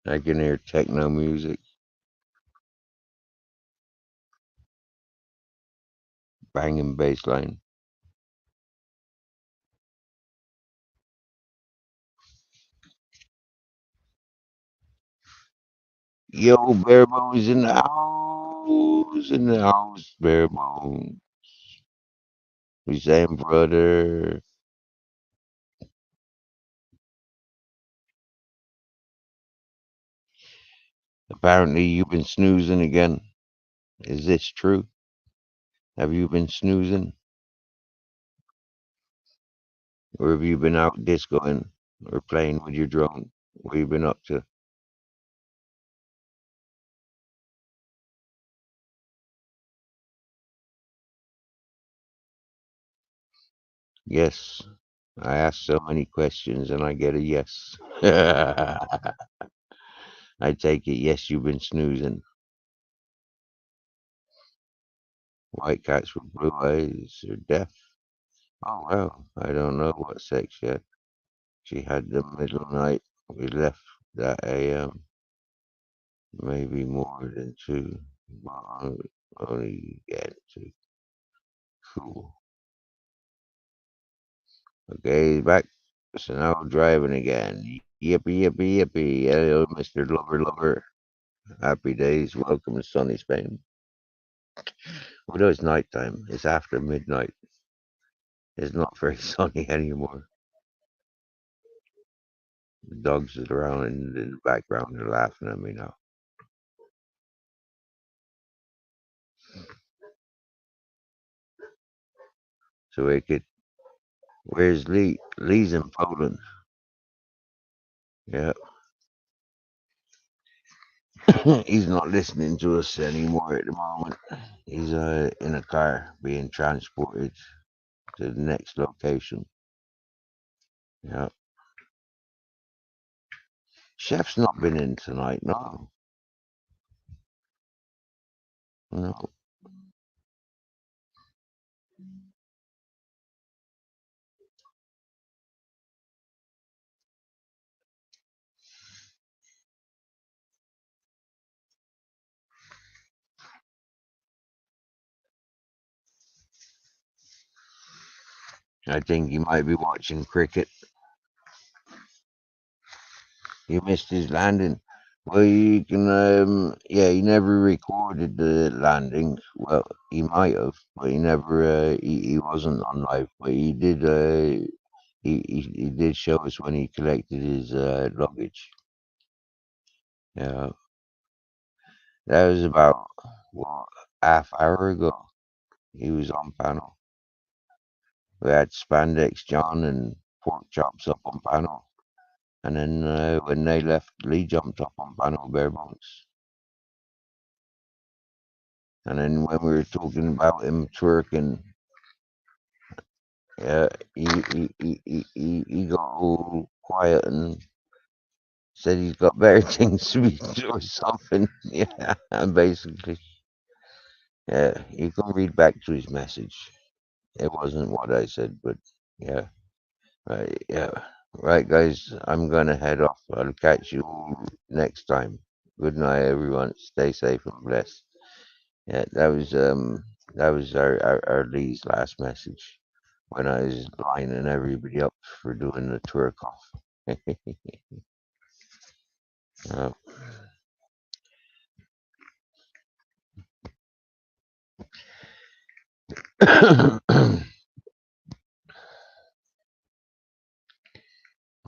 I can hear techno music, banging bass line. Yo, bare bones in the house, bare bones. We saying, brother. Apparently, you've been snoozing again. Is this true? Have you been snoozing? Or have you been out discoing or playing with your drone? What you been up to? Yes. I ask so many questions and I get a yes. I take it, yes, you've been snoozing. White cats with blue eyes are deaf. Oh, well, I don't know what sex yet. She had the middle night. We left that AM, maybe more than two, but only get to cool. Okay, he's back. So now driving again. Yippee, yippee, yippee. Hello, Mr. Lover Lover. Happy days. Welcome to sunny Spain. Although it's nighttime, it's after midnight. It's not very sunny anymore. The dogs are around in the background. They're laughing at me now. So we could. Where's Lee? Lee's in Poland. Yeah. He's not listening to us anymore at the moment. He's in a car being transported to the next location. Yeah. Chef's not been in tonight, no. No. I think he might be watching cricket. He missed his landing. Well, you can, yeah, he never recorded the landing. Well, he might have, but he never, he wasn't on live, but he did, he did show us when he collected his luggage. Yeah, that was about, what, half hour ago. He was on panel. We had Spandex John and Pork Chops up on panel. And then when they left, Lee jumped up on panel bare bones. And then when we were talking about him twerking, yeah, he got all quiet and said he's got better things to be doing or something. Yeah, and basically, yeah, you can read back to his message. It wasn't what I said, but yeah, right, yeah. Right, guys, I'm gonna head off. I'll catch you all next time. Good night, everyone. Stay safe and blessed. Yeah, that was our Lee's last message when I was lining everybody up for doing the tour cough. uh,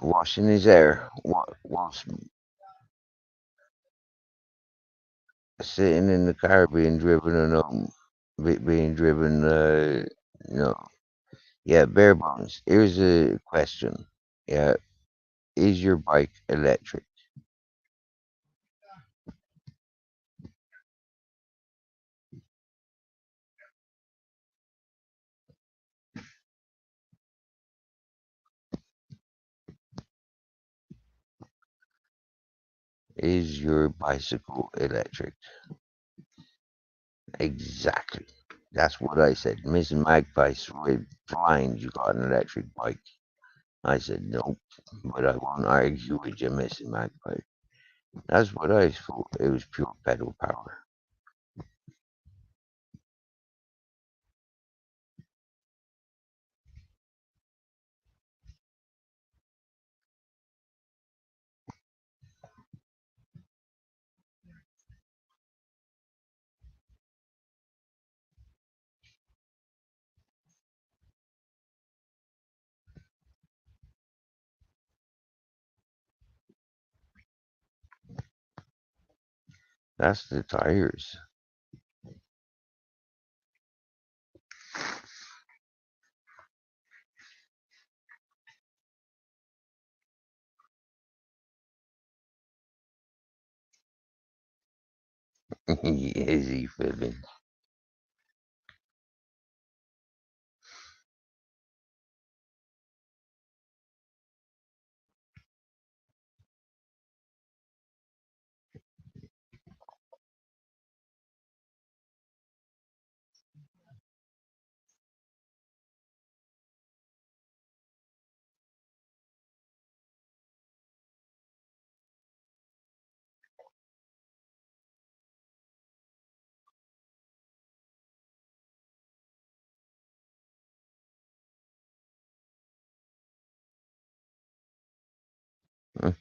washing his hair whilst sitting in the car being driven and being driven you know, yeah, bare bones. Here's a question. Yeah, is your bike electric? Is your bicycle electric? Exactly. That's what I said. Miss Magpie swayed blind. You got an electric bike. I said nope, but I won't argue with you, Miss Magpie. That's what I thought. It was pure pedal power. That's the tires. Is he feeling? Oh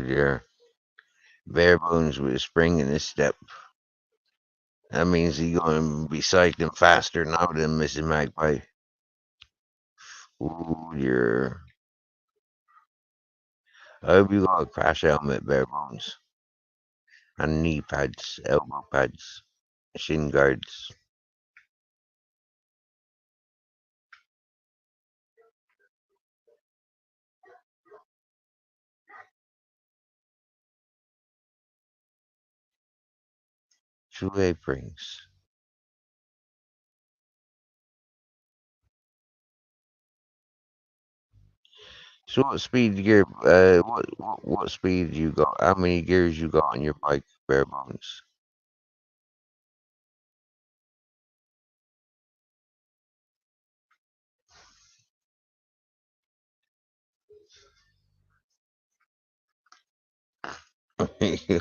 dear. Bare bones with a spring in his step. That means he's going to be cycling faster now than Mrs. Magpie. Ooh dear. I hope you got a crash helmet, bare bones. And knee pads, elbow pads, shin guards. Shoe aprons. So what speed gear? What speed you got? How many gears you got on your bike, bare bones?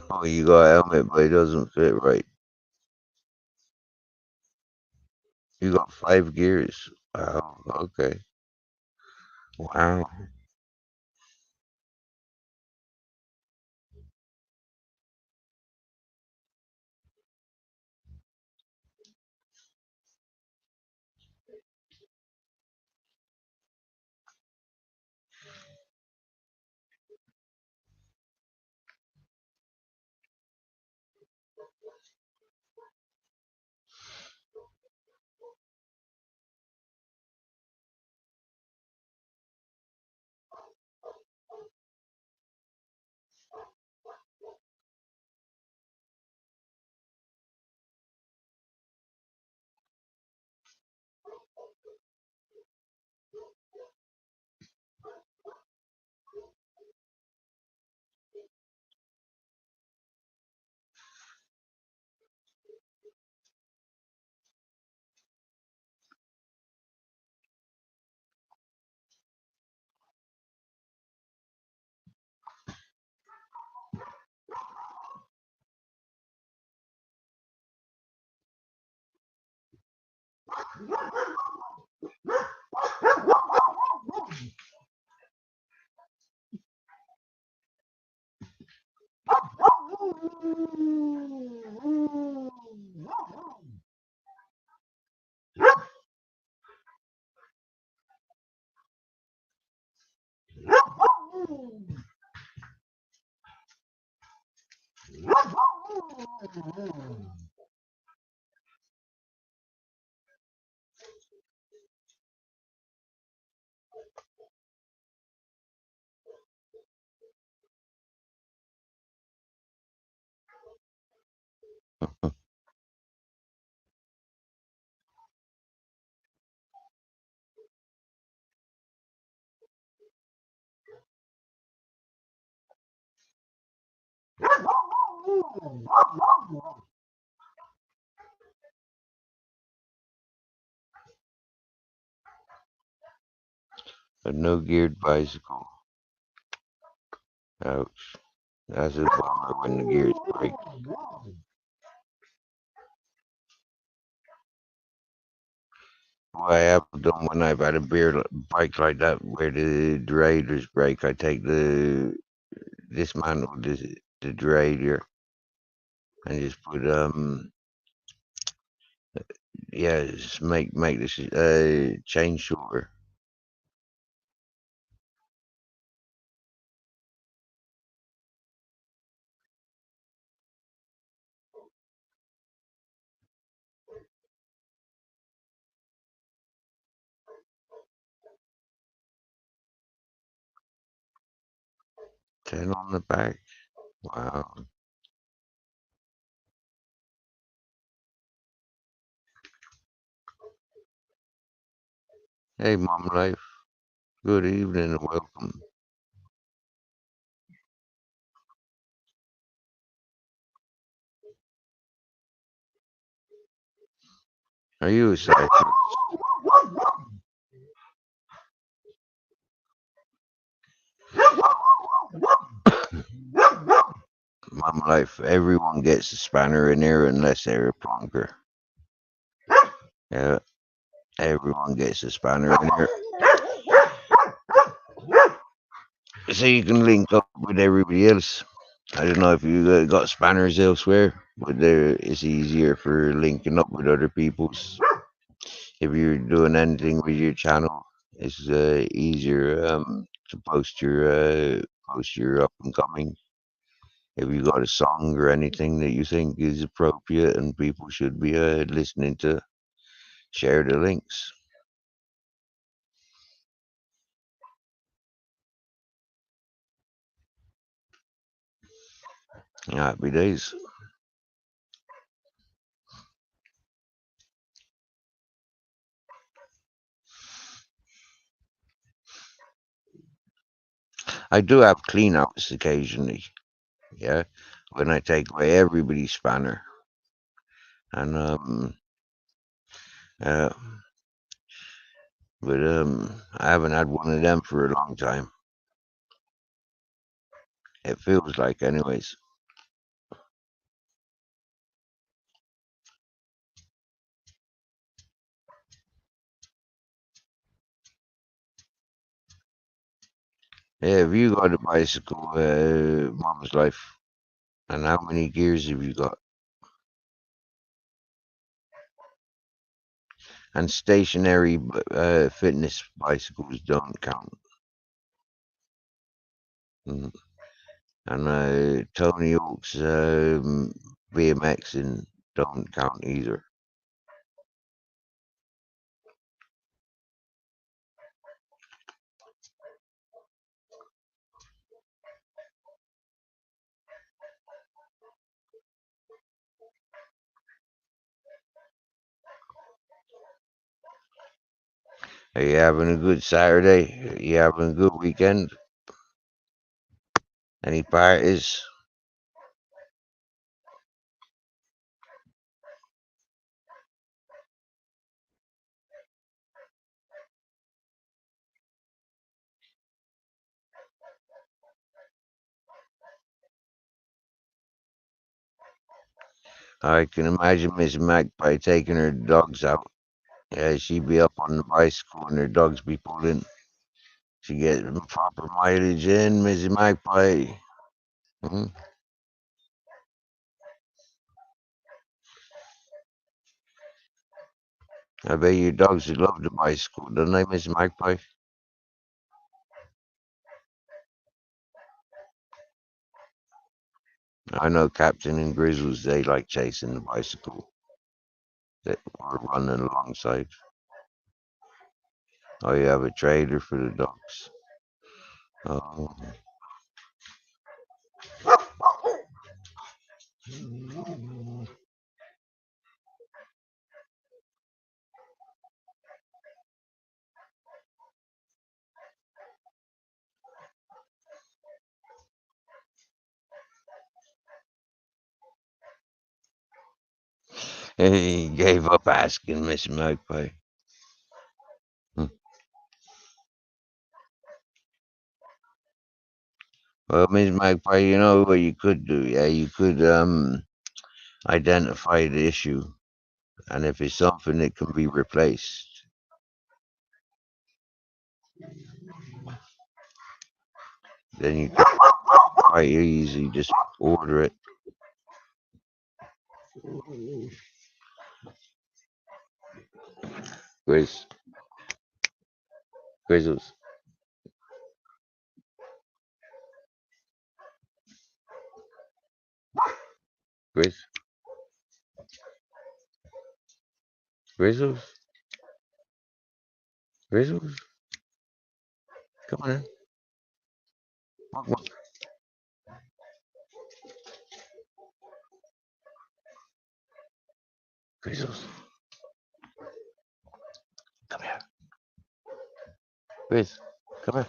Oh, you got a helmet, but it doesn't fit right. You got 5 gears. Wow. Okay. Wow. A no geared bicycle. Ouch. That's a bummer when the gears break. What I have done when I've had a bike like that where the derailleurs break, I take the dismantle the derailleur and just put yeah, just make this chain shorter. Ten on the back. Wow. Hey, Mom Life. Good evening and welcome. Are you a cyclist? Mom Life. Everyone gets a spanner in here unless they're a plonker. Yeah, everyone gets a spanner in here. So you can link up with everybody else. I don't know if you got spanners elsewhere, but it's easier for linking up with other people's. If you're doing anything with your channel, it's easier to post your up and coming. If you got a song or anything that you think is appropriate and people should be listening to, share the links. Happy days. I do have clean outs occasionally, yeah, when I take away everybody's spanner. And uh, but I haven't had one of them for a long time. It feels like, anyways. Yeah, have you got a bicycle, Mom's Life? And how many gears have you got? And stationary fitness bicycles don't count. Mm. And Tony Hawk's BMX and don't count either. Are you having a good Saturday? Are you having a good weekend? Any parties? I can imagine Miss Magpie taking her dogs out. Yeah, she'd be up on the bicycle and her dogs be pulling. She get proper mileage in, Mrs. Magpie. Hmm? I bet your dogs would love the bicycle, don't they, Mrs. Magpie? I know Captain and Grizzles, they like chasing the bicycle that we're running alongside. Oh, you have a trailer for the dogs. Oh. He gave up asking Miss Magpie. Hmm. Well, Miss Magpie, you know what you could do? Yeah, you could identify the issue, and if it's something that can be replaced, then you can quite easily just order it. Grizz, Grizzles, Grizz, Grizzles, Grizzles. Come on in. Walk, walk. Grizzles, come here. Grizz, come here.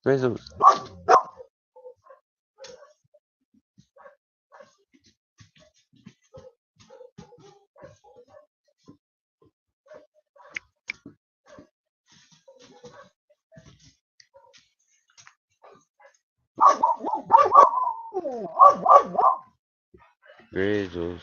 Grizzles. Grizzles.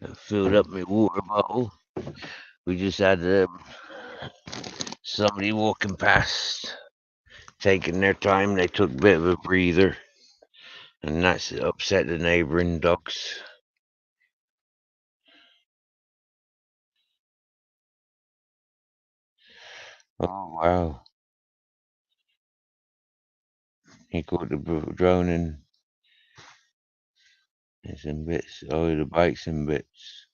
I filled up my water bottle. We just had somebody walking past, taking their time. They took a bit of a breather, and that's upset the neighboring dogs. Oh, wow. He caught the drone in some bits. Oh, the bike's in bits.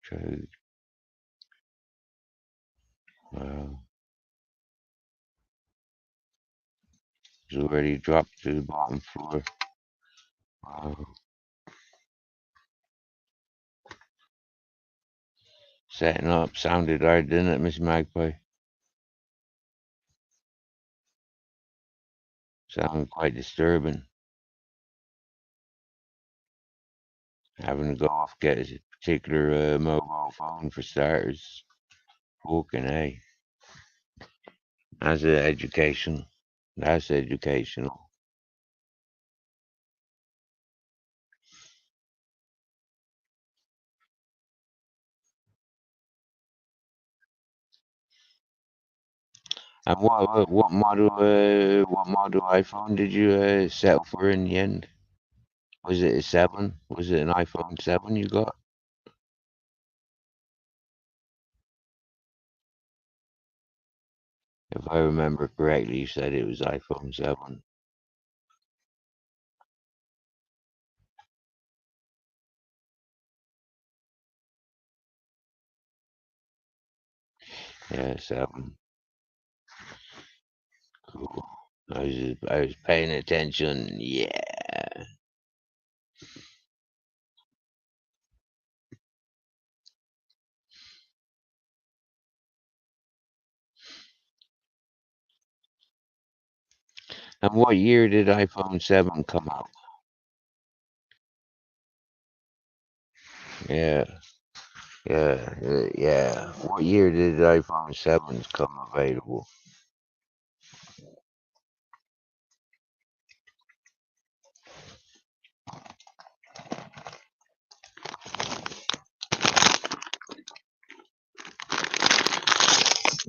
True. Wow. It's already dropped to the bottom floor. Wow. Setting up sounded hard, didn't it, Miss Magpie? Sounded quite disturbing. Having to go off get a particular mobile phone for starters. Fucking A. That's education. That's educational. And what model iPhone did you settle for in the end? Was it a 7? Was it an iPhone 7 you got? If I remember correctly, you said it was iPhone 7. Yeah, 7. Cool. I was paying attention. Yeah. And what year did iPhone 7 come out? Yeah. Yeah. What year did iPhone 7s come available?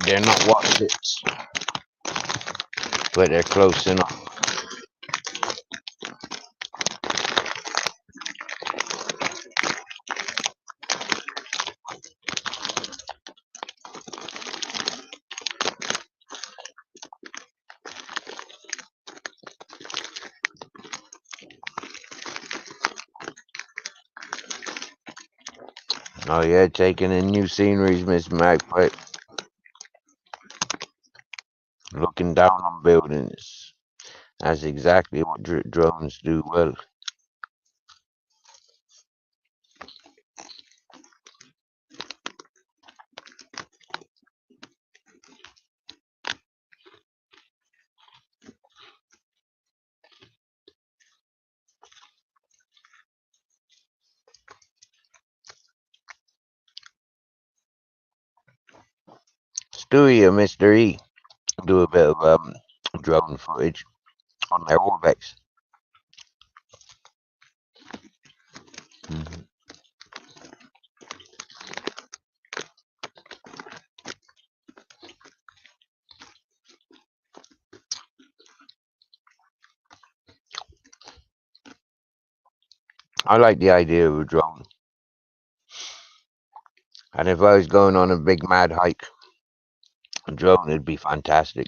They're not Watsits, but they're close enough. Oh yeah, taking in new sceneries, Miss Magpie. Looking down on buildings. That's exactly what drones do well. Stewie and Mr. E do a bit of drone footage on their Orbex. Mhm. I like the idea of a drone. And if I was going on a big mad hike, a drone would be fantastic.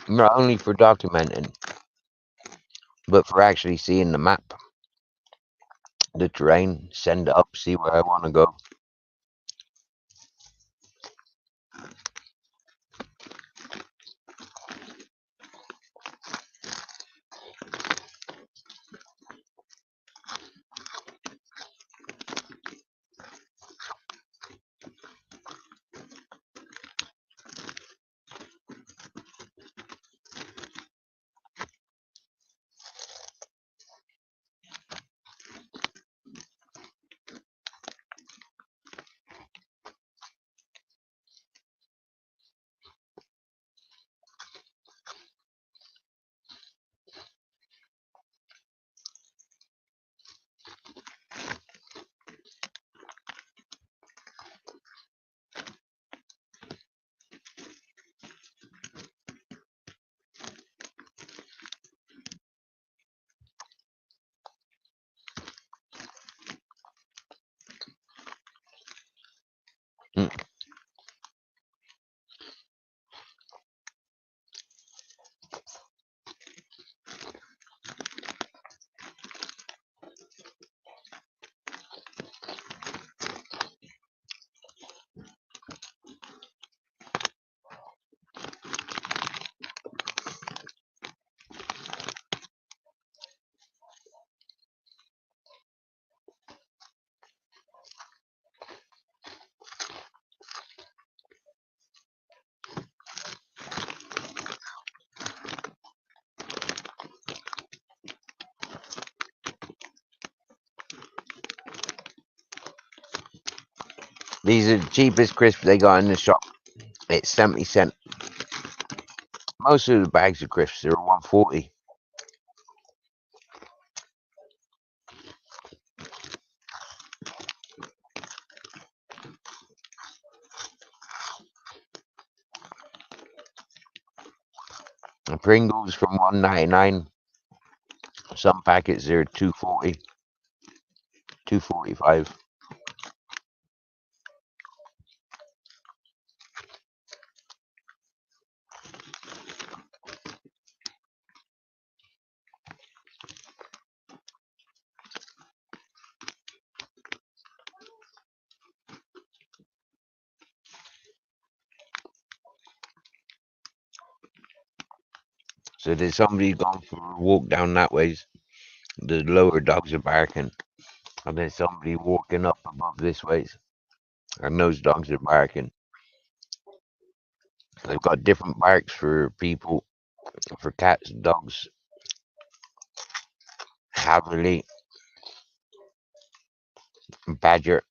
Not only for documenting, but for actually seeing the map, the terrain, send it up, see where I want to go. These are the cheapest crisps they got in the shop. It's 70 cents. Most of the bags of crisps are 140. And Pringles from 1.99. Some packets are 2.40, 2.45. So there's somebody going for a walk down that ways. The lower dogs are barking. And there's somebody walking up above this ways. And those dogs are barking. They've got different barks for people, for cats, dogs, Haverly, Badger.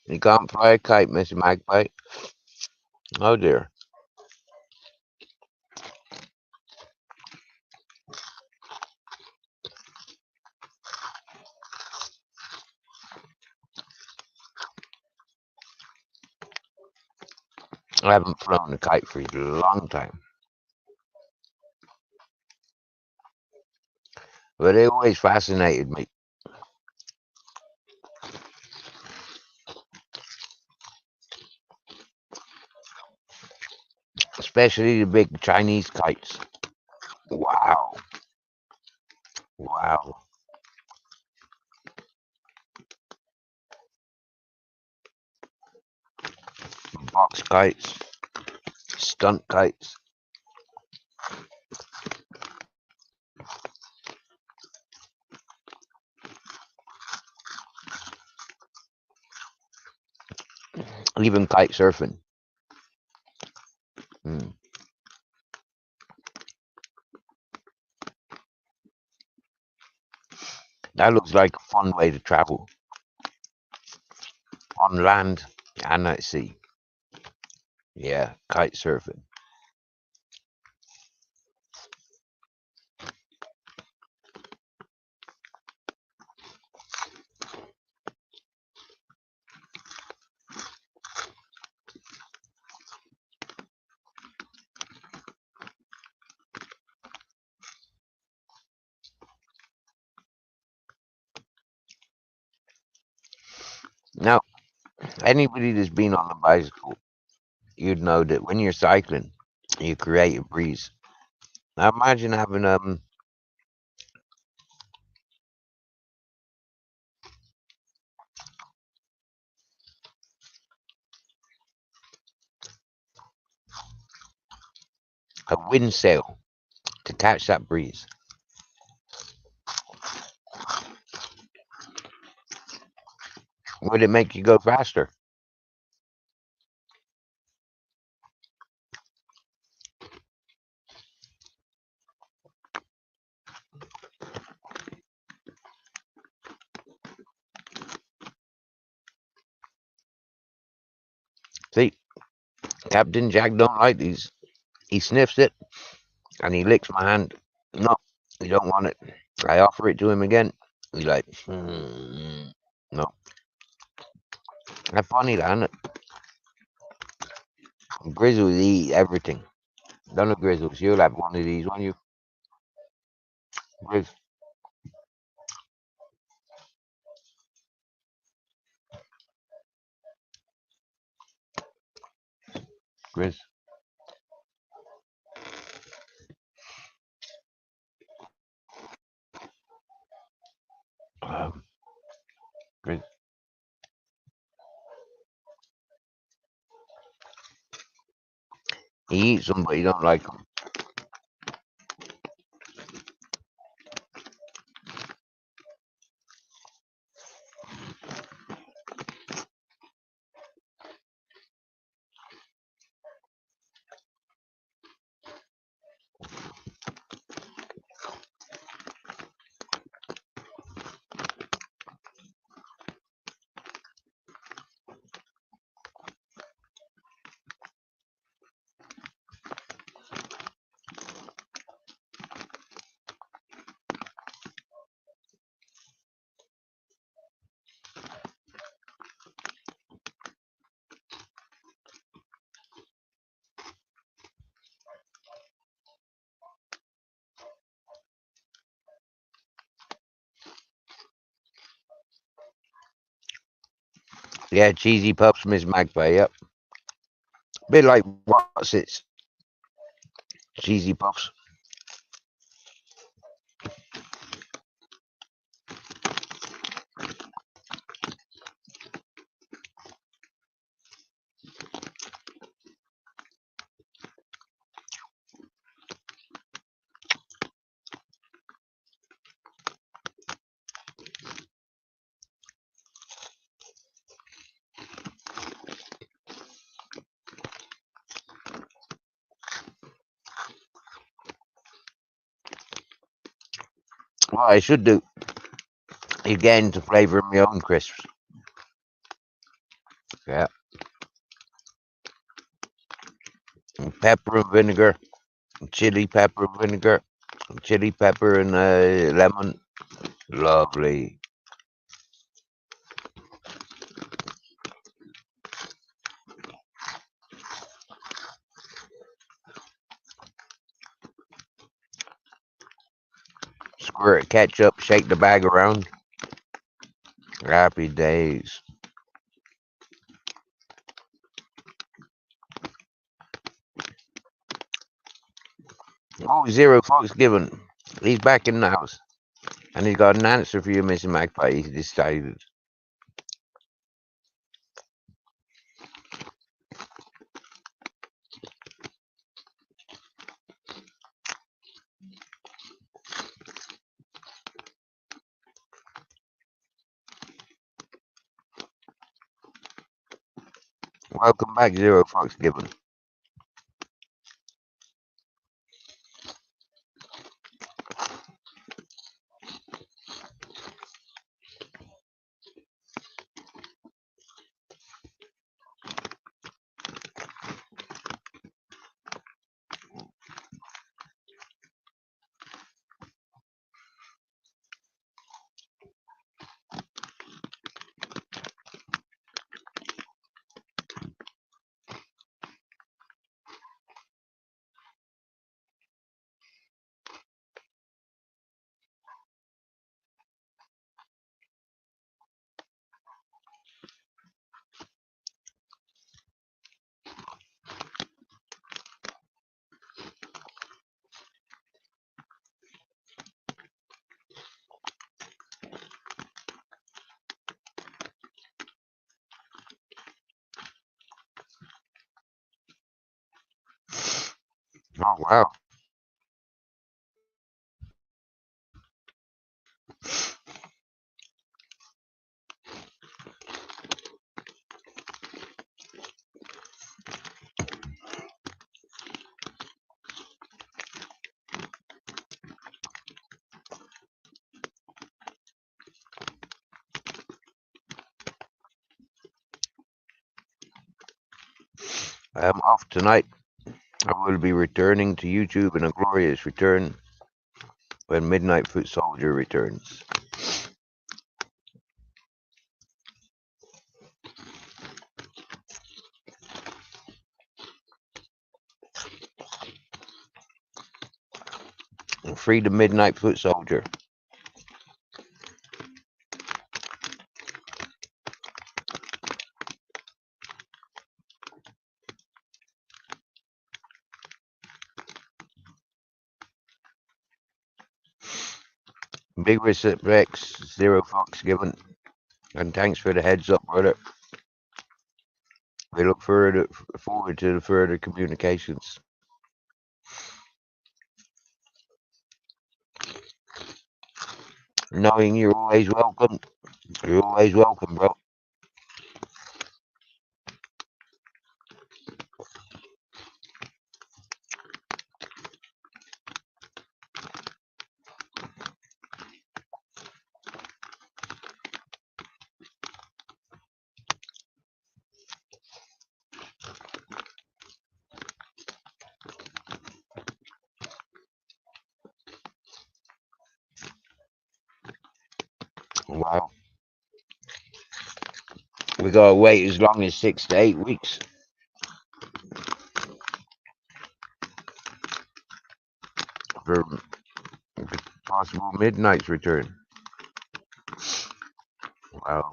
You can't fly a kite, Mr. Magpie. Oh dear. I haven't flown a kite for a long time. But it always fascinated me. Especially the big Chinese kites. Wow. Wow. Box kites. Stunt kites. Even kite surfing. Mm. That looks like a fun way to travel. On land and at sea. Yeah, kite surfing. Now, anybody that's been on a bicycle, you'd know that when you're cycling, you create a breeze. Now imagine having a wind sail to catch that breeze. Would it make you go faster? See, Captain Jack don't like these. He sniffs it and he licks my hand. No, he don't want it. I offer it to him again. He's like, no. That's funny, that, isn't it? Grizzles eat everything. Don't know Grizzles. You'll have one of these, won't you? Grizz. Grizz. Grizz. He eats them, but he don't like them. Yeah, cheesy pups, Miss Magpie. Yep. Bit like what's it's cheesy puffs. What I should do again to flavour my own crisps. Yeah. Pepper and vinegar, chili pepper and vinegar, chili pepper and lemon. Lovely. Squirt ketchup, shake the bag around. Happy days. Oh, Zero Fox given. He's back in the house. And he's got an answer for you, Mr. Magpie. He's decided. Welcome back, Zero Fox given. Oh, wow. I'm off tonight. I will be returning to YouTube in a glorious return when Midnight Foot Soldier returns. free the midnight foot soldier. Big respects, zero fucks given. And thanks for the heads up, brother. We look forward to the further communications. Knowing you're always welcome. You're always welcome, bro. Wow. We gotta wait as long as 6 to 8 weeks for possible midnight's return. Wow.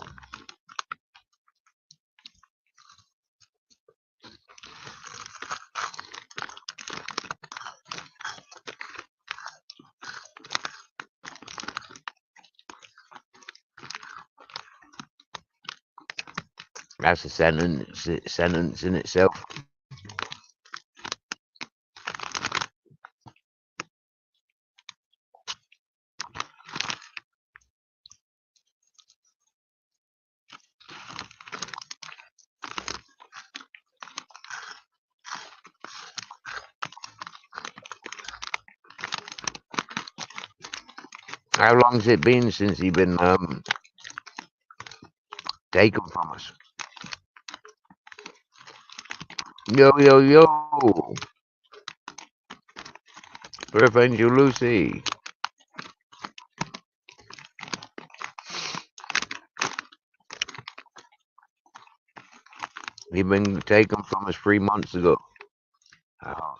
That's a sentence in itself. How long's it been since he been taken from us? Yo, yo, yo. Earth Angel Lucy. He been taken from us 3 months ago. Oh,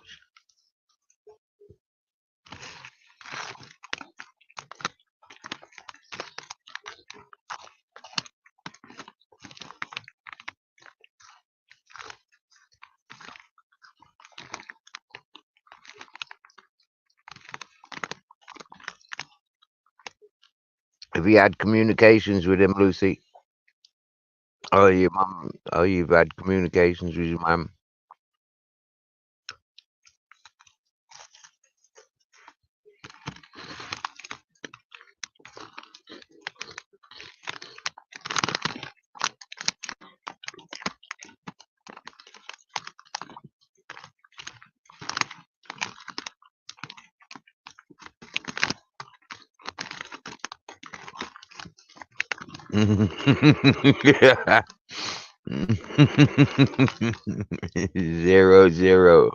have you had communications with him, Lucy? Oh, your mum. Oh, you've had communications with your mum. Zero, zero.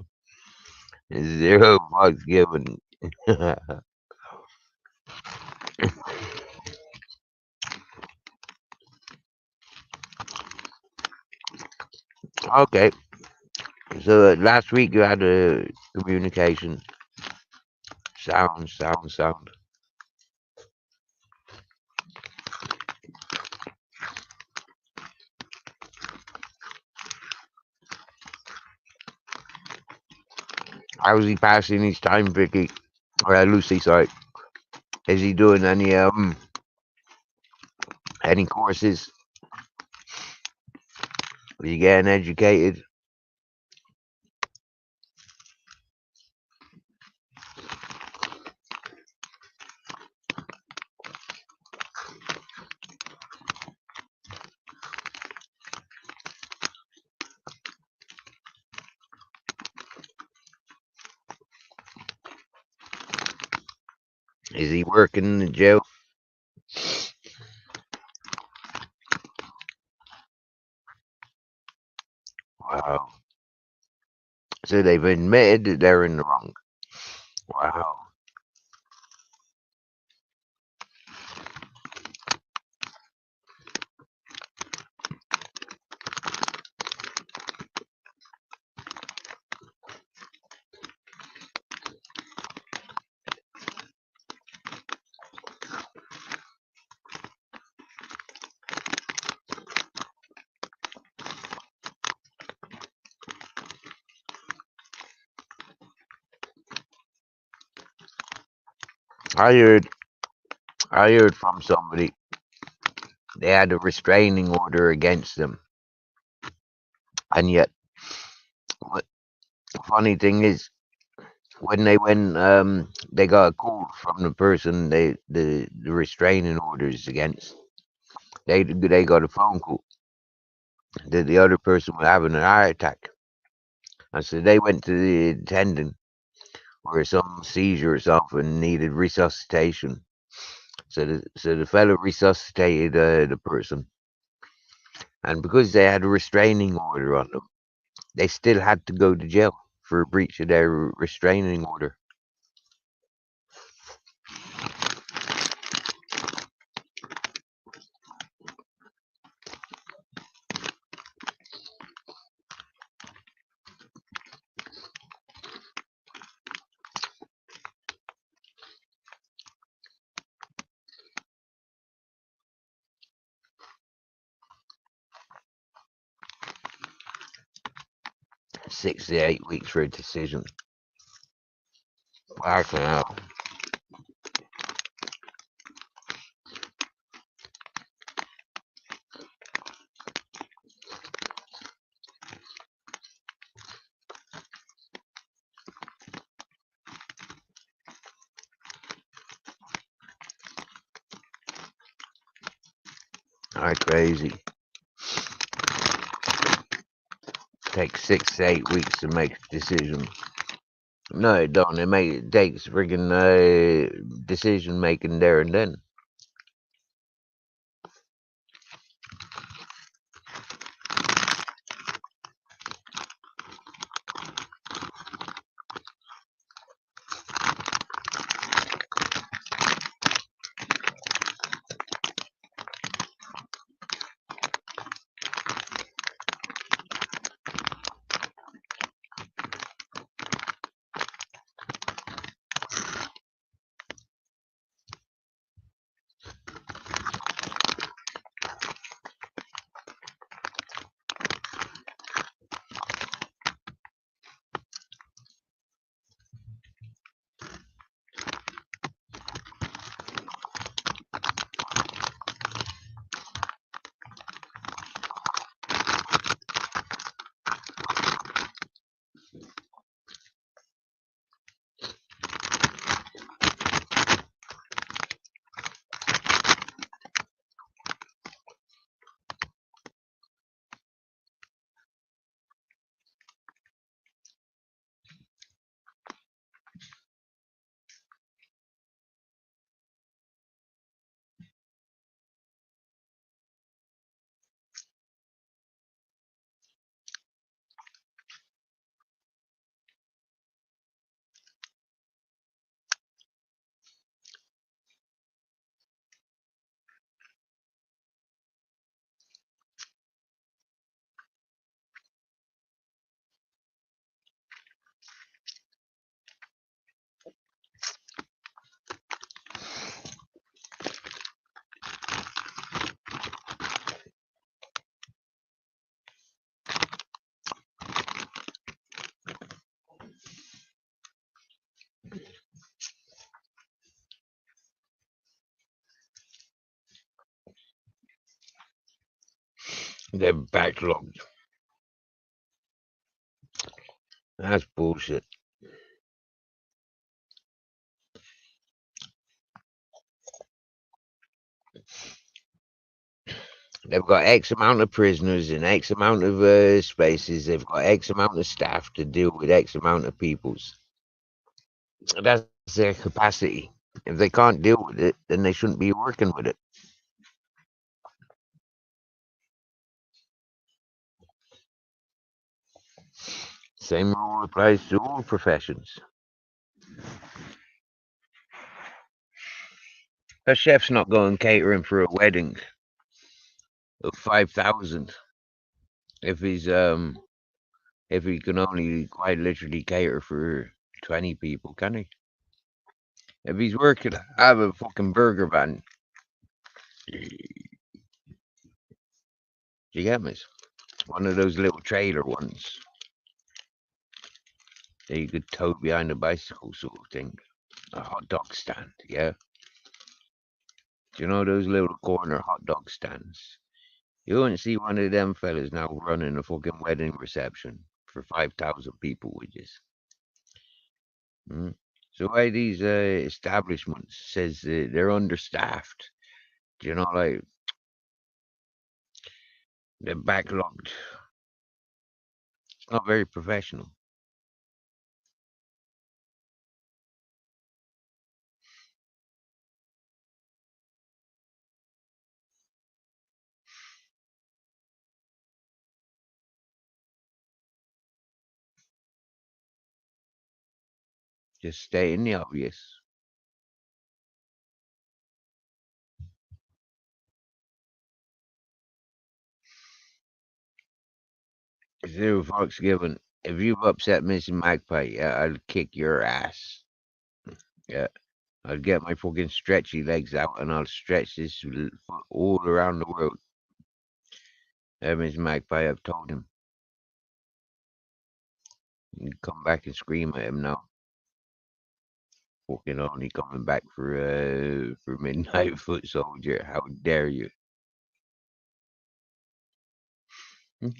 Zero fucks given. Okay. So last week you had a communication. Sound. How's he passing his time, Vicky? Or Lucy, sorry. Is he doing any courses? Are you getting educated? Is he working in the jail? Wow. So they've admitted that they're in the wrong. Wow. I heard I heard from somebody they had a restraining order against them, and yet, what the funny thing is, when they went, they got a call from the person the restraining orders against. They got a phone call that the other person was having an heart attack. And so they went to the attendant or some seizure or something, needed resuscitation. So the fellow resuscitated the person, and because they had a restraining order on them, they still had to go to jail for a breach of their restraining order. 6 to 8 weeks for a decision. Fucking hell. That's crazy. Takes 6 to 8 weeks to make a decision. No, it don't. It takes friggin' decision making there and then. They're backlogged. That's bullshit. They've got X amount of prisoners and X amount of spaces. They've got X amount of staff to deal with X amount of peoples. That's their capacity. If they can't deal with it, then they shouldn't be working with it. Same rule applies to all professions. A chef's not going catering for a wedding of 5,000 if he can only quite literally cater for 20 people, can he? If he's working, have a fucking burger van. You get me? One of those little trailer ones that you could tow behind a bicycle sort of thing. a hot dog stand. Yeah, do you know those little corner hot dog stands? You wouldn't see one of them fellas now running a fucking wedding reception for 5,000 people, would you? Mm. So why these establishments says they're understaffed? You know, like they're backlogged. It's not very professional. Just stating the obvious. Zero fucks given. If you've upset Mrs. Magpie, yeah, I'll kick your ass. Yeah, I'll get my fucking stretchy legs out and I'll stretch this all around the world. Mrs. Magpie, I've told him. You come back and scream at him now. Fucking only coming back for Midnight Foot Soldier. How dare you? And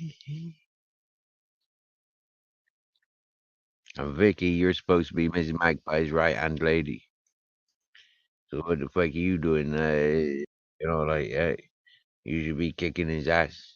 Vicky, you're supposed to be Mrs. Magpie's right hand lady. So what the fuck are you doing? Like you should be kicking his ass.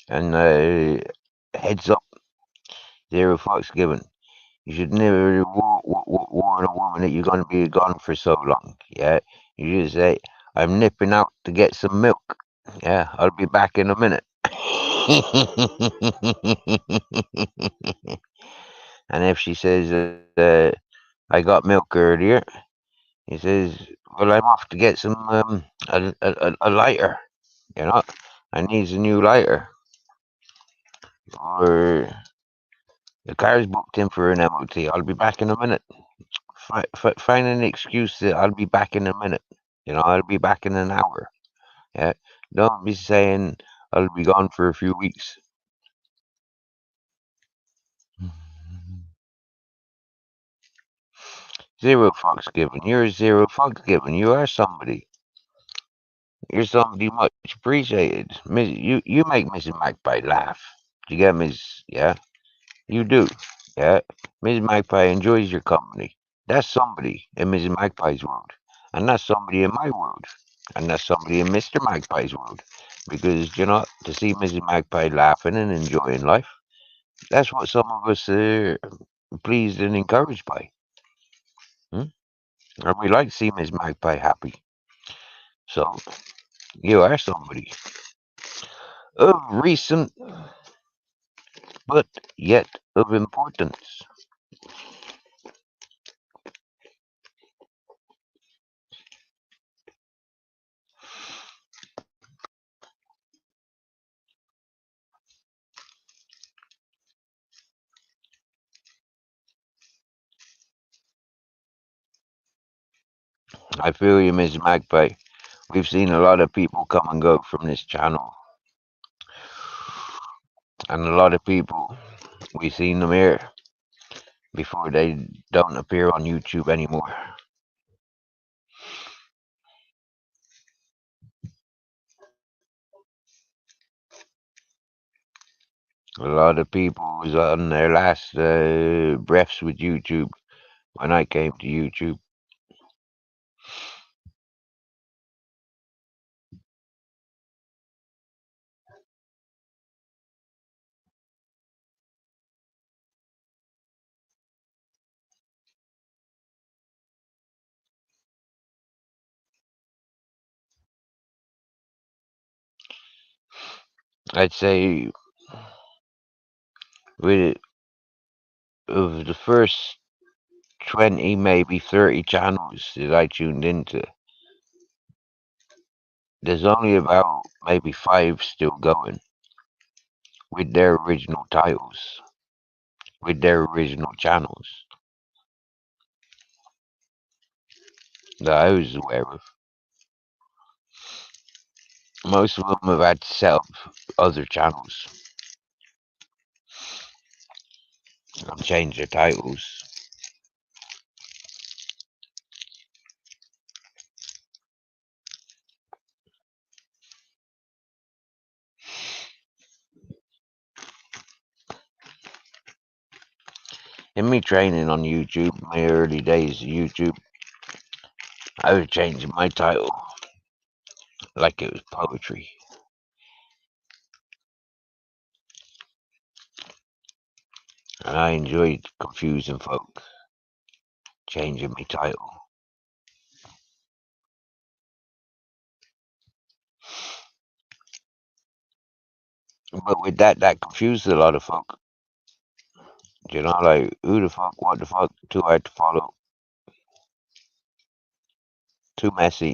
And heads up, zero fucks given. You should never warn a woman that you're going to be gone for so long. Yeah, you just say, "I'm nipping out to get some milk. Yeah, I'll be back in a minute." And if she says, "I got milk earlier," he says, "Well, I'm off to get some a lighter. You know, I needs a new lighter, or the car's booked in for an MOT. I'll be back in a minute. Find an excuse that I'll be back in a minute. I'll be back in an hour. Yeah, don't be saying I'll be gone for a few weeks." Zero fucks given. You're zero fucks given. You are somebody. You're somebody much appreciated. You make Mrs. Magpie laugh. You get Miss? Yeah, you do. Yeah, Mrs. Magpie enjoys your company. That's somebody in Mrs. Magpie's world, and that's somebody in my world, and that's somebody in Mister Magpie's world. Because to see Mrs. Magpie laughing and enjoying life, that's what some of us are pleased and encouraged by. Hmm? And we like to see Miss Magpie happy. So you are somebody of recent, but yet of importance. I feel you, Miss Magpie. We've seen a lot of people come and go from this channel, and a lot of people we've seen them here before they don't appear on YouTube anymore. A lot of people was on their last breaths with YouTube when I came to YouTube. I'd say with of the first 20, maybe 30 channels that I tuned into, there's only about maybe 5 still going with their original titles, with their original channels that I was aware of. Most of them have had to set up other channels and change their titles. In me training on YouTube, my early days of YouTube, I was changing my title like it was poetry. And I enjoyed confusing folk, changing my title. But with that confused a lot of folk. You know, like, who the fuck, what the fuck, too hard to follow, too messy.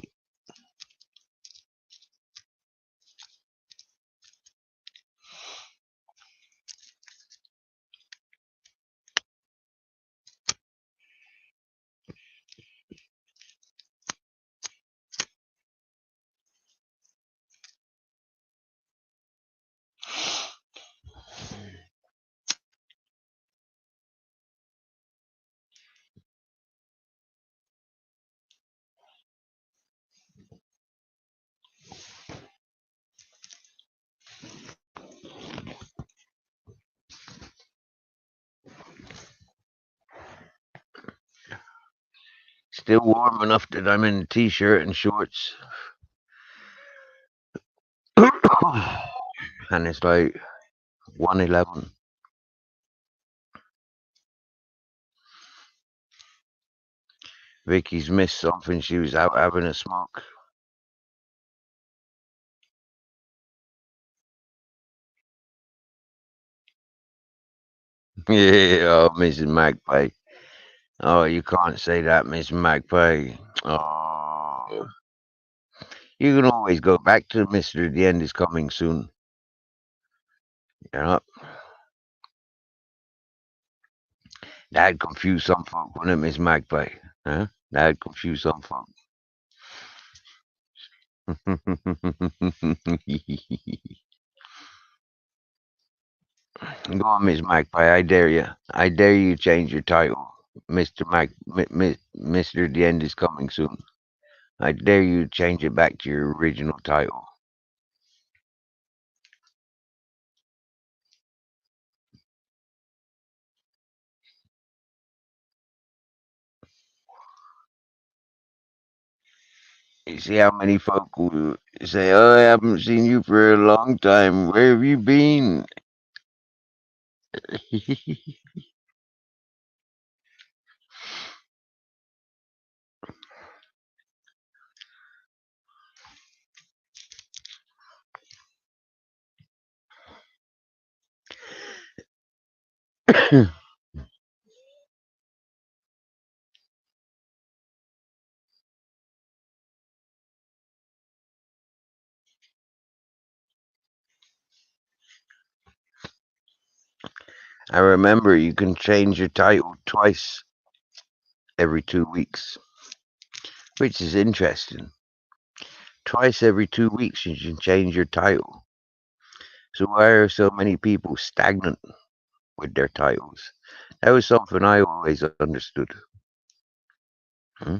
Still warm enough that I'm in a t-shirt and shorts. And it's like 1:11. Vicky's missed something. She was out having a smoke. Yeah, oh, Mrs. Magpie. Oh, you can't say that, Miss Magpie. Oh, you can always go back to Mister. The end is coming soon. You know, that'd confuse some folk, wouldn't it, Miss Magpie? Huh? That'd confuse some folk. Go on, Miss Magpie. I dare you. I dare you change your title, Mister. The end is coming soon. I dare you change it back to your original title. You see how many folk will say, "Oh, I haven't seen you for a long time. Where have you been?" I remember you can change your title twice every 2 weeks, which is interesting. Twice every 2 weeks, you can change your title. So why are so many people stagnant with their titles? That was something I always understood. Hmm?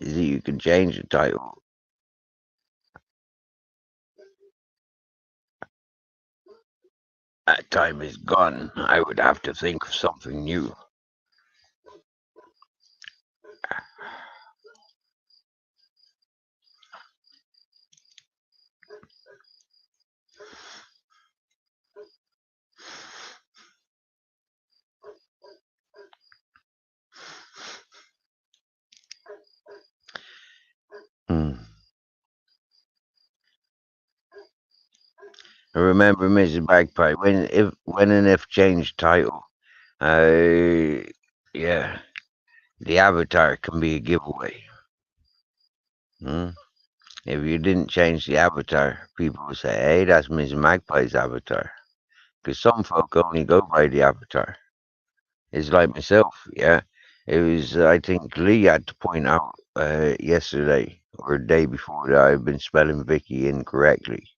Is that you can change the title. That time is gone. I would have to think of something new. Hmm. I remember Mrs. Bagpipe when and if changed title. Uh, yeah, the avatar can be a giveaway. Hmm? If you didn't change the avatar, people would say, "Hey, that's Miss Magpie's avatar." Because some folk only go by the avatar. It's like myself, yeah. It was, I think Lee had to point out yesterday or the day before that I've been spelling Vicky incorrectly,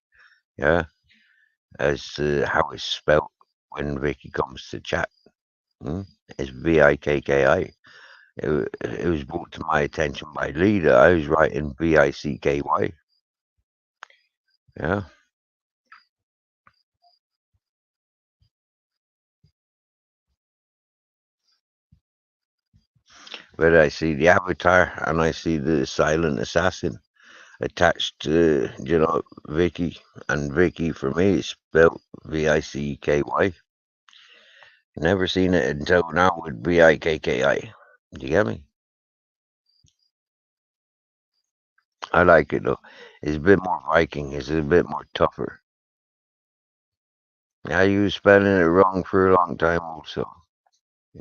yeah, as to how it's spelt when Vicky comes to chat. Hmm? It's Vikki. It was brought to my attention by Lee that I was writing Vicky. Yeah, but I see the avatar and I see the silent assassin attached to, Vicky. And Vicky for me is spelled Vicky. Never seen it until now with Vikki. Do you get me? I like it though. It's a bit more Viking. It's a bit more tougher. Now you was spelling it wrong for a long time also.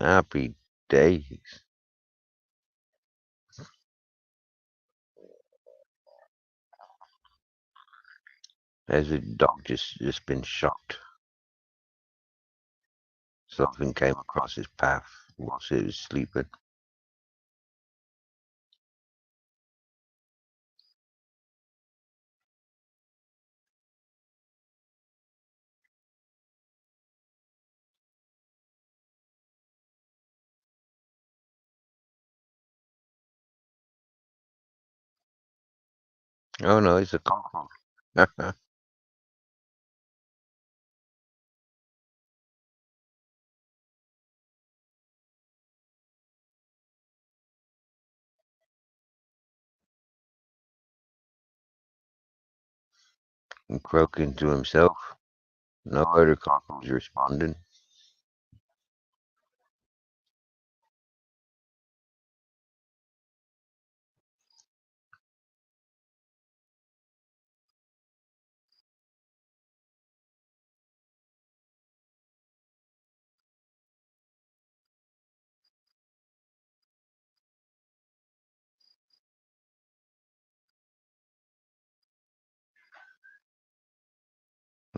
Happy days. There's a dog just been shot. Something came across his path whilst he was sleeping. Oh no, it's a cockroach. Croaking to himself. No other cockroach responding.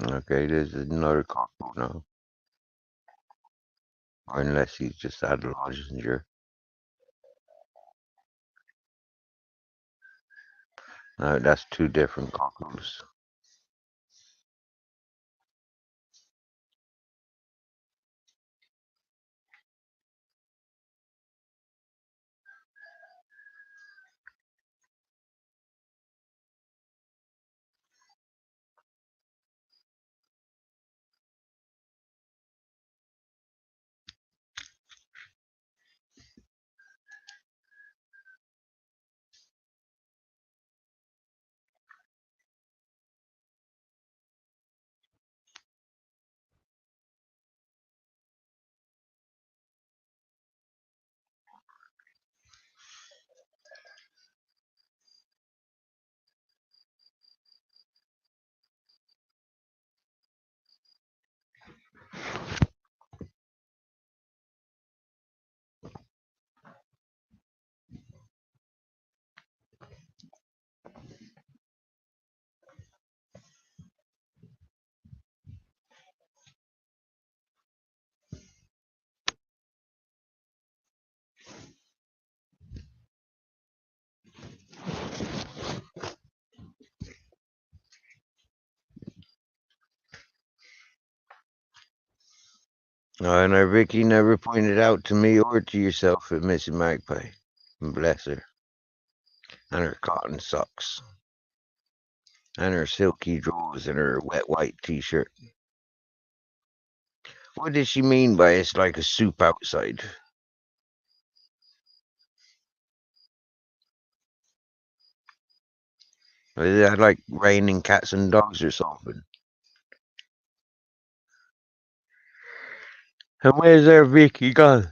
Okay, there's another cockroach now. Or unless he's just had a lozenge. No, that's two different cockroaches. And our Vicky never pointed out to me or to yourself at Missy Magpie. Bless her. And her cotton socks. And her silky drawers and her wet white t-shirt. What did she mean by it's like a soup outside? Was that like raining cats and dogs or something? And where's our Vicky gone?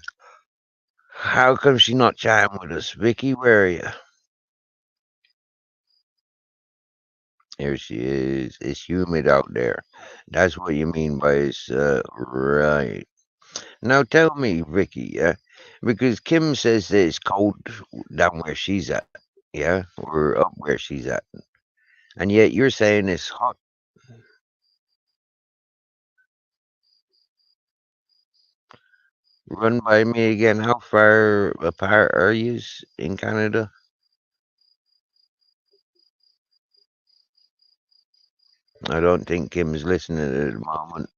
How come she not chatting with us? Vicky, where are you? Here she is. It's humid out there. That's what you mean by it's right. Now tell me, Ricky, yeah, because Kim says that it's cold down where she's at, yeah, or up where she's at, and yet you're saying it's hot. Run by me again. How far apart are yous in Canada? I don't think Kim's listening at the moment,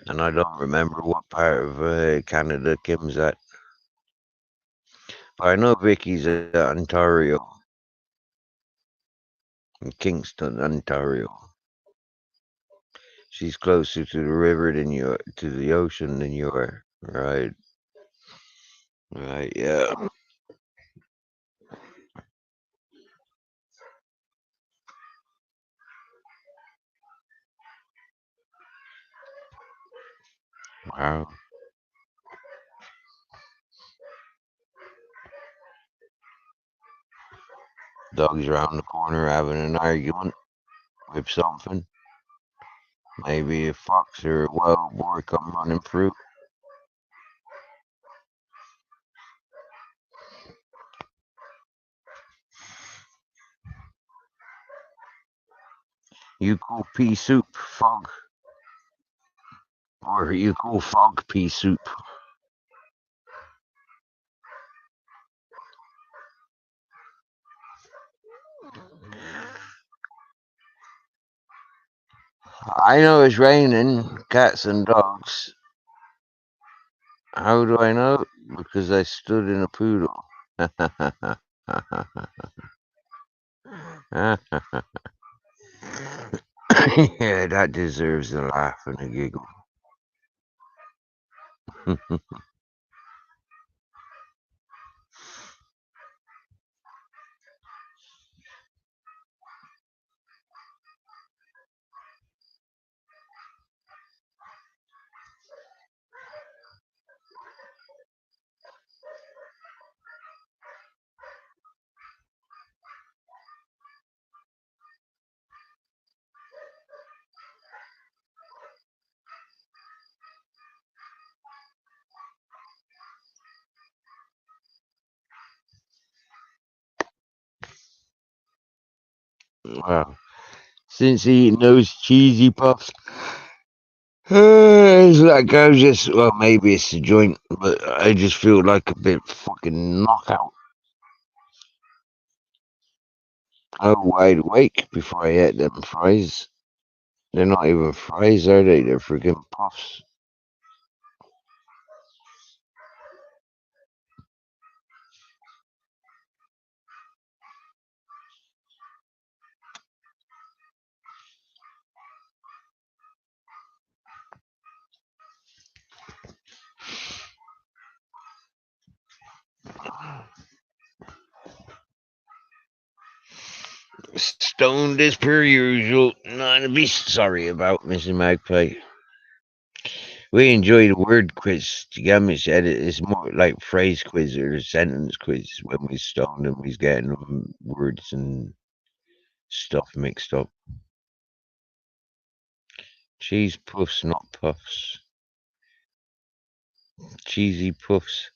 and I don't remember what part of Canada Kim's at. But I know Vicky's at Ontario, in Kingston, Ontario. She's closer to the river than you, to the ocean than you are. Right, right, yeah. Wow. Dog's around the corner having an argument with something. Maybe a fox or a wild boar come running through. You call pea soup fog, or you call fog pea soup. I know it's raining, cats and dogs. How do I know? Because I stood in a poodle. Yeah, that deserves a laugh and a giggle. Wow. Since eating those cheesy puffs, it's like I just, well, maybe it's the joint, but I just feel like a bit fucking knockout. I was wide awake before I ate them fries. They're not even fries, are they? They're freaking puffs. Stoned as per usual. Not to be sorry about, Mrs. Magpie. We enjoy the word quiz. Gummy said it's more like phrase quiz or sentence quiz when we stoned and we getting words and stuff mixed up. Cheese puffs, not puffs. Cheesy puffs.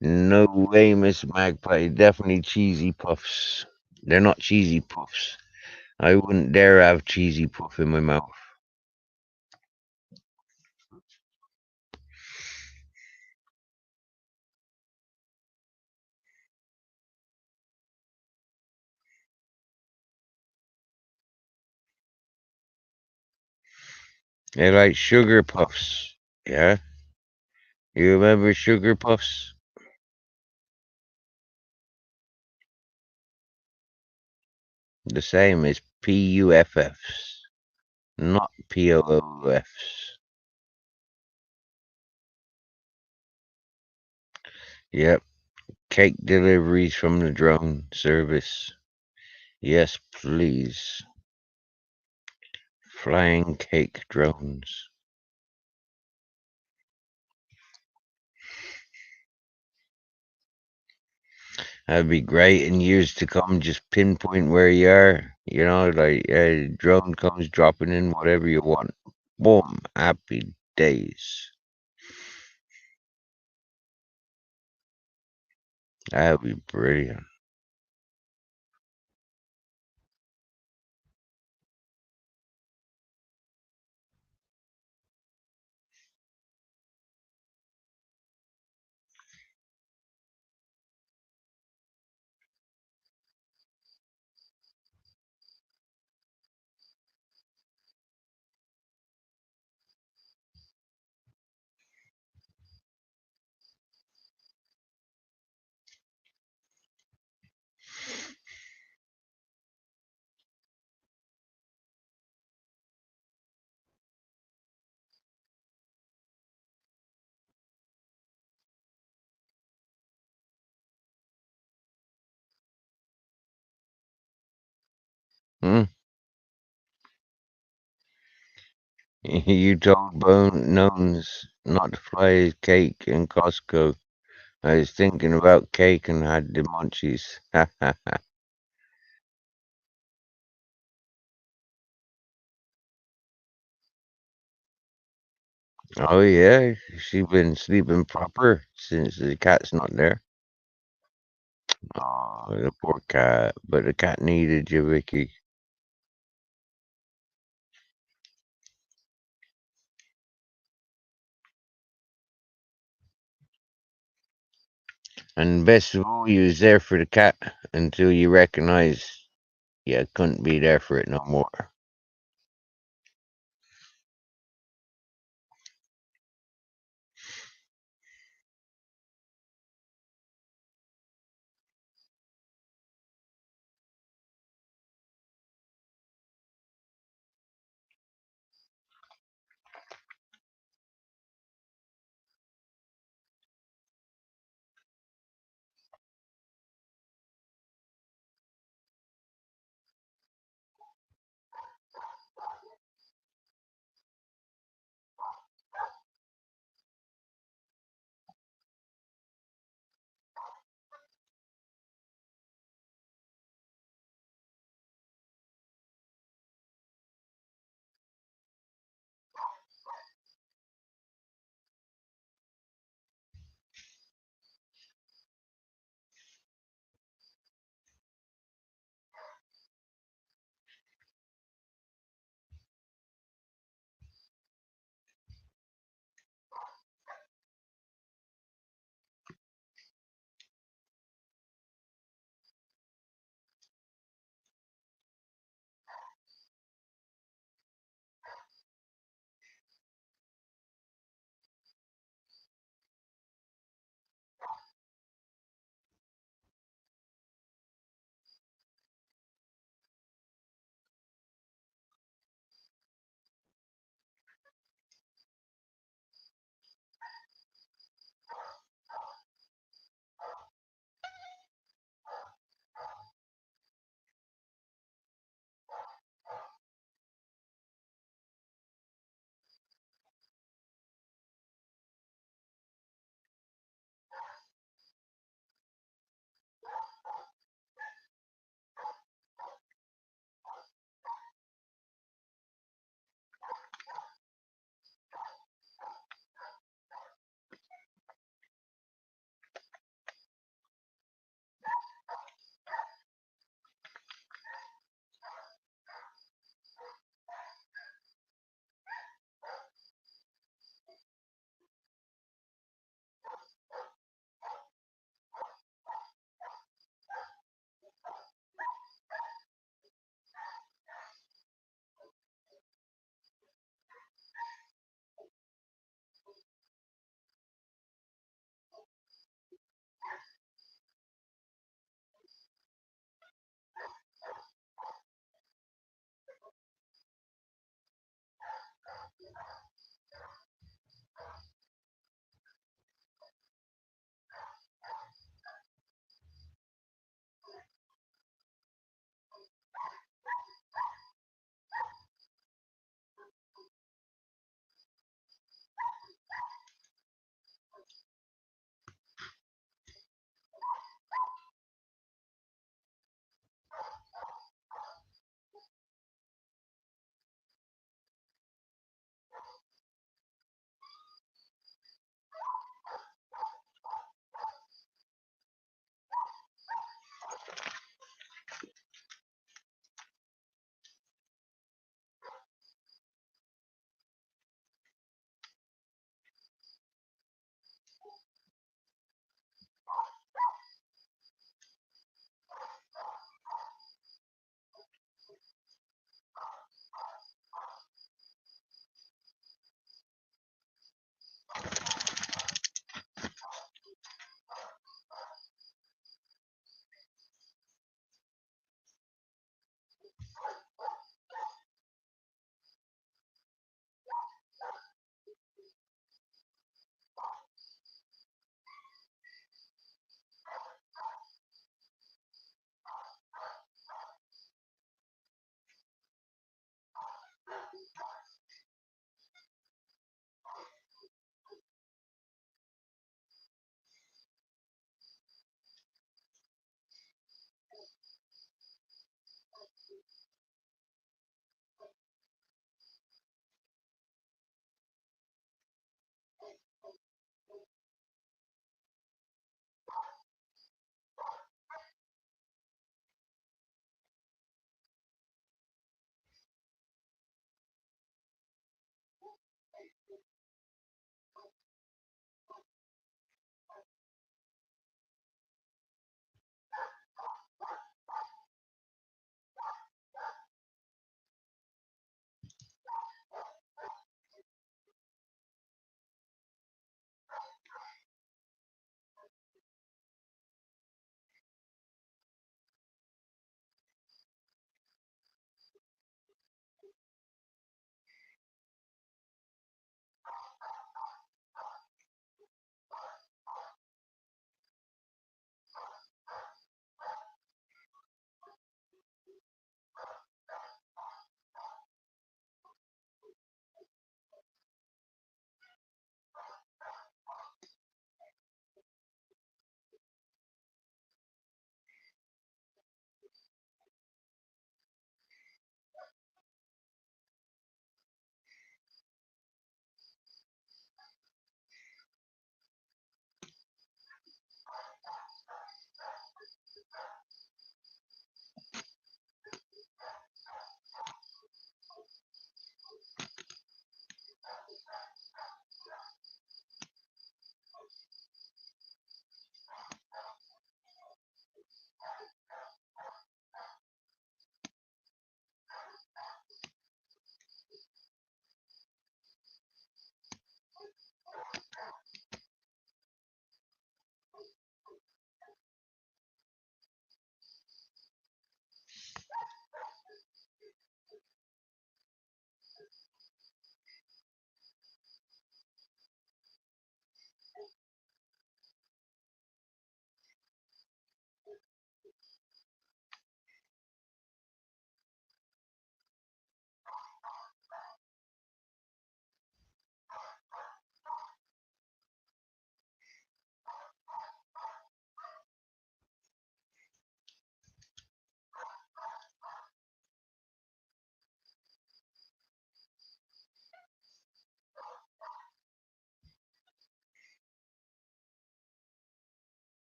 No way, Miss Magpie. Definitely cheesy puffs. They're not cheesy puffs. I wouldn't dare have cheesy puff in my mouth. They're like sugar puffs. Yeah? You remember sugar puffs? The same as PUFFs, not POOFs. Yep. Cake deliveries from the drone service. Yes, please. Flying cake drones. That'd be great in years to come. Just pinpoint where you are. You know, like a drone comes dropping in whatever you want. Boom. Happy days. That'd be brilliant. Hmm? You told Bone Gnomes not to fly his cake in Costco. I was thinking about cake and had the munchies. Oh yeah, she been sleeping proper since the cat's not there. Oh, the poor cat. But the cat needed you, Vicky. And best of all, you was there for the cat until you recognized you couldn't be there for it no more.